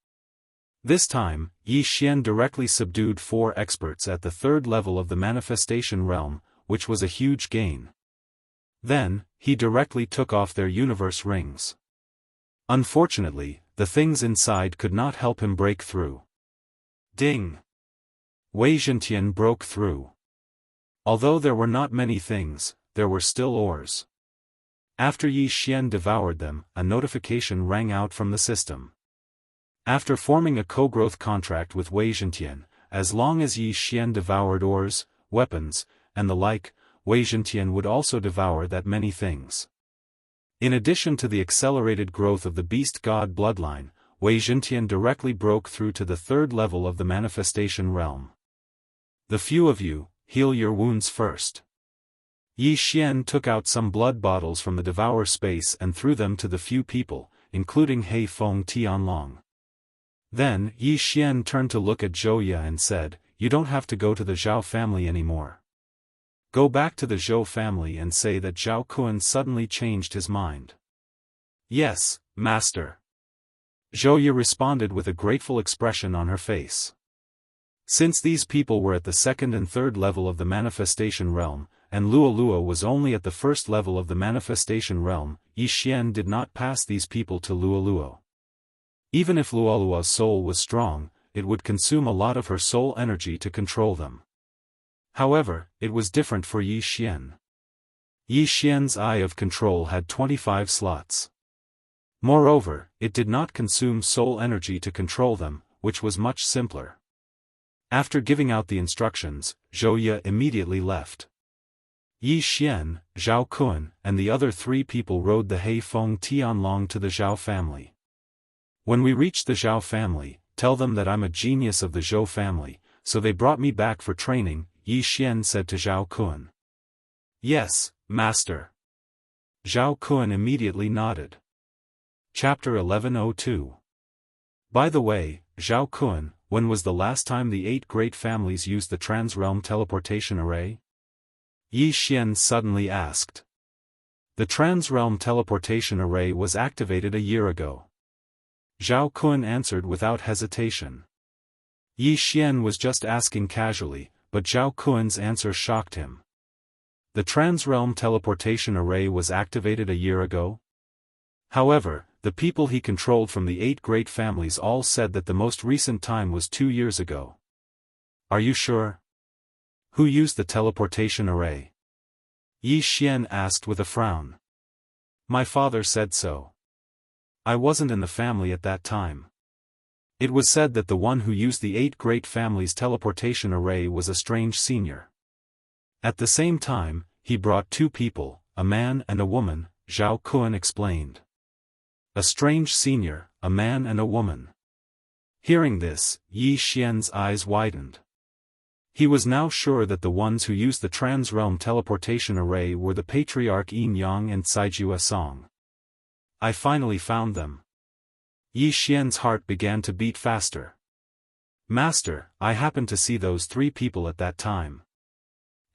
This time, Yi Xian directly subdued 4 experts at the 3rd level of the manifestation realm, which was a huge gain. Then, he directly took off their universe rings. Unfortunately, the things inside could not help him break through. Ding! Wei Zhentian broke through. Although there were not many things, there were still ores. After Yi Xian devoured them, a notification rang out from the system. After forming a co-growth contract with Wei Zhentian, as long as Yi Xian devoured ores, weapons, and the like, Wei Zhentian would also devour that many things. In addition to the accelerated growth of the beast god bloodline, Wei Zhentian directly broke through to the 3rd level of the manifestation realm. The few of you, heal your wounds first. Yi Xian took out some blood bottles from the devour space and threw them to the few people, including He Feng Tianlong. Then, Yi Xian turned to look at Zhou Ye and said, "You don't have to go to the Zhao family anymore. Go back to the Zhou family and say that Zhao Kun suddenly changed his mind." "Yes, master." Zhou Ye responded with a grateful expression on her face. Since these people were at the second and third level of the manifestation realm, and Luolua was only at the first level of the manifestation realm, Yi Xian did not pass these people to Luolua. Even if Luolua's soul was strong, it would consume a lot of her soul energy to control them. However, it was different for Yi Xian. Yi Xian's eye of control had 25 slots. Moreover, it did not consume soul energy to control them, which was much simpler. After giving out the instructions, Zhou Ye immediately left. Yi Xian, Zhao Kun, and the other 3 people rode the Hei Feng Tianlong to the Zhao family. When we reach the Zhao family, tell them that I'm a genius of the Zhou family, so they brought me back for training, Yi Xian said to Zhao Kun. Yes, master. Zhao Kun immediately nodded. Chapter 1102. By the way, Zhao Kun, when was the last time the 8 great families used the Trans-Realm Teleportation Array? Yi Xian suddenly asked. The Trans-Realm Teleportation Array was activated a year ago. Zhao Kun answered without hesitation. Yi Xian was just asking casually, but Zhao Kun's answer shocked him. The Trans-Realm Teleportation Array was activated a year ago? However, the people he controlled from the 8 great families all said that the most recent time was 2 years ago. Are you sure? Who used the teleportation array? Yi Xian asked with a frown. My father said so. I wasn't in the family at that time. It was said that the one who used the 8 great families' teleportation array was a strange senior. At the same time, he brought 2 people, a man and a woman, Zhao Kun explained. A strange senior, a man and a woman. Hearing this, Yi Xian's eyes widened. He was now sure that the ones who used the Trans-Realm Teleportation Array were the Patriarch Yin Yang and Saijua Song. I finally found them. Yi Xian's heart began to beat faster. Master, I happened to see those 3 people at that time.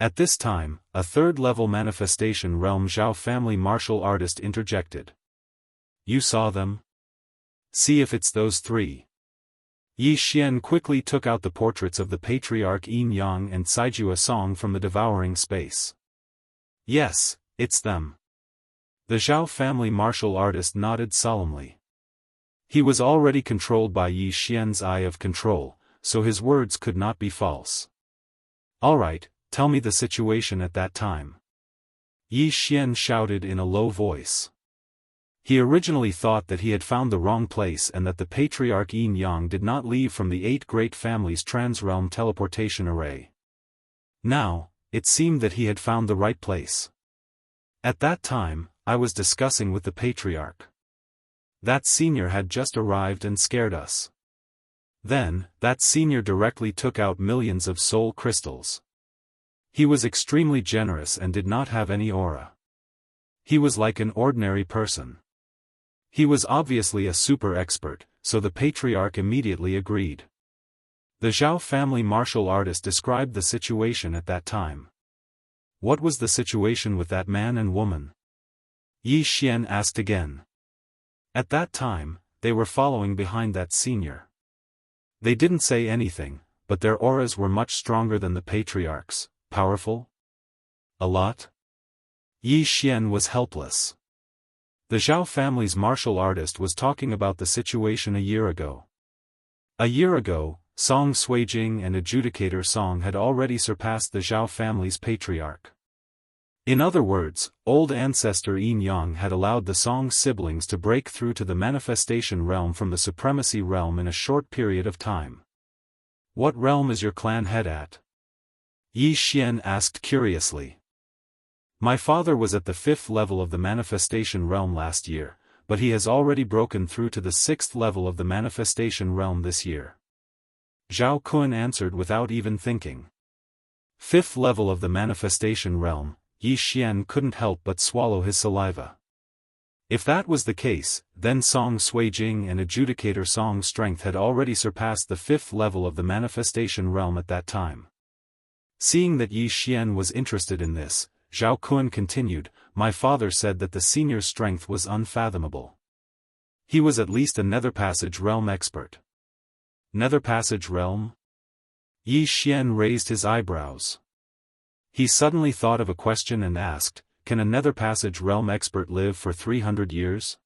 At this time, a third-level manifestation realm Zhao family martial artist interjected. You saw them? See if it's those 3. Yi Xian quickly took out the portraits of the Patriarch Yin Yang and Saijua Song from the Devouring space. Yes, it's them. The Zhao family martial artist nodded solemnly. He was already controlled by Yi Xian's eye of control, so his words could not be false. Alright, tell me the situation at that time. Yi Xian shouted in a low voice. He originally thought that he had found the wrong place and that the Patriarch Yin Yang did not leave from the 8 great families' Trans-Realm Teleportation Array. Now, it seemed that he had found the right place. At that time, I was discussing with the Patriarch. That senior had just arrived and scared us. Then, that senior directly took out millions of soul crystals. He was extremely generous and did not have any aura. He was like an ordinary person. He was obviously a super expert, so the Patriarch immediately agreed. The Zhao family martial artist described the situation at that time. What was the situation with that man and woman? Yi Xian asked again. At that time, they were following behind that senior. They didn't say anything, but their auras were much stronger than the Patriarch's. Powerful? A lot? Yi Xian was helpless. The Zhao family's martial artist was talking about the situation a year ago. A year ago, Song Suijing and Adjudicator Song had already surpassed the Zhao family's Patriarch. In other words, old ancestor Yin Yang had allowed the Song siblings to break through to the manifestation realm from the supremacy realm in a short period of time. What realm is your clan head at? Yi Xian asked curiously. My father was at the 5th level of the manifestation realm last year, but he has already broken through to the 6th level of the manifestation realm this year. Zhao Kun answered without even thinking. 5th level of the manifestation realm, Yi Xian couldn't help but swallow his saliva. If that was the case, then Song Suijing and Adjudicator Song's strength had already surpassed the 5th level of the manifestation realm at that time. Seeing that Yi Xian was interested in this, Zhao Kun continued, my father said that the senior's strength was unfathomable. He was at least a Nether Passage realm expert. Nether Passage realm? Yi Xian raised his eyebrows. He suddenly thought of a question and asked, can a Nether Passage realm expert live for 300 years?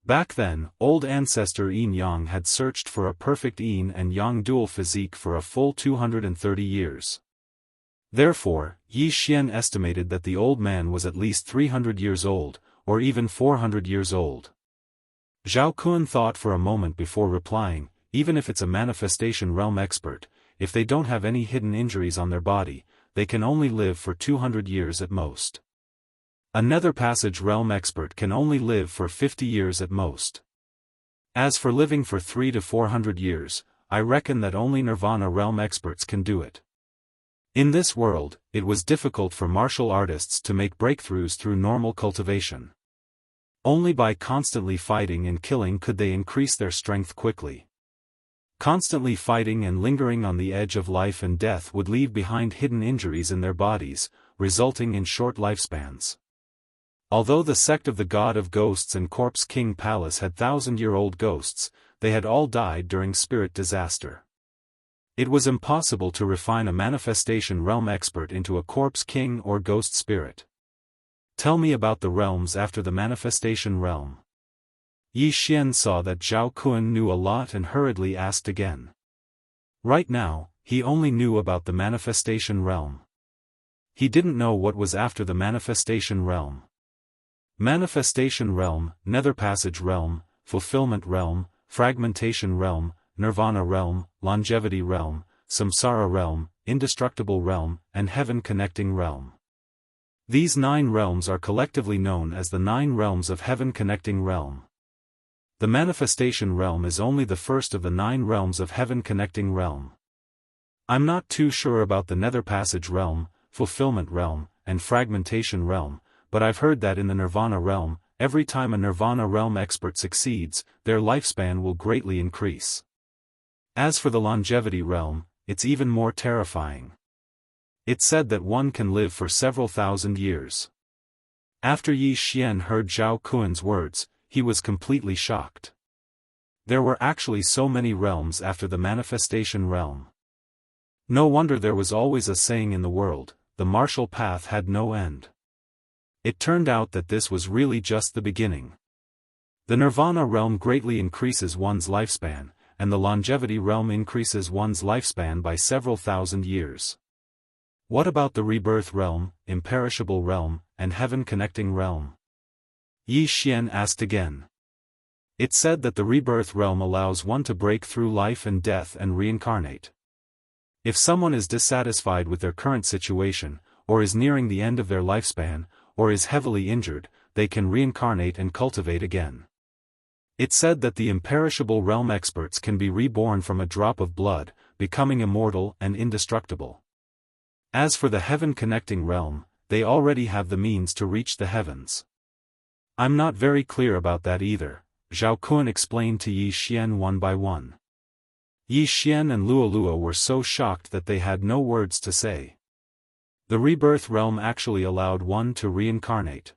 Back then, old ancestor Yin Yang had searched for a perfect Yin and Yang dual physique for a full 230 years. Therefore, Yi Xian estimated that the old man was at least 300 years old, or even 400 years old. Zhao Kun thought for a moment before replying, even if it's a manifestation realm expert, if they don't have any hidden injuries on their body, they can only live for 200 years at most. A Nether Passage realm expert can only live for 50 years at most. As for living for 300 to 400 years, I reckon that only Nirvana realm experts can do it. In this world, it was difficult for martial artists to make breakthroughs through normal cultivation. Only by constantly fighting and killing could they increase their strength quickly. Constantly fighting and lingering on the edge of life and death would leave behind hidden injuries in their bodies, resulting in short lifespans. Although the sect of the God of Ghosts and Corpse King Palace had 1,000-year-old ghosts, they had all died during spirit disaster. It was impossible to refine a manifestation realm expert into a Corpse King or Ghost Spirit. Tell me about the realms after the manifestation realm. Yi Xian saw that Zhao Kun knew a lot and hurriedly asked again. Right now, he only knew about the manifestation realm. He didn't know what was after the manifestation realm. Manifestation realm, Nether Passage realm, Fulfillment realm, Fragmentation realm, Nirvana realm, Longevity realm, Samsara realm, Indestructible realm, and Heaven Connecting realm. These 9 realms are collectively known as the 9 realms of Heaven Connecting realm. The Manifestation realm is only the first of the 9 realms of Heaven Connecting realm. I'm not too sure about the Nether Passage realm, Fulfillment realm, and Fragmentation realm, but I've heard that in the Nirvana realm, every time a Nirvana realm expert succeeds, their lifespan will greatly increase. As for the Longevity realm, it's even more terrifying. It's said that one can live for several thousand years. After Yi Xian heard Zhao Kun's words, he was completely shocked. There were actually so many realms after the manifestation realm. No wonder there was always a saying in the world, the martial path had no end. It turned out that this was really just the beginning. The Nirvana realm greatly increases one's lifespan, and the Longevity realm increases one's lifespan by several thousand years. What about the Rebirth realm, Imperishable realm, and Heaven Connecting realm? Yi Xian asked again. It's said that the Rebirth realm allows one to break through life and death and reincarnate. If someone is dissatisfied with their current situation, or is nearing the end of their lifespan, or is heavily injured, they can reincarnate and cultivate again. It's said that the Imperishable realm experts can be reborn from a drop of blood, becoming immortal and indestructible. As for the Heaven Connecting realm, they already have the means to reach the heavens. I'm not very clear about that either, Zhao Kun explained to Yi Xian one by one. Yi Xian and Luolua were so shocked that they had no words to say. The Rebirth realm actually allowed one to reincarnate.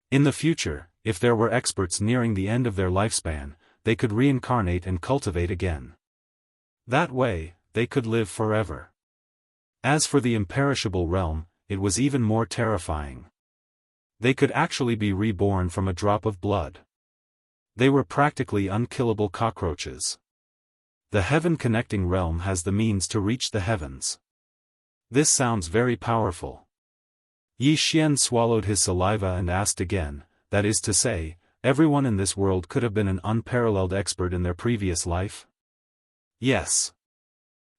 In the future, if there were experts nearing the end of their lifespan, they could reincarnate and cultivate again. That way, they could live forever. As for the Imperishable realm, it was even more terrifying. They could actually be reborn from a drop of blood. They were practically unkillable cockroaches. The Heaven Connecting realm has the means to reach the heavens. This sounds very powerful. Yi Xian swallowed his saliva and asked again, that is to say, everyone in this world could have been an unparalleled expert in their previous life? Yes.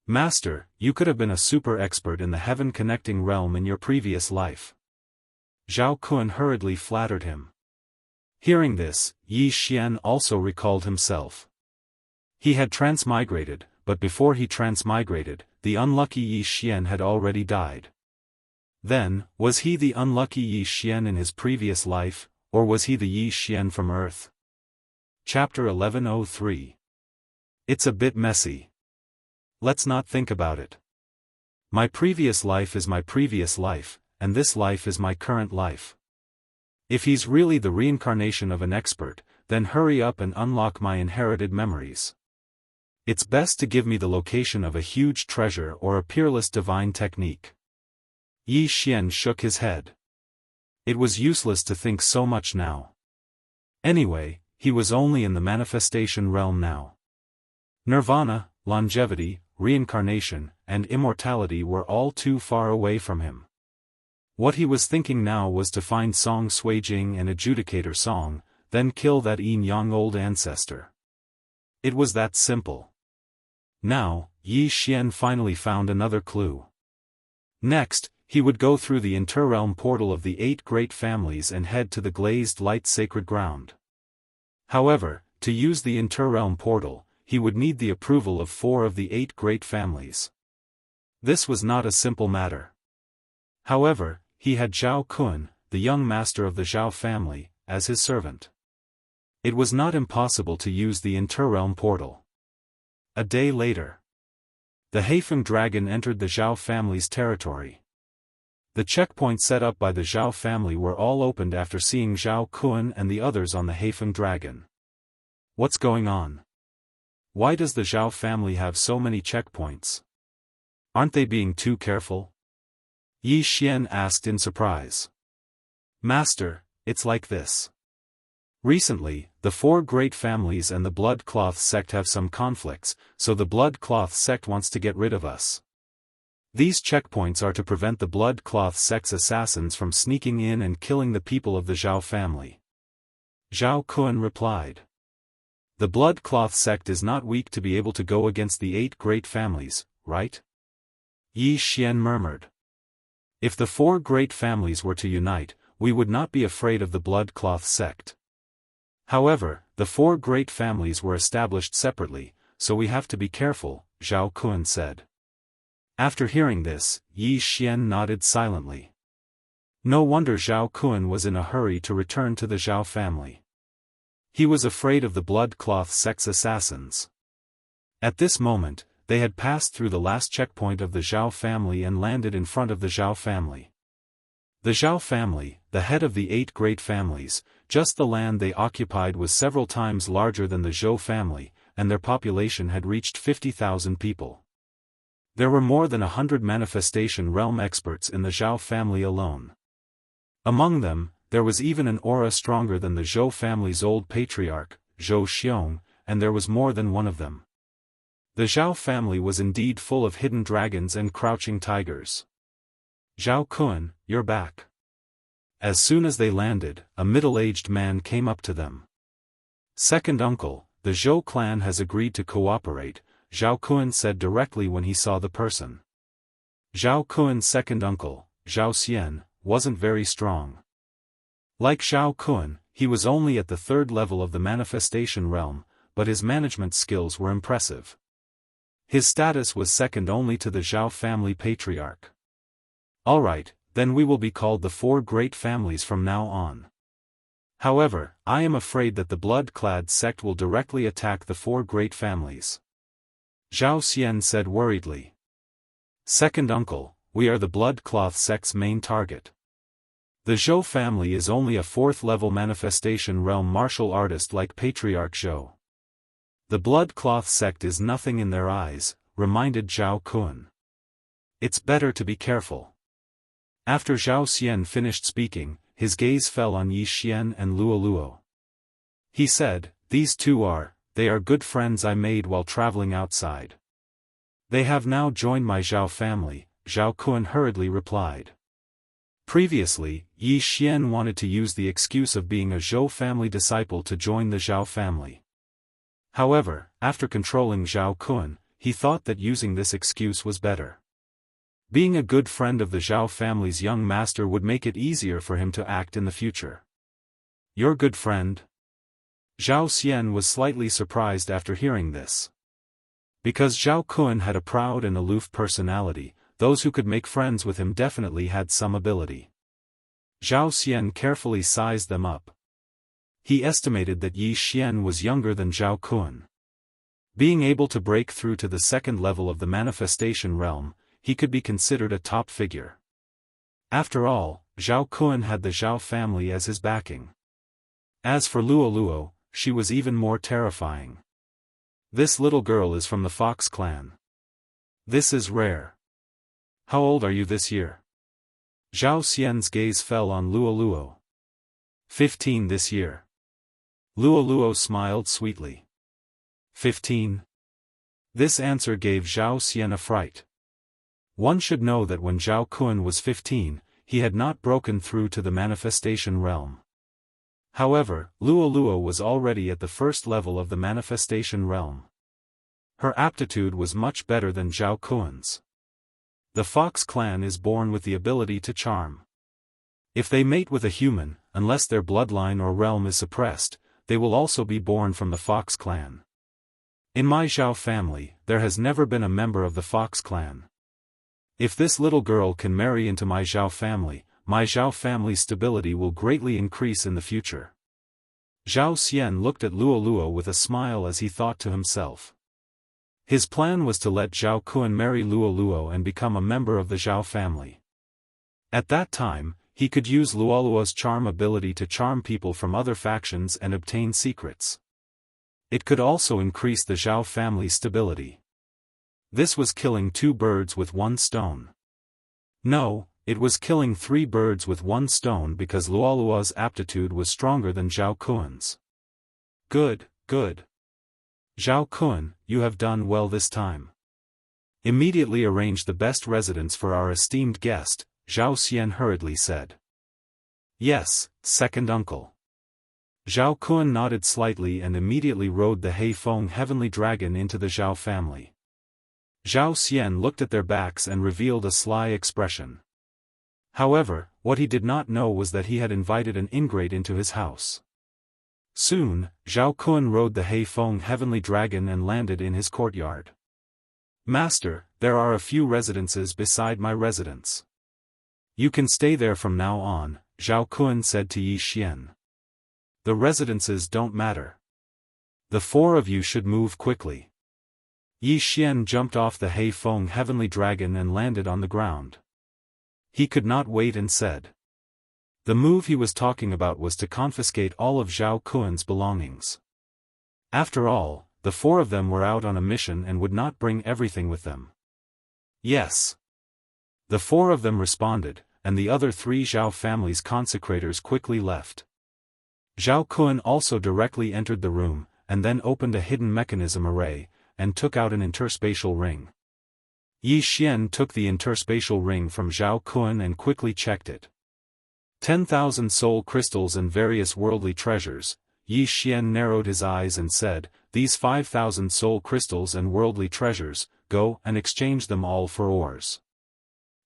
Master, you could have been a super expert in the Heaven Connecting realm in your previous life. Zhao Kun hurriedly flattered him. Hearing this, Yi Xian also recalled himself. He had transmigrated, but before he transmigrated, the unlucky Yi Xian had already died. Then, was he the unlucky Yi Xian in his previous life, or was he the Yi Xian from Earth? Chapter 1103. It's a bit messy. Let's not think about it. My previous life is my previous life, and this life is my current life. If he's really the reincarnation of an expert, then hurry up and unlock my inherited memories. It's best to give me the location of a huge treasure or a peerless divine technique. Yi Xian shook his head. It was useless to think so much now. Anyway, he was only in the manifestation realm now. Nirvana, longevity, reincarnation, and immortality were all too far away from him. What he was thinking now was to find Song Suijing and Adjudicator Song, then kill that Yin Yang old ancestor. It was that simple. Now, Yi Xian finally found another clue. Next, he would go through the interrealm portal of the 8 great families and head to the glazed light sacred ground. However, to use the interrealm portal, he would need the approval of 4 of the 8 great families. This was not a simple matter. However, he had Zhao Kun, the young master of the Zhao family, as his servant. It was not impossible to use the interrealm portal. A day later, the Haifeng dragon entered the Zhao family's territory. The checkpoints set up by the Zhao family were all opened after seeing Zhao Kun and the others on the Haifeng dragon. What's going on? Why does the Zhao family have so many checkpoints? Aren't they being too careful? Yi Xian asked in surprise. Master, it's like this. Recently, the 4 great families and the Blood Cloth sect have some conflicts, so the Blood Cloth sect wants to get rid of us. These checkpoints are to prevent the Blood Cloth sect's assassins from sneaking in and killing the people of the Zhao family. Zhao Kun replied. The Blood Cloth sect is not weak to be able to go against the 8 great families, right? Yi Xian murmured. If the 4 great families were to unite, we would not be afraid of the Blood Cloth sect. However, the 4 great families were established separately, so we have to be careful, Zhao Kun said. After hearing this, Yi Xian nodded silently. No wonder Zhao Kun was in a hurry to return to the Zhao family. He was afraid of the Blood Cloth sect's assassins. At this moment, they had passed through the last checkpoint of the Zhao family and landed in front of the Zhao family. The Zhao family, the head of the 8 great families, just the land they occupied was several times larger than the Zhou family, and their population had reached 50,000 people. There were more than 100 manifestation realm experts in the Zhao family alone. Among them, there was even an aura stronger than the Zhou family's old patriarch, Zhou Xiong, and there was more than one of them. The Zhao family was indeed full of hidden dragons and crouching tigers. Zhao Kun, you're back. As soon as they landed, a middle-aged man came up to them. Second uncle, the Zhou clan has agreed to cooperate, Zhao Kun said directly when he saw the person. Zhao Kun's second uncle, Zhao Xian, wasn't very strong. Like Zhao Kun, he was only at the 3rd level of the manifestation realm, but his management skills were impressive. His status was second only to the Zhao family patriarch. Alright, then we will be called the 4 great families from now on. However, I am afraid that the blood-clad sect will directly attack the 4 great families. Zhao Xian said worriedly. Second uncle, we are the Blood Cloth sect's main target. The Zhou family is only a 4th level manifestation realm martial artist like Patriarch Zhou. The Blood Cloth sect is nothing in their eyes, reminded Zhao Kun. It's better to be careful. After Zhao Xian finished speaking, his gaze fell on Yi Xian and Luo Luo. He said, these 2 they are good friends I made while traveling outside. They have now joined my Zhao family, Zhao Kun hurriedly replied. Previously, Yi Xian wanted to use the excuse of being a Zhou family disciple to join the Zhao family. However, after controlling Zhao Kun, he thought that using this excuse was better. Being a good friend of the Zhao family's young master would make it easier for him to act in the future. Your good friend? Zhao Xian was slightly surprised after hearing this. Because Zhao Kun had a proud and aloof personality, those who could make friends with him definitely had some ability. Zhao Xian carefully sized them up. He estimated that Yi Xian was younger than Zhao Kun. Being able to break through to the 2nd level of the manifestation realm, he could be considered a top figure. After all, Zhao Kun had the Zhao family as his backing. As for Luo Luo, she was even more terrifying. This little girl is from the Fox clan. This is rare. How old are you this year? Zhao Xian's gaze fell on Luoluo. 15 this year. Luoluo smiled sweetly. 15? This answer gave Zhao Xian a fright. One should know that when Zhao Kun was 15, he had not broken through to the manifestation realm. However, Luoluo was already at the first level of the manifestation realm. Her aptitude was much better than Zhao Kun's. The Fox clan is born with the ability to charm. If they mate with a human, unless their bloodline or realm is suppressed, they will also be born from the Fox clan. In my Zhao family, there has never been a member of the Fox clan. If this little girl can marry into my Zhao family's stability will greatly increase in the future. Zhao Xian looked at Luoluo with a smile as he thought to himself. His plan was to let Zhao Kun marry Luoluo and become a member of the Zhao family. At that time, he could use Luoluo's charm ability to charm people from other factions and obtain secrets. It could also increase the Zhao family's stability. This was killing 2 birds with 1 stone. No, it was killing 3 birds with 1 stone because Luoluo's aptitude was stronger than Zhao Kun's. Good, good. Zhao Kun, you have done well this time. Immediately arrange the best residence for our esteemed guest, Zhao Xian hurriedly said. Yes, second uncle. Zhao Kun nodded slightly and immediately rode the Heifeng heavenly dragon into the Zhao family. Zhao Xian looked at their backs and revealed a sly expression. However, what he did not know was that he had invited an ingrate into his house. Soon, Zhao Kun rode the Heifeng heavenly dragon and landed in his courtyard. Master, there are a few residences beside my residence. You can stay there from now on, Zhao Kun said to Yi Xian. The residences don't matter. The 4 of you should move quickly. Yi Xian jumped off the Heifeng heavenly dragon and landed on the ground. He could not wait and said. The move he was talking about was to confiscate all of Zhao Kun's belongings. After all, the 4 of them were out on a mission and would not bring everything with them. Yes. The 4 of them responded, and the other 3 Zhao family's consecrators quickly left. Zhao Kun also directly entered the room, and then opened a hidden mechanism array, and took out an interspatial ring. Yi Xian took the interspatial ring from Zhao Kun and quickly checked it. 10,000 soul crystals and various worldly treasures. Yi Xian narrowed his eyes and said, these 5,000 soul crystals and worldly treasures, go and exchange them all for ores.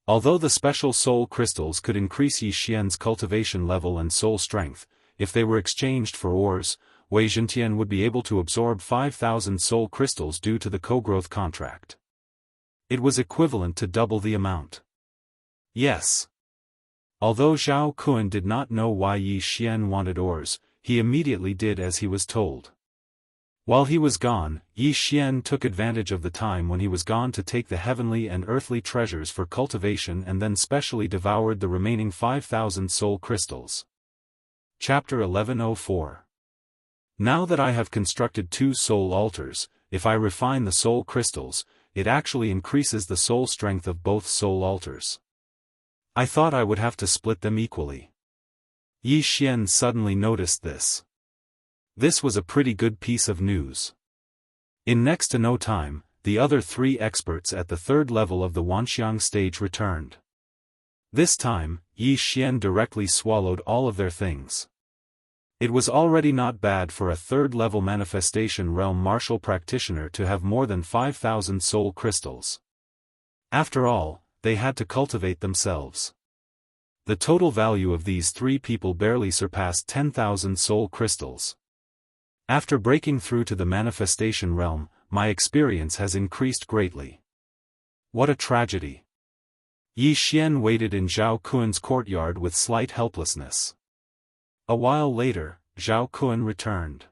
Although the special soul crystals could increase Yi Xian's cultivation level and soul strength, if they were exchanged for ores, Wei Zhentian would be able to absorb 5,000 soul crystals due to the co-growth contract. It was equivalent to double the amount. Yes. Although Zhao Kun did not know why Yi Xian wanted ores, he immediately did as he was told. While he was gone, Yi Xian took advantage of the time when he was gone to take the heavenly and earthly treasures for cultivation and then specially devoured the remaining 5,000 soul crystals. Chapter 1104. Now that I have constructed 2 soul altars, if I refine the soul crystals, it actually increases the soul strength of both soul altars. I thought I would have to split them equally. Yi Xian suddenly noticed this. This was a pretty good piece of news. In next to no time, the other 3 experts at the 3rd level of the Wanxiang stage returned. This time, Yi Xian directly swallowed all of their things. It was already not bad for a 3rd level manifestation realm martial practitioner to have more than 5,000 soul crystals. After all, they had to cultivate themselves. The total value of these 3 people barely surpassed 10,000 soul crystals. After breaking through to the manifestation realm, my experience has increased greatly. What a tragedy. Yi Xian waited in Zhao Kun's courtyard with slight helplessness. A while later, Zhao Kun returned.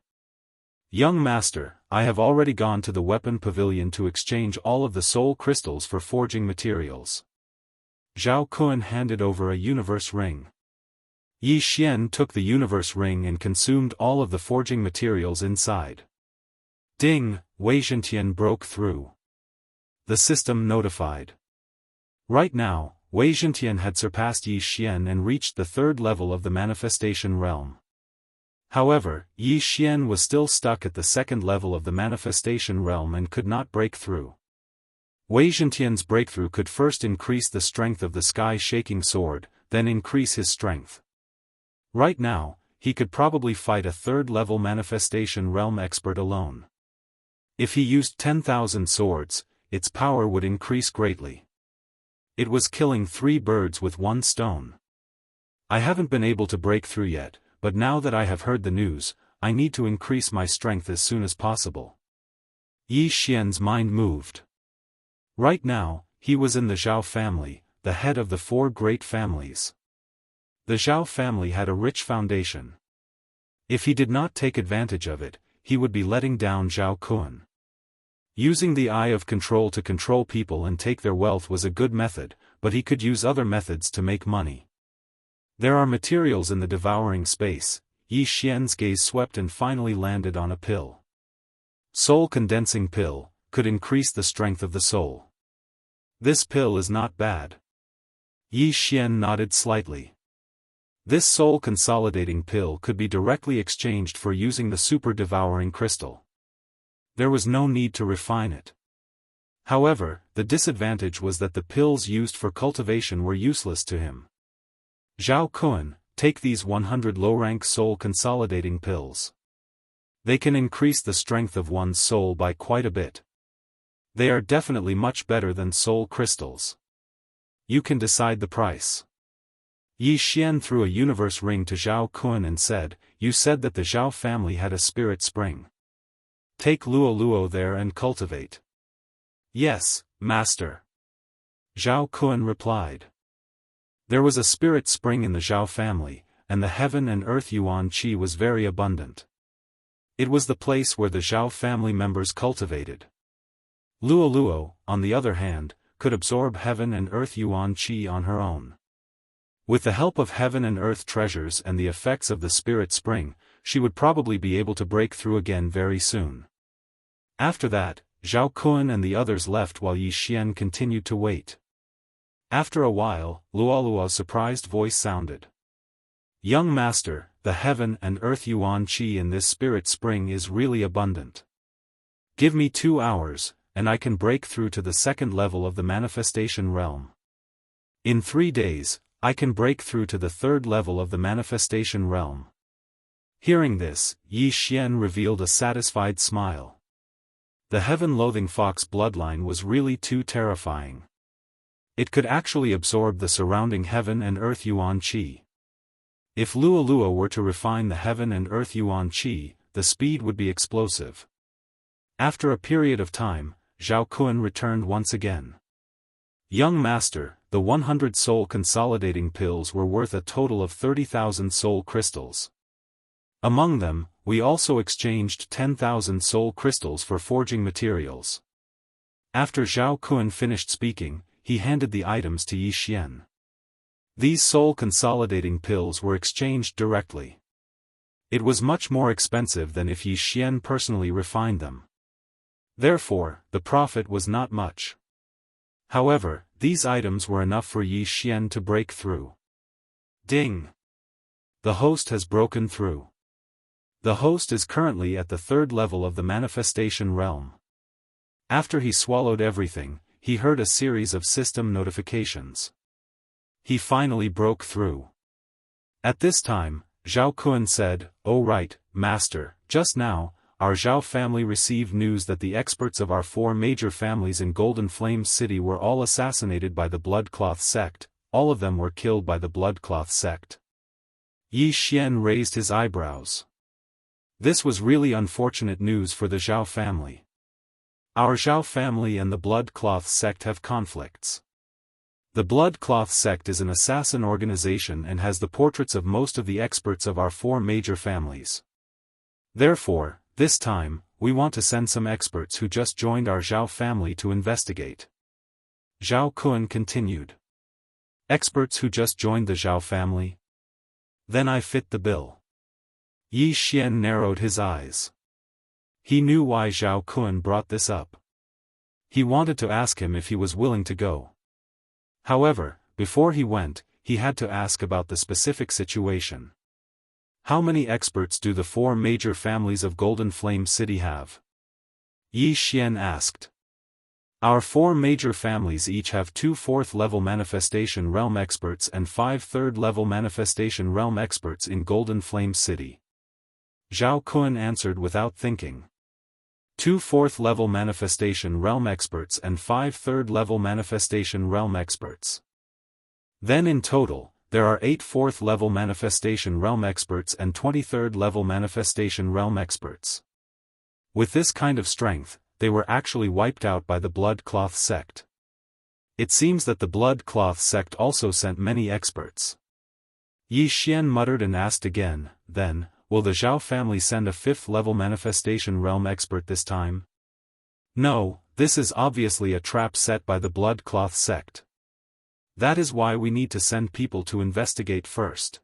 Young master, I have already gone to the weapon pavilion to exchange all of the soul crystals for forging materials. Zhao Kun handed over a universe ring. Yi Xian took the universe ring and consumed all of the forging materials inside. Ding, Wei Zhentian broke through. The system notified. Right now, Wei Zhentian had surpassed Yi Xian and reached the third level of the manifestation realm. However, Yi Xian was still stuck at the second level of the manifestation realm and could not break through. Wei Zhentian's breakthrough could first increase the strength of the sky-shaking sword, then increase his strength. Right now, he could probably fight a third-level manifestation realm expert alone. If he used 10,000 swords, its power would increase greatly. It was killing 3 birds with 1 stone. I haven't been able to break through yet, but now that I have heard the news, I need to increase my strength as soon as possible. Yi Xian's mind moved. Right now, he was in the Zhao family, the head of the 4 great families. The Zhao family had a rich foundation. If he did not take advantage of it, he would be letting down Zhao Kun. Using the eye of control to control people and take their wealth was a good method, but he could use other methods to make money. There are materials in the devouring space. Yi Xian's gaze swept and finally landed on a pill. Soul condensing pill, could increase the strength of the soul. This pill is not bad. Yi Xian nodded slightly. This soul consolidating pill could be directly exchanged for using the super devouring crystal. There was no need to refine it. However, the disadvantage was that the pills used for cultivation were useless to him. Zhao Kun, take these 100 low-rank soul consolidating pills. They can increase the strength of one's soul by quite a bit. They are definitely much better than soul crystals. You can decide the price. Yi Xian threw a universe ring to Zhao Kun and said, "You said that the Zhao family had a spirit spring. Take Luo Luo there and cultivate." "Yes, master." Zhao Kun replied. There was a spirit spring in the Zhao family, and the heaven and earth yuan qi was very abundant. It was the place where the Zhao family members cultivated. Luo Luo, on the other hand, could absorb heaven and earth yuan qi on her own. With the help of heaven and earth treasures and the effects of the spirit spring, she would probably be able to break through again very soon. After that, Zhao Kun and the others left while Yi Xian continued to wait. After a while, Luoluo's surprised voice sounded. "Young master, the heaven and earth yuan qi in this spirit spring is really abundant. Give me 2 hours, and I can break through to the second level of the manifestation realm. In 3 days, I can break through to the third level of the manifestation realm." Hearing this, Yi Xian revealed a satisfied smile. The heaven-loathing fox bloodline was really too terrifying. It could actually absorb the surrounding heaven and earth yuan qi. If Luo Luo were to refine the heaven and earth yuan qi, the speed would be explosive. After a period of time, Zhao Kun returned once again. "Young master, the 100 soul consolidating pills were worth a total of 30,000 soul crystals. Among them, we also exchanged 10,000 soul crystals for forging materials." After Zhao Kun finished speaking, he handed the items to Yi Xian. These soul consolidating pills were exchanged directly. It was much more expensive than if Yi Xian personally refined them. Therefore, the profit was not much. However, these items were enough for Yi Xian to break through. Ding! The host has broken through. The host is currently at the third level of the manifestation realm. After he swallowed everything, he heard a series of system notifications. He finally broke through. At this time, Zhao Kun said, "Oh right, master, just now, our Zhao family received news that the experts of our 4 major families in Golden Flame City were all assassinated by the Bloodcloth sect. All of them were killed by the Bloodcloth sect." Yi Xian raised his eyebrows. This was really unfortunate news for the Zhao family. Our Zhao family and the Bloodcloth sect have conflicts. The Bloodcloth sect is an assassin organization and has the portraits of most of the experts of our 4 major families. Therefore, this time, we want to send some experts who just joined our Zhao family to investigate. Zhao Kun continued. Experts who just joined the Zhao family? Then I fit the bill. Yi Xian narrowed his eyes. He knew why Zhao Kun brought this up. He wanted to ask him if he was willing to go. However, before he went, he had to ask about the specific situation. How many experts do the 4 major families of Golden Flame City have? Yi Xian asked. Our 4 major families each have 2 4th-level Manifestation Realm experts and 5 3rd-level Manifestation Realm experts in Golden Flame City. Zhao Kun answered without thinking. 2 4th-level Manifestation Realm experts and 5 3rd-level Manifestation Realm experts. Then in total, there are 8 4th-level Manifestation Realm experts and 23rd-level Manifestation Realm experts. With this kind of strength, they were actually wiped out by the Blood Cloth sect. It seems that the Blood Cloth sect also sent many experts. Yi Xian muttered and asked again, then, will the Zhao family send a 5th-level Manifestation Realm expert this time? No, this is obviously a trap set by the Blood Cloth sect. That is why we need to send people to investigate first.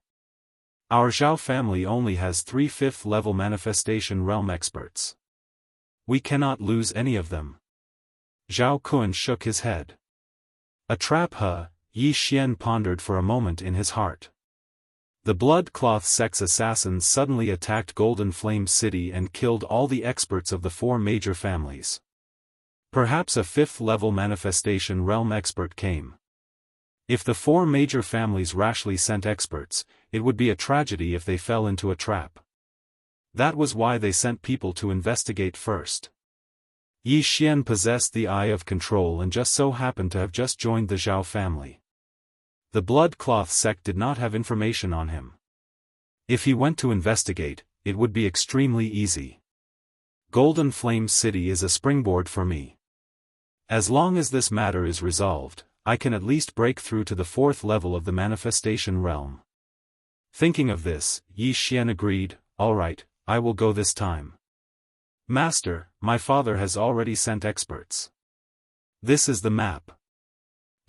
Our Zhao family only has 3 5th-level Manifestation Realm experts. We cannot lose any of them. Zhao Kun shook his head. A trap, huh? Yi Xian pondered for a moment in his heart. The Blood Cloth sect's assassins suddenly attacked Golden Flame City and killed all the experts of the 4 major families. Perhaps a 5th-level Manifestation Realm expert came. If the 4 major families rashly sent experts, it would be a tragedy if they fell into a trap. That was why they sent people to investigate first. Yi Xian possessed the eye of control and just so happened to have just joined the Zhao family. The Blood Cloth sect did not have information on him. If he went to investigate, it would be extremely easy. Golden Flame City is a springboard for me. As long as this matter is resolved, I can at least break through to the 4th level of the Manifestation Realm. Thinking of this, Yi Xian agreed, all right, I will go this time. Master, my father has already sent experts. This is the map.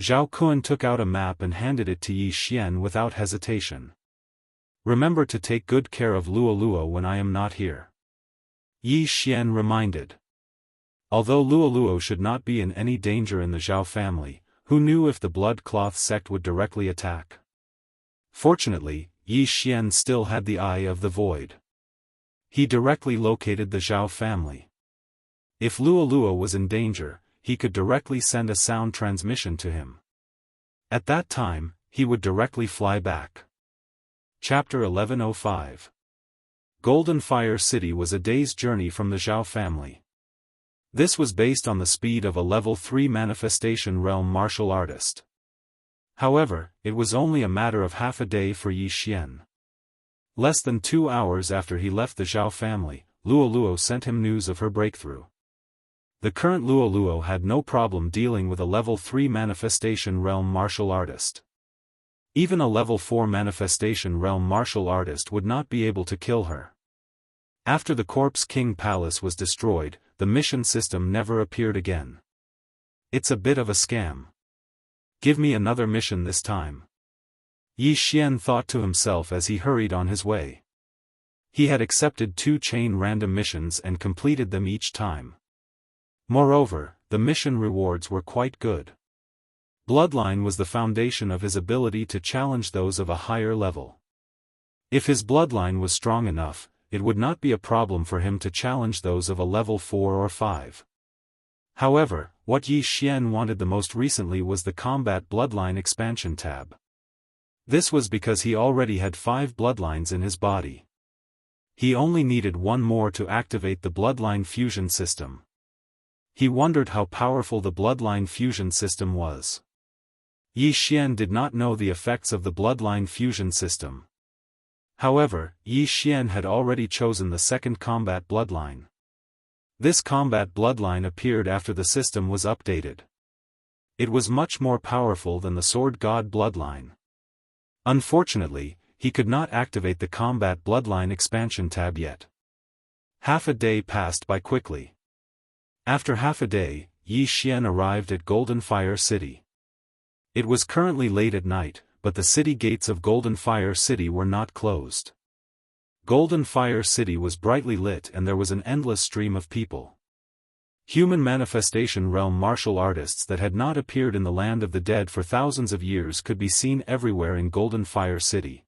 Zhao Kun took out a map and handed it to Yi Xian without hesitation. Remember to take good care of Luoluo when I am not here. Yi Xian reminded. Although Luoluo should not be in any danger in the Zhao family, who knew if the Blood Cloth sect would directly attack? Fortunately, Yi Xian still had the Eye of the Void. He directly located the Zhao family. If Luoluo was in danger, he could directly send a sound transmission to him. At that time, he would directly fly back. Chapter 1105. Golden Fire City was a day's journey from the Zhao family. This was based on the speed of a level 3 Manifestation Realm martial artist. However, it was only a matter of half a day for Yi Xian. Less than 2 hours after he left the Zhao family, Luoluo sent him news of her breakthrough. The current Luoluo had no problem dealing with a level 3 Manifestation Realm martial artist. Even a level 4 Manifestation Realm martial artist would not be able to kill her. After the Corpse King Palace was destroyed, the mission system never appeared again. It's a bit of a scam. Give me another mission this time. Yi Xian thought to himself as he hurried on his way. He had accepted 2 chain random missions and completed them each time. Moreover, the mission rewards were quite good. Bloodline was the foundation of his ability to challenge those of a higher level. If his bloodline was strong enough, it would not be a problem for him to challenge those of a level 4 or 5. However, what Yi Xian wanted the most recently was the Combat Bloodline Expansion tab. This was because he already had 5 bloodlines in his body. He only needed 1 more to activate the Bloodline Fusion system. He wondered how powerful the Bloodline Fusion system was. Yi Xian did not know the effects of the Bloodline Fusion system. However, Yi Xian had already chosen the 2nd Combat Bloodline. This Combat Bloodline appeared after the system was updated. It was much more powerful than the Sword God Bloodline. Unfortunately, he could not activate the Combat Bloodline Expansion tab yet. Half a day passed by quickly. After half a day, Yi Xian arrived at Golden Fire City. It was currently late at night, but the city gates of Golden Fire City were not closed. Golden Fire City was brightly lit and there was an endless stream of people. Human manifestation realm martial artists that had not appeared in the land of the dead for thousands of years could be seen everywhere in Golden Fire City.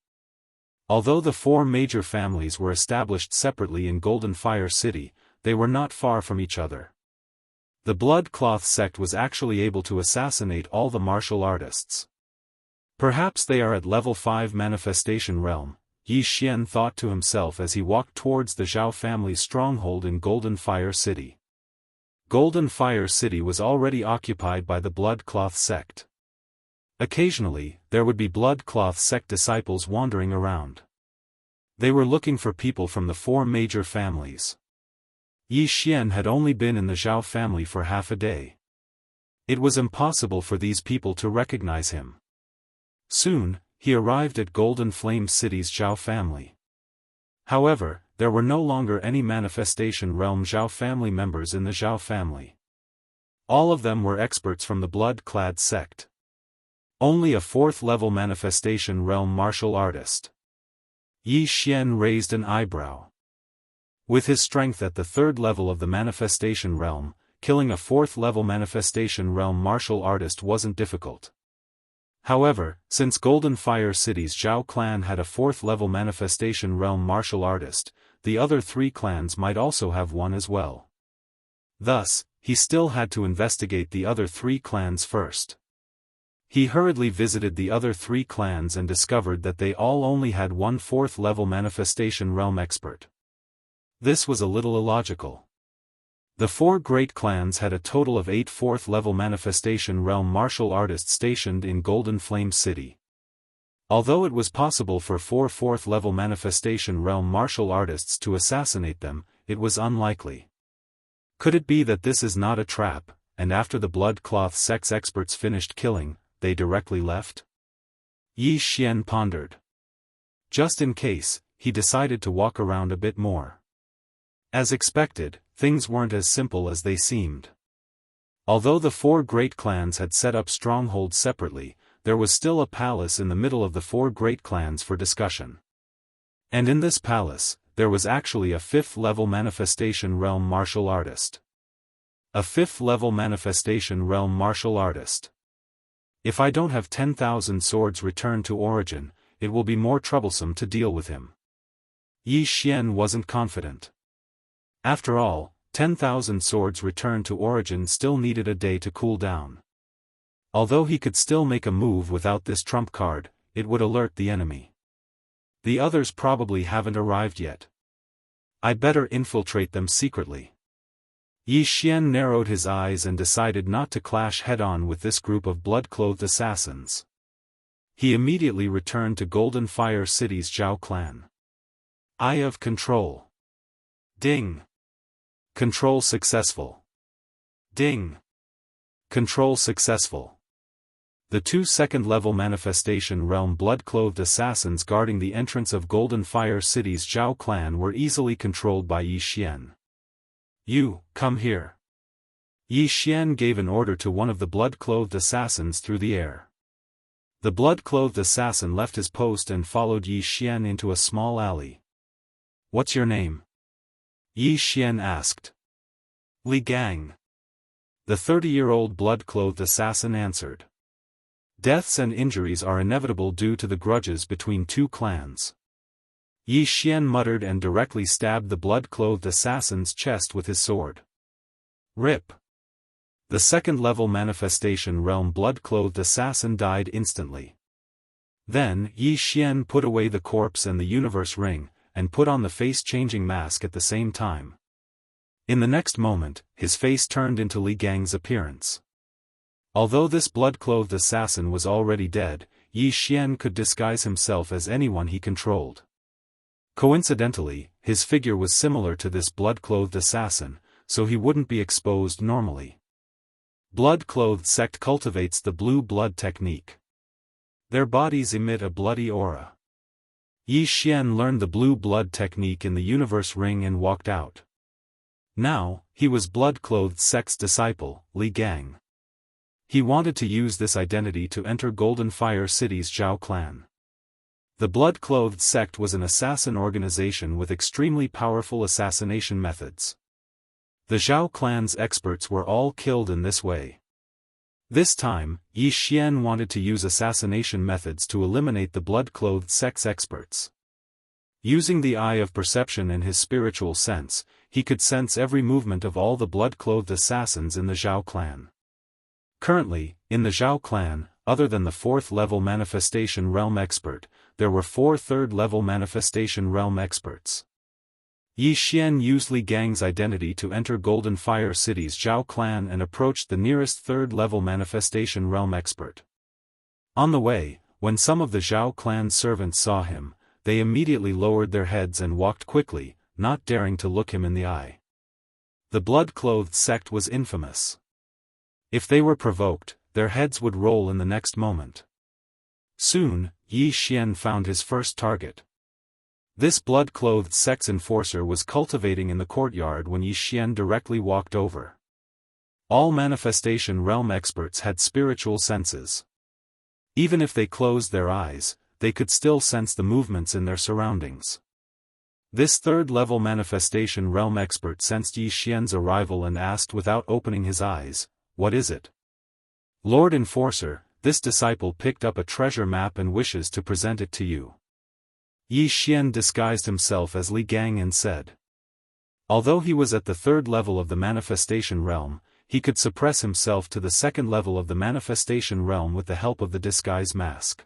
Although the four major families were established separately in Golden Fire City, they were not far from each other. The Blood Cloth sect was actually able to assassinate all the martial artists. Perhaps they are at level 5 manifestation realm, Yi Xian thought to himself as he walked towards the Zhao family's stronghold in Golden Fire City. Golden Fire City was already occupied by the Blood Cloth sect. Occasionally, there would be Blood Cloth sect disciples wandering around. They were looking for people from the four major families. Yi Xian had only been in the Zhao family for half a day. It was impossible for these people to recognize him. Soon, he arrived at Golden Flame City's Zhao family. However, there were no longer any Manifestation Realm Zhao family members in the Zhao family. All of them were experts from the Blood-clad sect. Only a 4th-level Manifestation Realm martial artist. Yi Xian raised an eyebrow. With his strength at the 3rd level of the Manifestation Realm, killing a 4th-level Manifestation Realm martial artist wasn't difficult. However, since Golden Fire City's Zhao clan had a 4th-level Manifestation Realm martial artist, the other 3 clans might also have one as well. Thus, he still had to investigate the other 3 clans first. He hurriedly visited the other 3 clans and discovered that they all only had one 4th-level Manifestation Realm expert. This was a little illogical. The 4 great clans had a total of 8 4th-level Manifestation Realm martial artists stationed in Golden Flame City. Although it was possible for 4 4th-level Manifestation Realm martial artists to assassinate them, it was unlikely. Could it be that this is not a trap, and after the Blood Cloth sect's experts finished killing, they directly left? Yi Xian pondered. Just in case, he decided to walk around a bit more. As expected, things weren't as simple as they seemed. Although the 4 great clans had set up strongholds separately, there was still a palace in the middle of the 4 great clans for discussion. And in this palace, there was actually a 5th-level Manifestation Realm martial artist. A 5th-level Manifestation Realm martial artist. If I don't have 10,000 swords returned to origin, it will be more troublesome to deal with him. Yi Xian wasn't confident. After all, 10,000 swords returned to origin still needed a day to cool down. Although he could still make a move without this trump card, it would alert the enemy. The others probably haven't arrived yet. I better infiltrate them secretly. Yi Xian narrowed his eyes and decided not to clash head-on with this group of blood-clothed assassins. He immediately returned to Golden Fire City's Zhao clan. Eye of Control. Ding. Control successful. Ding. Control successful. The 2 2nd-level Manifestation Realm blood-clothed assassins guarding the entrance of Golden Fire City's Zhao clan were easily controlled by Yi Xian. You, come here. Yi Xian gave an order to one of the blood-clothed assassins through the air. The blood-clothed assassin left his post and followed Yi Xian into a small alley. What's your name? Yi Xian asked. Li Gang. The 30-year-old blood-clothed assassin answered. Deaths and injuries are inevitable due to the grudges between 2 clans. Yi Xian muttered and directly stabbed the blood-clothed assassin's chest with his sword. Rip. The 2nd-level Manifestation Realm blood-clothed assassin died instantly. Then Yi Xian put away the corpse and the universe ring, and put on the face-changing mask at the same time. In the next moment, his face turned into Li Gang's appearance. Although this blood-clothed assassin was already dead, Yi Xian could disguise himself as anyone he controlled. Coincidentally, his figure was similar to this blood-clothed assassin, so he wouldn't be exposed normally. Blood-clothed sect cultivates the blue blood technique. Their bodies emit a bloody aura. Yi Xian learned the blue blood technique in the universe ring and walked out. Now, he was blood-clothed sect's disciple, Li Gang. He wanted to use this identity to enter Golden Fire City's Zhao clan. The blood-clothed sect was an assassin organization with extremely powerful assassination methods. The Zhao clan's experts were all killed in this way. This time, Yi Xian wanted to use assassination methods to eliminate the blood-clothed sect's experts. Using the eye of perception and his spiritual sense, he could sense every movement of all the blood-clothed assassins in the Zhao clan. Currently, in the Zhao clan, other than the 4th-level Manifestation Realm expert, there were 4 3rd-level Manifestation Realm experts. Yi Xian used Li Gang's identity to enter Golden Fire City's Zhao clan and approached the nearest 3rd-level Manifestation Realm expert. On the way, when some of the Zhao clan's servants saw him, they immediately lowered their heads and walked quickly, not daring to look him in the eye. The blood-clothed sect was infamous. If they were provoked, their heads would roll in the next moment. Soon, Yi Xian found his first target. This blood-clothed sect's enforcer was cultivating in the courtyard when Yi Xian directly walked over. All Manifestation Realm experts had spiritual senses. Even if they closed their eyes, they could still sense the movements in their surroundings. This 3rd-level Manifestation Realm expert sensed Yi Xian's arrival and asked without opening his eyes, "What is it?" "Lord Enforcer, this disciple picked up a treasure map and wishes to present it to you." Yi Xian disguised himself as Li Gang and said. Although he was at the 3rd level of the Manifestation Realm, he could suppress himself to the 2nd level of the Manifestation Realm with the help of the disguise mask.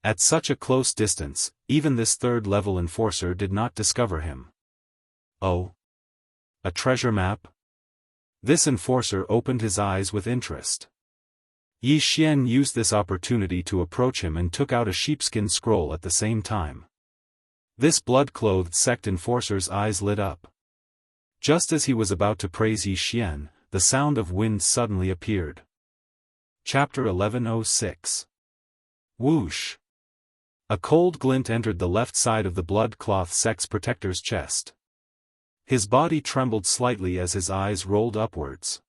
At such a close distance, even this 3rd-level enforcer did not discover him. "Oh? A treasure map?" This enforcer opened his eyes with interest. Yi Xian used this opportunity to approach him and took out a sheepskin scroll at the same time. This blood-clothed sect enforcer's eyes lit up. Just as he was about to praise Yi Xian, the sound of wind suddenly appeared. Chapter 1106. Whoosh! A cold glint entered the left side of the blood-cloth sect's protector's chest. His body trembled slightly as his eyes rolled upwards.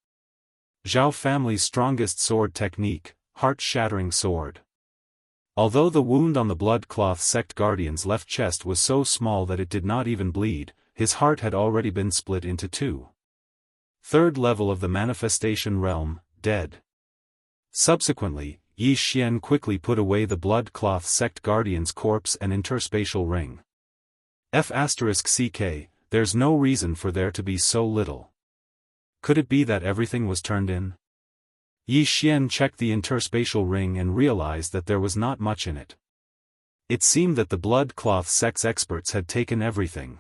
Zhao family's strongest sword technique, heart-shattering sword. Although the wound on the blood-cloth sect guardian's left chest was so small that it did not even bleed, his heart had already been split into 2. 3rd level of the Manifestation Realm, dead. Subsequently, Yi Xian quickly put away the blood-cloth sect guardian's corpse and interspatial ring. F***ck, there's no reason for there to be so little. Could it be that everything was turned in? Yi Xian checked the interspatial ring and realized that there was not much in it. It seemed that the blood-cloth sect's experts had taken everything.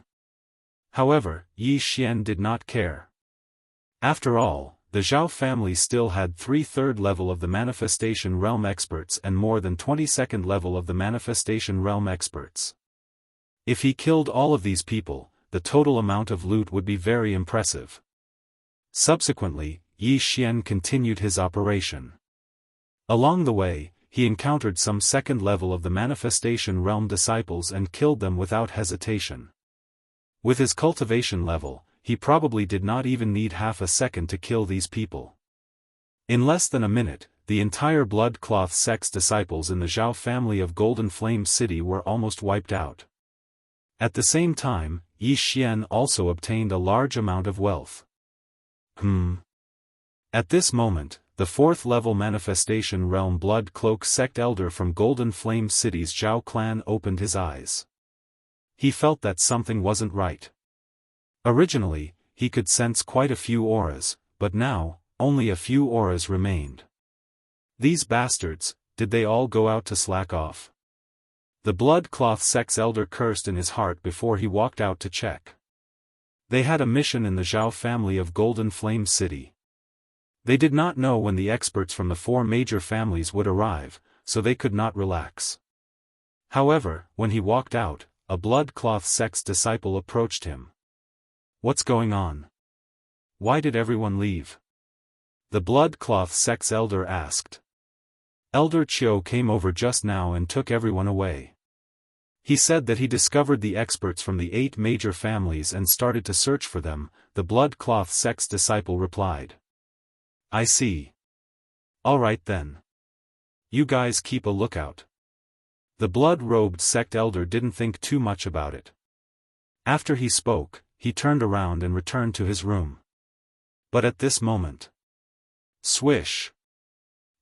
However, Yi Xian did not care. After all, the Zhao family still had 3 3rd level of the Manifestation Realm experts and more than 22nd level of the Manifestation Realm experts. If he killed all of these people, the total amount of loot would be very impressive. Subsequently, Yi Xian continued his operation. Along the way, he encountered some 2nd level of the Manifestation Realm disciples and killed them without hesitation. With his cultivation level, he probably did not even need half a second to kill these people. In less than a minute, the entire blood-cloth sect's disciples in the Zhao family of Golden Flame City were almost wiped out. At the same time, Yi Xian also obtained a large amount of wealth. At this moment, the 4th level Manifestation Realm Blood Cloak sect elder from Golden Flame City's Zhao clan opened his eyes. He felt that something wasn't right. Originally, he could sense quite a few auras, but now, only a few auras remained. These bastards, did they all go out to slack off? The blood-cloth sect's elder cursed in his heart before he walked out to check. They had a mission in the Zhao family of Golden Flame City. They did not know when the experts from the 4 major families would arrive, so they could not relax. However, when he walked out, a blood-cloth sect's disciple approached him. "What's going on? Why did everyone leave?" The blood-cloth sect's elder asked. Elder Qiu came over just now and took everyone away. He said that he discovered the experts from the 8 major families and started to search for them, the blood-cloth sect's disciple replied. "I see. Alright then. You guys keep a lookout." The blood-robed sect elder didn't think too much about it. After he spoke, he turned around and returned to his room. But at this moment, swish!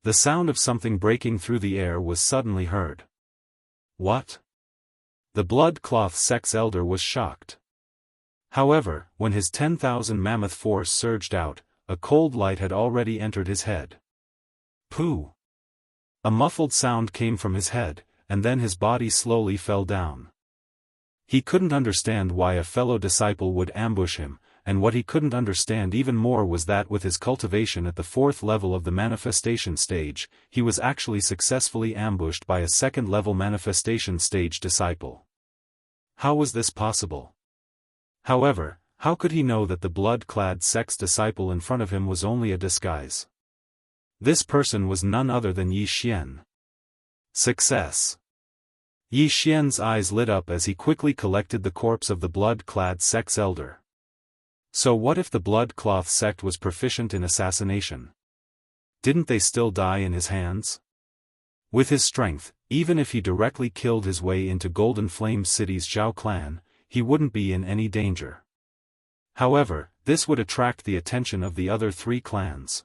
The sound of something breaking through the air was suddenly heard. What? The blood-cloth sect's elder was shocked. However, when his 10,000 mammoth force surged out, a cold light had already entered his head. Pooh! A muffled sound came from his head, and then his body slowly fell down. He couldn't understand why a fellow disciple would ambush him, and what he couldn't understand even more was that with his cultivation at the 4th level of the manifestation stage, he was actually successfully ambushed by a 2nd level manifestation stage disciple. How was this possible? However, how could he know that the blood-clad sect's disciple in front of him was only a disguise? This person was none other than Yi Xian. Success! Yi Xian's eyes lit up as he quickly collected the corpse of the blood-clad sect's elder. So what if the blood-cloth sect was proficient in assassination? Didn't they still die in his hands? With his strength, even if he directly killed his way into Golden Flame City's Zhao clan, he wouldn't be in any danger. However, this would attract the attention of the other 3 clans.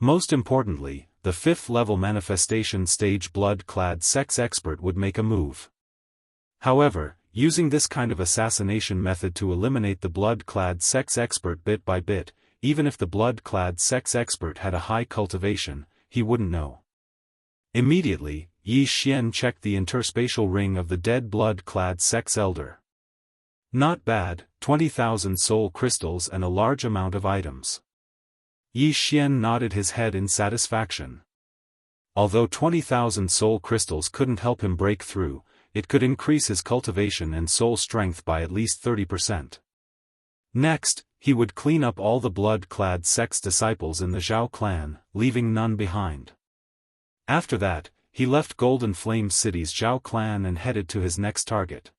Most importantly, the 5th level manifestation stage blood-clad sect's expert would make a move. However, using this kind of assassination method to eliminate the blood-clad sect's expert bit by bit, even if the blood-clad sect's expert had a high cultivation, he wouldn't know. Immediately, Yi Xian checked the interspatial ring of the dead blood-clad sect's elder. Not bad, 20,000 soul crystals and a large amount of items. Yi Xian nodded his head in satisfaction. Although 20,000 soul crystals couldn't help him break through, it could increase his cultivation and soul strength by at least 30%. Next, he would clean up all the blood-clad sect's disciples in the Zhao clan, leaving none behind. After that, he left Golden Flame City's Zhao clan and headed to his next target.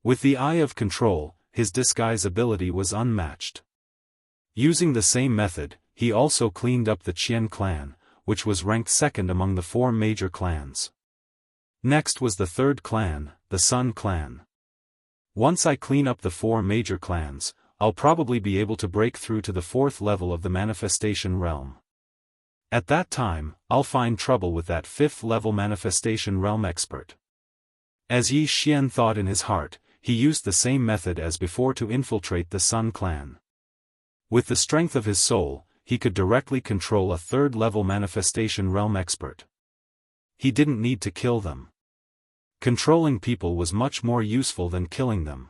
With the Eye of Control, his disguise ability was unmatched. Using the same method, he also cleaned up the Qian clan, which was ranked 2nd among the 4 major clans. Next was the 3rd clan, the Sun clan. Once I clean up the 4 major clans, I'll probably be able to break through to the 4th level of the manifestation realm. At that time, I'll find trouble with that 5th level manifestation realm expert. As Yi Xian thought in his heart, he used the same method as before to infiltrate the Sun clan. With the strength of his soul, he could directly control a 3rd level manifestation realm expert. He didn't need to kill them. Controlling people was much more useful than killing them.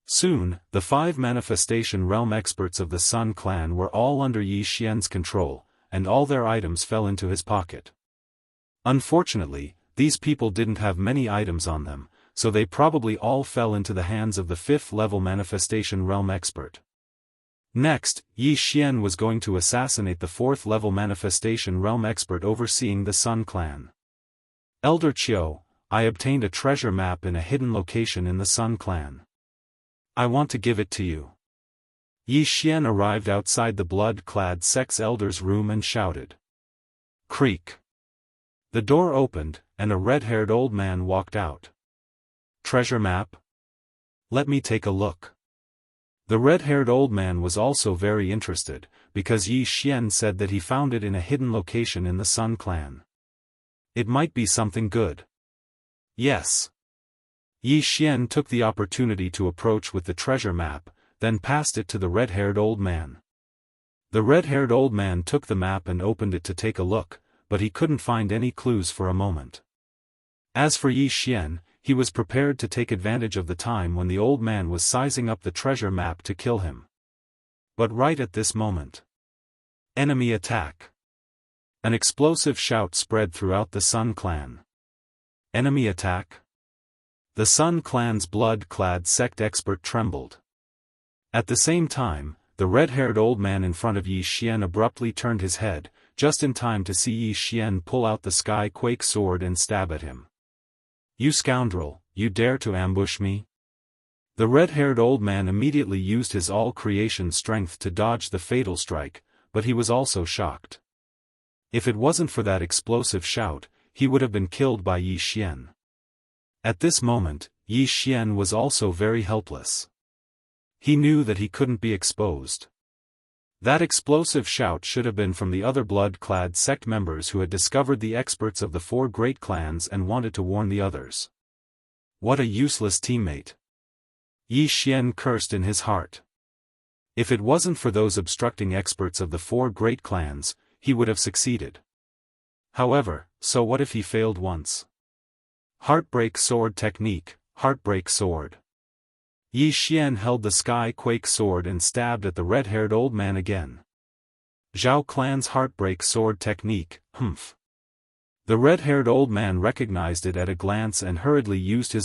Soon, the 5 manifestation realm experts of the Sun clan were all under Yi Xian's control, and all their items fell into his pocket. Unfortunately, these people didn't have many items on them, so they probably all fell into the hands of the 5th level manifestation realm expert. Next, Yi Xian was going to assassinate the 4th level manifestation realm expert overseeing the Sun clan. Elder Qiu, I obtained a treasure map in a hidden location in the Sun clan. I want to give it to you. Yi Xian arrived outside the blood-clad sect's elder's room and shouted. Creak. The door opened, and a red-haired old man walked out. Treasure map? Let me take a look. The red-haired old man was also very interested, because Yi Xian said that he found it in a hidden location in the Sun clan. It might be something good. Yes. Yi Xian took the opportunity to approach with the treasure map, then passed it to the red-haired old man. The red-haired old man took the map and opened it to take a look, but he couldn't find any clues for a moment. As for Yi Xian, he was prepared to take advantage of the time when the old man was sizing up the treasure map to kill him. But right at this moment. Enemy attack. An explosive shout spread throughout the Sun clan. Enemy attack? The Sun clan's blood-clad sect expert trembled. At the same time, the red-haired old man in front of Yi Xian abruptly turned his head, just in time to see Yi Xian pull out the Sky Quake sword and stab at him. You scoundrel, you dare to ambush me? The red-haired old man immediately used his all-creation strength to dodge the fatal strike, but he was also shocked. If it wasn't for that explosive shout, he would have been killed by Yi Xian. At this moment, Yi Xian was also very helpless. He knew that he couldn't be exposed. That explosive shout should have been from the other blood-clad sect members who had discovered the experts of the 4 great clans and wanted to warn the others. What a useless teammate. Yi Xian cursed in his heart. If it wasn't for those obstructing experts of the 4 great clans, he would have succeeded. However, so what if he failed once? Heartbreak sword technique, heartbreak sword. Yi Xian held the sky quake sword and stabbed at the red-haired old man again. Zhao clan's heartbreak sword technique, humph. The red-haired old man recognized it at a glance and hurriedly used his